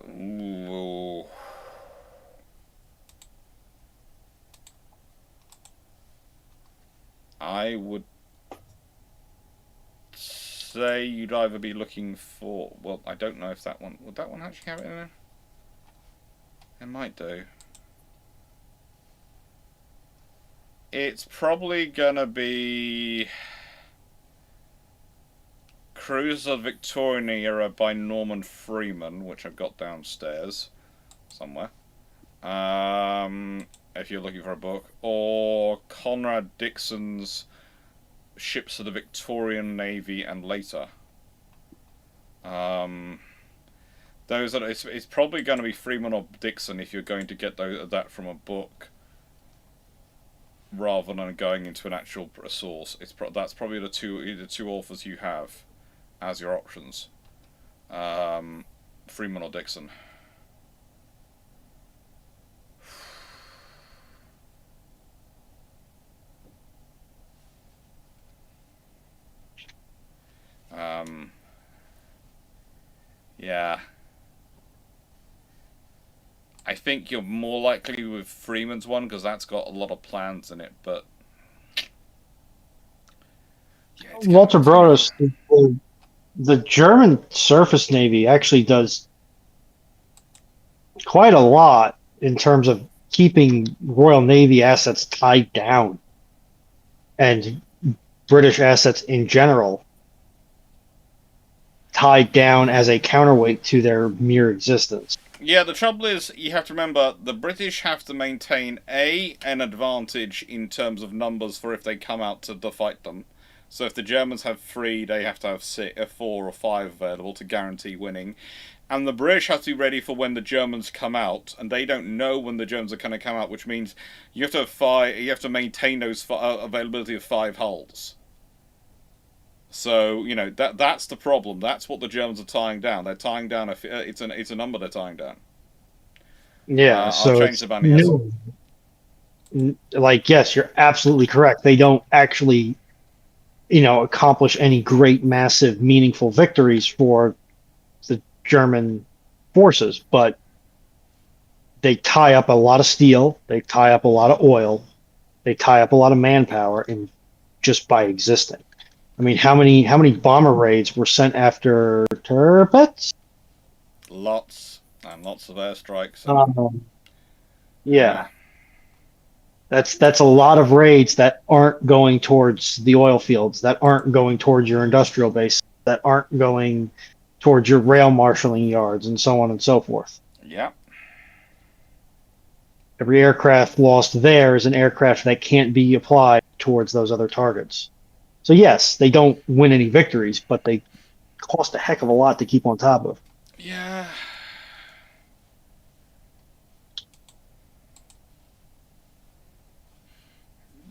S1: Ooh. I would say you'd either be looking for. Well, I don't know if that one. Would that one actually have it in there? It might do. It's probably gonna be Cruise of Victorian Era by Norman Freeman, which I've got downstairs somewhere. If you're looking for a book, or Conrad Dixon's Ships of the Victorian Navy and Later. Those are. It's probably going to be Freeman or Dixon if you're going to get that from a book, rather than going into an actual source. That's probably the two authors you have as your options. Freeman or Dixon. Yeah. I think you're more likely with Freeman's one because that's got a lot of plans in it, but yeah,
S3: Walter Brodos, the German surface navy actually does quite a lot in terms of keeping Royal Navy assets tied down and British assets in general tied down as a counterweight to their mere existence.
S1: Yeah, the trouble is, you have to remember, the British have to maintain an advantage in terms of numbers for if they come out to fight them. So if the Germans have 3, they have to have 4 or 5 available to guarantee winning. And the British have to be ready for when the Germans come out, and they don't know when the Germans are going to come out, which means you have to have 5. You have to maintain those availability of 5 hulls. So that's the problem. That's what the Germans are tying down. They're tying down it's a number they're tying down.
S3: Yeah, so
S1: I'll change the banding.
S3: Yes, you're absolutely correct. They don't actually, accomplish any great, massive, meaningful victories for the German forces, but they tie up a lot of steel, they tie up a lot of oil, they tie up a lot of manpower, and just by existing. I mean, how many bomber raids were sent after Tirpitz?
S1: Lots and lots of airstrikes.
S3: Yeah. That's a lot of raids that aren't going towards the oil fields, that aren't going towards your industrial base, that aren't going towards your rail marshalling yards, and so on and so forth.
S1: Yeah.
S3: Every aircraft lost there is an aircraft that can't be applied towards those other targets. So yes, they don't win any victories, but they cost a heck of a lot to keep on top of.
S1: Yeah.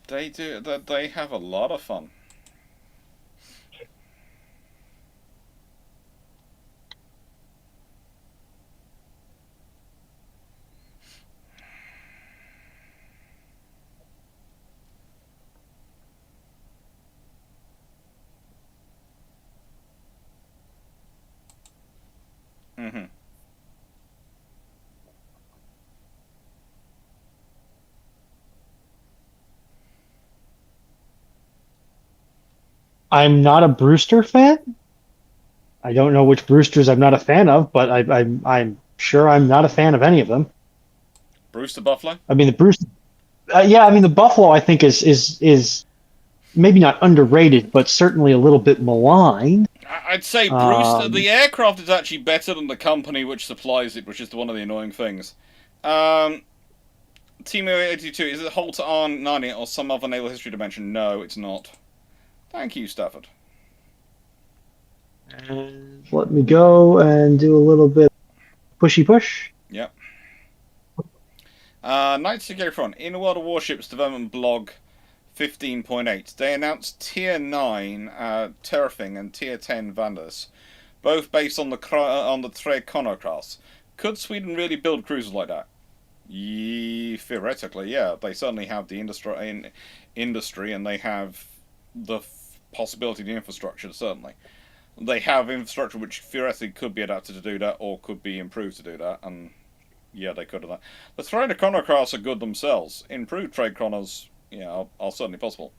S1: They do. They have a lot of fun. Mm-hmm.
S3: I'm not a Brewster fan. I don't know which Brewsters I'm not a fan of, but I'm sure I'm not a fan of any of them.
S1: Brewster Buffalo.
S3: I mean, the Brewster. Yeah, I mean the Buffalo. I think is maybe not underrated, but certainly a little bit maligned.
S1: I'd say Brewster. The aircraft is actually better than the company which supplies it, which is one of the annoying things. Team 82, is it Holt R90 or some other naval history dimension? No, it's not. Thank you, Stafford.
S3: And let me go and do a little bit pushy push.
S1: Yep. Night Security Front. In World of Warships Development Blog 15.8, they announced Tier 9 Terrafing and Tier 10 Vandals, both based on the Tre Connor class. Could Sweden really build cruisers like that? Theoretically, yeah. They certainly have the industry, and they have the possibility of the infrastructure, certainly. They have infrastructure which theoretically could be adapted to do that, or could be improved to do that, and yeah, they could have that. The Tre Connor class are good themselves. Improved Tre Connors, yeah, are certainly possible.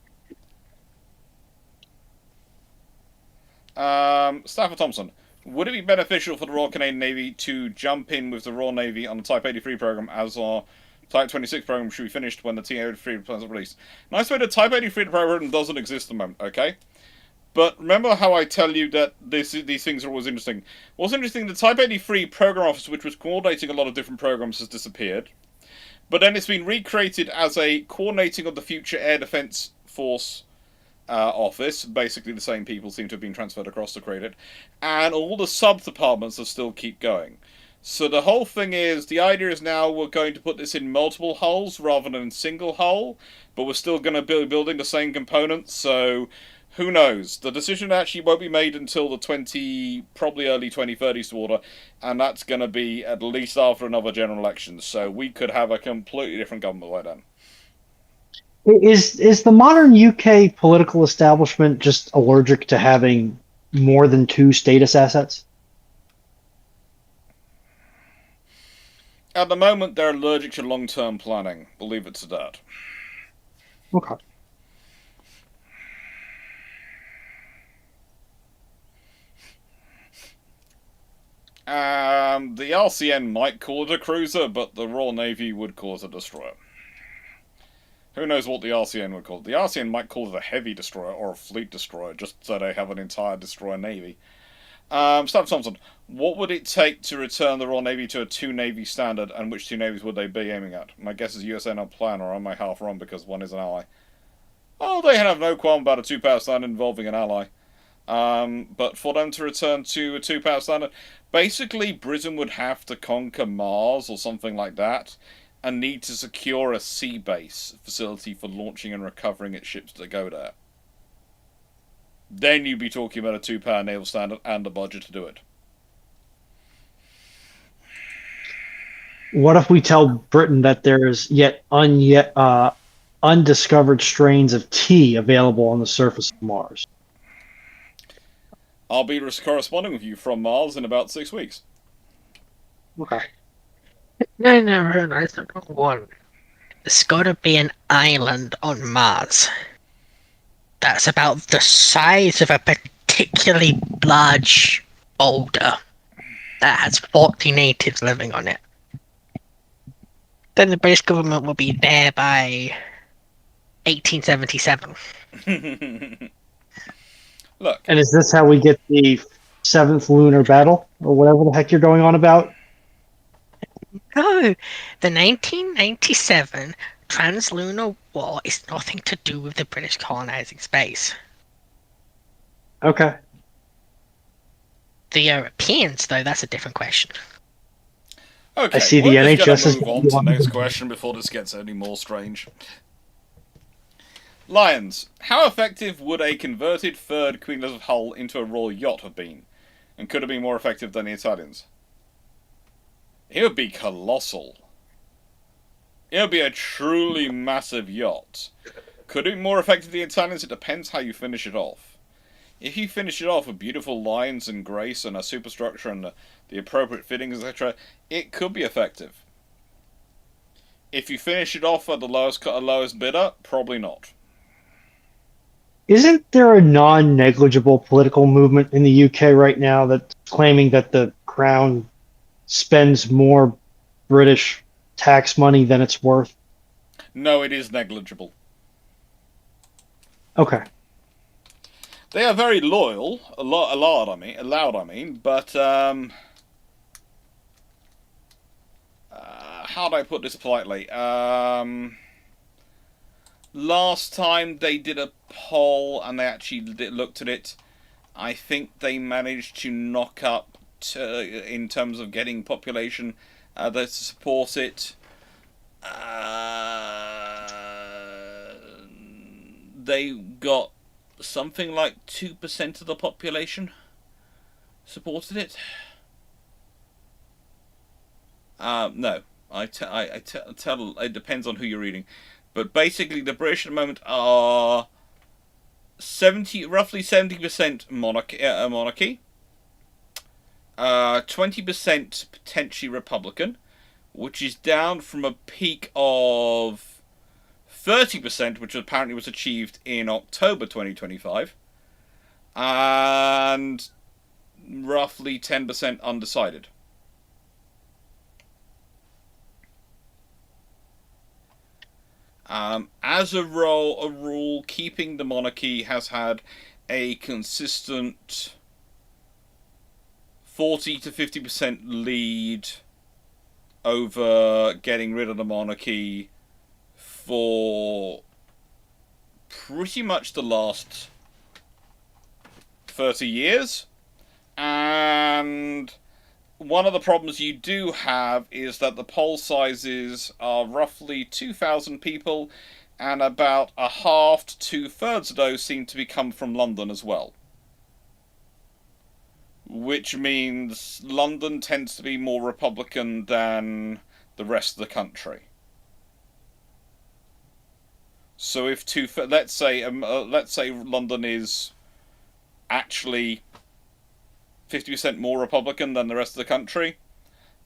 S1: Stafford Thompson. Would it be beneficial for the Royal Canadian Navy to jump in with the Royal Navy on the Type 83 program as our Type 26 program should be finished when the T-83 plans are released? Nice way the Type 83 program doesn't exist at the moment, okay? But remember how I tell you that these things are always interesting. What's interesting, the Type 83 program office, which was coordinating a lot of different programs, has disappeared. But then it's been recreated as a coordinating of the future air defense force office. Basically the same people seem to have been transferred across to create it. And all the sub-departments will still keep going. So the whole thing is, the idea is now we're going to put this in multiple hulls rather than single hull, but we're still going to be building the same components, so who knows? The decision actually won't be made until the probably early 2030s order, and that's going to be at least after another general election, so we could have a completely different government by then.
S3: Is the modern UK political establishment just allergic to having more than two status assets?
S1: At the moment, they're allergic to long-term planning. Believe it to that.
S3: Okay.
S1: The RCN might call it a cruiser, but the Royal Navy would call it a destroyer. Who knows what the RCN would call it? The RCN might call it a heavy destroyer or a fleet destroyer, just so they have an entire destroyer navy. Staff Thompson, what would it take to return the Royal Navy to a two-navy standard, and which two navies would they be aiming at? My guess is USA not plan, or am I half wrong because one is an ally? Oh, they have no qualm about a two-power standard involving an ally. But for them to return to a two-power standard, basically Britain would have to conquer Mars or something like that, and need to secure a sea base facility for launching and recovering its ships that go there. Then you'd be talking about a two-power naval standard and a budget to do it.
S3: What if we tell Britain that there's undiscovered strains of tea available on the surface of Mars?
S1: I'll be corresponding with you from Mars in about 6 weeks.
S3: Okay.
S4: No, it's the wrong one. There's gotta be an island on Mars that's about the size of a particularly large boulder that has 40 natives living on it. Then the British government will be there by 1877.
S1: Look.
S3: And is this how we get the 7th lunar battle, or whatever the heck you're going on about?
S4: No, the 1997 Translunar War is nothing to do with the British colonizing space.
S3: Okay.
S4: The Europeans, though, that's a different question.
S1: Okay,
S3: I see
S1: we're
S3: the
S1: just
S3: NHS
S1: going
S3: is
S1: to move on to the next question before this gets any more strange. Lions, how effective would a converted third Queen Elizabeth hull into a royal yacht have been? And could it be more effective than the Italians? It would be colossal. It would be a truly massive yacht. Could it be more effective than the Italians? It depends how you finish it off. If you finish it off with beautiful lines and grace and a superstructure and the appropriate fittings, etc., it could be effective. If you finish it off at the lowest bidder, probably not.
S3: Isn't there a non-negligible political movement in the UK right now that's claiming that the Crown spends more British tax money than it's worth?
S1: No, it is negligible.
S3: Okay.
S1: They are very loyal, allowed, I mean, but how do I put this politely? Last time they did a poll and they actually looked at it, I think they managed to knock up in terms of getting population to support it. They got something like 2% of the population supported it. No, I tell it depends on who you're reading, but basically the British at the moment are roughly 70% monarchy, 20% potentially Republican, which is down from a peak of 30%, which apparently was achieved in October 2025, and roughly 10% undecided. As a rule, keeping the monarchy has had a consistent 40 to 50% lead over getting rid of the monarchy for pretty much the last 30 years. And one of the problems you do have is that the poll sizes are roughly 2,000 people, and about a half to two-thirds of those seem to be come from London as well. Which means London tends to be more Republican than the rest of the country. So if let's say London is actually 50% more Republican than the rest of the country,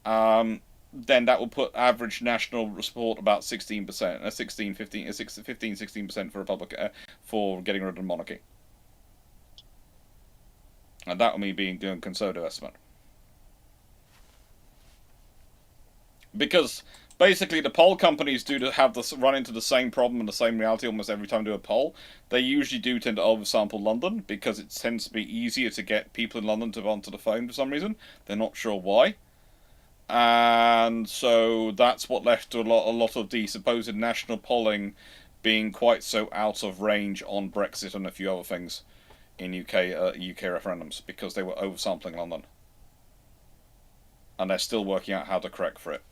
S1: then that will put average national support about 16%, 16% for Republican for getting rid of the monarchy. And that will mean doing a conservative estimate. Because basically the poll companies run into the same problem and the same reality almost every time they do a poll. They usually do tend to oversample London because it tends to be easier to get people in London to answer the phone for some reason. They're not sure why. And so that's what left to a lot of the supposed national polling being quite so out of range on Brexit and a few other things in UK referendums, because they were oversampling London. And they're still working out how to correct for it.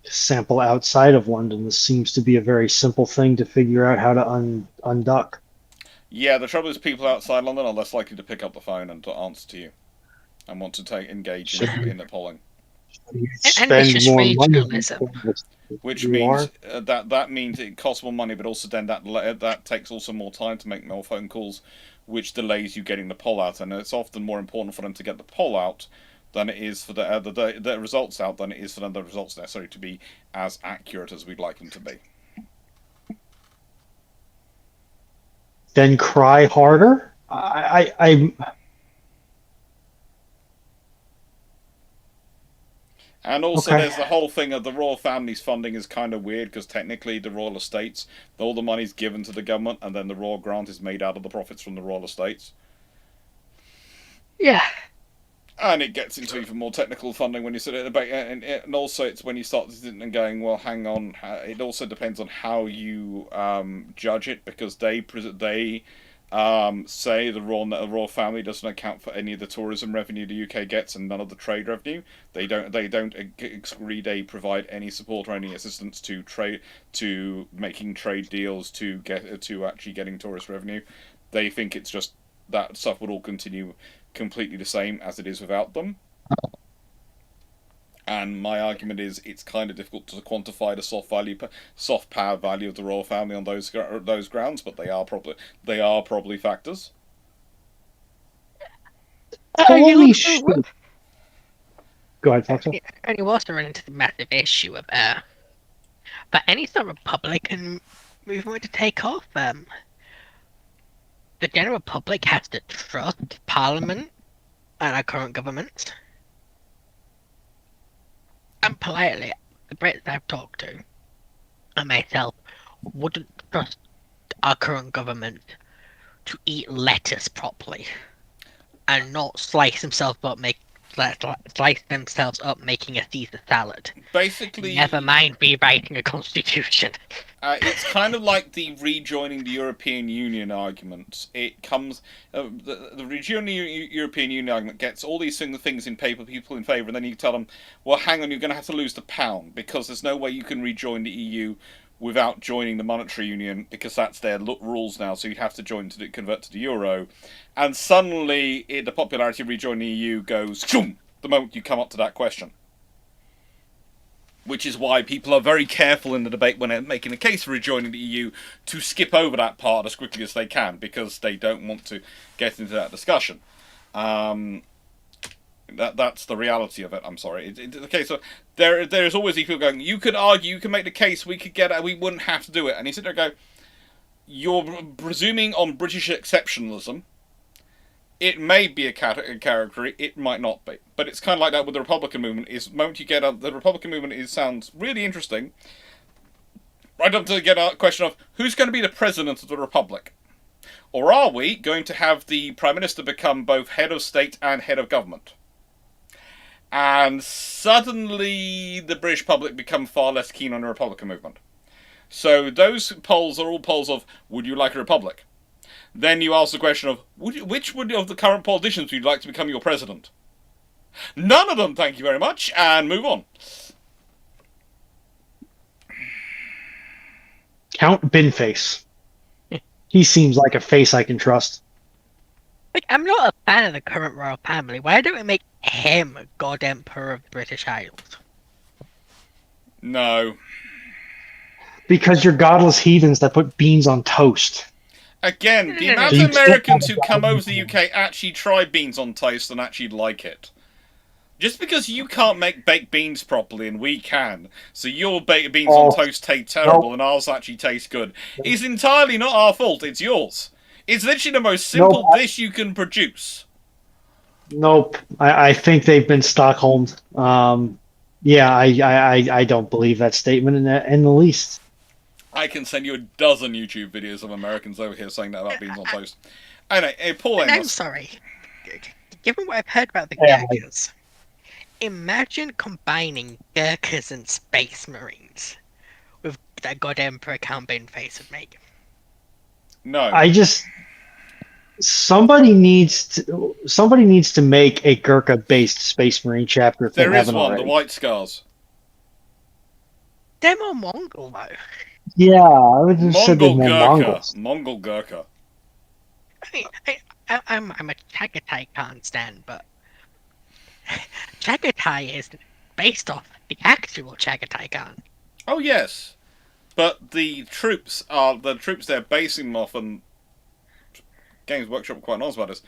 S3: Sample outside of London. This seems to be a very simple thing to figure out how to unduck.
S1: Yeah, the trouble is people outside London are less likely to pick up the phone and to answer to you and want to engage in the polling.
S4: Ambitious regionalism.
S1: Which means that means it costs more money, but also then that takes also more time to make more phone calls, which delays you getting the poll out. And it's often more important for them to get the poll out than it is for the results out than it is for them the results necessary to be as accurate as we'd like them to be.
S3: Then cry harder. I'm.
S1: And also, there's the whole thing of the royal family's funding is kind of weird, because technically the royal estates, all the money's given to the government, and then the royal grant is made out of the profits from the royal estates.
S4: Yeah.
S1: And it gets into even more technical funding when you sit at the back, and also it's when you start sitting and going, well, hang on. It also depends on how you judge it, because they say the royal family doesn't account for any of the tourism revenue the UK gets and none of the trade revenue. They don't agree they provide any support or any assistance to making trade deals to actually getting tourist revenue. They think it's just that stuff would all continue completely the same as it is without them. And my argument is it's kind of difficult to quantify the soft power value of the royal family on those grounds, but they are probably factors.
S3: Holy shit! Go ahead, Fox.
S4: And you also run into the massive issue of for any sort of Republican movement to take off, the general public has to trust Parliament and our current government. And politely, the Brits I've talked to, and myself, wouldn't trust our current government to eat lettuce properly, and not slice themselves up making a Caesar salad.
S1: Basically,
S4: never mind rewriting a constitution.
S1: It's kind of like the rejoining the European Union argument. It comes the rejoining the European Union argument gets all these things in paper, people in favour, and then you tell them, well, hang on, you're going to have to lose the pound because there's no way you can rejoin the EU without joining the monetary union because that's their rules now. So you'd have to convert to the euro, and suddenly the popularity of rejoining the EU goes shoom the moment you come up to that question. Which is why people are very careful in the debate when they're making a case for rejoining the EU to skip over that part as quickly as they can because they don't want to get into that discussion. That's the reality of it. I'm sorry. It's the case of there's always these people going, you could argue, you can make the case, we wouldn't have to do it. And you sit there and go, you're presuming on British exceptionalism. It may be a category, it might not be. But it's kind of like that with the Republican movement. The moment you get the Republican movement sounds really interesting. Right up to get a question of who's going to be the president of the Republic? Or are we going to have the Prime Minister become both head of state and head of government? And suddenly the British public become far less keen on the Republican movement. So those polls are all polls of, would you like a republic? Then you ask the question of, which of the current politicians would you like to become your president? None of them, thank you very much, and move on.
S3: Count Binface. He seems like a face I can trust.
S4: Like, I'm not a fan of the current royal family. Why don't we make him God Emperor of the British Isles?
S1: No.
S3: Because you're godless heathens that put beans on toast.
S1: Again, the amount of Americans who come over to the UK actually try beans on toast and actually like it. Just because you can't make baked beans properly and we can, so your baked beans on toast taste terrible and ours actually taste good, is entirely not our fault, it's yours. It's literally the most simple dish you can produce.
S3: Nope. I think they've been Stockholmed. Yeah, I don't believe that statement in the least.
S1: I can send you a dozen YouTube videos of Americans over here saying that about beans on toast. Anyway, Paul Amos.
S4: I'm sorry. Given what I've heard about the Gurkhas, imagine combining Gurkhas and Space Marines with that God Emperor Count Binface would make.
S1: No.
S3: Somebody needs to make a Gurkha-based Space Marine chapter. If
S1: there is one,
S3: already.
S1: the White Scars.
S4: They're more Mongol, though.
S3: Yeah, I would just say they're more Mongols.
S1: Mongol Gurkha.
S4: I'm a Chagatai Khan stan, but Chagatai is based off the actual Chagatai Khan.
S1: Oh yes, but the troops they're basing them off, and Games Workshop are quite nice about this,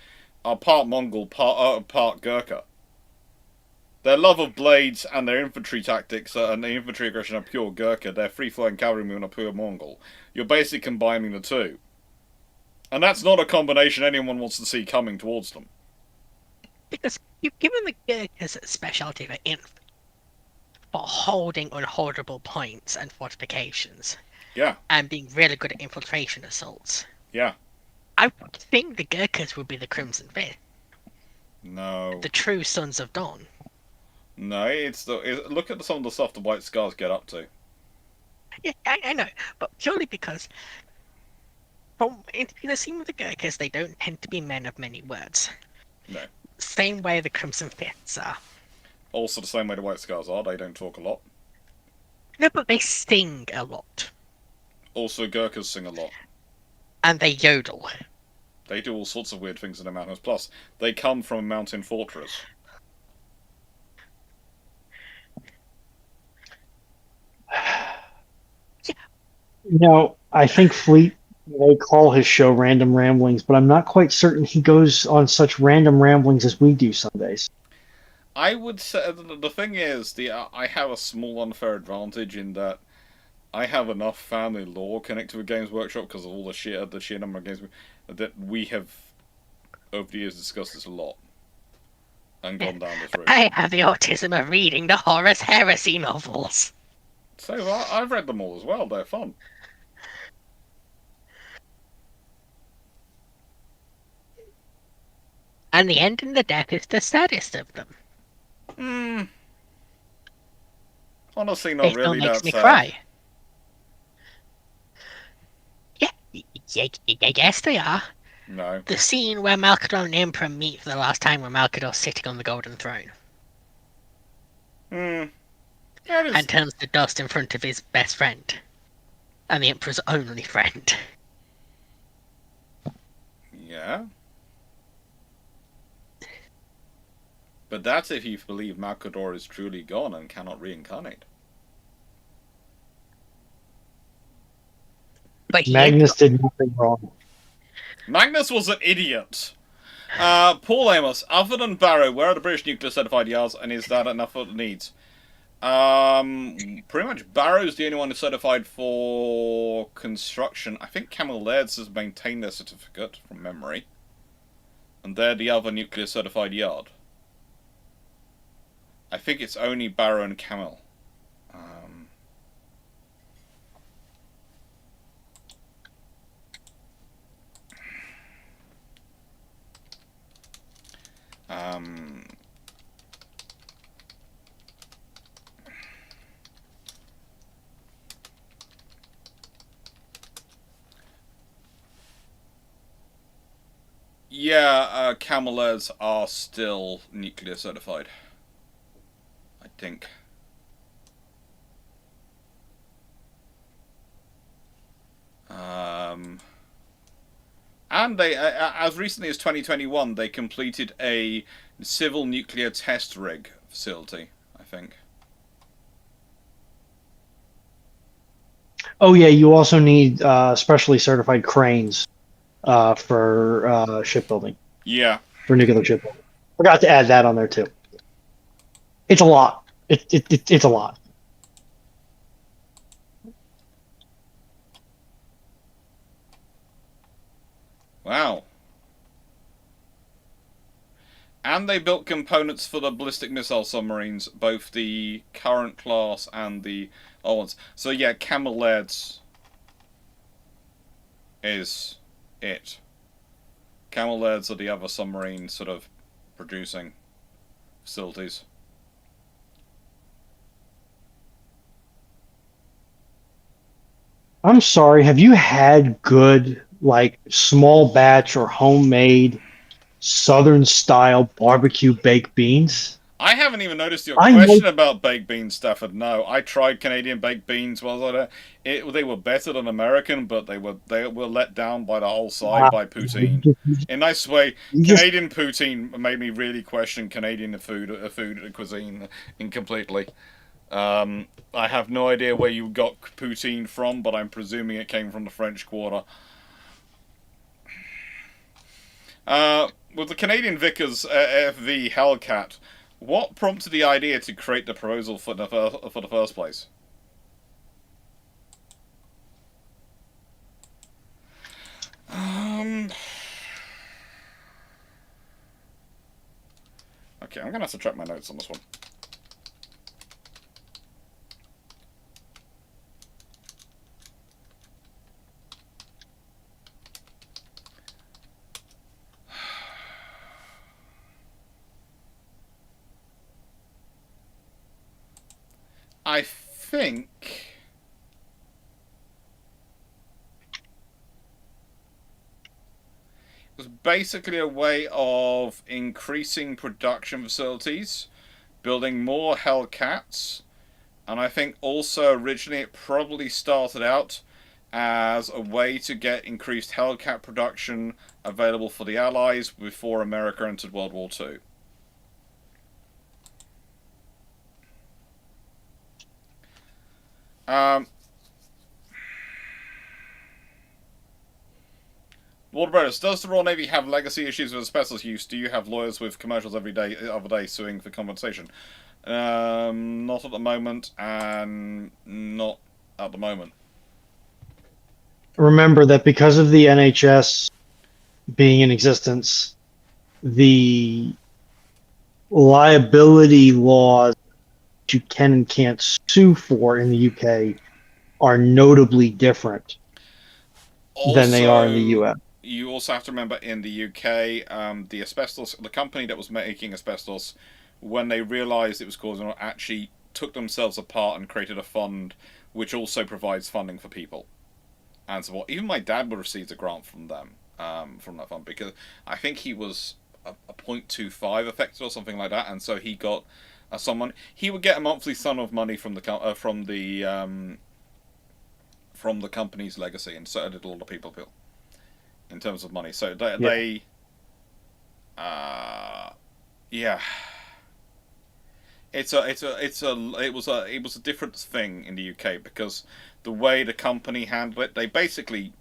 S1: are part Mongol, part Gurkha. Their love of blades and their infantry tactics and the infantry aggression are pure Gurkha. Their free-flowing cavalry movement are pure Mongol. You're basically combining the two. And that's not a combination anyone wants to see coming towards them.
S4: Because you've given the Gurkhas a specialty for holding unholdable points and fortifications.
S1: Yeah.
S4: And being really good at infiltration assaults.
S1: Yeah.
S4: I would think the Gurkhas would be the Crimson Fist.
S1: No.
S4: The true Sons of Dawn.
S1: No, look at some of the stuff the White Scars get up to.
S4: Yeah, I know, but purely because From the scene with the Gurkhas, they don't tend to be men of many words.
S1: No.
S4: Same way the Crimson Fists are.
S1: Also the same way the White Scars are, they don't talk a lot.
S4: No, but they sing a lot.
S1: Also, Gurkhas sing a lot.
S4: And they yodel.
S1: They do all sorts of weird things in the mountains. Plus, they come from a mountain fortress.
S3: I think Fleet may call his show Random Ramblings, but I'm not quite certain he goes on such random ramblings as we do some days.
S1: I would say the thing is, I have a small unfair advantage in that I have enough family lore connected with Games Workshop because of all the sheer number of games that we have over the years discussed this a lot and gone down this route.
S4: I have the autism of reading the Horus Heresy novels.
S1: So I've read them all as well. They're fun.
S4: And the end and the death is the saddest of them.
S1: Honestly, not
S4: It
S1: really
S4: still makes
S1: that
S4: me
S1: sad.
S4: cry. Yeah, I guess they are.
S1: No.
S4: The scene where Malcador and the Emperor meet for the last time, where Malcador's sitting on the Golden Throne
S1: That is...
S4: and turns to dust in front of his best friend and the Emperor's only friend.
S1: Yeah. But that's if you believe Malcador is truly gone and cannot reincarnate.
S4: But
S3: Magnus did nothing wrong.
S1: Magnus was an idiot. Paul Amos, other than Barrow, where are the British nuclear certified yards, and is that enough for the needs? Pretty much Barrow's the only one who's certified for construction. I think Camel Laird's has maintained their certificate from memory. And they're the other nuclear certified yard. I think it's only Barrow and Camel. Yeah, Camel Laird's are still nuclear certified. I think. And they, as recently as 2021, they completed a civil nuclear test rig facility, I think.
S3: Oh yeah, you also need specially certified cranes for shipbuilding,
S1: Yeah.
S3: for nuclear shipbuilding. Forgot to add that on there too. It's a lot. It's a lot.
S1: Wow. And they built components for the ballistic missile submarines, both the current class and the old ones. So yeah, Camel Laird's is it. Camel Laird's are the other submarine sort of producing facilities.
S3: I'm sorry. Have you had good, like, small batch or homemade Southern style barbecue baked beans?
S1: I haven't even noticed your
S3: I
S1: question
S3: know-
S1: about baked beans, Stafford. No, I tried Canadian baked beans. They were better than American, but they were let down by the whole side by poutine. In a nice way,
S3: You just-
S1: Canadian poutine made me really question Canadian food cuisine incompletely. I have no idea where you got poutine from, but I'm presuming it came from the French Quarter. With the Canadian Vickers FV Hellcat, what prompted the idea to create the proposal for the first place? Okay, I'm gonna have to track my notes on this one. I think was basically a way of increasing production facilities, building more Hellcats, and I think also originally it probably started out as a way to get increased Hellcat production available for the Allies before America entered World War II. Lord Brothers, does the Royal Navy have legacy issues with asbestos use? Do you have lawyers with commercials every other day suing for compensation? Not at the moment, and not at the moment.
S3: Remember that because of the NHS being in existence, the liability laws you can and can't sue for in the UK are notably different than they are in the US.
S1: You also have to remember in the UK, the company that was making asbestos, when they realised it was causing it, actually took themselves apart and created a fund which also provides funding for people and support. Even my dad would have received a grant from them, from that fund, because I think he was a 0.25 affected or something like that, and so he got someone. He would get a monthly sum of money from the company's legacy, and so did all the people in terms of money. So yeah. It was a different thing in the UK because the way the company handled it, they basically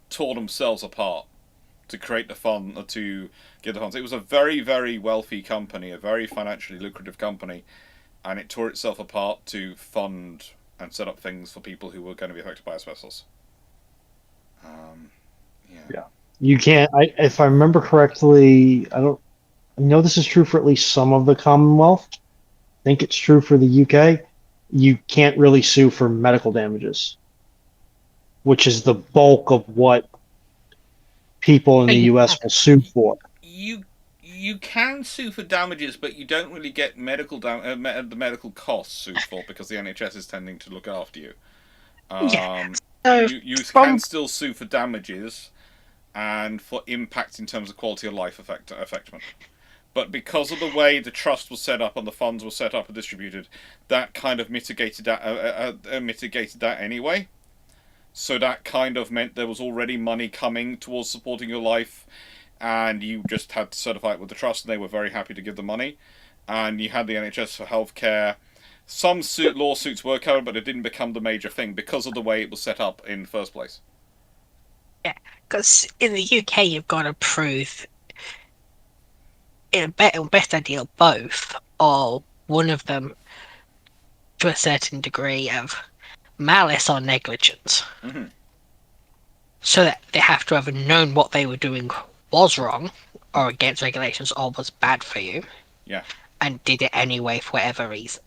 S1: tore themselves apart to create the fund, to get the funds. It was a very, very wealthy company, a very financially lucrative company, and it tore itself apart to fund and set up things for people who were going to be affected by asbestos.
S3: Yeah. You can't. If I remember correctly, I know this is true for at least some of the Commonwealth. I think it's true for the UK. You can't really sue for medical damages, which is the bulk of what people in the US will sue for.
S1: You can sue for damages, but you don't really get the medical costs sued for because the NHS is tending to look after you. You can still sue for damages and for impact in terms of quality of life affectment. But because of the way the trust was set up and the funds were set up and distributed, that kind of mitigated that anyway. So that kind of meant there was already money coming towards supporting your life, and you just had to certify it with the trust, and they were very happy to give the money. And you had the NHS for healthcare. Some lawsuits were covered, but it didn't become the major thing because of the way it was set up in the first place.
S4: Yeah, because in the UK you've got to prove, in best ideal, both, or one of them to a certain degree of malice or negligence.
S1: Mm-hmm.
S4: So that they have to have known what they were doing was wrong, or against regulations, or was bad for you.
S1: Yeah.
S4: And did it anyway for whatever reason.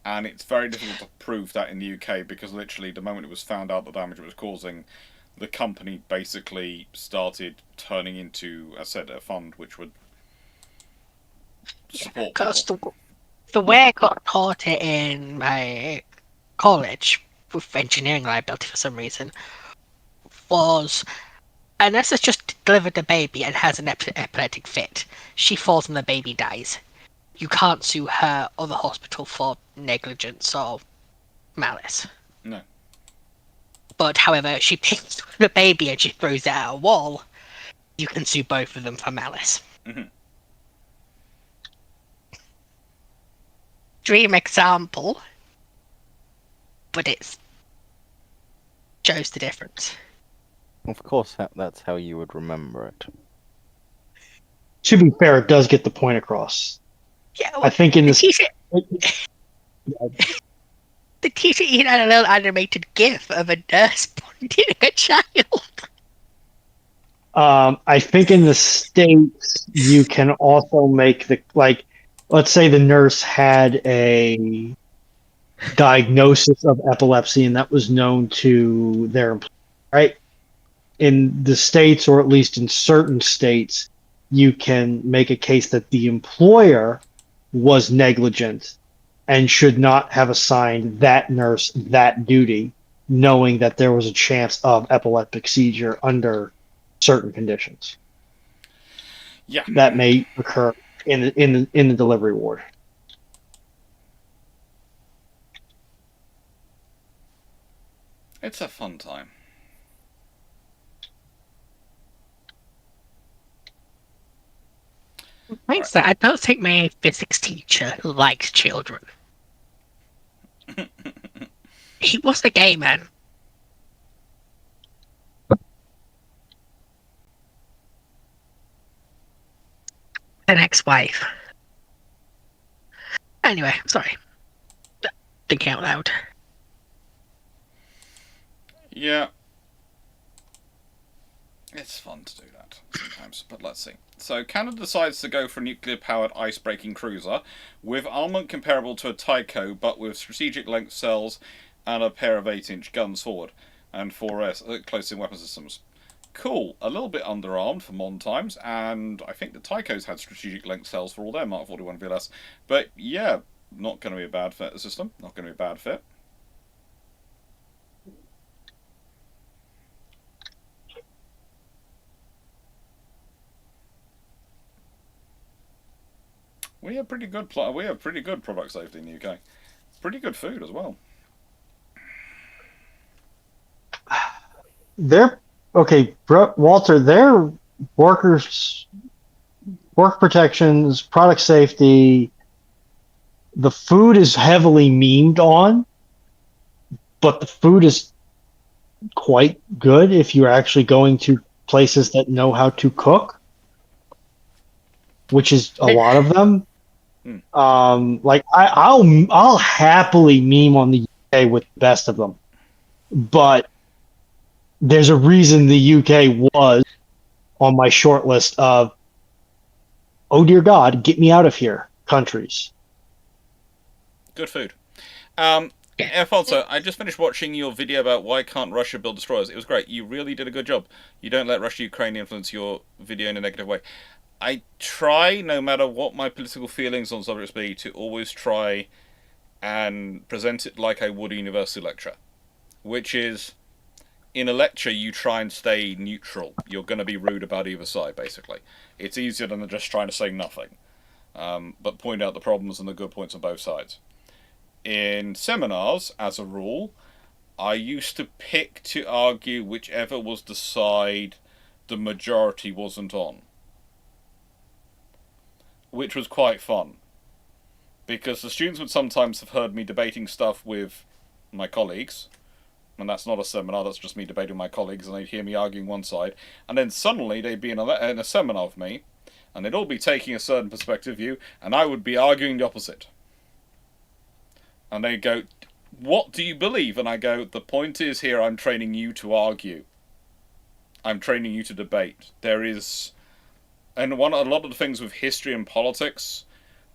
S1: And it's very difficult to prove that in the UK because literally the moment it was found out the damage it was causing, the company basically started turning into, as I said, a fund which would support people.
S4: Because the way I got taught it in my college with engineering liability for some reason was, unless it's just delivered a baby and has an epileptic fit, she falls and the baby dies. You can't sue her or the hospital for negligence or malice.
S1: No.
S4: But however, she picks the baby and she throws it at a wall, you can sue both of them for malice.
S1: Mm-hmm.
S4: Dream example, but it shows the difference.
S5: Of course, that's how you would remember it.
S3: To be fair, it does get the point across.
S4: Yeah, well,
S3: I think in this.
S4: The teacher even had a little animated GIF of a nurse pointing a child.
S3: I think in the States, you can also make let's say the nurse had a diagnosis of epilepsy and that was known to their employer, right? In the States, or at least in certain states, you can make a case that the employer was negligent and should not have assigned that nurse that duty, knowing that there was a chance of epileptic seizure under certain conditions
S1: Yeah.
S3: that may occur in the delivery ward.
S1: It's a fun time.
S4: Thanks, I don't think my physics teacher likes children. He was a gay man. An ex-wife. Anyway, sorry. Thinking out loud.
S1: Yeah. It's fun to do that sometimes, but let's see. So, Canada decides to go for a nuclear-powered ice-breaking cruiser with armament comparable to a Tycho, but with strategic length cells and a pair of 8-inch guns forward, and 4S close-in weapon systems. Cool. A little bit underarmed for modern times, and I think the Tychos had strategic length cells for all their Mark 41 VLS. But yeah, not going to be a bad fit system. Not going to be a bad fit. We have pretty good product safety in the UK. Pretty good food as well.
S3: Walter, their workers, work protections, product safety, the food is heavily memed on, but the food is quite good if you're actually going to places that know how to cook, which is a lot of them. Like I'll happily meme on the UK with the best of them, but there's a reason the UK was on my short list of, oh dear God, get me out of here countries.
S1: Good food. Alfonso, I just finished watching your video about why can't Russia build destroyers. It was great. You really did a good job. You don't let Russia-Ukraine influence your video in a negative way. I try, no matter what my political feelings on subjects be, to always try and present it like I would a university lecture. Which is, in a lecture, you try and stay neutral. You're going to be rude about either side, basically. It's easier than just trying to say nothing. But point out the problems and the good points on both sides. In seminars, as a rule, I used to pick to argue whichever was the side the majority wasn't on. Which was quite fun. Because the students would sometimes have heard me debating stuff with my colleagues, and that's not a seminar, that's just me debating with my colleagues, and they'd hear me arguing one side, and then suddenly they'd be in a seminar with me, and they'd all be taking a certain perspective view, and I would be arguing the opposite. And they'd go, what do you believe? And I go, the point is here, I'm training you to argue. I'm training you to debate. There is... And a lot of the things with history and politics,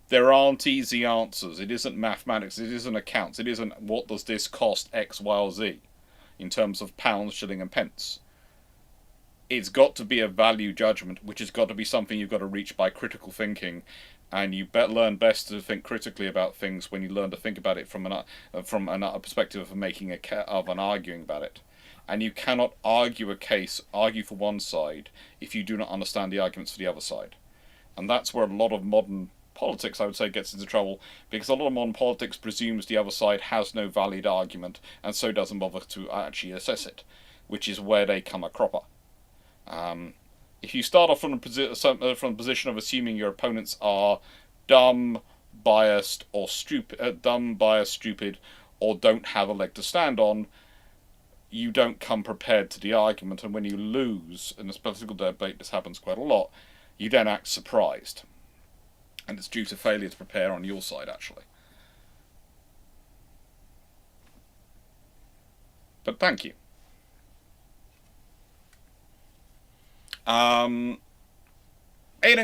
S1: there aren't easy answers. It isn't mathematics, it isn't accounts, it isn't what does this cost X, Y, or Z in terms of pounds, shilling, and pence. It's got to be a value judgment, which has got to be something you've got to reach by critical thinking, and you learn best to think critically about things when you learn to think about it from a perspective of making of an arguing about it. And you cannot argue for one side if you do not understand the arguments for the other side. And that's where a lot of modern politics, I would say, gets into trouble, because a lot of modern politics presumes the other side has no valid argument, and so doesn't bother to actually assess it, which is where they come a cropper. If you start off from the position of assuming your opponents are dumb, biased, stupid, or don't have a leg to stand on, you don't come prepared to the argument, and when you lose in this political debate, this happens quite a lot, you then act surprised. And it's due to failure to prepare on your side, actually. But thank you. Aiden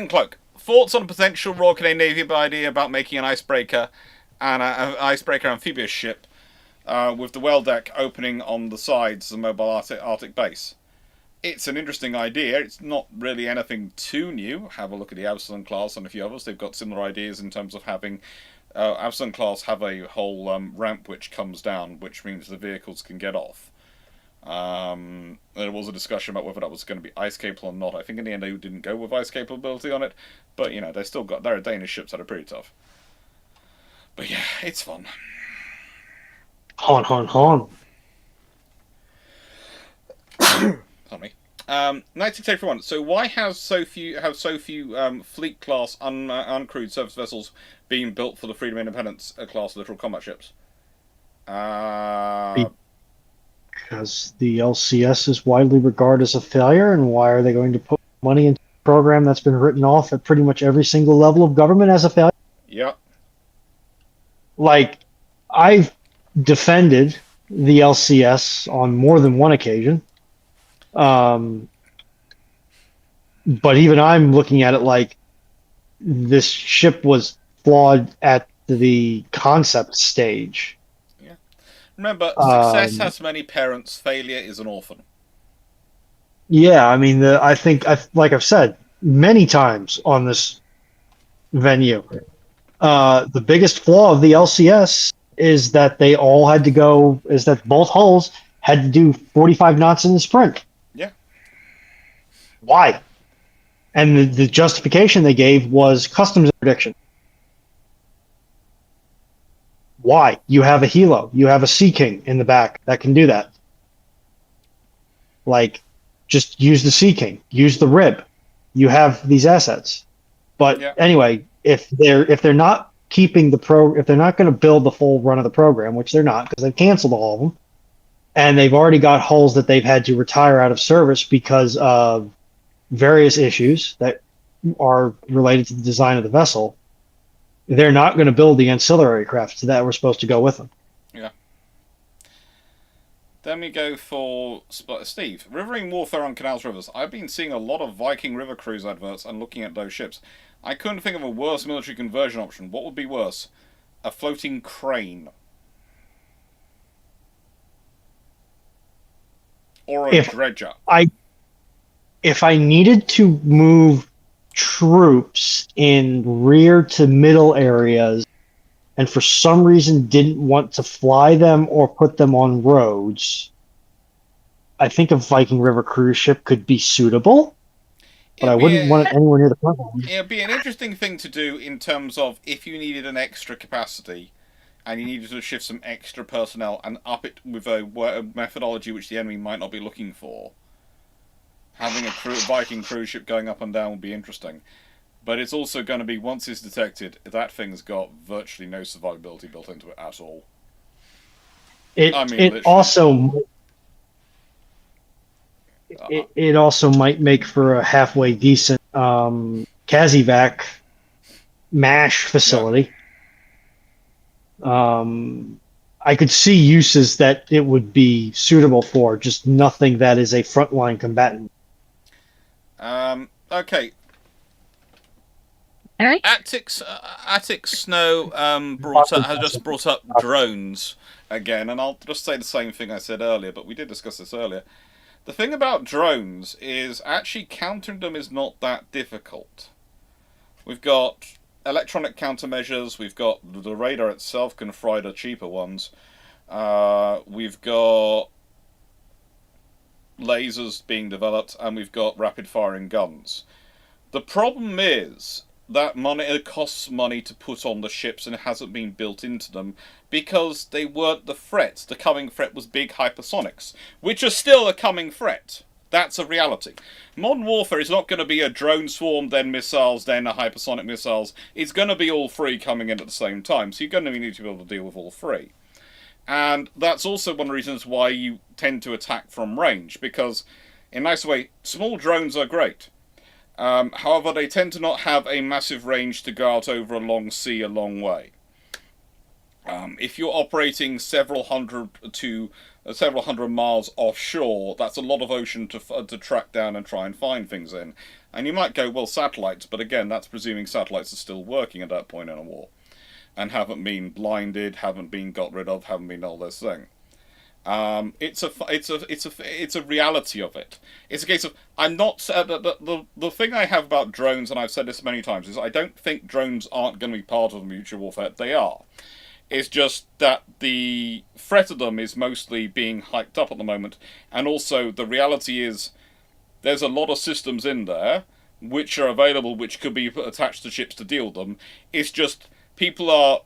S1: Clarke, thoughts on a potential Royal Canadian Navy idea about making an icebreaker and an icebreaker amphibious ship with the well deck opening on the sides of the mobile Arctic base. It's an interesting idea. It's not really anything too new. Have a look at the Absalom class and a few others. They've got similar ideas in terms of having... Absalom class have a whole ramp which comes down, which means the vehicles can get off. There there was a discussion about whether that was going to be ice capable or not. I think in the end they didn't go with ice capability on it, but they still got there are Danish ships that are pretty tough. But yeah, it's fun.
S3: Hon, hon, hon.
S1: Pardon me. 1981. So why have so few fleet class uncrewed surface vessels being built for the Freedom and Independence class littoral combat ships?
S3: Because the LCS is widely regarded as a failure, and why are they going to put money into a program that's been written off at pretty much every single level of government as a failure?
S1: Yeah.
S3: Like, I've defended the LCS on more than one occasion. But even I'm looking at it like this ship was flawed at the concept stage.
S1: Yeah. Remember, success has many parents. Failure is an orphan.
S3: Yeah, I mean, like I've said many times on this venue, the biggest flaw of the LCS is that both hulls had to do 45 knots in the sprint.
S1: Yeah.
S3: Why? And the justification they gave was customs interdiction. Why? You have a Hilo, you have a Sea King in the back that can do that. Like, just use the Sea King, use the Rib. You have these assets. But anyway, if they're not keeping if they're not going to build the full run of the program, which they're not because they've canceled all of them, and they've already got hulls that they've had to retire out of service because of various issues that are related to the design of the vessel, they're not going to build the ancillary crafts that were supposed to go with them.
S1: Yeah. Then we go for Steve. Riverine warfare on canals, rivers. I've been seeing a lot of Viking River Cruise adverts and looking at those ships. I couldn't think of a worse military conversion option. What would be worse? A floating crane. Or a dredger.
S3: If I needed to move troops in rear to middle areas and for some reason didn't want to fly them or put them on roads, I think a Viking River cruise ship could be suitable, but I wouldn't want it anywhere near the front line.
S1: It would be an interesting thing to do in terms of if you needed an extra capacity and you needed to shift some extra personnel and up it with a methodology which the enemy might not be looking for. Having a Viking cruise ship going up and down would be interesting. But it's also going to be, once it's detected, that thing's got virtually no survivability built into it at all.
S3: It also might make for a halfway decent Kazivac MASH facility. I could see uses that it would be suitable for, just nothing that is a frontline combatant.
S1: Okay.
S4: Hey?
S1: Attic Snow has just brought up drones again, and I'll just say the same thing I said earlier, but we did discuss this earlier. The thing about drones is actually countering them is not that difficult. We've got electronic countermeasures, we've got the radar itself can fry the cheaper ones, we've got lasers being developed, and we've got rapid firing guns. The problem is that it costs money to put on the ships and it hasn't been built into them because they weren't the threat. The coming threat was big hypersonics, which are still a coming threat. That's a reality. Modern warfare is not going to be a drone swarm, then missiles, then a hypersonic missiles. It's going to be all three coming in at the same time, so you're going to need to be able to deal with all three. And that's also one of the reasons why you tend to attack from range, because, in a nice way, small drones are great. However, they tend to not have a massive range to go out over a long sea a long way. If you're operating several hundred miles offshore, that's a lot of ocean to track down and try and find things in. And you might go, well, satellites, but again, that's presuming satellites are still working at that point in a war, and haven't been blinded, haven't been got rid of, haven't been all this thing. It's a reality of it. It's a case of I'm not the thing I have about drones, and I've said this many times, is I don't think drones aren't going to be part of the future warfare. They are. It's just that the threat of them is mostly being hyped up at the moment, and also the reality is there's a lot of systems in there which are available, which could be attached to ships to deal with them. It's just people are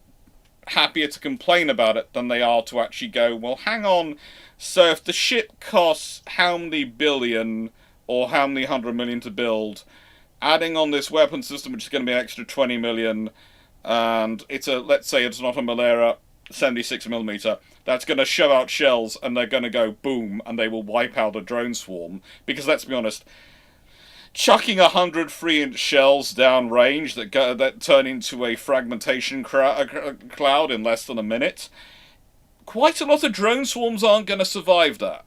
S1: happier to complain about it than they are to actually go, well, hang on, so if the ship costs how many billion or how many 100 million to build, adding on this weapon system which is going to be an extra 20 million, and it's a, let's say it's not a Malera 76mm, that's going to shove out shells and they're going to go boom and they will wipe out a drone swarm. Because let's be honest, chucking 100 3-inch shells downrange that turn into a fragmentation cloud in less than a minute, quite a lot of drone swarms aren't going to survive that.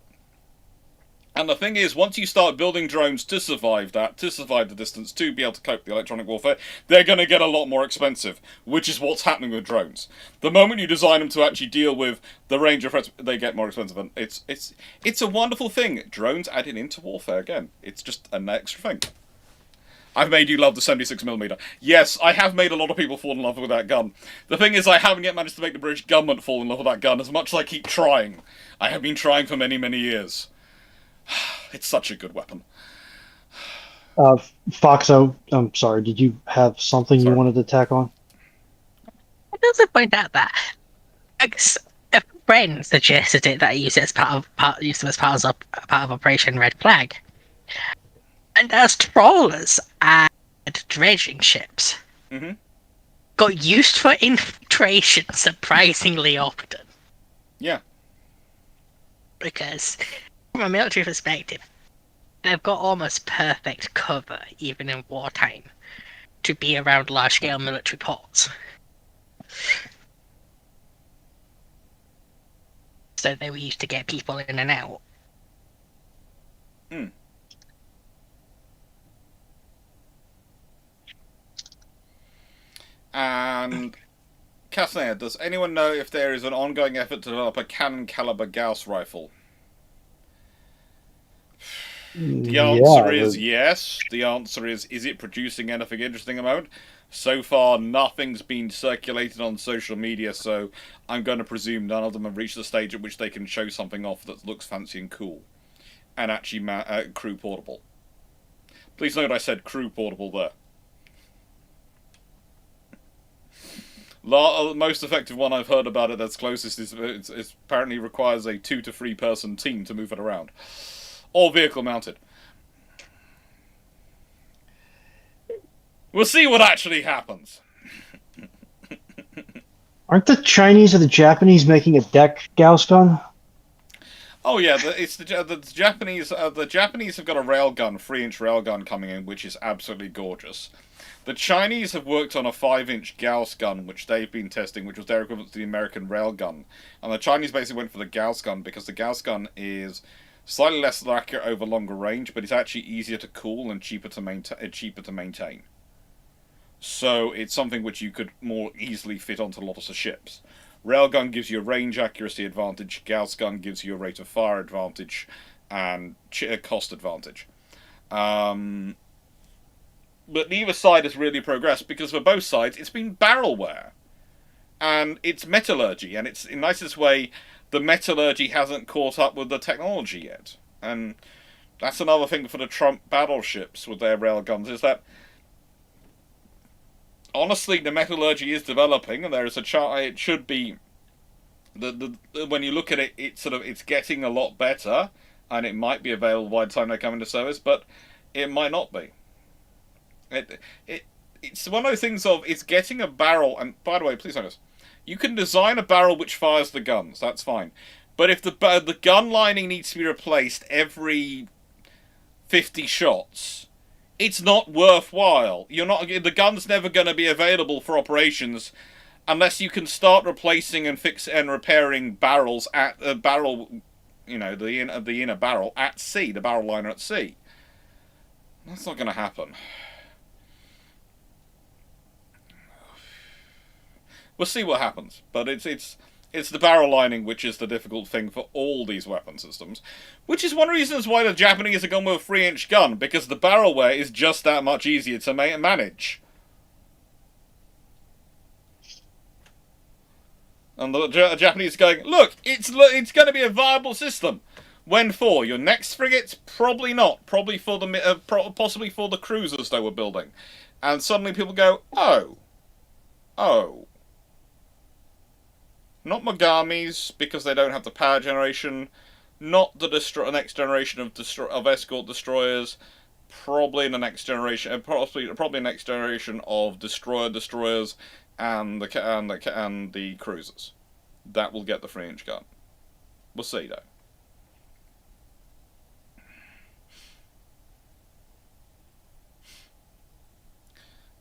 S1: And the thing is, once you start building drones to survive that, to survive the distance, to be able to cope with the electronic warfare, they're going to get a lot more expensive, which is what's happening with drones. The moment you design them to actually deal with the range of threats, they get more expensive. And it's a wonderful thing. Drones added into warfare again. It's just an extra thing. I've made you love the 76mm. Yes, I have made a lot of people fall in love with that gun. The thing is, I haven't yet managed to make the British government fall in love with that gun, as much as I keep trying. I have been trying for many, many years. It's such a good weapon.
S3: Foxo, I'm sorry, did you have something you wanted to tack on?
S4: I also point out that a friend suggested it that I use it as part of Operation Red Flag. And as trawlers and dredging ships got used for infiltration surprisingly often.
S1: Yeah.
S4: Because from a military perspective, they've got almost perfect cover, even in wartime, to be around large-scale military ports. So they were used to get people in and out.
S1: And Castaneda, does anyone know if there is an ongoing effort to develop a cannon caliber Gauss rifle? The answer is yes. The answer is it producing anything interesting at the moment? So far, nothing's been circulated on social media, so I'm going to presume none of them have reached the stage at which they can show something off that looks fancy and cool. And actually crew portable. Please note I said crew portable there. The most effective one I've heard about it that's closest is it apparently requires a 2 to 3 person team to move it around. Or vehicle mounted. We'll see what actually happens.
S3: Aren't the Chinese or the Japanese making a deck Gauss gun?
S1: Oh yeah, the Japanese. The Japanese have got a railgun, 3-inch railgun coming in, which is absolutely gorgeous. The Chinese have worked on a 5-inch Gauss gun, which they've been testing, which was their equivalent to the American railgun. And the Chinese basically went for the Gauss gun because the Gauss gun is slightly less accurate over longer range, but it's actually easier to cool and cheaper to maintain. So it's something which you could more easily fit onto lots of ships. Railgun gives you a range accuracy advantage, Gauss gun gives you a rate of fire advantage, and cost advantage. But neither side has really progressed, because for both sides it's been barrelware. And it's metallurgy, and it's, in the nicest way, the metallurgy hasn't caught up with the technology yet. And that's another thing for the Trump battleships with their railguns, is that honestly, the metallurgy is developing, and there is a chart. It should be when you look at it, it's getting a lot better, and it might be available by the time they come into service, but it might not be. It's one of those things of it's getting a barrel. And by the way, please notice, you can design a barrel which fires the guns. That's fine, but if the gun lining needs to be replaced every 50 shots. It's not worthwhile. The gun's never going to be available for operations unless you can start replacing and repairing barrels at the barrel, the inner barrel at sea, the barrel liner at sea. That's not going to happen. We'll see what happens, but it's the barrel lining which is the difficult thing for all these weapon systems, which is one of the reasons why the Japanese have gone with a 3-inch gun, because the barrelware is just that much easier to manage. And the Japanese are going, look, it's going to be a viable system. When for your next frigates? Probably not. Probably for the possibly for the cruisers they were building. And suddenly people go, oh, not Mogami's because they don't have the power generation. Not the next generation of escort destroyers. Probably the next generation, probably next generation of destroyers, and the cruisers. That will get the 3-inch gun. We'll see though.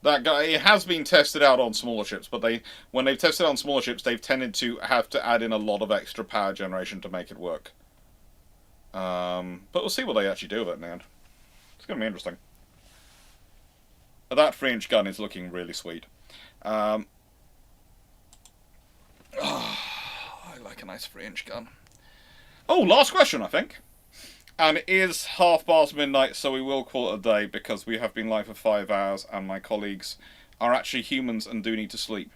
S1: That guy, it has been tested out on smaller ships, but when they've tested it on smaller ships, they've tended to have to add in a lot of extra power generation to make it work. But we'll see what they actually do with it in the end. It's going to be interesting. That 3-inch gun is looking really sweet. I like a nice 3-inch gun. Oh, last question, I think. And it is midnight, so we will call it a day because we have been live for 5 hours and my colleagues are actually humans and do need to sleep.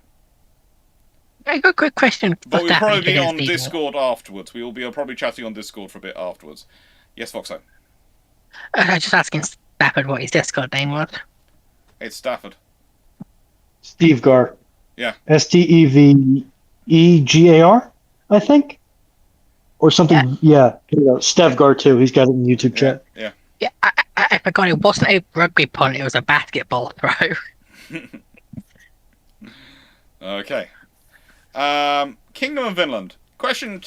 S4: I got a quick question.
S1: But we'll probably be on Discord afterwards. We will be probably chatting on Discord for a bit afterwards. Yes, Foxo?
S4: I was just asking Stafford what his Discord name was.
S1: It's Stafford.
S3: Steve Gar.
S1: Yeah.
S3: Stevegar, I think. Or something, yeah. Stevgar too. He's got it in the YouTube chat.
S1: Yeah.
S4: Yeah, I forgot it wasn't a rugby punt, it was a basketball throw.
S1: Okay. Kingdom of Vinland. Question.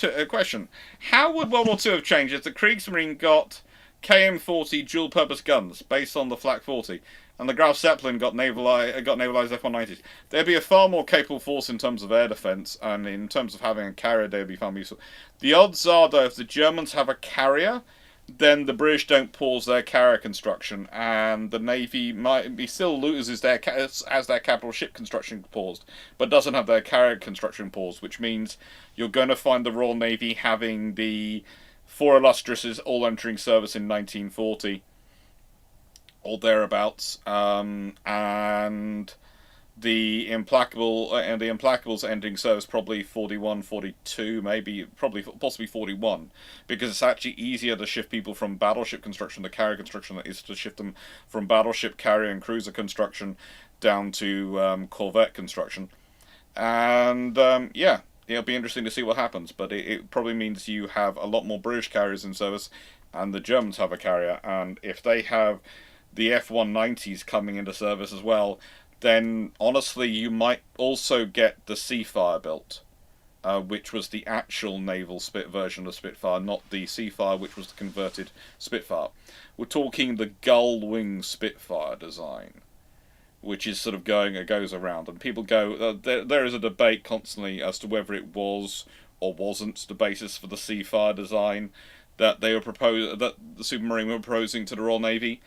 S1: How would World War II have changed if the Kriegsmarine got KM-40 dual-purpose guns based on the Flak 40, and the Graf Zeppelin got navalized F-190s? They'd be a far more capable force in terms of air defense, and in terms of having a carrier, they'd be far more useful. The odds are, though, if the Germans have a carrier, then the British don't pause their carrier construction, and the Navy still loses their capital ship construction paused, but doesn't have their carrier construction paused, which means you're going to find the Royal Navy having the 4 Illustriouses all entering service in 1940 or thereabouts, and the Implacables ending service probably 41, 42, possibly 41, because it's actually easier to shift people from battleship construction to carrier construction than it is to shift them from battleship, carrier, and cruiser construction down to corvette construction. And yeah, it'll be interesting to see what happens, but it probably means you have a lot more British carriers in service, and the Germans have a carrier, and if they have the F-190s coming into service as well, then honestly you might also get the Seafire built, which was the actual naval version of Spitfire, not the Seafire, which was the converted Spitfire. We're talking the gull-wing Spitfire design, which is sort of goes around, and people go, there is a debate constantly as to whether it was or wasn't the basis for the Seafire design that the Supermarine were proposing to the Royal Navy.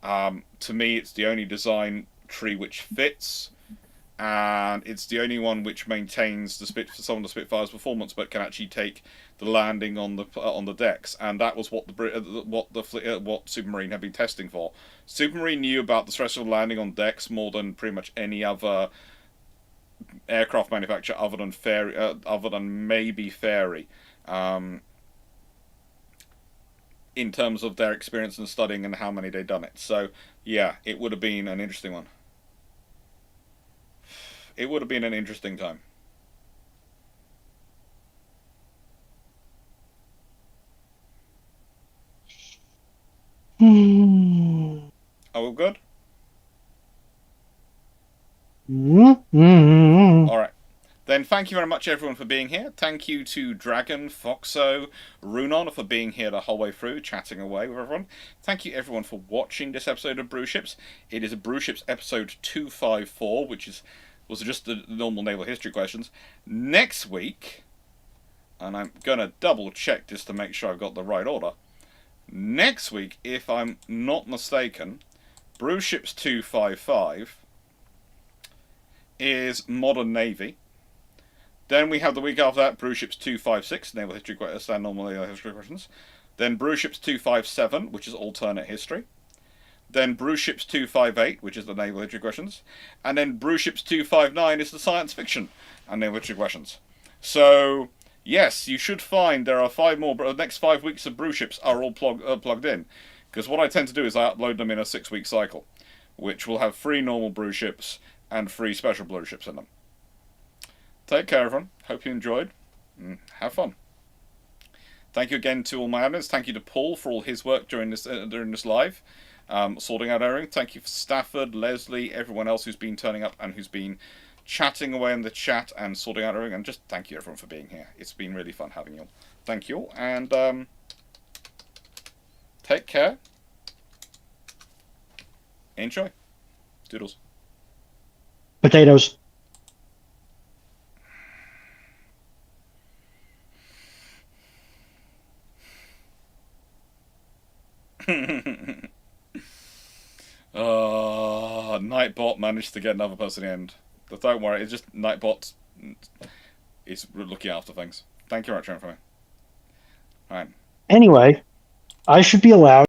S1: To me, it's the only design tree which fits, and it's the only one which maintains some of the Spitfire's performance, but can actually take the landing on the decks, and that was what Supermarine had been testing for. Supermarine knew about the stress of landing on decks more than pretty much any other aircraft manufacturer, other than maybe Fairey. In terms of their experience in studying and how many they'd done it. So, yeah, it would have been an interesting one. It would have been an interesting time. Are we good? All right. Then thank you very much, everyone, for being here. Thank you to Dragon, Foxo, Runon for being here the whole way through, chatting away with everyone. Thank you, everyone, for watching this episode of Bruships. It is a Bruships episode 254, which was just the normal naval history questions. Next week, and I'm going to double check just to make sure I've got the right order. Next week, if I'm not mistaken, Bruships 255 is Modern Navy. Then we have the week after that, Bruships 256, Naval History normal Naval History questions. Then Bruships 257, which is Alternate History. Then Bruships 258, which is the Naval History questions. And then Bruships 259 is the Science Fiction and Naval History questions. So, yes, you should find there are 5 more. The next 5 weeks of Bruships are all plugged in. Because what I tend to do is I upload them in a 6-week cycle, which will have 3 normal Bruships and 3 special Bruships in them. Take care, everyone. Hope you enjoyed. Have fun. Thank you again to all my admins. Thank you to Paul for all his work during this live, sorting out everything. Thank you for Stafford, Leslie, everyone else who's been turning up and who's been chatting away in the chat and sorting out everything. And just thank you everyone for being here. It's been really fun having you all. Thank you all, and take care. Enjoy. Doodles.
S3: Potatoes.
S1: Nightbot managed to get another person in. But don't worry, it's just Nightbot is looking after things. Thank you very much for me. Alright.
S3: Anyway, I should be allowed